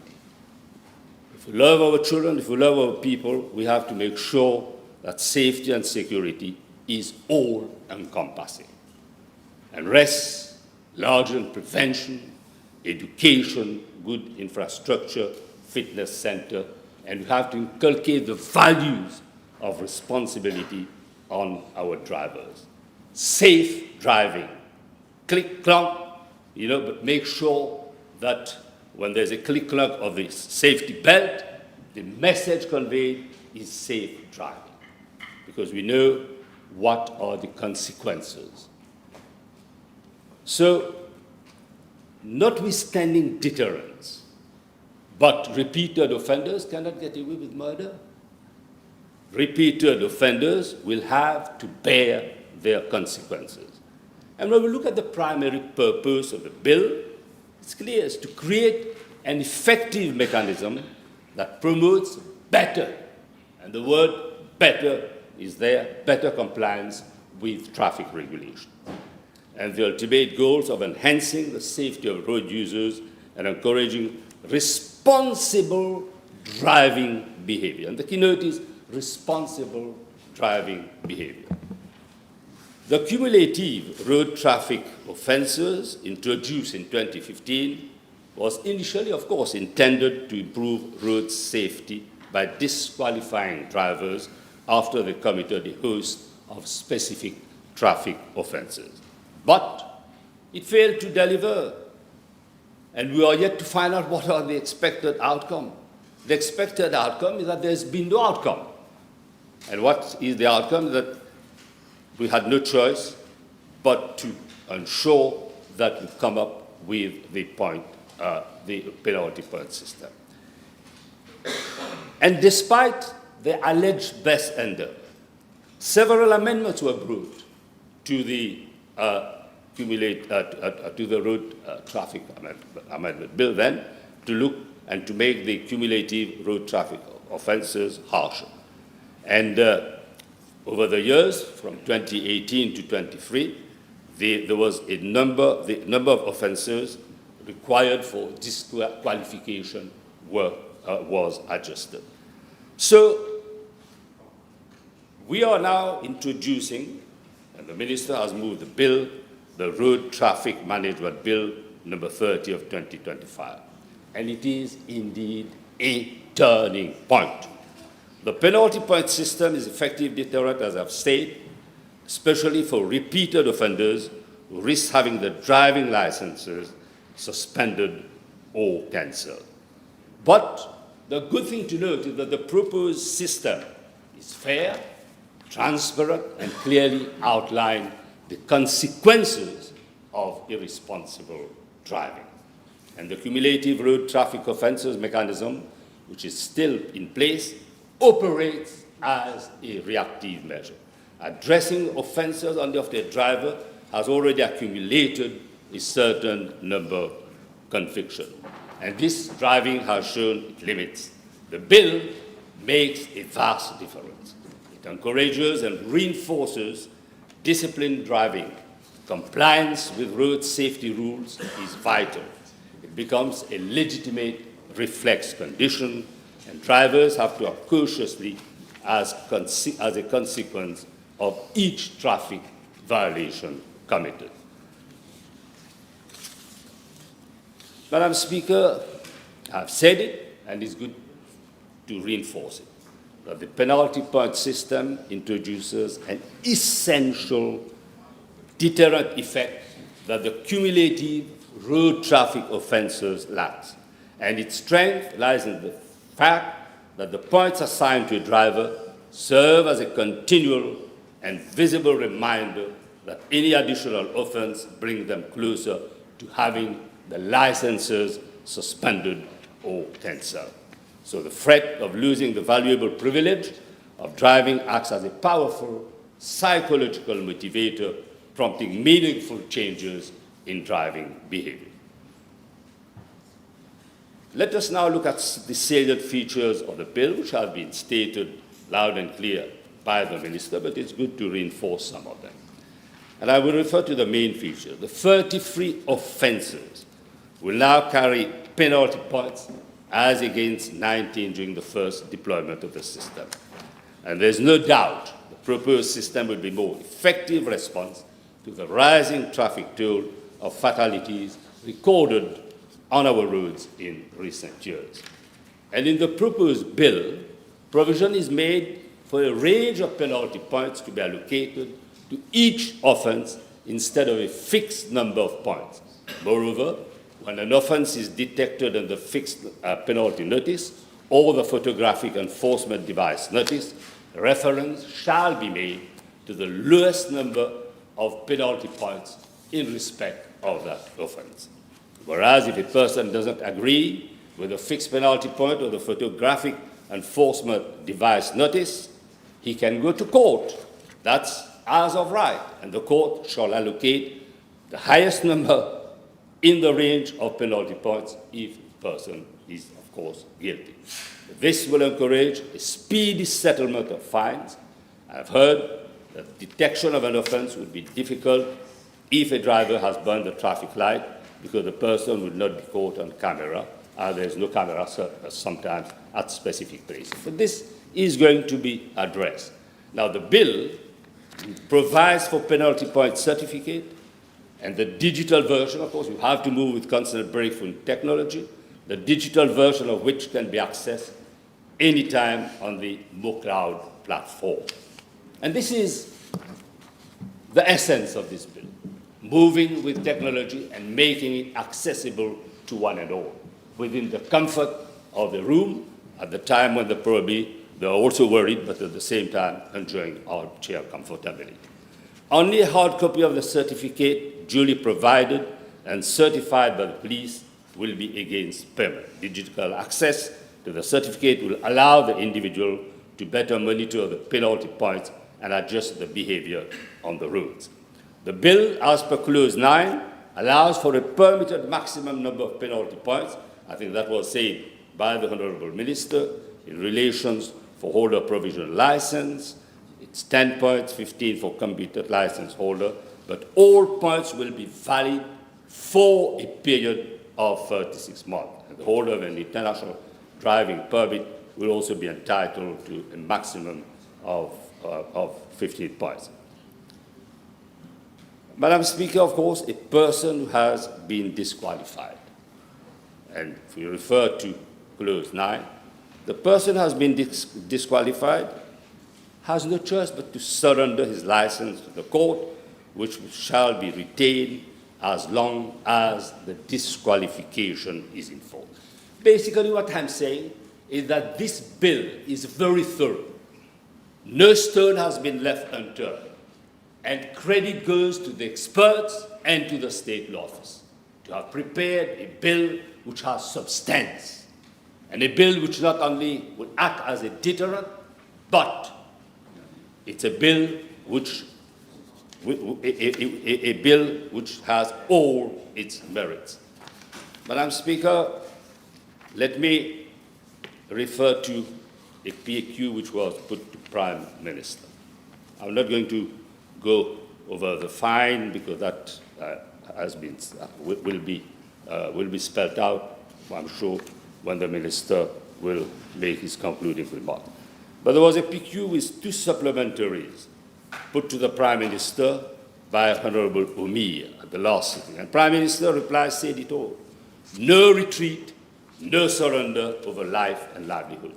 If we love our children, if we love our people, we have to make sure that safety and security is all-encompassing and rests largely on prevention, education, good infrastructure, fitness center, and we have to inculcate the values of responsibility on our drivers. Safe driving, click-clunk, but make sure that when there's a click-clunk of the safety belt, the message conveyed is safe driving, because we know what are the consequences. So, notwithstanding deterrence, but repeated offenders cannot get away with murder. Repeated offenders will have to bear their consequences. And when we look at the primary purpose of the bill, it's clear, it's to create an effective mechanism that promotes better, and the word better is there, better compliance with traffic regulation. And the ultimate goals of enhancing the safety of road users and encouraging responsible driving behavior. And the keynote is responsible driving behavior. The cumulative road traffic offences introduced in 2015 was initially, of course, intended to improve road safety by disqualifying drivers after they committed a host of specific traffic offences. But it failed to deliver, and we are yet to find out what are the expected outcome. The expected outcome is that there's been no outcome. And what is the outcome? That we had no choice but to ensure that we come up with the penalty point system. And despite the alleged best ender, several amendments were brought to the road traffic amendment bill then to look and to make the cumulative road traffic offences harsher. And over the years, from 2018 to 23, there was the number of offences required for disqualification was adjusted. So we are now introducing, and the Minister has moved the bill, the Road Traffic Management Bill number 30 of 2025. And it is indeed a turning point. The penalty point system is effective deterrent, as I've said, especially for repeated offenders who risk having their driving licenses suspended or cancelled. But the good thing to note is that the proposed system is fair, transparent, and clearly outline the consequences of irresponsible driving. And the cumulative road traffic offences mechanism, which is still in place, operates as a reactive measure. Addressing offences on the of the driver has already accumulated a certain number of convictions. And this driving has shown its limits. The bill makes a vast difference. It encourages and reinforces disciplined driving. Compliance with road safety rules is vital. It becomes a legitimate reflex condition, and drivers have to act cautiously as a consequence of each traffic violation committed. Madam Speaker, I've said it, and it's good to reinforce it, that the penalty point system introduces an essential deterrent effect that the cumulative road traffic offences lacks. And its strength lies in the fact that the points assigned to a driver serve as a continual and visible reminder that any additional offence brings them closer to having the licenses suspended or cancelled. So the threat of losing the valuable privilege of driving acts as a powerful psychological motivator, prompting meaningful changes in driving behavior. Let us now look at the salient features of the bill, which have been stated loud and clear by the Minister, but it's good to reinforce some of them. And I will refer to the main feature. The 33 offences will now carry penalty points as against 19 during the first deployment of the system. And there's no doubt the proposed system will be a more effective response to the rising traffic toll of fatalities recorded on our roads in recent years. And in the proposed bill, provision is made for a range of penalty points to be allocated to each offence instead of a fixed number of points. Moreover, when an offence is detected in the fixed penalty notice or the photographic enforcement device notice, reference shall be made to the lowest number of penalty points in respect of that offence. Whereas if a person doesn't agree with the fixed penalty point or the photographic enforcement device notice, he can go to court. That's as of right, and the court shall allocate the highest number in the range of penalty points if the person is, of course, guilty. This will encourage a speedy settlement of fines. I've heard that detection of an offence would be difficult if a driver has burned the traffic light because the person would not be caught on camera. There's no camera sometimes at specific places. But this is going to be addressed. Now, the bill provides for penalty point certificate, and the digital version, of course, you have to move with constant breakthrough technology, the digital version of which can be accessed anytime on the MoCloud platform. And this is the essence of this bill, moving with technology and making it accessible to one and all, within the comfort of the room at the time when they're also worried, but at the same time enjoying armchair comfortability. Only a hard copy of the certificate, duly provided and certified by the police, will be against payment. Digital access to the certificate will allow the individual to better monitor the penalty points and adjust the behavior on the roads. The bill, as per Clause 9, allows for a permitted maximum number of penalty points. I think that was said by the Honourable Minister in relations for holder provisional license. It's 10 points, 15 for computer license holder, but all points will be valid for a period of 36 months. And the holder of an international driving permit will also be entitled to a maximum of 15 points. Madam Speaker, of course, a person who has been disqualified, and if we refer to Clause 9, the person who has been disqualified has no choice but to surrender his license to the court, which shall be retained as long as the disqualification is enforced. Basically, what I'm saying is that this bill is very thorough. No stone has been left unturned, and credit goes to the experts and to the state law office to have prepared a bill which has substance, and a bill which not only will act as a deterrent, but it's a bill which has all its merits. Madam Speaker, let me refer to a PAQ which was put to Prime Minister. I'm not going to go over the fine because that will be spelled out, I'm sure, when the Minister will make his concluding remark. But there was a PQ with two supplementaries put to the Prime Minister by Honourable Umir at the last sitting. And Prime Minister reply said it all. No retreat, no surrender over life and livelihood.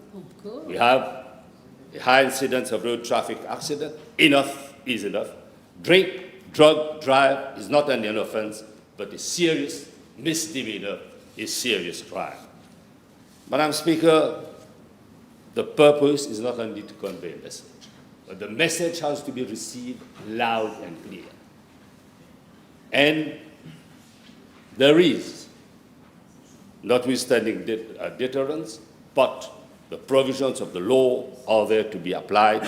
We have a high incidence of road traffic accident. Enough is enough. Drink, drug, drive is not only an offence, but a serious misdemeanor, a serious crime. Madam Speaker, the purpose is not only to convey a message, but the message has to be received loud and clear. And there is, notwithstanding deterrence, but the provisions of the law are there to be applied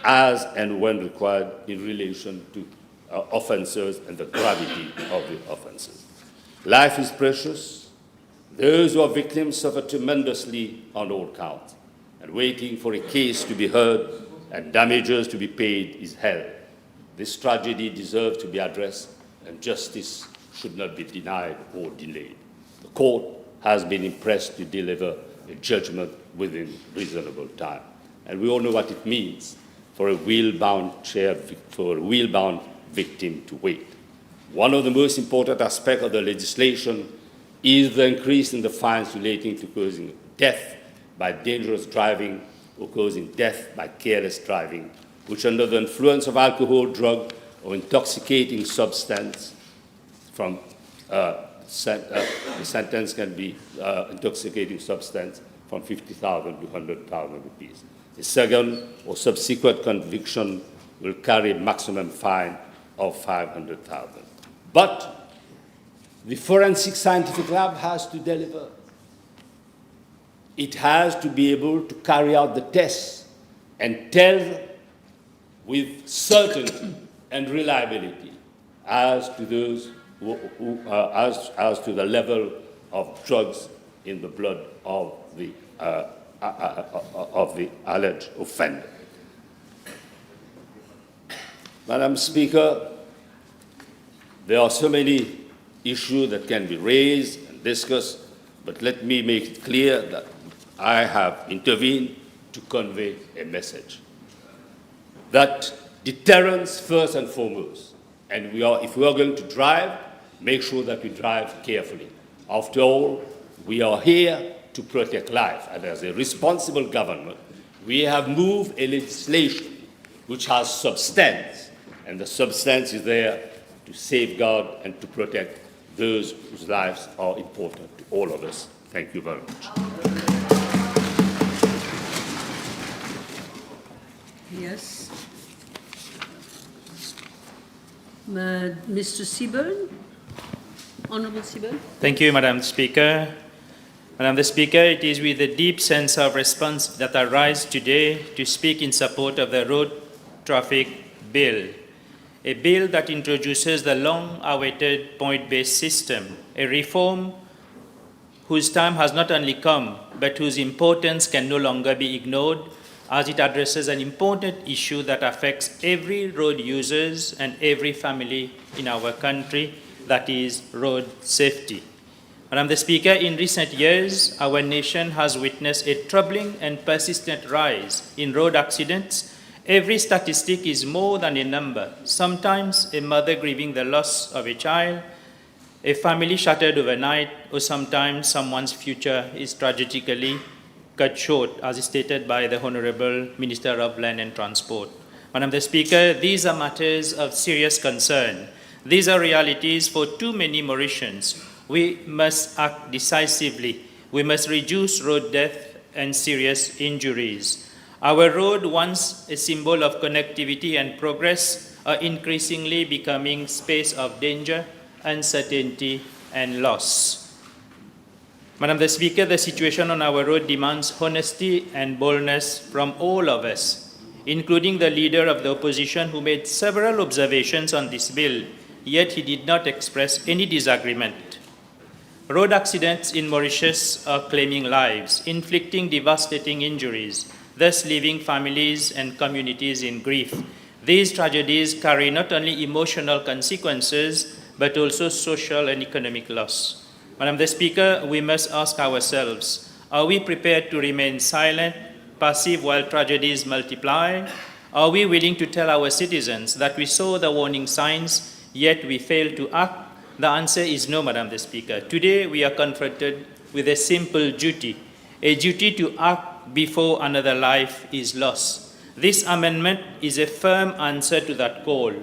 as and when required in relation to offences and the gravity of the offences. Life is precious. Those who are victims suffer tremendously on all counts, and waiting for a case to be heard and damages to be paid is hell. This tragedy deserves to be addressed, and justice should not be denied or delayed. The court has been impressed to deliver a judgment within reasonable time. And we all know what it means for a wheel-bound victim to wait. One of the most important aspects of the legislation is the increase in the fines relating to causing death by dangerous driving or causing death by careless driving, which under the influence of alcohol, drug, or intoxicating substance the sentence can be intoxicating substance from 50,000 to 100,000 rupees. The second or subsequent conviction will carry a maximum fine of 500,000. But the forensic scientific lab has to deliver. It has to be able to carry out the tests and tell with certainty and reliability as to those as to the level of drugs in the blood of the alleged offender. Madam Speaker, there are so many issues that can be raised and discussed, but let me make it clear that I have intervened to convey a message that Deterrence first and foremost. And if we are going to drive, make sure that we drive carefully. After all, we are here to protect life. And as a responsible government, we have moved a legislation which has substance, and the substance is there to safeguard and to protect those whose lives are important to all of us. Thank you very much. Yes. Mr. Seaburn, Honourable Seaburn. Thank you, Madam Speaker. Madam the Speaker, it is with a deep sense of response that I rise today to speak in support of the Road Traffic Bill, a bill that introduces the long-awaited point-based system, a reform whose time has not only come, but whose importance can no longer be ignored, as it addresses an important issue that affects every road users and every family in our country, that is road safety. Madam the Speaker, in recent years, our nation has witnessed a troubling and persistent rise in road accidents. Every statistic is more than a number, sometimes a mother grieving the loss of a child, a family shattered overnight, or sometimes someone's future is tragically cut short, as stated by the Honourable Minister of Land and Transport. Madam the Speaker, these are matters of serious concern. These are realities for too many Mauritians. We must act decisively. We must reduce road death and serious injuries. Our road, once a symbol of connectivity and progress, are increasingly becoming space of danger, uncertainty, and loss. Madam the Speaker, the situation on our road demands honesty and boldness from all of us, including the leader of the opposition, who made several observations on this bill, yet he did not express any disagreement. Road accidents in Mauritius are claiming lives, inflicting devastating injuries, thus leaving families and communities in grief. These tragedies carry not only emotional consequences, but also social and economic loss. Madam the Speaker, we must ask ourselves, are we prepared to remain silent, passive while tragedies multiply? Are we willing to tell our citizens that we saw the warning signs, yet we failed to act? The answer is no, Madam the Speaker. Today we are confronted with a simple duty, a duty to act before another life is lost. This amendment is a firm answer to that call.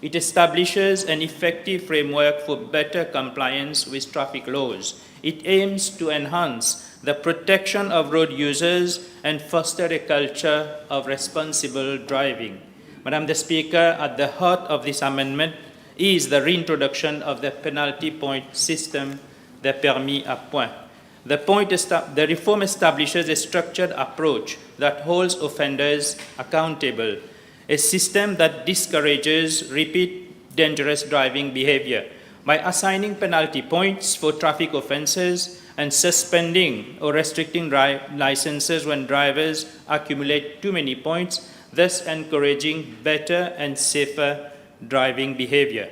It establishes an effective framework for better compliance with traffic laws. It aims to enhance the protection of road users and foster a culture of responsible driving. Madam the Speaker, at the heart of this amendment is the reintroduction of the penalty point system, the permis à point. The reform establishes a structured approach that holds offenders accountable, a system that discourages repeat dangerous driving behavior. By assigning penalty points for traffic offenses and suspending or restricting licenses when drivers accumulate too many points, thus encouraging better and safer driving behavior.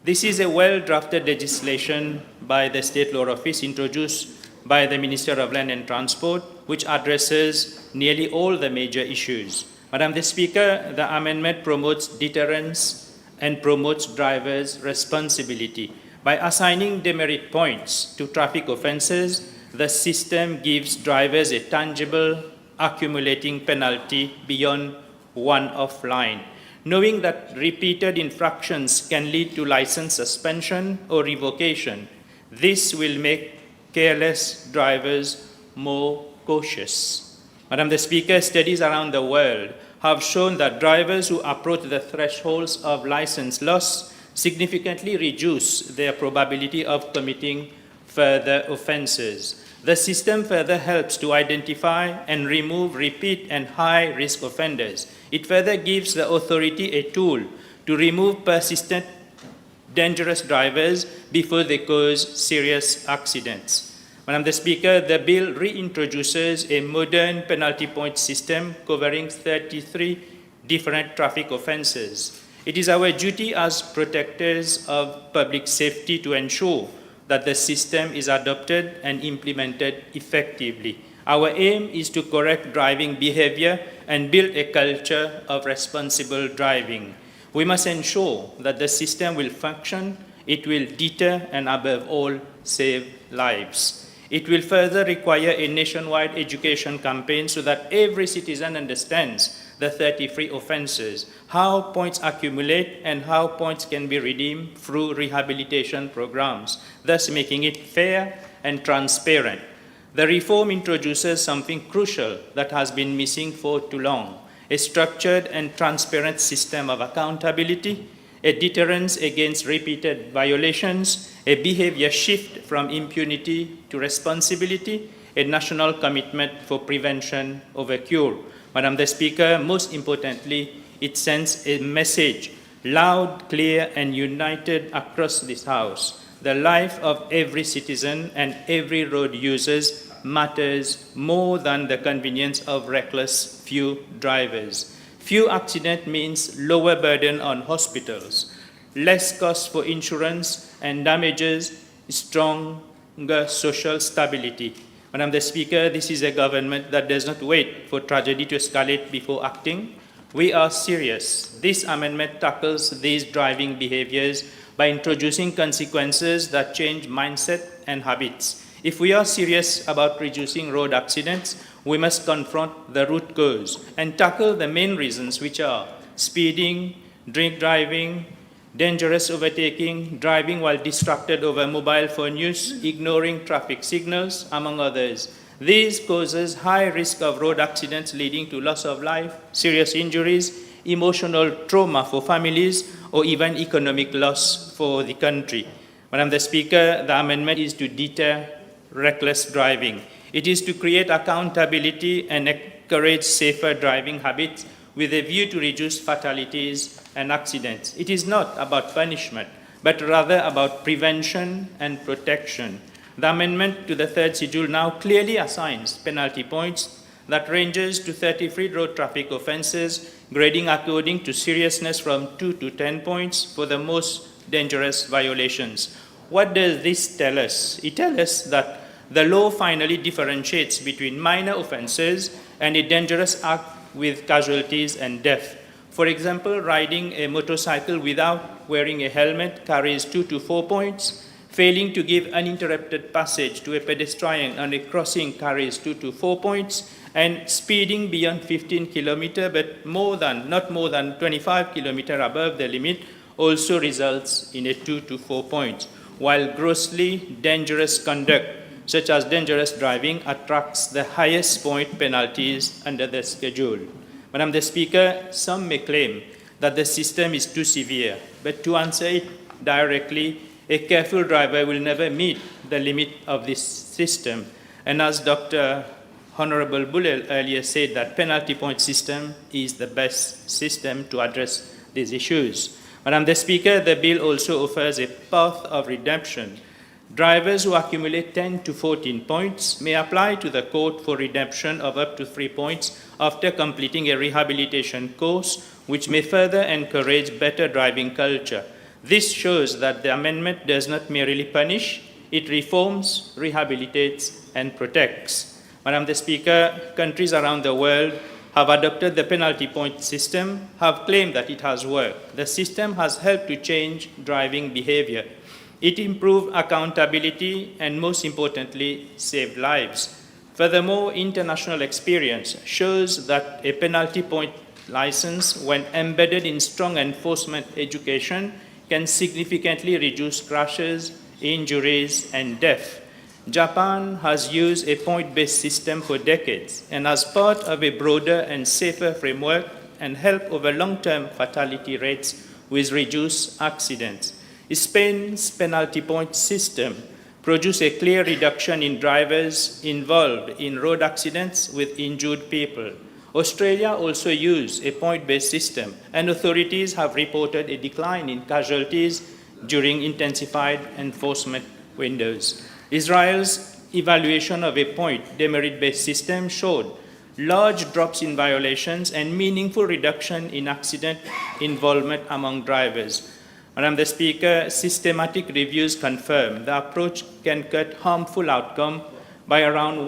This is a well-drafted legislation by the State Law Office introduced by the Minister of Land and Transport, which addresses nearly all the major issues. Madam the Speaker, the amendment promotes deterrence and promotes drivers' responsibility. By assigning demerit points to traffic offenses, the system gives drivers a tangible, accumulating penalty beyond one offline. Knowing that repeated infractions can lead to license suspension or revocation, this will make careless drivers more cautious. Madam the Speaker, studies around the world have shown that drivers who approach the thresholds of license loss significantly reduce their probability of committing further offenses. The system further helps to identify and remove repeat and high-risk offenders. It further gives the authority a tool to remove persistent, dangerous drivers before they cause serious accidents. Madam the Speaker, the bill reintroduces a modern penalty point system covering 33 different traffic offenses. It is our duty as protectors of public safety to ensure that the system is adopted and implemented effectively. Our aim is to correct driving behavior and build a culture of responsible driving. We must ensure that the system will function, it will deter, and above all, save lives. It will further require a nationwide education campaign so that every citizen understands the 33 offenses, how points accumulate, and how points can be redeemed through rehabilitation programs, thus making it fair and transparent. The reform introduces something crucial that has been missing for too long: a structured and transparent system of accountability, a deterrence against repeated violations, a behavior shift from impunity to responsibility, a national commitment for prevention over cure. Madam the Speaker, most importantly, it sends a message, loud, clear, and united across this House. The life of every citizen and every road user matters more than the convenience of reckless few drivers. Few accidents means lower burden on hospitals, less cost for insurance, and damages stronger social stability. Madam the Speaker, this is a government that does not wait for tragedy to escalate before acting. We are serious. This amendment tackles these driving behaviors by introducing consequences that change mindset and habits. If we are serious about reducing road accidents, we must confront the root cause and tackle the main reasons, which are speeding, drink driving, dangerous overtaking, driving while distracted over mobile phone use, ignoring traffic signals, among others. These causes high risk of road accidents leading to loss of life, serious injuries, emotional trauma for families, or even economic loss for the country. Madam the Speaker, the amendment is to deter reckless driving. It is to create accountability and encourage safer driving habits with a view to reduce fatalities and accidents. It is not about punishment, but rather about prevention and protection. The amendment to the third schedule now clearly assigns penalty points that ranges to 33 road traffic offenses, grading according to seriousness from 2 to 10 points for the most dangerous violations. What does this tell us? It tells us that the law finally differentiates between minor offenses and a dangerous act with casualties and death. For example, riding a motorcycle without wearing a helmet carries 2 to 4 points. Failing to give uninterrupted passage to a pedestrian on a crossing carries 2 to 4 points. And speeding beyond 15 kilometers, but not more than 25 kilometers above the limit, also results in a 2 to 4 points. While grossly dangerous conduct, such as dangerous driving, attracts the highest point penalties under the schedule. Madam the Speaker, some may claim that the system is too severe, but to answer it directly, a careful driver will never meet the limit of this system. And as Dr. Honourable Bullell earlier said, that penalty point system is the best system to address these issues. Madam the Speaker, the bill also offers a path of redemption. Drivers who accumulate 10 to 14 points may apply to the court for redemption of up to 3 points after completing a rehabilitation course, which may further encourage better driving culture. This shows that the amendment does not merely punish, it reforms, rehabilitates, and protects. Madam the Speaker, countries around the world have adopted the penalty point system, have claimed that it has worked. The system has helped to change driving behavior. It improved accountability and, most importantly, saved lives. Furthermore, international experience shows that a penalty point license, when embedded in strong enforcement education, can significantly reduce crashes, injuries, and death. Japan has used a point-based system for decades and as part of a broader and safer framework and help over long-term fatality rates with reduced accidents. Spain's penalty point system produced a clear reduction in drivers involved in road accidents with injured people. Australia also used a point-based system, and authorities have reported a decline in casualties during intensified enforcement windows. Israel's evaluation of a point demerit-based system showed large drops in violations and meaningful reduction in accident involvement among drivers. Madam the Speaker, systematic reviews confirm the approach can cut harmful outcome by around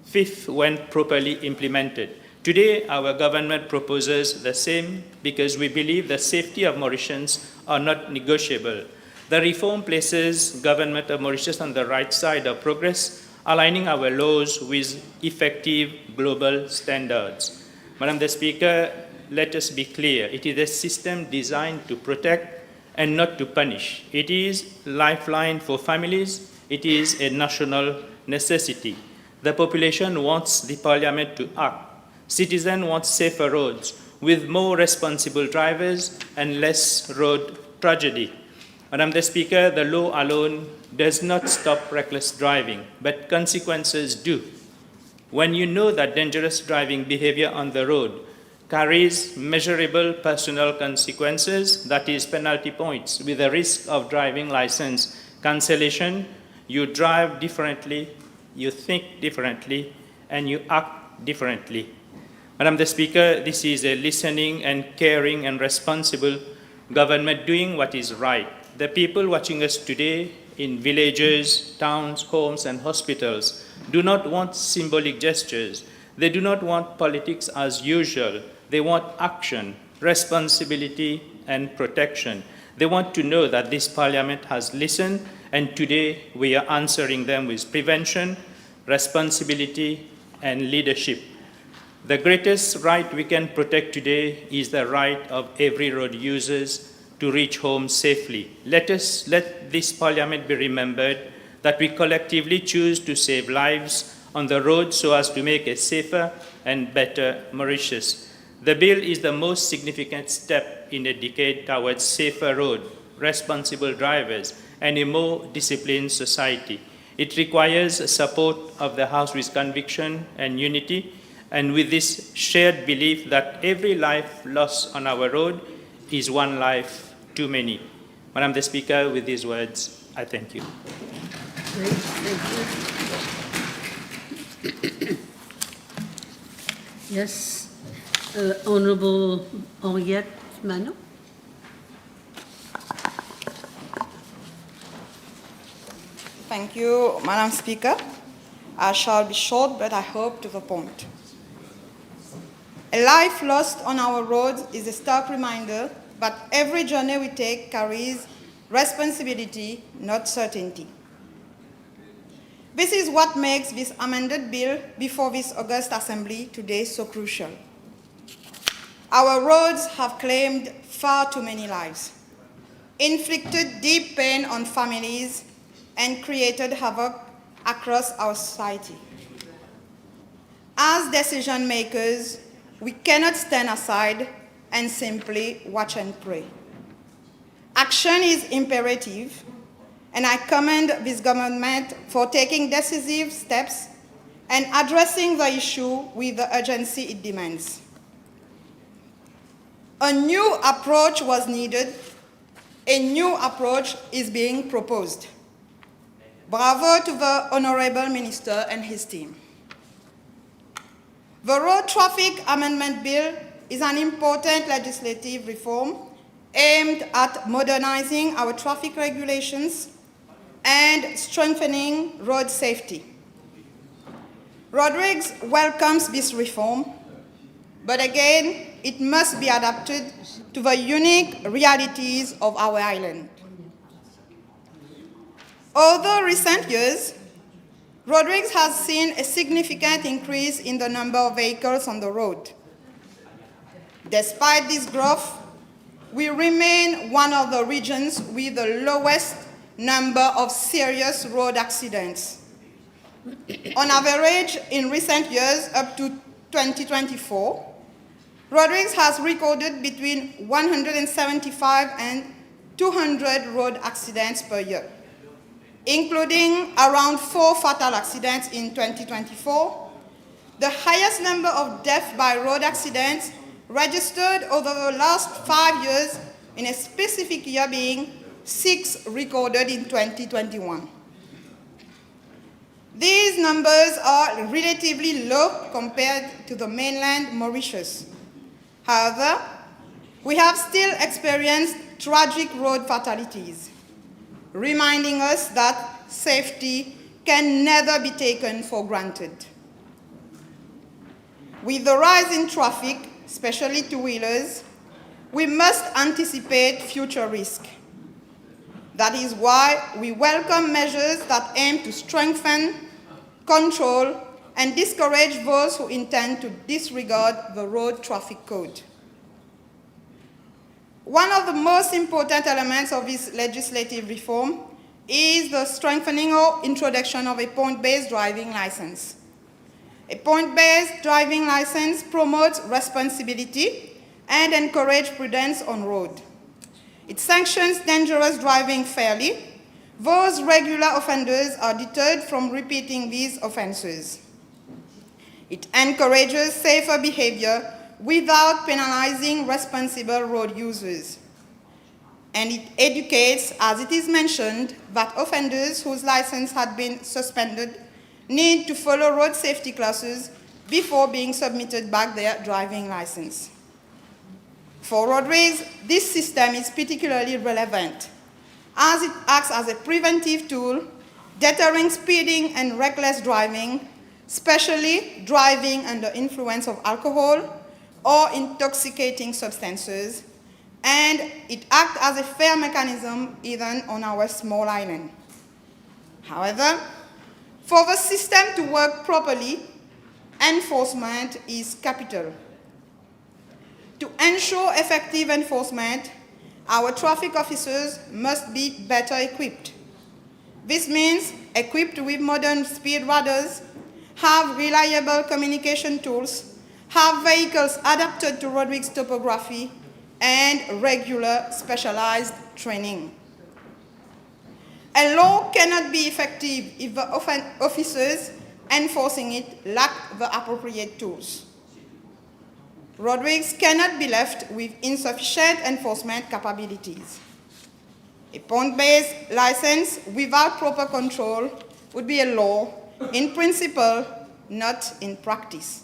Fifth, when properly implemented. Today, our government proposes the same because we believe the safety of Mauritians are not negotiable. The reform places government of Mauritius on the right side of progress, aligning our laws with effective global standards. Madam the Speaker, let us be clear. It is a system designed to protect and not to punish. It is a lifeline for families. It is a national necessity. The population wants the Parliament to act. Citizens want safer roads with more responsible drivers and less road tragedy. Madam the Speaker, the law alone does not stop reckless driving, but consequences do. When you know that dangerous driving behavior on the road carries measurable personal consequences, that is penalty points, with the risk of driving license cancellation, you drive differently, you think differently, and you act differently. Madam the Speaker, this is a listening and caring and responsible government doing what is right. The people watching us today in villages, towns, homes, and hospitals do not want symbolic gestures. They do not want politics as usual. They want action, responsibility, and protection. They want to know that this Parliament has listened, and today we are answering them with prevention, responsibility, and leadership. The greatest right we can protect today is the right of every road user to reach home safely. Let this Parliament be remembered that we collectively choose to save lives on the road so as to make a safer and better Mauritius. The bill is the most significant step in a decade towards safer road, responsible drivers, and a more disciplined society. It requires support of the House with conviction and unity, and with this shared belief that every life lost on our road is one life too many. Madam the Speaker, with these words, I thank you. Thank you. Yes, Honourable Henriette Mano. Thank you, Madam Speaker. I shall be short, but I hope to the point. A life lost on our roads is a stark reminder that every journey we take carries responsibility, not certainty. This is what makes this amended bill before this August Assembly today so crucial. Our roads have claimed far too many lives, inflicted deep pain on families, and created havoc across our society. As decision makers, we cannot stand aside and simply watch and pray. Action is imperative, and I commend this government for taking decisive steps and addressing the issue with the urgency it demands. A new approach was needed. A new approach is being proposed. Bravo to the Honourable Minister and his team. The Road Traffic Amendment Bill is an important legislative reform aimed at modernizing our traffic regulations and strengthening road safety. Rodrigues welcomes this reform, but again, it must be adapted to the unique realities of our island. Over recent years, Rodrigues has seen a significant increase in the number of vehicles on the road. Despite this growth, we remain one of the regions with the lowest number of serious road accidents. On average, in recent years, up to 2024, Rodrigues has recorded between 175 and 200 road accidents per year, including around 4 fatal accidents in 2024, the highest number of deaths by road accidents registered over the last 5 years, in a specific year being 6 recorded in 2021. These numbers are relatively low compared to the mainland Mauritius. However, we have still experienced tragic road fatalities, reminding us that safety can never be taken for granted. With the rise in traffic, especially two-wheelers, we must anticipate future risk. That is why we welcome measures that aim to strengthen, control, and discourage those who intend to disregard the road traffic code. One of the most important elements of this legislative reform is the strengthening or introduction of a point-based driving license. A point-based driving license promotes responsibility and encourages prudence on road. It sanctions dangerous driving fairly. Those regular offenders are deterred from repeating these offenses. It encourages safer behavior without penalizing responsible road users. And it educates, as it is mentioned, that offenders whose license had been suspended need to follow road safety classes before being submitted back their driving license. For roadways, this system is particularly relevant, as it acts as a preventive tool, deterring speeding and reckless driving, especially driving under influence of alcohol or intoxicating substances, and it acts as a fair mechanism even on our small island. However, for the system to work properly, enforcement is capital. To ensure effective enforcement, our traffic officers must be better equipped. This means equipped with modern speed radars, have reliable communication tools, have vehicles adapted to roadways topography, and regular specialized training. A law cannot be effective if the officers enforcing it lack the appropriate tools. Roadways cannot be left with insufficient enforcement capabilities. A point-based license without proper control would be a law in principle, not in practice.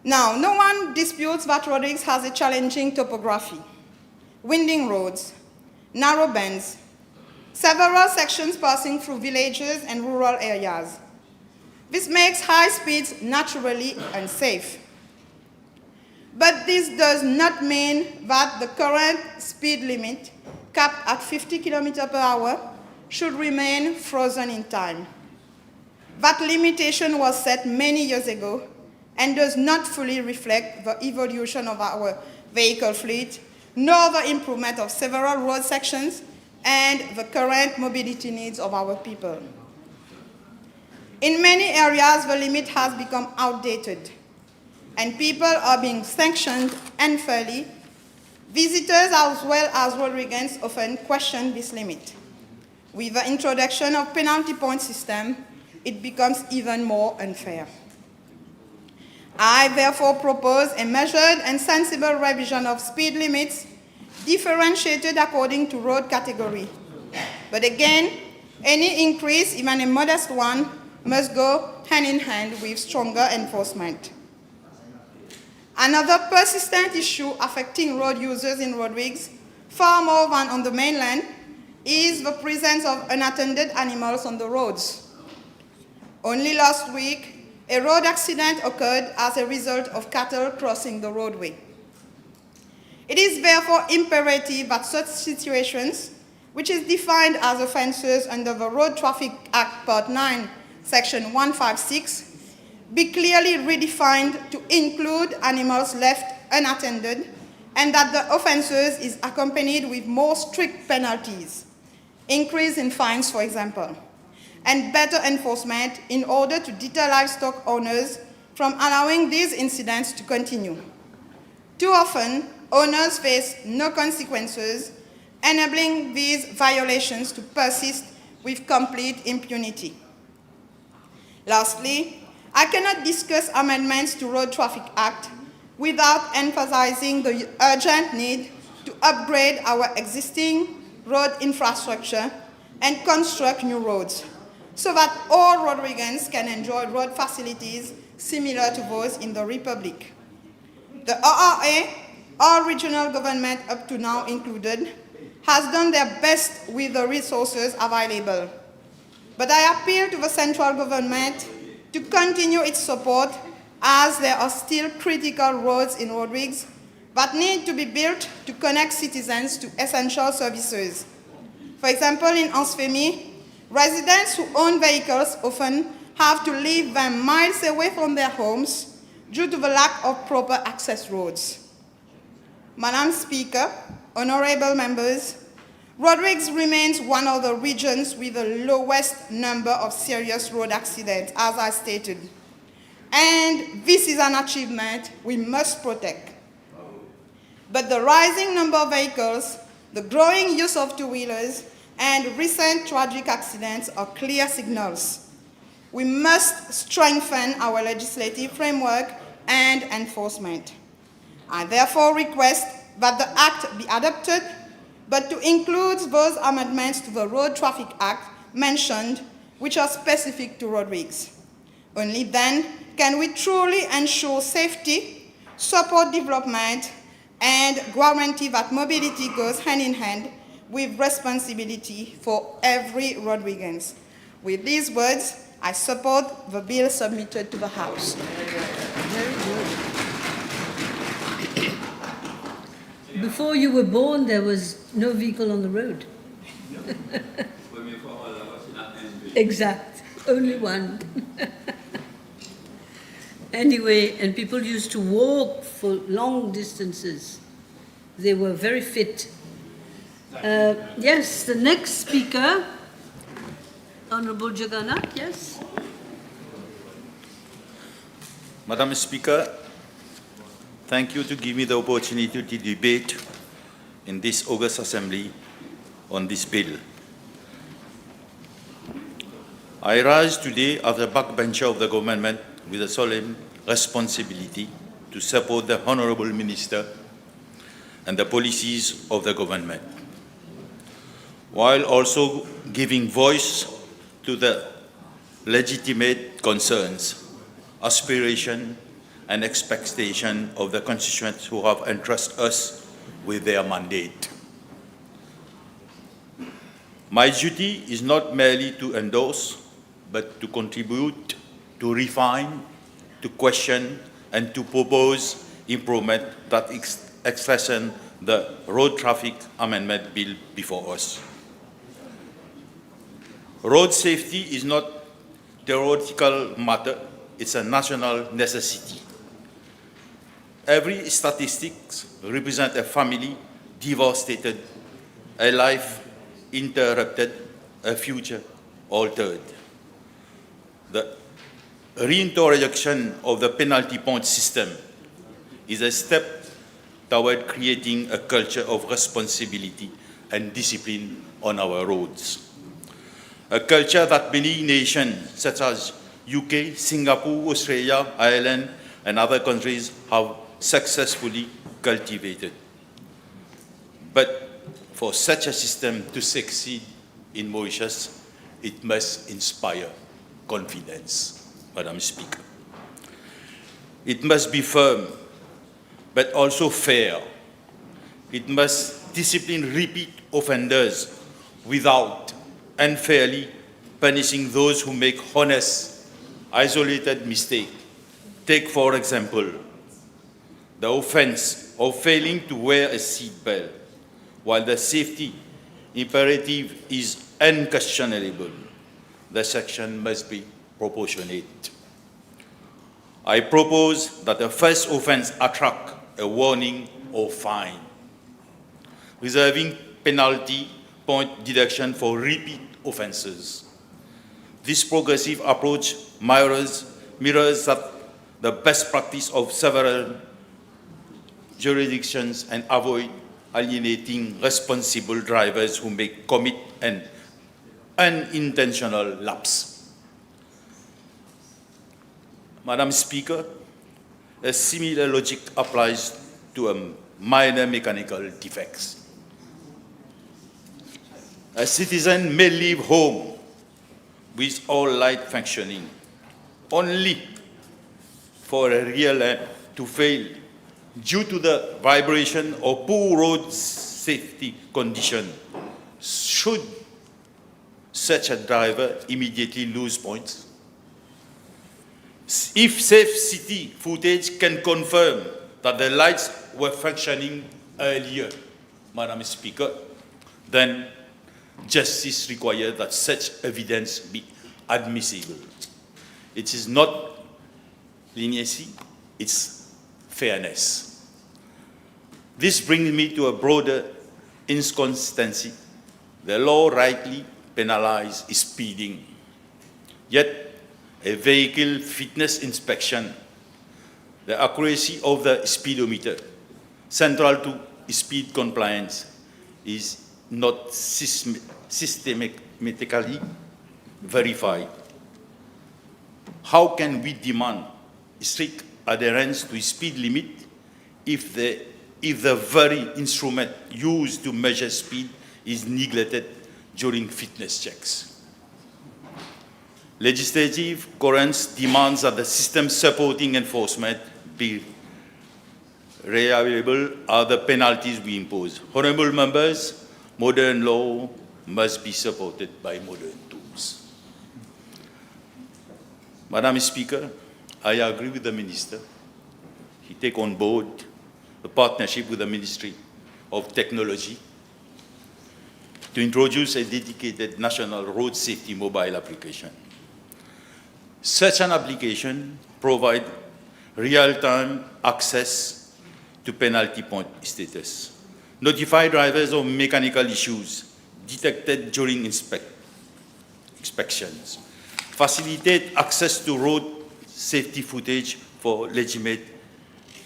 Now, no one disputes that roadways has a challenging topography, winding roads, narrow bends, several sections passing through villages and rural areas. This makes high speeds naturally unsafe. But this does not mean that the current speed limit, capped at 50 km per hour, should remain frozen in time. That limitation was set many years ago and does not fully reflect the evolution of our vehicle fleet, nor the improvement of several road sections and the current mobility needs of our people. In many areas, the limit has become outdated, and people are being sanctioned unfairly. Visitors as well as road residents often question this limit. With the introduction of penalty point system, it becomes even more unfair. I therefore propose a measured and sensible revision of speed limits differentiated according to road category. But again, any increase, even a modest one, must go hand in hand with stronger enforcement. Another persistent issue affecting road users in roadways, far more than on the mainland, is the presence of unattended animals on the roads. Only last week, a road accident occurred as a result of cattle crossing the roadway. It is therefore imperative that such situations, which is defined as offenses under the Road Traffic Act Part 9, Section 156, be clearly redefined to include animals left unattended, and that the offenses is accompanied with more strict penalties, increase in fines, for example, and better enforcement in order to deter livestock owners from allowing these incidents to continue. Too often, owners face no consequences, enabling these violations to persist with complete impunity. Lastly, I cannot discuss amendments to Road Traffic Act without emphasizing the urgent need to upgrade our existing road infrastructure and construct new roads, so that all road regions can enjoy road facilities similar to those in the Republic. The ORA, all regional government up to now included, has done their best with the resources available. But I appeal to the central government to continue its support as there are still critical roads in Rodrigues that need to be built to connect citizens to essential services. For example, in Ansfemi, residents who own vehicles often have to leave them miles away from their homes due to the lack of proper access roads. Madam Speaker, honourable members, Rodrigues remains one of the regions with the lowest number of serious road accidents, as I stated. And this is an achievement we must protect. But the rising number of vehicles, the growing use of two-wheelers, and recent tragic accidents are clear signals. We must strengthen our legislative framework and enforcement. I therefore request that the Act be adopted, but to include those amendments to the Road Traffic Act mentioned, which are specific to Rodrigues. Only then can we truly ensure safety, support development, and guarantee that mobility goes hand in hand with responsibility for every Rodriguez. With these words, I support the bill submitted to the House. Before you were born, there was no vehicle on the road. Exact, only one. Anyway, and people used to walk for long distances. They were very fit. Yes, the next speaker, Honourable Jagannath, yes. Madam Speaker, thank you to give me the opportunity to debate in this August Assembly on this bill. I rise today as a backbencher of the government with a solemn responsibility to support the Honourable Minister and the policies of the government, while also giving voice to the legitimate concerns, aspiration, and expectation of the constituents who have entrusted us with their mandate. My duty is not merely to endorse, but to contribute, to refine, to question, and to propose improvement that expression the Road Traffic Amendment Bill before us. Road safety is not a theoretical matter, it's a national necessity. Every statistics represents a family devastated, a life interrupted, a future altered. The reintroduction of the penalty point system is a step toward creating a culture of responsibility and discipline on our roads. A culture that many nations such as UK, Singapore, Australia, Ireland, and other countries have successfully cultivated. But for such a system to succeed in Mauritius, it must inspire confidence, Madam Speaker. It must be firm, but also fair. It must discipline repeat offenders without unfairly punishing those who make honest, isolated mistakes. Take, for example, the offense of failing to wear a seat belt, while the safety imperative is unquestionable. The sanction must be proportionate. I propose that the first offense attract a warning or fine, reserving penalty point deduction for repeat offenses. This progressive approach mirrors the best practice of several jurisdictions and avoid alienating responsible drivers who may commit an unintentional lapse. Madam Speaker, a similar logic applies to minor mechanical defects. A citizen may leave home with all light functioning, only for a rear lamp to fail due to the vibration or poor road safety condition. Should such a driver immediately lose points? If Safe City footage can confirm that the lights were functioning earlier, Madam Speaker, then justice requires that such evidence be admissible. It is not leniency, it's fairness. This brings me to a broader inconsistency. The law rightly penalizes speeding, yet a vehicle fitness inspection, the accuracy of the speedometer, central to speed compliance, is not systematically verified. How can we demand strict adherence to speed limit if the very instrument used to measure speed is neglected during fitness checks? Legislative coherence demands that the system supporting enforcement be reliable are the penalties we impose. Honourable members, modern law must be supported by modern tools. Madam Speaker, I agree with the Minister. He takes on board the partnership with the Ministry of Technology to introduce a dedicated national road safety mobile application. Such an application provides real-time access to penalty point status, notify drivers of mechanical issues detected during inspections, facilitate access to road safety footage for legitimate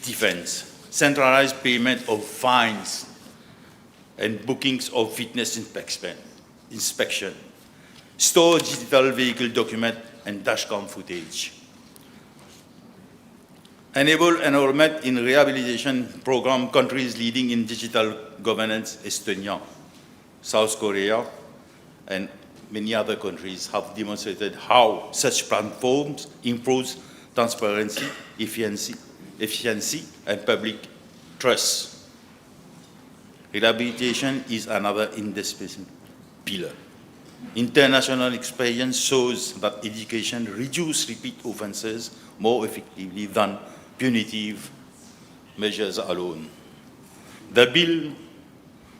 defense, centralize payment of fines and bookings of fitness inspection, store digital vehicle document and dashcam footage, enable enrollment in rehabilitation program. Countries leading in digital governance, Estonia, South Korea, and many other countries have demonstrated how such platforms improves transparency, efficiency, and public trust. Rehabilitation is another indispensable pillar. International experience shows that education reduces repeat offences more effectively than punitive measures alone. The bill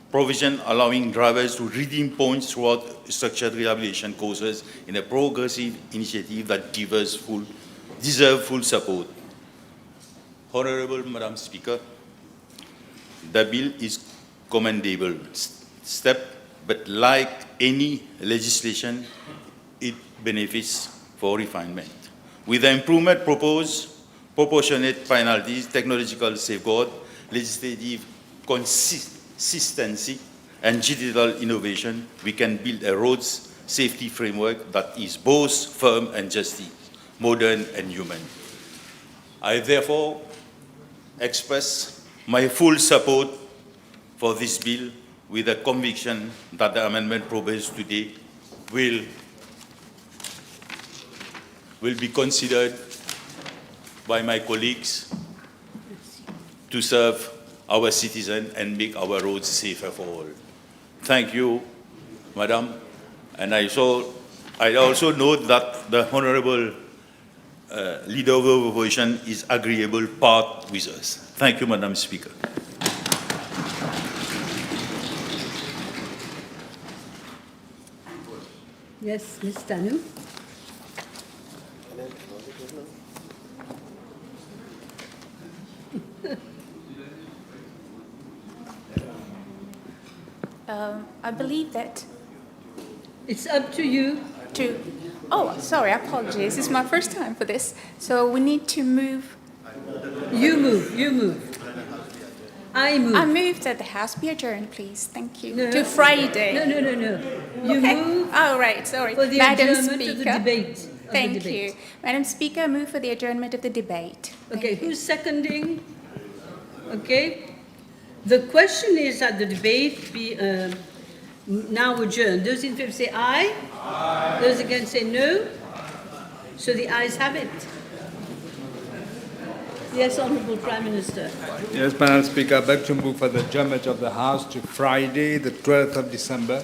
provision allowing drivers to redeem points throughout structured rehabilitation courses in a progressive initiative that deserves full support. Honourable Madam Speaker, the bill is commendable step, but like any legislation, it benefits for refinement. With the improvement proposed, proportionate penalties, technological safeguard, legislative consistency, and digital innovation, we can build a road safety framework that is both firm and justice, modern and human. I therefore express my full support for this bill with the conviction that the amendment proposed today will be considered by my colleagues to serve our citizens and make our roads safer for all. Thank you, Madam. And I also note that the Honourable Leader of the Opposition is agreeable part with us. Thank you, Madam Speaker. Yes, Ms. Tanu. I believe that... It's up to you. Oh, sorry, apologies. It's my first time for this. So we need to move... You move. I move. I move that the House be adjourned, please. Thank you. No. To Friday. No. You move. Oh, right, sorry. For the Madam adjournment Speaker. of the debate. Thank you. Madam Speaker, I move for the adjournment of the debate. Okay, who's seconding? Okay. The question is that the debate be now adjourned. Those in favour say aye. Aye. Those against say no. So the ayes have it. Yes, Honourable Prime Minister. Yes, Madam Speaker, I beg to move for the adjournment of the House to Friday, the 12th of December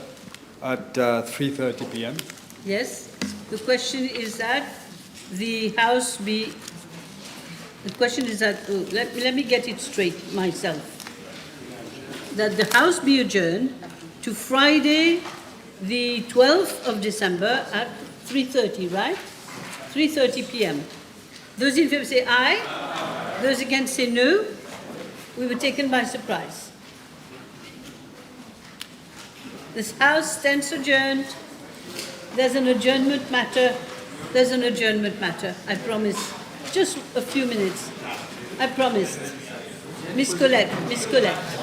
at 3:30 p.m. Yes. The question is that the House be, the question is that, let me get it straight myself. That the House be adjourned to Friday, the 12th of December at 3:30, right? 3:30 p.m. Those in favor say aye. Those against say no. We were taken by surprise. This House stands adjourned. There's an adjournment matter. There's an adjournment matter. I promise. Just a few minutes. I promised. Miss Colette. Miss Colette.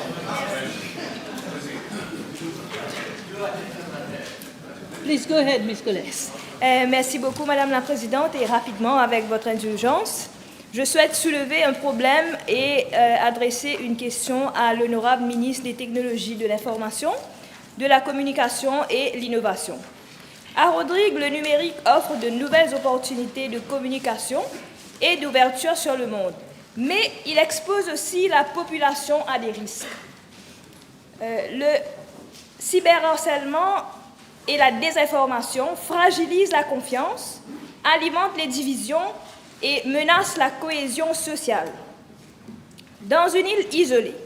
Please go ahead, Miss Colette. Merci beaucoup, Madame la Présidente, et rapidement, avec votre indulgence, je souhaite soulever un problème et adresser une question à l'honorable ministre des Technologies de l'Information, de la Communication et l'Innovation. À Rodrigue, le numérique offre de nouvelles opportunités de communication et d'ouverture sur le monde, mais il expose aussi la population à des risques. Le cyberharcèlement et la désinformation fragilisent la confiance, alimentent les divisions et menacent la cohésion sociale. Dans une île isolée,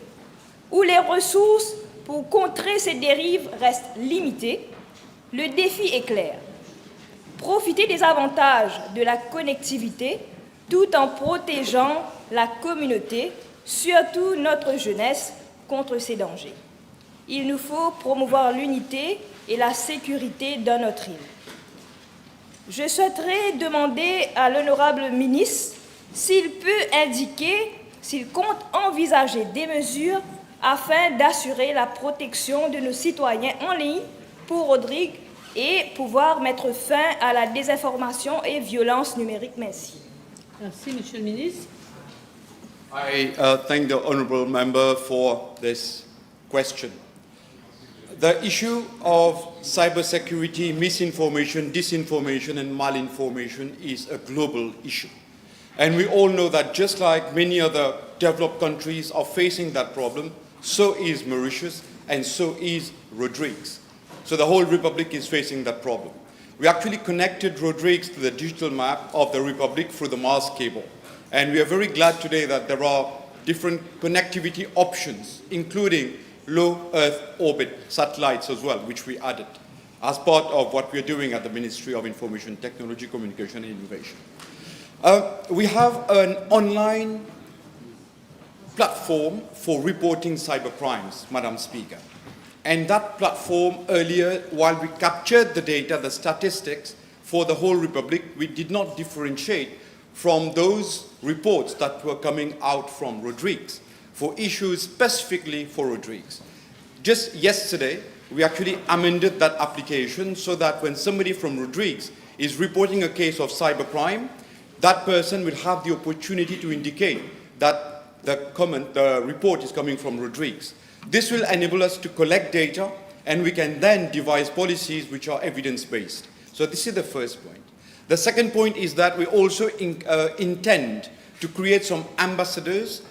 où les ressources pour contrer ces dérives restent limitées, le défi est clair. Profiter des avantages de la connectivité tout en protégeant la communauté, surtout notre jeunesse, contre ces dangers. Il nous faut promouvoir l'unité et la sécurité dans notre île. Je souhaiterais demander à l'honorable ministre s'il peut indiquer, s'il compte envisager des mesures afin d'assurer la protection de nos citoyens en ligne pour Rodrigue et pouvoir mettre fin à la désinformation et violence numérique. Merci. Merci, Monsieur le Ministre. I thank the honourable member for this question. The issue of cybersecurity, misinformation, disinformation and malinformation is a global issue. And we all know that just like many other developed countries are facing that problem, so is Mauritius and so is Rodrigues. So the whole Republic is facing that problem. We actually connected Rodrigues to the digital map of the Republic through the Mars cable. And we are very glad today that there are different connectivity options, including low Earth orbit satellites as well, which we added as part of what we are doing at the Ministry of Information Technology, Communication and Innovation. We have an online platform for reporting cybercrimes, Madam Speaker. And that platform earlier, while we captured the data, the statistics for the whole Republic, we did not differentiate from those reports that were coming out from Rodrigues for issues specifically for Rodrigues. Just yesterday, we actually amended that application so that when somebody from Rodrigues is reporting a case of cybercrime, that person will have the opportunity to indicate that the report is coming from Rodrigues. This will enable us to collect data and we can then devise policies which are evidence-based. So this is the first point. The second point is that we also intend to create some ambassadors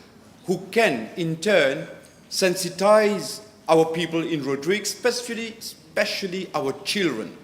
who can, in turn, sensitize our people in Rodrigues, especially our children.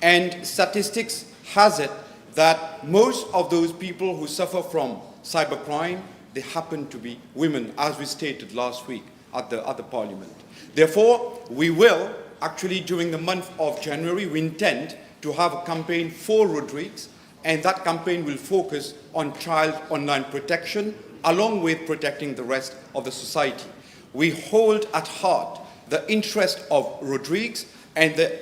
And statistics has it that most of those people who suffer from cybercrime, they happen to be women, as we stated last week at the Parliament. Therefore, we will, actually during the month of January, we intend to have a campaign for Rodrigues, and that campaign will focus on child online protection, along with protecting the rest of the society. We hold at heart the interest of Rodrigues, and the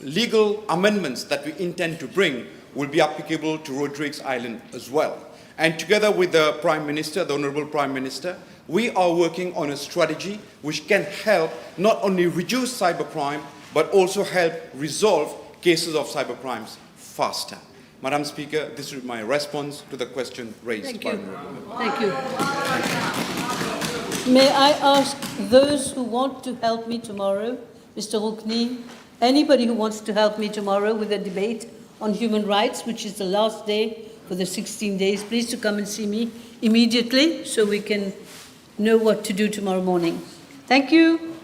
legal amendments that we intend to bring will be applicable to Rodrigues Island as well. And together with the Prime Minister, the Honourable Prime Minister, we are working on a strategy which can help not only reduce cybercrime, but also help resolve cases of cybercrimes faster. Madam Speaker, this is my response to the question raised by Honourable. Thank you. May I ask those who want to help me tomorrow, Mr. Rukni, anybody who wants to help me tomorrow with a debate on human rights, which is the last day for the 16 days, please to come and see me immediately so we can know what to do tomorrow morning. Thank you.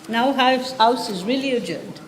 Now House is really adjourned.